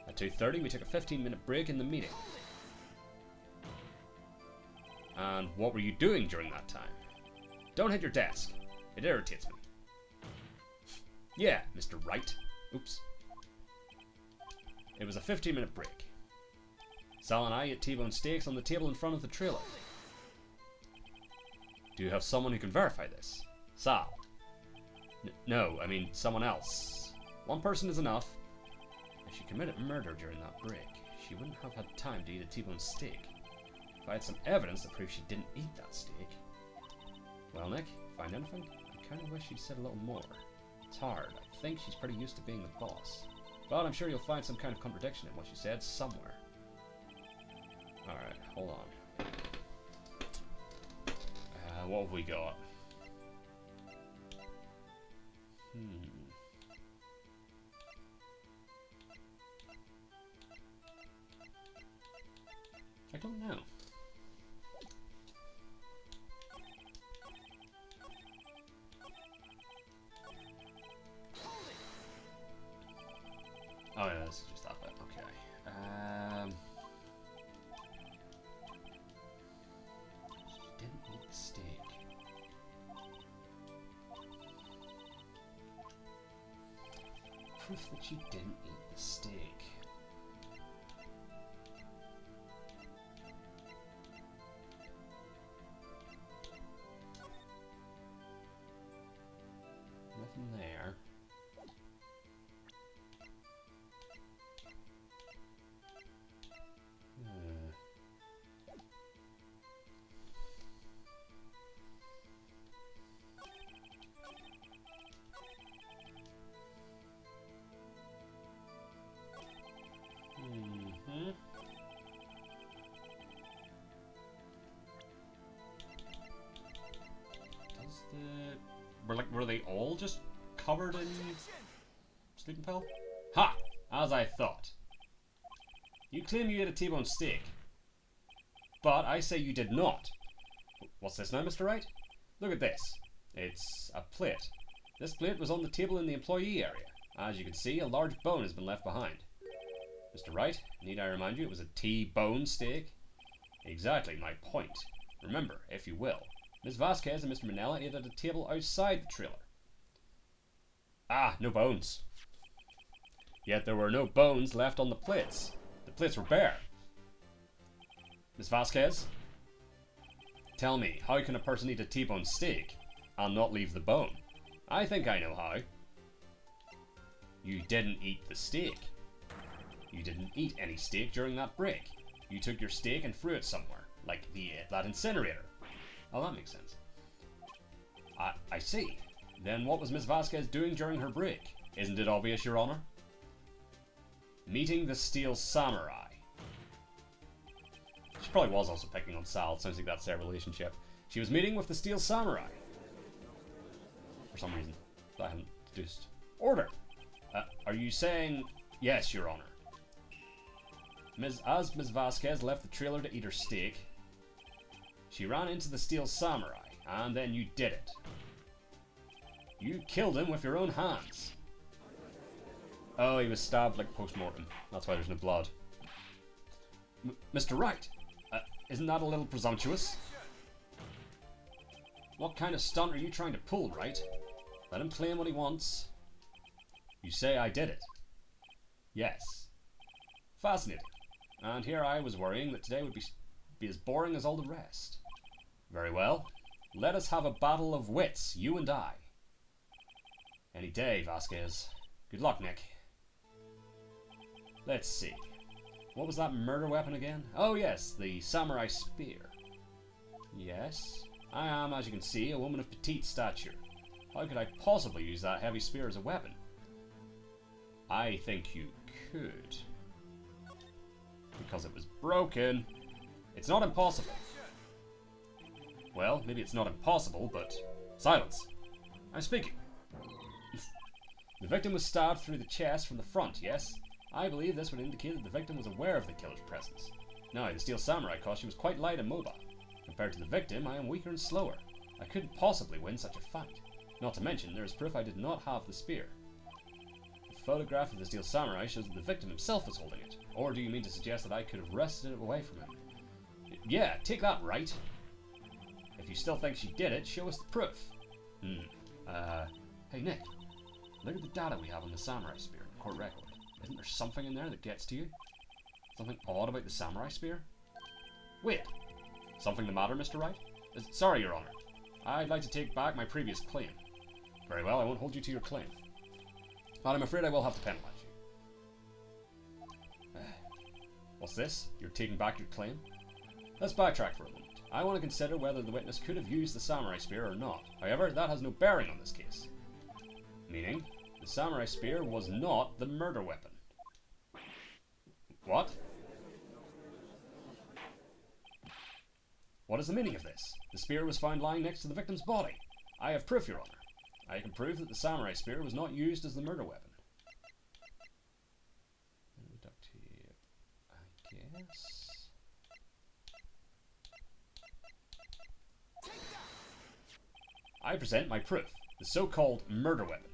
At 2:30 we took a 15-minute break in the meeting. And what were you doing during that time? Don't hit your desk. It irritates me. Yeah, Mr. Wright. Oops. It was a 15-minute break. Sal and I ate T-bone steaks on the table in front of the trailer. Do you have someone who can verify this? Sal. No, I mean someone else. One person is enough. If she committed murder during that break, she wouldn't have had time to eat a T-bone steak. If I had some evidence to prove she didn't eat that steak. Well, Nick, find anything? I kind of wish she'd said a little more. It's hard. I think she's pretty used to being the boss. But I'm sure you'll find some kind of contradiction in what she said somewhere. Alright, hold on. What have we got? I don't know. Oh yeah, this is just that bit. Okay. She didn't eat the steak. Proof that she didn't eat the steak. Nothing there. Were they all just covered in sleeping pill? Ha! As I thought. You claim you ate a T-bone steak. But I say you did not. What's this now, Mr. Wright? Look at this. It's a plate. This plate was on the table in the employee area. As you can see, a large bone has been left behind. Mr. Wright, need I remind you it was a T-bone steak? Exactly my point. Remember, if you will, Miss Vasquez and Mr. Manella ate at a table outside the trailer. Ah, no bones. Yet there were no bones left on the plates. The plates were bare. Miss Vasquez? Tell me, how can a person eat a T-bone steak and not leave the bone? I think I know how. You didn't eat the steak. You didn't eat any steak during that break. You took your steak and threw it somewhere, like that incinerator. Oh, that makes sense. I see. Then what was Miss Vasquez doing during her break? Isn't it obvious, Your Honor? Meeting the Steel Samurai. She probably was also picking on Sal. It sounds like that's their relationship. She was meeting with the Steel Samurai. For some reason. I haven't deduced. Order! Are you saying... Yes, Your Honor. As Ms. Vasquez left the trailer to eat her steak, she ran into the Steel Samurai, and then you did it. You killed him with your own hands. Oh, he was stabbed like post-mortem. That's why there's no blood. Mr. Wright, isn't that a little presumptuous? What kind of stunt are you trying to pull, Wright? Let him claim what he wants. You say I did it. Yes. Fascinating. And here I was worrying that today would be as boring as all the rest. Very well. Let us have a battle of wits, you and I. Any day, Vasquez. Good luck, Nick. Let's see. What was that murder weapon again? Oh yes, the samurai spear. Yes. I am, as you can see, a woman of petite stature. How could I possibly use that heavy spear as a weapon? I think you could. Because it was broken. It's not impossible. Well, maybe it's not impossible, but... Silence! I'm speaking. The victim was stabbed through the chest from the front, yes? I believe this would indicate that the victim was aware of the killer's presence. Now, the Steel Samurai costume was quite light and mobile. Compared to the victim, I am weaker and slower. I couldn't possibly win such a fight. Not to mention, there is proof I did not have the spear. The photograph of the Steel Samurai shows that the victim himself was holding it. Or do you mean to suggest that I could have wrested it away from him? Yeah, take that, Wright. If you still think she did it, show us the proof. Hey Nick, look at the data we have on the samurai spear in the court record. Isn't there something in there that gets to you? Something odd about the samurai spear? Wait, something the matter, Mr. Wright? Sorry, Your Honor. I'd like to take back my previous claim. Very well, I won't hold you to your claim. But I'm afraid I will have to penalize you. What's this? You're taking back your claim? Let's backtrack for a moment. I want to consider whether the witness could have used the samurai spear or not. However, that has no bearing on this case. Meaning, the samurai spear was not the murder weapon. What? What is the meaning of this? The spear was found lying next to the victim's body. I have proof, Your Honor. I can prove that the samurai spear was not used as the murder weapon. Duct tape, I guess. I present my proof, the so-called murder weapon.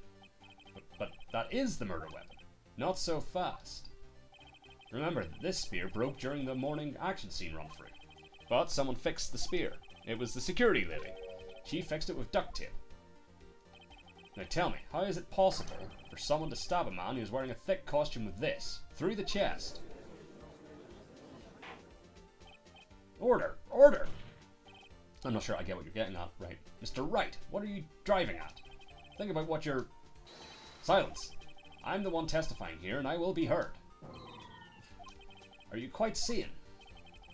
But that is the murder weapon. Not so fast. Remember that this spear broke during the morning action scene run-through. But someone fixed the spear. It was the security lady. She fixed it with duct tape. Now tell me, how is it possible for someone to stab a man who's wearing a thick costume with this, through the chest? Order! Order! I'm not sure I get what you're getting at, right? Mr. Wright, what are you driving at? Think about what you're... Silence! I'm the one testifying here, and I will be heard. Are you quite sane?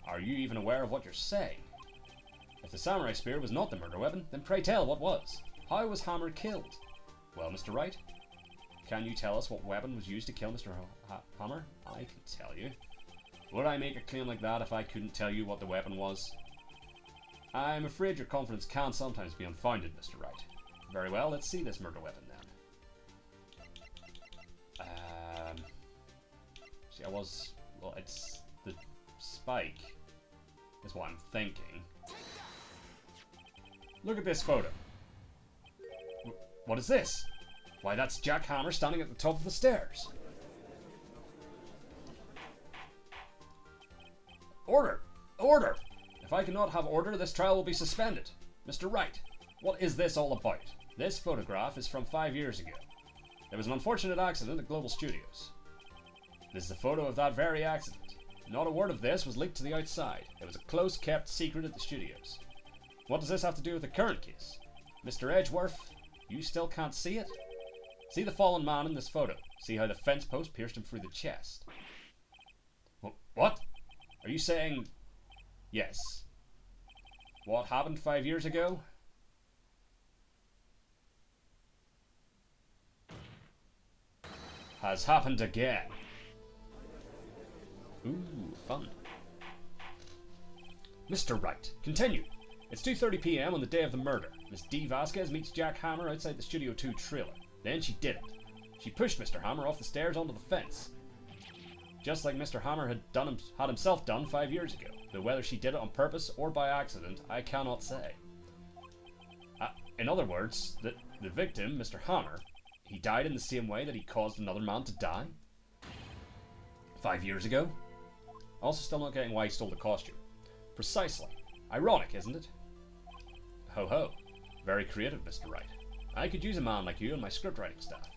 Are you even aware of what you're saying? If the samurai spear was not the murder weapon, then pray tell what was. How was Hammer killed? Well, Mr. Wright, can you tell us what weapon was used to kill Mr. Hammer? I can tell you. Would I make a claim like that if I couldn't tell you what the weapon was? I'm afraid your confidence can sometimes be unfounded, Mr. Wright. Very well, let's see this murder weapon then. See, well, it's the spike, is what I'm thinking. Look at this photo. What is this? Why, that's Jack Hammer standing at the top of the stairs. Order! Order! If I cannot have order, this trial will be suspended. Mr. Wright, what is this all about? This photograph is from 5 years ago. There was an unfortunate accident at Global Studios. This is a photo of that very accident. Not a word of this was leaked to the outside. It was a close-kept secret at the studios. What does this have to do with the current case? Mr. Edgeworth, you still can't see it? See the fallen man in this photo. See how the fence post pierced him through the chest. What? Are you saying... Yes. What happened 5 years ago? Has happened again. Ooh, fun. Mr. Wright, continue. It's 2:30 p.m. on the day of the murder. Miss D. Vasquez meets Jack Hammer outside the Studio 2 trailer. Then she did it. She pushed Mr. Hammer off the stairs onto the fence. Just like Mr. Hammer had himself done 5 years ago. Though whether she did it on purpose or by accident, I cannot say. In other words, the victim, Mr. Hammer, he died in the same way that he caused another man to die? 5 years ago? Also still not getting why he stole the costume. Precisely. Ironic, isn't it? Ho ho. Very creative, Mr. Wright. I could use a man like you on my scriptwriting staff.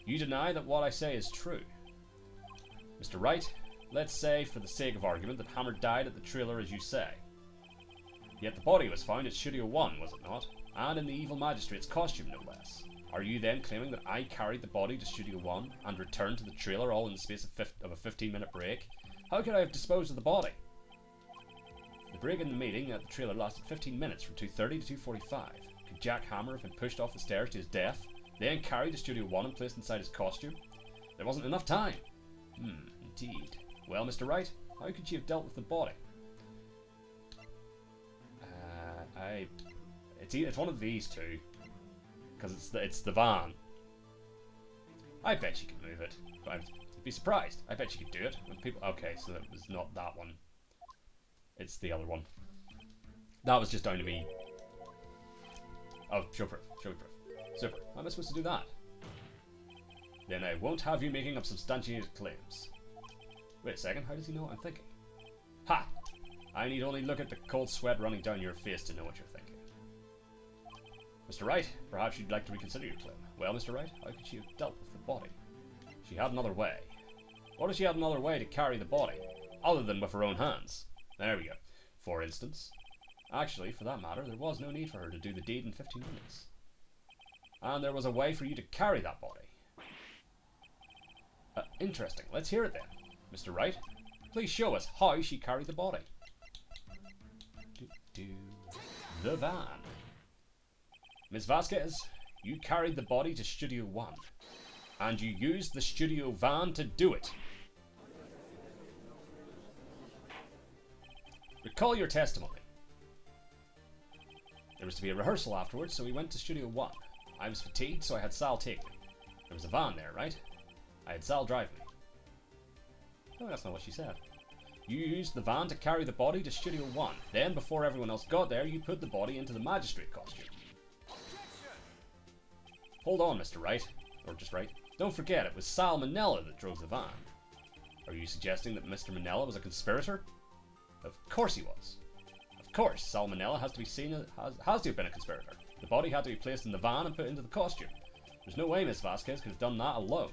You deny that what I say is true. Mr. Wright, let's say, for the sake of argument, that Hammer died at the trailer as you say. Yet the body was found at Studio 1, was it not? And in the evil magistrate's costume, no less. Are you then claiming that I carried the body to Studio 1 and returned to the trailer all in the space of a 15-minute break? How could I have disposed of the body? The break in the meeting at the trailer lasted 15 minutes from 2:30 to 2:45. Could Jack Hammer have been pushed off the stairs to his death, then carried to Studio 1 and placed inside his costume? There wasn't enough time. Indeed. Well, Mr. Wright, how could you have dealt with the body? It's one of these two, because it's the van. I bet you could move it. But I'd be surprised. I bet you could do it when people. Okay, so that was not that one. It's the other one. That was just down to me. Oh, show proof. Show me proof. Super. How am I supposed to do that? Then I won't have you making up substantiated claims. Wait a second, how does he know what I'm thinking? Ha! I need only look at the cold sweat running down your face to know what you're thinking. Mr. Wright, perhaps you'd like to reconsider your claim. Well, Mr. Wright, how could she have dealt with the body? She had another way. What if she had another way to carry the body, other than with her own hands? There we go. For instance. Actually, for that matter, there was no need for her to do the deed in 15 minutes. And there was a way for you to carry that body. Interesting. Let's hear it then. Mr. Wright, please show us how she carried the body. The van. Ms. Vasquez, you carried the body to Studio 1. And you used the studio van to do it. Recall your testimony. There was to be a rehearsal afterwards, so we went to Studio 1. I was fatigued, so I had Sal take me. There was a van there, right? I had Sal drive me. Oh, that's not what she said. You used the van to carry the body to Studio 1. Then, before everyone else got there, you put the body into the magistrate costume. Hold on, Mr. Wright. Or just Wright. Don't forget, it was Sal Manella that drove the van. Are you suggesting that Mr. Manella was a conspirator? Of course he was. Of course, Sal Manella has to be seen as has to have been a conspirator. The body had to be placed in the van and put into the costume. There's no way Miss Vasquez could have done that alone.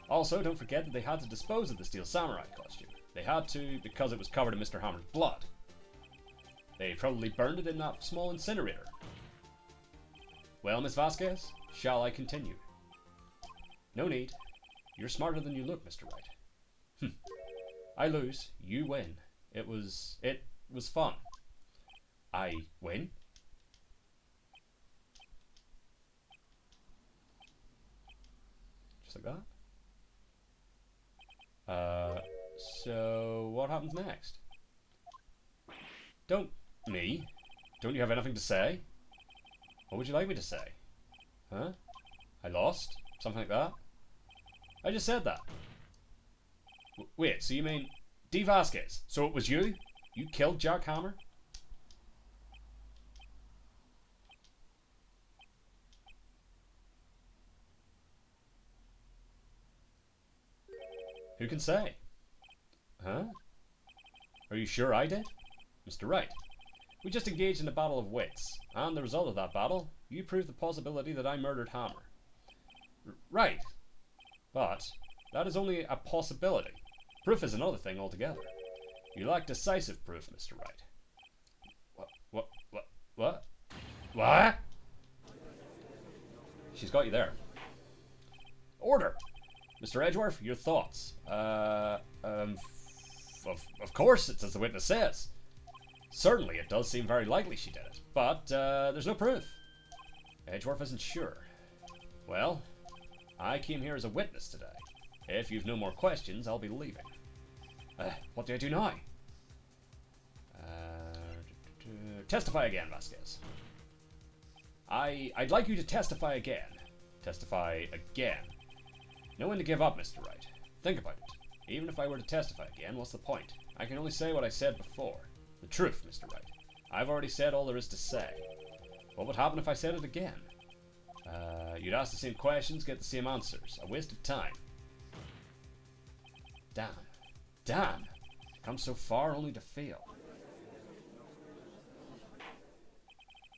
Also, don't forget that they had to dispose of the Steel Samurai costume. They had to because it was covered in Mr. Hammer's blood. They probably burned it in that small incinerator. Well, Miss Vasquez, shall I continue? No need. You're smarter than you look, Mr. Wright. I lose. You win. It was fun. I win? Just like that? So what happens next? Don't you have anything to say? What would you like me to say? Huh? I lost? Something like that? I just said that. Wait, so you mean D. Vasquez? So it was you? You killed Jack Hammer? Who can say? Huh? Are you sure I did? Mr. Wright, we just engaged in a battle of wits, and the result of that battle, you proved the possibility that I murdered Hammer. Right. But that is only a possibility. Proof is another thing altogether. You lack decisive proof, Mr. Wright. What? What? She's got you there. Mr. Edgeworth, your thoughts? Of course, it's as the witness says. Certainly, it does seem very likely she did it, but there's no proof. Edgeworth isn't sure. Well, I came here as a witness today. If you've no more questions, I'll be leaving. What do I do now? Testify again, Vasquez. I'd like you to testify again. Testify again. No one to give up, Mr. Wright. Think about it. Even if I were to testify again, what's the point? I can only say what I said before. The truth, Mr. Wright. I've already said all there is to say. What would happen if I said it again? You'd ask the same questions, get the same answers. A waste of time. Damn. Damn. Come so far only to fail.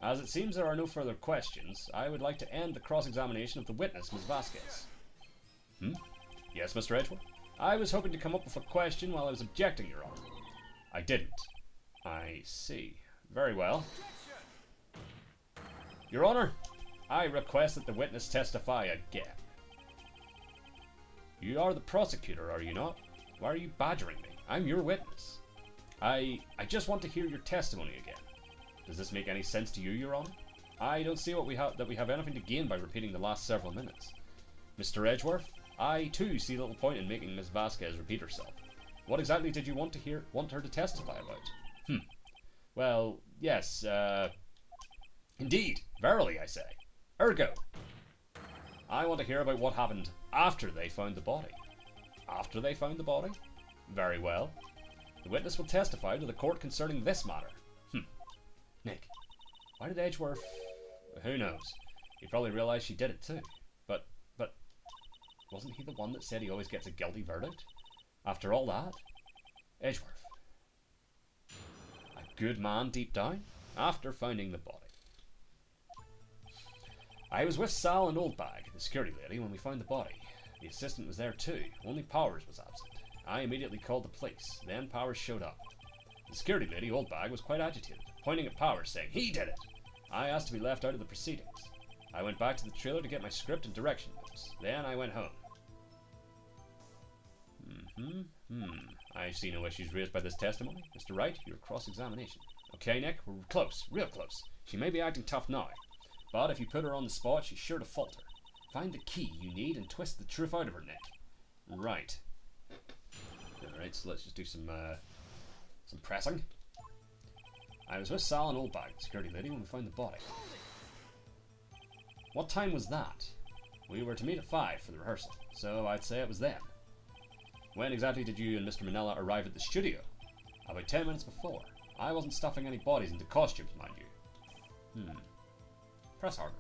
As it seems there are no further questions, I would like to end the cross-examination of the witness, Ms. Vasquez. Yes, Mr. Edgeworth? I was hoping to come up with a question while I was objecting, Your Honor. I didn't. I see. Very well. Your Honor, I request that the witness testify again. You are the prosecutor, are you not? Why are you badgering me? I'm your witness. I just want to hear your testimony again. Does this make any sense to you, Your Honor? I don't see that we have anything to gain by repeating the last several minutes. Mr. Edgeworth, I too see little point in making Ms. Vasquez repeat herself. What exactly did you want her to testify about? Well, yes, indeed, verily, I say. Ergo, I want to hear about what happened after they found the body. After they found the body? Very well. The witness will testify to the court concerning this matter. Nick, why did Edgeworth... Who knows? He probably realised she did it too. But, wasn't he the one that said he always gets a guilty verdict? After all that? Edgeworth. A good man deep down? After finding the body. I was with Sal and Oldbag, the security lady, when we found the body. The assistant was there too, only Powers was absent. I immediately called the police, then Powers showed up. The security lady, Oldbag, was quite agitated, pointing at Powers, saying, "He did it!" I asked to be left out of the proceedings. I went back to the trailer to get my script and direction notes. Then I went home. I see no issues raised by this testimony. Mr. Wright, your cross-examination. Okay, Nick, we're close, real close. She may be acting tough now, but if you put her on the spot, she's sure to falter. Find the key you need and twist the truth out of her, Nick. Right. Alright, so let's just do some pressing. I was with Sal and Oldbag, the security lady, when we found the body. What time was that? We were to meet at 5 for the rehearsal, so I'd say it was then. When exactly did you and Mr. Manella arrive at the studio? About 10 minutes before. I wasn't stuffing any bodies into costumes, mind you. Press harder.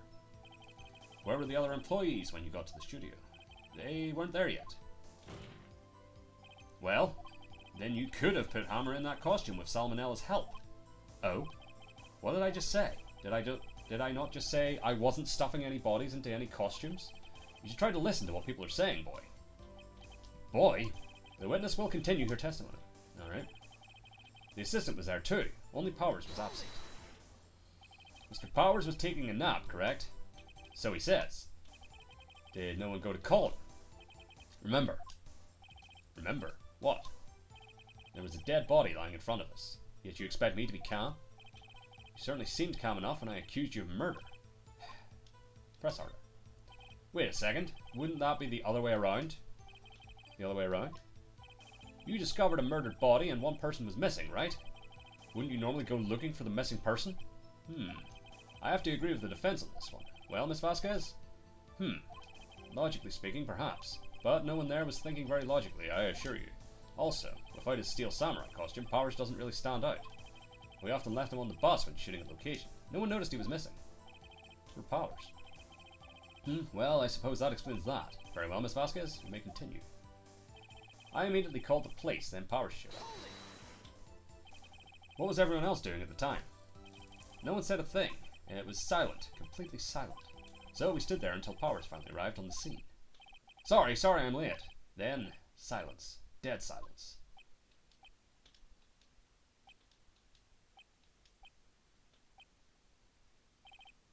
Where were the other employees when you got to the studio? They weren't there yet. Well, then you could have put Hammer in that costume with Salmonella's help. Oh? What did I just say? Did I not just say I wasn't stuffing any bodies into any costumes? You should try to listen to what people are saying, boy. Boy? The witness will continue her testimony. Alright. The assistant was there too. Only Powers was absent. Mr. Powers was taking a nap, correct? So he says. Did no one go to call him? Remember. Remember? What? There was a dead body lying in front of us. Yet you expect me to be calm? You certainly seemed calm enough when I accused you of murder. Press harder. Wait a second. Wouldn't that be the other way around? The other way around? You discovered a murdered body and one person was missing, right? Wouldn't you normally go looking for the missing person? I have to agree with the defense on this one. Well, Miss Vasquez? Logically speaking, perhaps. But no one there was thinking very logically, I assure you. Also, without his steel samurai costume, Powers doesn't really stand out. We often left him on the bus when shooting a location. No one noticed he was missing. For Powers. Well, I suppose that explains that. Very well, Miss Vasquez, you may continue. I immediately called the police, then Powers showed up. What was everyone else doing at the time? No one said a thing. It was silent, completely silent. So we stood there until Powers finally arrived on the scene. Sorry, I'm late. Then, silence. Dead silence.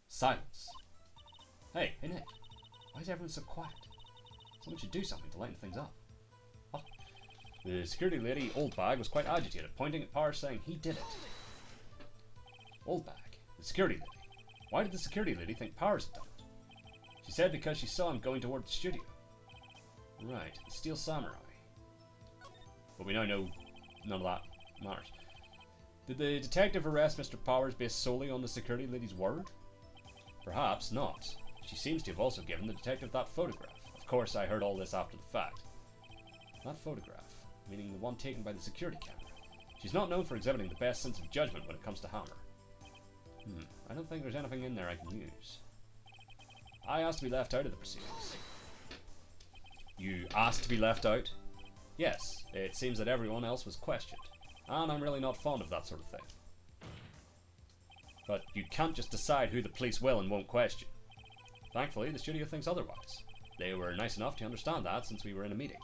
Silence. Hey, Nick. Why is everyone so quiet? Someone should do something to lighten things up. What? The security lady, Oldbag, was quite agitated, pointing at Powers saying he did it. Oldbag? The security lady? Why did the security lady think Powers had done it? She said because she saw him going toward the studio. Right, the Steel Samurai. But we now know none of that matters. Did the detective arrest Mr. Powers based solely on the security lady's word? Perhaps not. She seems to have also given the detective that photograph. Of course, I heard all this after the fact. That photograph, meaning the one taken by the security camera. She's not known for exhibiting the best sense of judgment when it comes to Hammer. I don't think there's anything in there I can use. I asked to be left out of the proceedings. You asked to be left out? Yes, it seems that everyone else was questioned. And I'm really not fond of that sort of thing. But you can't just decide who the police will and won't question. Thankfully, the studio thinks otherwise. They were nice enough to understand that since we were in a meeting.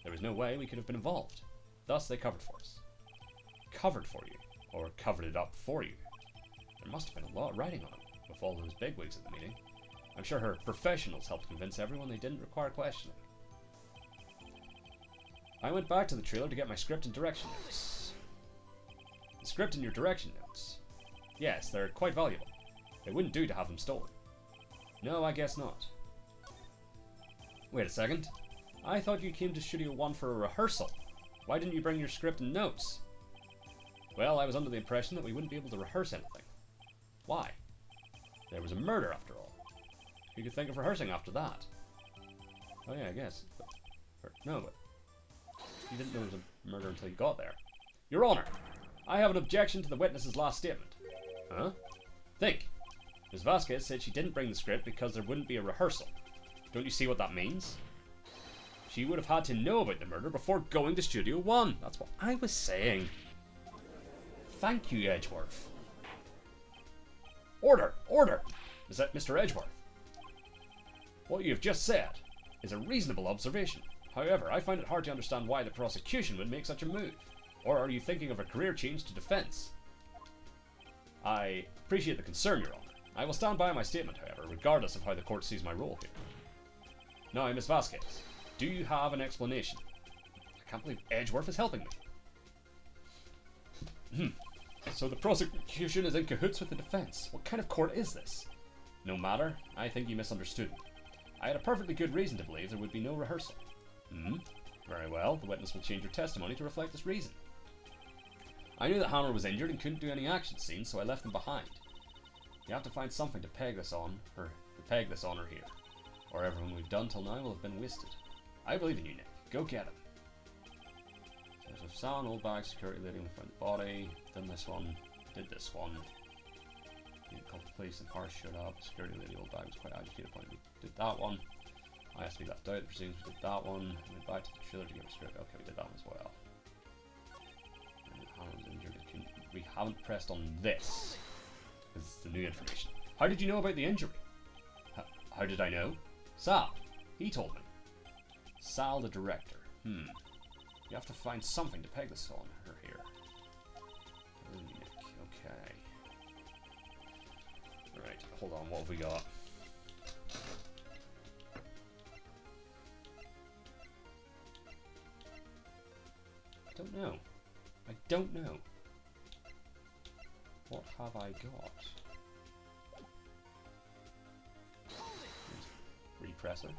There was no way we could have been involved. Thus, they covered for us. Covered for you? Or covered it up for you? There must have been a lot of writing on it, with all those bigwigs at the meeting. I'm sure her professionals helped convince everyone they didn't require questioning. I went back to the trailer to get my script and direction notes. The script and your direction notes? Yes, they're quite valuable. It wouldn't do to have them stolen. No, I guess not. Wait a second. I thought you came to Studio 1 for a rehearsal. Why didn't you bring your script and notes? Well, I was under the impression that we wouldn't be able to rehearse anything. Why? There was a murder after all. You could think of rehearsing after that. Oh yeah, I guess. But you didn't know it was a murder until you got there. Your Honor, I have an objection to the witness's last statement. Huh? Think. Ms. Vasquez said she didn't bring the script because there wouldn't be a rehearsal. Don't you see what that means? She would have had to know about the murder before going to Studio 1. That's what I was saying. Thank you, Edgeworth. Order! Order! Is that Mr. Edgeworth? What you have just said is a reasonable observation. However, I find it hard to understand why the prosecution would make such a move. Or are you thinking of a career change to defense? I appreciate the concern, Your Honor. I will stand by my statement, however, regardless of how the court sees my role here. Now, Miss Vasquez, do you have an explanation? I can't believe Edgeworth is helping me. So the prosecution is in cahoots with the defense. What kind of court is this? No matter, I think you misunderstood me. I had a perfectly good reason to believe there would be no rehearsal. Very well, the witness will change her testimony to reflect this reason. I knew that Hammer was injured and couldn't do any action scenes, so I left them behind. You have to find something to peg this on, or here. Or everything we've done till now will have been wasted. I believe in you, Nick. Go get him. There's a sound, old bag, security lady, we found the body, done this one, did this one. Did a couple of police and cars showed up, security lady, old bag was quite agitated, we did that one. I asked to be left out of the proceedings, we did that one. We went back to the trailer to get a script, okay, we did that one as well. And injured. We haven't pressed on this. This is the new information. How did you know about the injury? How did I know? Sal. He told me. Sal, the director. You have to find something to peg this on her here. Okay. Alright, hold on, what have we got? I don't know. I don't know. What have I got? Repressor.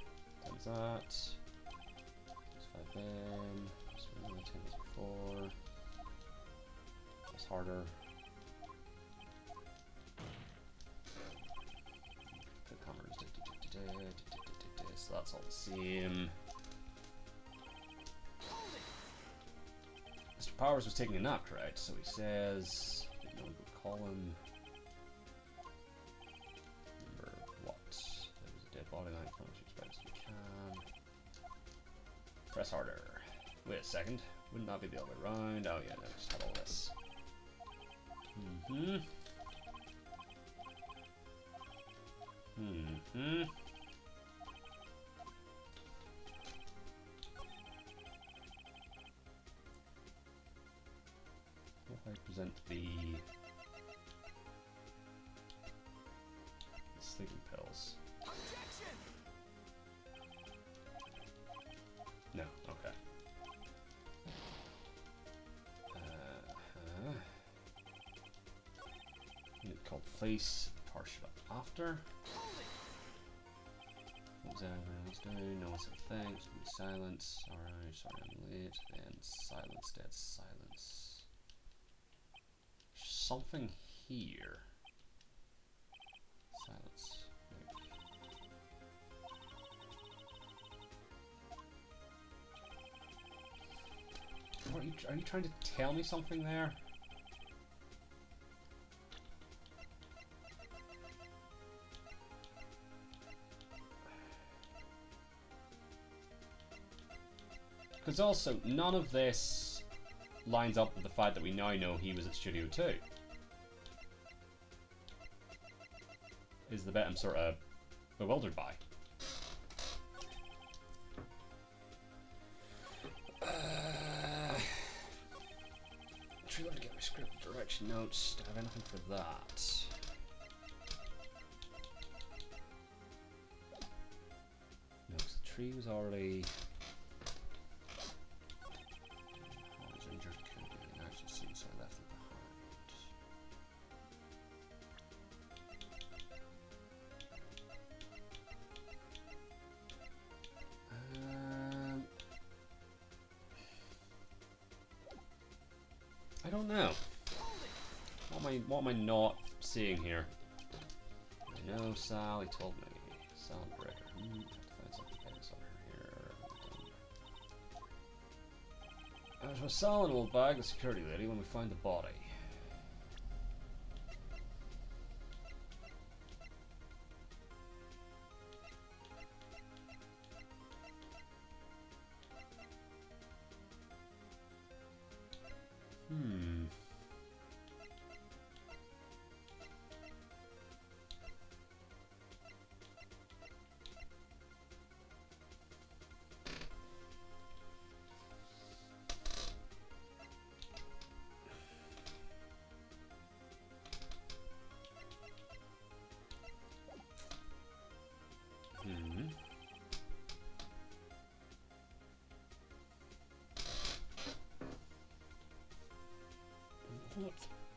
Does that. Let's 5 in. Let's really take this before. That's harder. Put cameras. So that's all the same. Mr. Powers was taking a nap, correct? So he says, didn't know we would call him. Remember what? There was a dead body line from which we expect we can. Press harder. Wait a second. Wouldn't that be the other way around? Oh yeah, no, just have all this. What if I present the sleeping pills? police. Power shut up after. What was everyone else doing? No one said thanks. Silence. Alright, sorry I'm late. Then silence, dead silence. Something here. Silence. Maybe. Are you trying to tell me something there? Because also, none of this lines up with the fact that we now know he was at Studio 2. Is the bit I'm sort of bewildered by. Trilogy to get my script direction notes. Do I have anything for that? No, because the tree was already... I was injured, couldn't do an action scene, so I left it behind. I don't know. What am I not seeing here? I know Sal, he told me. Sal Breaker. Have to find something famous on here. It was Sal and old bag, the security lady, when we find the body.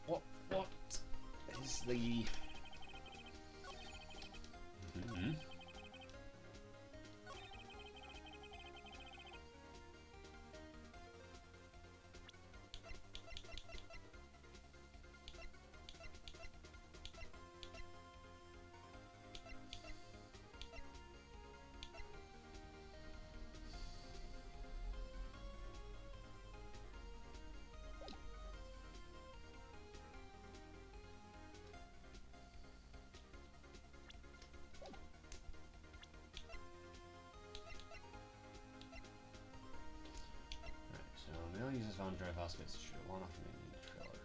What is the... uses van drive aspects to shoot one after making the trailer.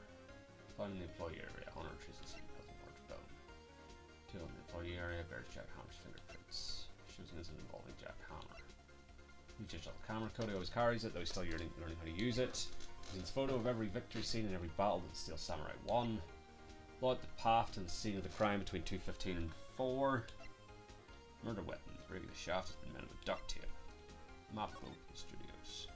Finding the employee area, honor trees and city has a large bone. Two in the employee area bears Jack Hammer's fingerprints. Shows an incident involving Jack Hammer. He digital camera code, he always carries it, though he's still learning how to use it. He's a photo of every victory scene and every battle that the Steel Samurai won. Plot the path to the scene of the crime between 2:15 and 4. Murder weapon. The rig of the shaft has been made with duct tape. Map of Open Studios.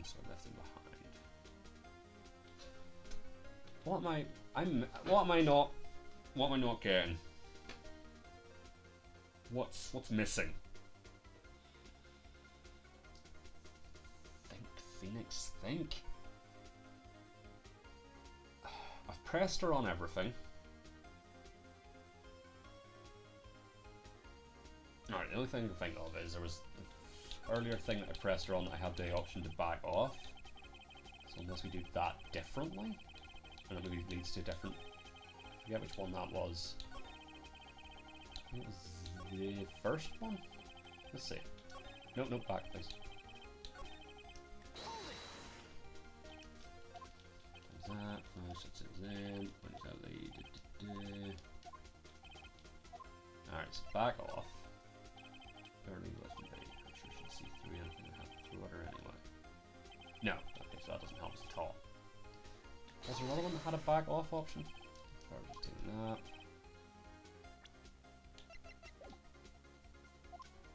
So I left him behind. What am I not getting? What's missing? Think, Phoenix, think. I've pressed her on everything. Alright, the only thing I can think of is there was the earlier thing that I pressed her on that I had the option to back off. So unless we do that differently, and it maybe leads to a different... I forget which one that was. I think it was the first one? Let's see. Nope, back please. There's that, sets it in, points out the... Alright, so back off. Early legendary. I'm sure she can see through anything I have through her anyway. No, okay, so that doesn't help us at all. Was there another one that had a back off option? Probably taking that.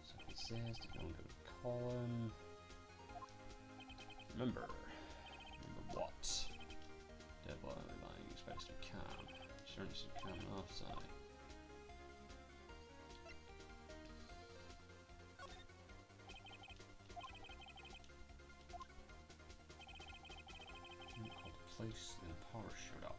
So he says to go into the call him. Remember what? Deadline lying expects to be calm. Assurance to calm and offside. Called the place, then power showed up.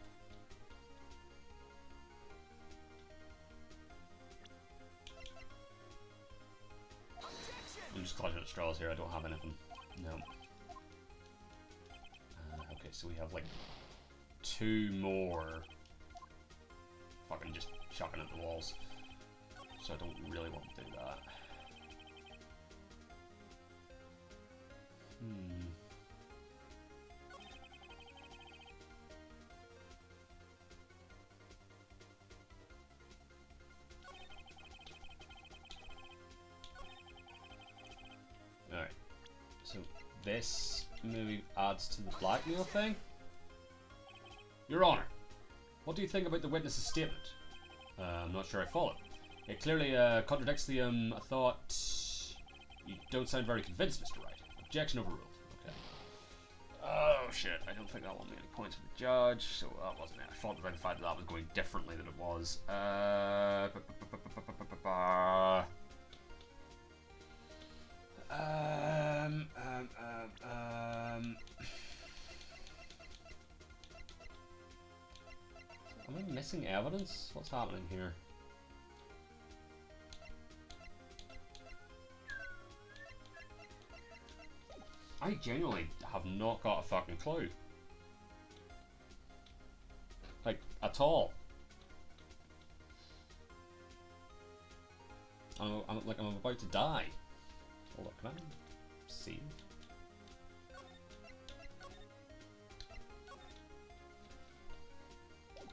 I'm just clutching at straws here, I don't have anything. No. Okay, so we have like 2 more fucking just chucking at the walls. So I don't really want to do that. Alright. So this maybe adds to the blackmail thing. Your Honor, what do you think about the witness's statement? I'm not sure I follow. It clearly contradicts the I thought you don't sound very convinced, Mr. Wright. Objection overruled. Okay. Oh shit, I don't think that won me any points for the judge, so that wasn't it. I thought by the fact that was going differently than it was. Am I missing evidence? What's happening here? I genuinely have not got a fucking clue. Like, at all. I'm about to die. Hold up, can I see?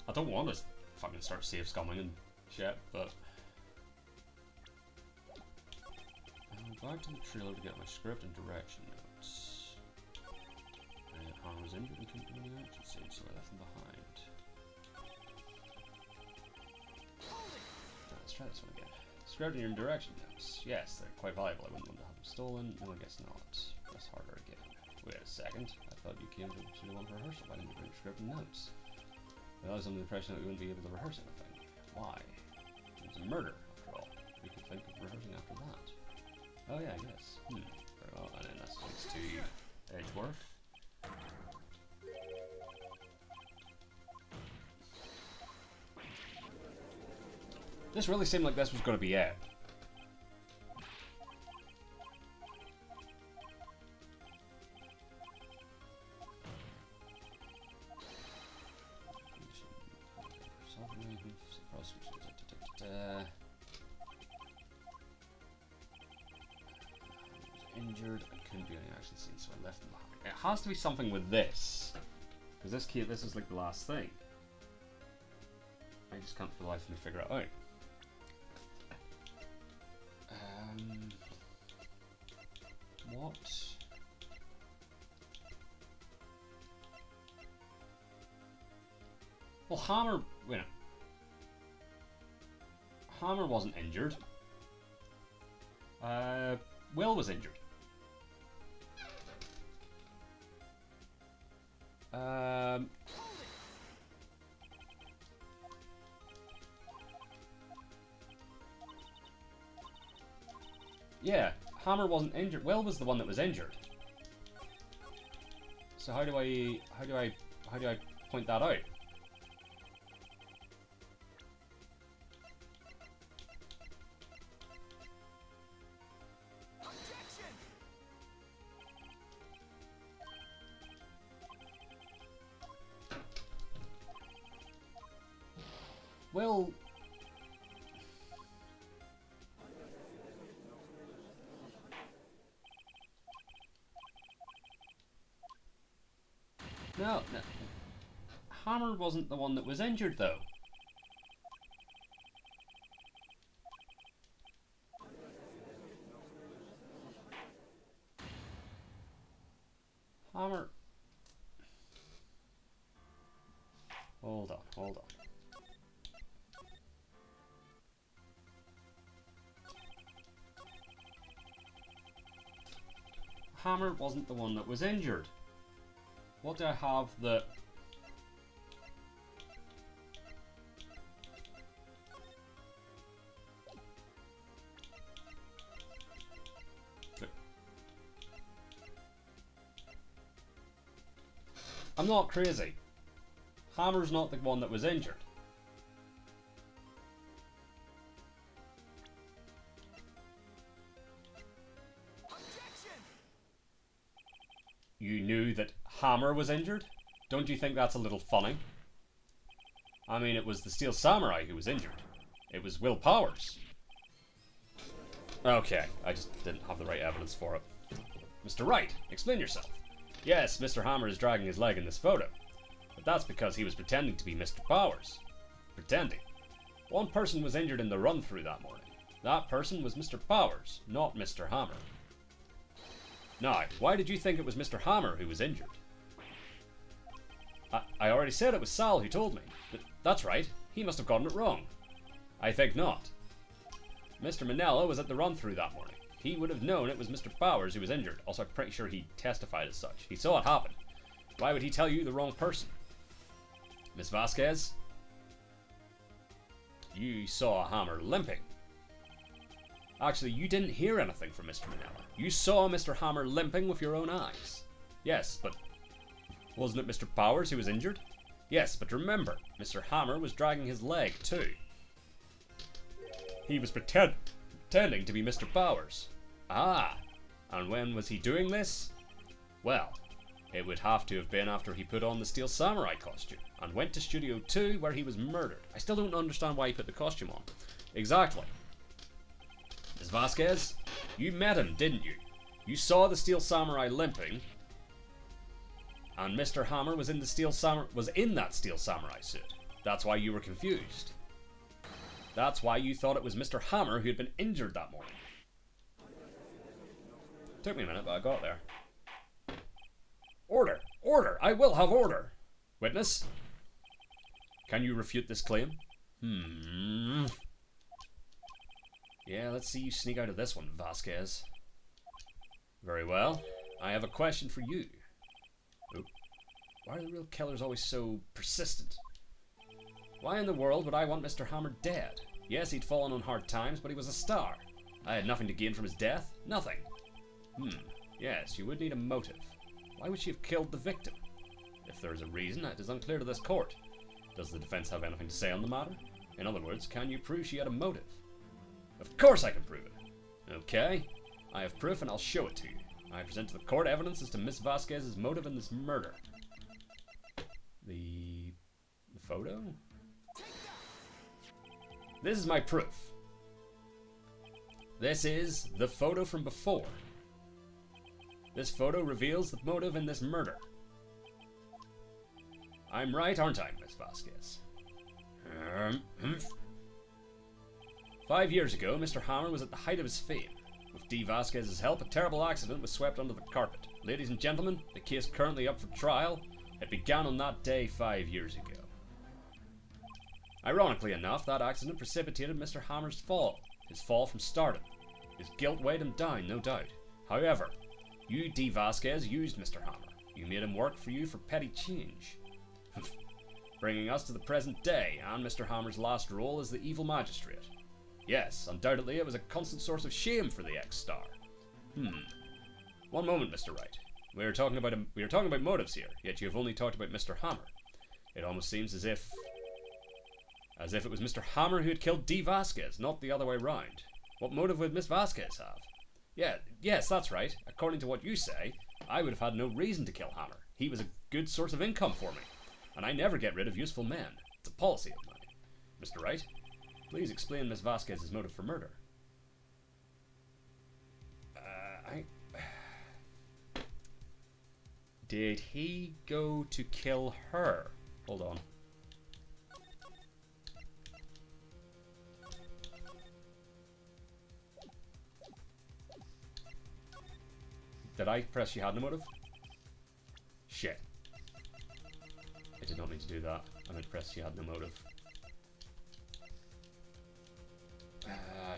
I don't want to fucking start save scumming and shit, but I'm back to the trailer to get my script and direction notes. I was injured and couldn't do any action scenes, so I left them behind. Let's try this one again. Script and your direction notes. Yes, they're quite valuable. I wouldn't want to have them stolen. No, I guess not. Press harder again. Wait a second. I thought you came to the one for rehearsal. Why didn't you bring script and notes? I was under the impression that we wouldn't be able to rehearse anything. Why? It was a murder, after all. We could think of rehearsing after that. Oh yeah, I guess. Very well, and then that's next to Edgeworth. This really seemed like this was going to be it. Injured and couldn't do any action scenes, so I left them behind. It has to be something with this, because this is like the last thing. I just can't for the life of me figure it out. What? Well, Hammer. Wait. Hammer wasn't injured. Will was injured. Yeah, Hammer wasn't injured. Will was the one that was injured. So how do I point that out? Will. No. Hammer wasn't the one that was injured, though. Hammer. Hold on. Hammer wasn't the one that was injured. What do I have that... I'm not crazy. Hammer's not the one that was injured. You knew that Hammer was injured? Don't you think that's a little funny? I mean, it was the Steel Samurai who was injured. It was Will Powers. Okay, I just didn't have the right evidence for it. Mr. Wright, explain yourself. Yes, Mr. Hammer is dragging his leg in this photo. But that's because he was pretending to be Mr. Powers. Pretending. One person was injured in the run-through that morning. That person was Mr. Powers, not Mr. Hammer. Now, why did you think it was Mr. Hammer who was injured? I already said it was Sal who told me. But that's right, he must have gotten it wrong. I think not. Mr. Manella was at the run-through that morning. He would have known it was Mr. Powers who was injured. Also, I'm pretty sure he testified as such. He saw it happen. Why would he tell you the wrong person? Miss Vasquez? You saw Hammer limping. Actually, you didn't hear anything from Mr. Manella. You saw Mr. Hammer limping with your own eyes. Yes, but wasn't it Mr. Powers who was injured? Yes, but remember, Mr. Hammer was dragging his leg too. He was pretending to be Mr. Powers. Ah, and when was he doing this? Well, it would have to have been after he put on the Steel Samurai costume and went to Studio 2 where he was murdered. I still don't understand why he put the costume on. Exactly. Ms. Vasquez, you met him, didn't you? You saw the Steel Samurai limping, and Mr. Hammer was in that Steel Samurai suit. That's why you were confused. That's why you thought it was Mr. Hammer who had been injured that morning. Took me a minute, but I got there. Order! Order! I will have order! Witness? Can you refute this claim? Yeah, let's see you sneak out of this one, Vasquez. Very well. I have a question for you. Oop. Why are the real killers always so persistent? Why in the world would I want Mr. Hammer dead? Yes, he'd fallen on hard times, but he was a star. I had nothing to gain from his death. Nothing. Yes, you would need a motive. Why would she have killed the victim? If there is a reason, it is unclear to this court. Does the defense have anything to say on the matter? In other words, can you prove she had a motive? Of course I can prove it. Okay. I have proof and I'll show it to you. I present to the court evidence as to Miss Vasquez's motive in this murder. The photo? This is my proof. This is the photo from before. This photo reveals the motive in this murder. I'm right, aren't I, Miss Vasquez? 5 years ago, Mr. Hammer was at the height of his fame. With D. Vasquez's help, a terrible accident was swept under the carpet. Ladies and gentlemen, the case currently up for trial. It began on that day 5 years ago. Ironically enough, that accident precipitated Mr. Hammer's fall. His fall from stardom. His guilt weighed him down, no doubt. However, you, D. Vasquez, used Mr. Hammer. You made him work for you for petty change. Bringing us to the present day, and Mr. Hammer's last role as the evil magistrate. Yes, undoubtedly it was a constant source of shame for the ex-star. One moment, Mr. Wright. We are talking about motives here, yet you have only talked about Mr. Hammer. It almost seems as if it was Mr. Hammer who had killed D. Vasquez, not the other way round. What motive would Miss Vasquez have? Yes, that's right. According to what you say, I would have had no reason to kill Hammer. He was a good source of income for me, and I never get rid of useful men. It's a policy of mine. Mr. Wright, please explain Miss Vasquez's motive for murder. Did he go to kill her? Hold on. Did I press she had no motive? Shit. I did not mean to do that. I meant to press she had no motive.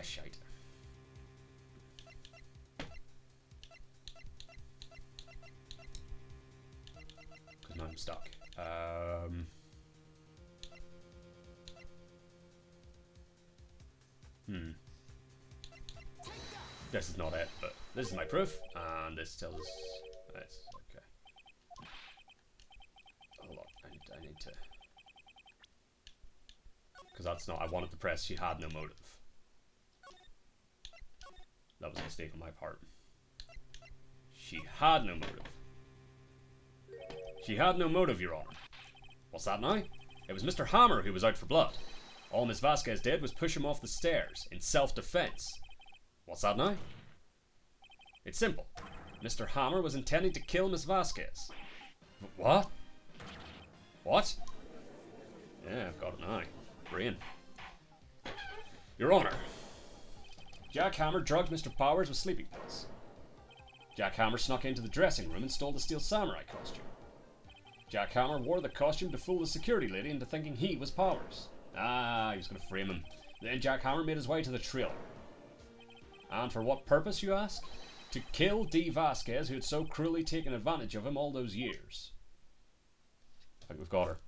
Shite. This is not it, but this is my proof, and this tells us... It's okay. Hold on, I need to... Because that's not... I wanted to press she had no motive. That was a mistake on my part. She had no motive. She had no motive, Your Honor. What's that now? It was Mr. Hammer who was out for blood. All Miss Vasquez did was push him off the stairs, in self-defense. What's that now? It's simple. Mr. Hammer was intending to kill Miss Vasquez. What? What? Yeah, I've got it now. Brain. Your Honor. Jack Hammer drugged Mr. Powers with sleeping pills. Jack Hammer snuck into the dressing room and stole the Steel Samurai costume. Jack Hammer wore the costume to fool the security lady into thinking he was Powers. Ah, he was going to frame him. Then Jack Hammer made his way to the Trilogy. And for what purpose, you ask? To kill Dee Vasquez, who had so cruelly taken advantage of him all those years. I think we've got her.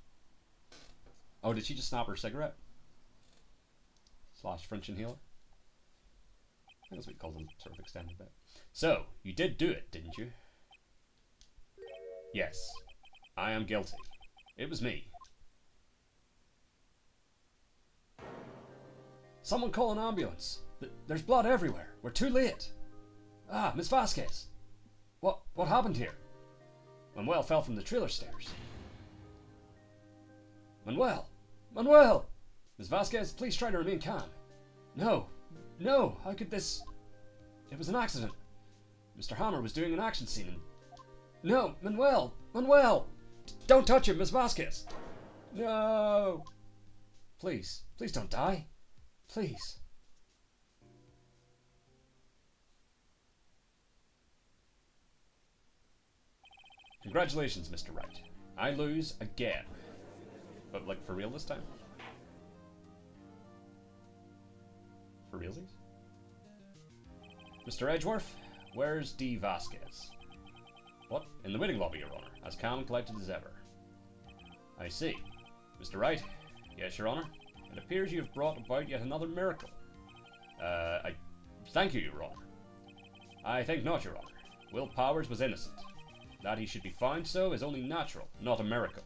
Oh, did she just snap her cigarette? / French inhaler? I think that's what he calls them, sort of extended bit. So, you did do it, didn't you? Yes. I am guilty. It was me. Someone call an ambulance. There's blood everywhere. We're too late. Ah, Miss Vasquez. What happened here? Manuel fell from the trailer stairs. Manuel! Manuel! Miss Vasquez, please try to remain calm. No. No, how could this... It was an accident. Mr. Hammer was doing an action scene and... No, Manuel! Manuel! Don't touch him, Miss Vasquez! No! Please, please don't die. Please. Congratulations, Mr. Wright. I lose again. But, like, for real this time? For realsies? Mr. Edgeworth, where's Dee Vasquez? What? In the waiting lobby, Your Honor, as calm and collected as ever. I see. Mr. Wright? Yes, Your Honor? It appears you have brought about yet another miracle. I thank you, Your Honor. I think not, Your Honor. Will Powers was innocent. That he should be found so is only natural, not a miracle.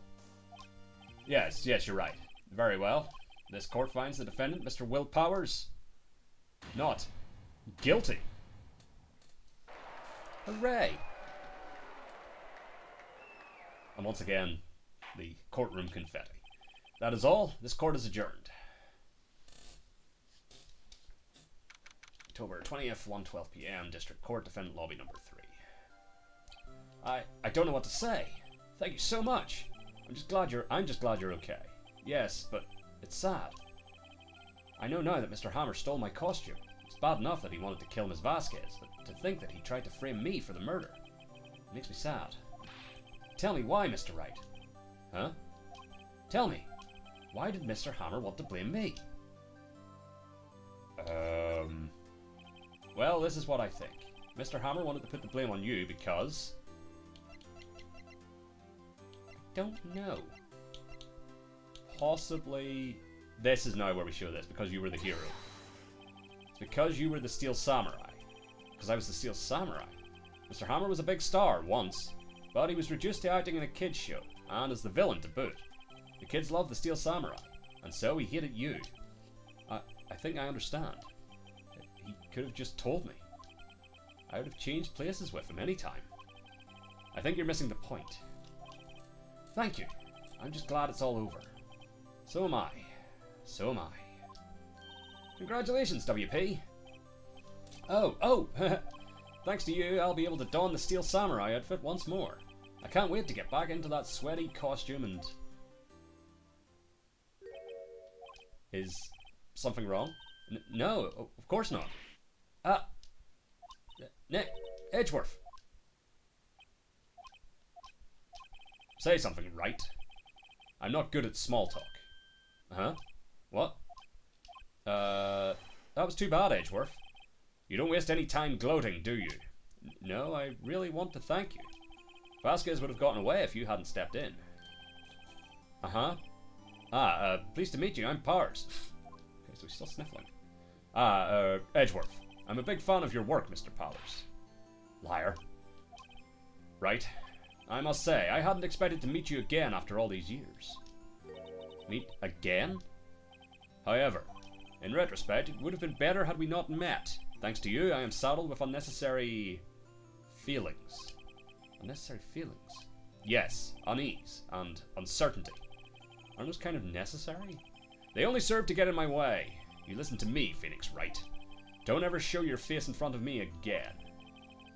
Yes, you're right. Very well. This court finds the defendant, Mr. Will Powers, not guilty. Hooray! And once again, the courtroom confetti. That is all. This court is adjourned. October 20th, 1:12 p.m. District Court, Defendant Lobby number 3. I don't know what to say. Thank you so much. I'm just glad you're okay. Yes, but it's sad. I know now that Mr. Hammer stole my costume. It's bad enough that he wanted to kill Miss Vasquez, but to think that he tried to frame me for the murder makes me sad. Tell me why, Mr. Wright. Huh? Tell me, why did Mr. Hammer want to blame me? Well, this is what I think. Mr. Hammer wanted to put the blame on you because... I don't know. Possibly... This is now where we show this, because you were the hero. It's because you were the Steel Samurai. Because I was the Steel Samurai. Mr. Hammer was a big star once, but he was reduced to acting in a kids show, and as the villain to boot. The kids loved the Steel Samurai, and so he hated you. I think I understand. He could have just told me. I would have changed places with him any time. I think you're missing the point. Thank you. I'm just glad it's all over. So am I. So am I. Congratulations, WP. Oh, thanks to you, I'll be able to don the Steel Samurai outfit once more. I can't wait to get back into that sweaty costume and... Is something wrong? No, of course not. Nick, Edgeworth. Say something, Wright. I'm not good at small talk. Huh? What? That was too bad, Edgeworth. You don't waste any time gloating, do you? No, I really want to thank you. Vasquez would have gotten away if you hadn't stepped in. Uh-huh. Pleased to meet you, I'm Powers. Okay, so he's still sniffling. Edgeworth. I'm a big fan of your work, Mr. Powers. Liar. Right. I must say, I hadn't expected to meet you again after all these years. Meet again? However, in retrospect, it would have been better had we not met. Thanks to you, I am saddled with unnecessary feelings. Unnecessary feelings? Yes, unease and uncertainty. Aren't those kind of necessary? They only serve to get in my way. You listen to me, Phoenix Wright. Don't ever show your face in front of me again.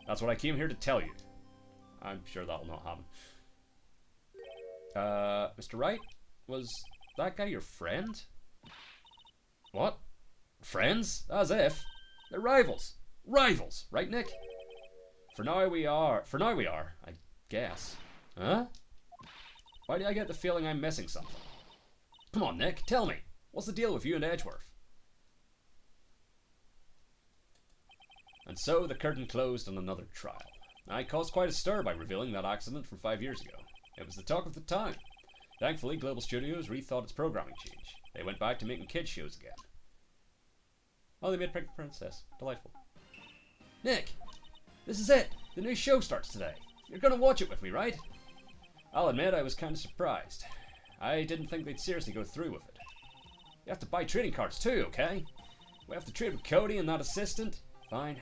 That's what I came here to tell you. I'm sure that'll not happen. Mr. Wright? Was that guy your friend? What? Friends? As if. They're rivals. Rivals, right, Nick? For now we are, I guess. Huh? Why do I get the feeling I'm missing something? Come on, Nick, tell me. What's the deal with you and Edgeworth? And so the curtain closed on another trial. I caused quite a stir by revealing that accident from 5 years ago. It was the talk of the town. Thankfully, Global Studios rethought its programming change. They went back to making kids shows again. Oh, they made Pink Princess. Delightful. Nick! This is it! The new show starts today. You're gonna watch it with me, right? I'll admit I was kind of surprised. I didn't think they'd seriously go through with it. You have to buy trading cards too, okay? We have to trade with Cody and that assistant? Fine,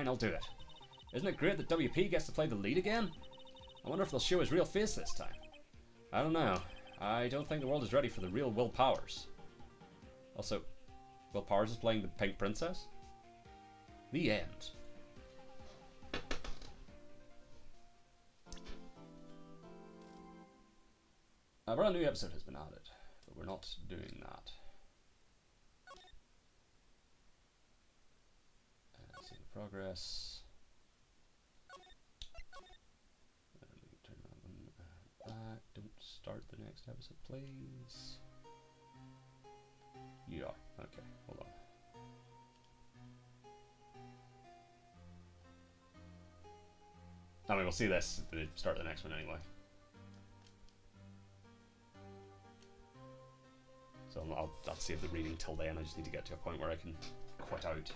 I'll do it. Isn't it great that WP gets to play the lead again? I wonder if they'll show his real face this time. I don't know. I don't think the world is ready for the real Will Powers. Also, Will Powers is playing the Pink Princess? The end. A brand new episode has been added, but we're not doing that. See the progress. Turn that one back. Don't start the next episode, please. You are. Okay, hold on. I mean, we'll see this at the start of the next one anyway. So I'll save the reading till then. I just need to get to a point where I can quit out.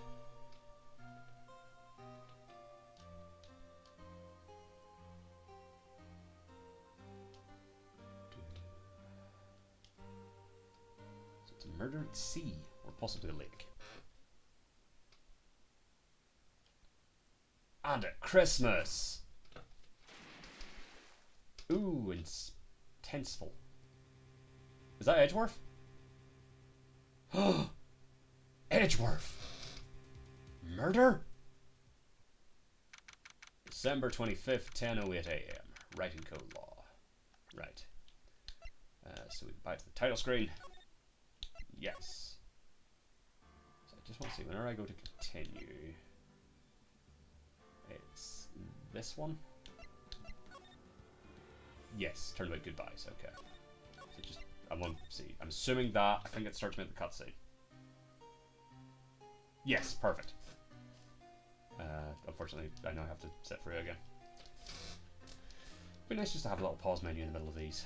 So it's a murder at sea, or possibly a lake. And at Christmas! Ooh, intenseful. Is that Edgeworth? Edgeworth! Murder? December 25th, 10:08 a.m. Writing code law. Right. So we go back to the title screen. Yes. So I just want to see, whenever I go to continue, it's this one? Yes, Turnabout Goodbyes, okay. So just, I want to see. I'm assuming that, I think it starts with the cutscene. Yes, perfect. Unfortunately, I now have to sit through it again. It'd be nice just to have a little pause menu in the middle of these.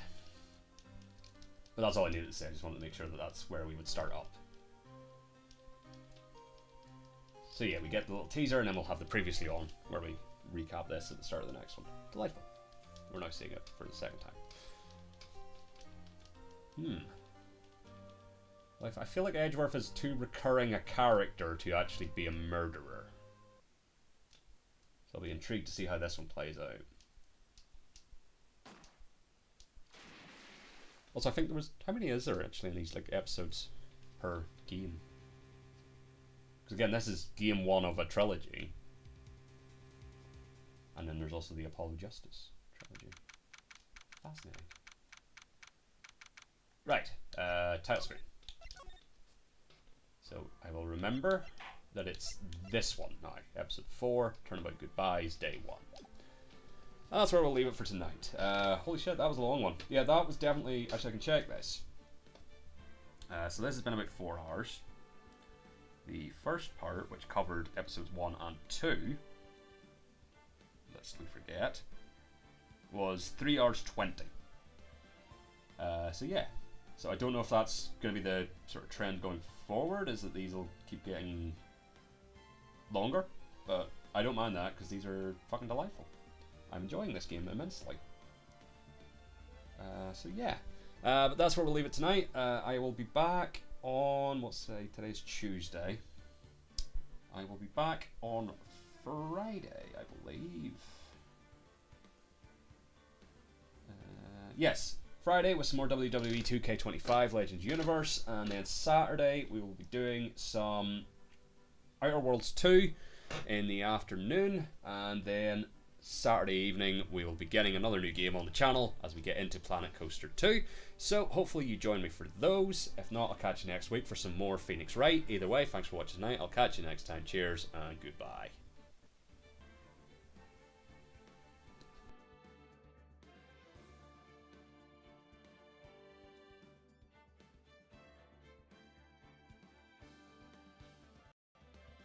But that's all I needed to say, I just wanted to make sure that that's where we would start up. So yeah, we get the little teaser and then we'll have the previously on, where we recap this at the start of the next one. Delightful. We're now seeing it for the second time. Well, I feel like Edgeworth is too recurring a character to actually be a murderer. So I'll be intrigued to see how this one plays out. Also, I think there was... How many is there actually in these like episodes per game? Because again, this is game 1 of a trilogy. And then there's also the Apollo Justice trilogy. Fascinating. Right, title screen. So I will remember that it's this one now. Episode 4, Turnabout Goodbyes, Day 1. And that's where we'll leave it for tonight. Holy shit, that was a long one. Yeah, that was definitely... Actually, I can check this. So this has been about 4 hours. The first part, which covered episodes 1 and 2, lest we forget, was 3 hours 20. So yeah, So I don't know if that's going to be the sort of trend going forward, is that these will keep getting longer, but I don't mind that because these are fucking delightful. I'm enjoying this game immensely. So yeah, but that's where we'll leave it tonight. I will be back on, what's today? Today's Tuesday. I will be back on Friday, I believe. Yes, Friday with some more WWE 2K25 Legends Universe, and then Saturday we will be doing some Outer Worlds 2 in the afternoon, and then Saturday evening we will be getting another new game on the channel as we get into Planet Coaster 2. So hopefully you join me for those. If not, I'll catch you next week for some more Phoenix Wright. Either way, thanks for watching tonight. I'll catch you next time. Cheers and goodbye.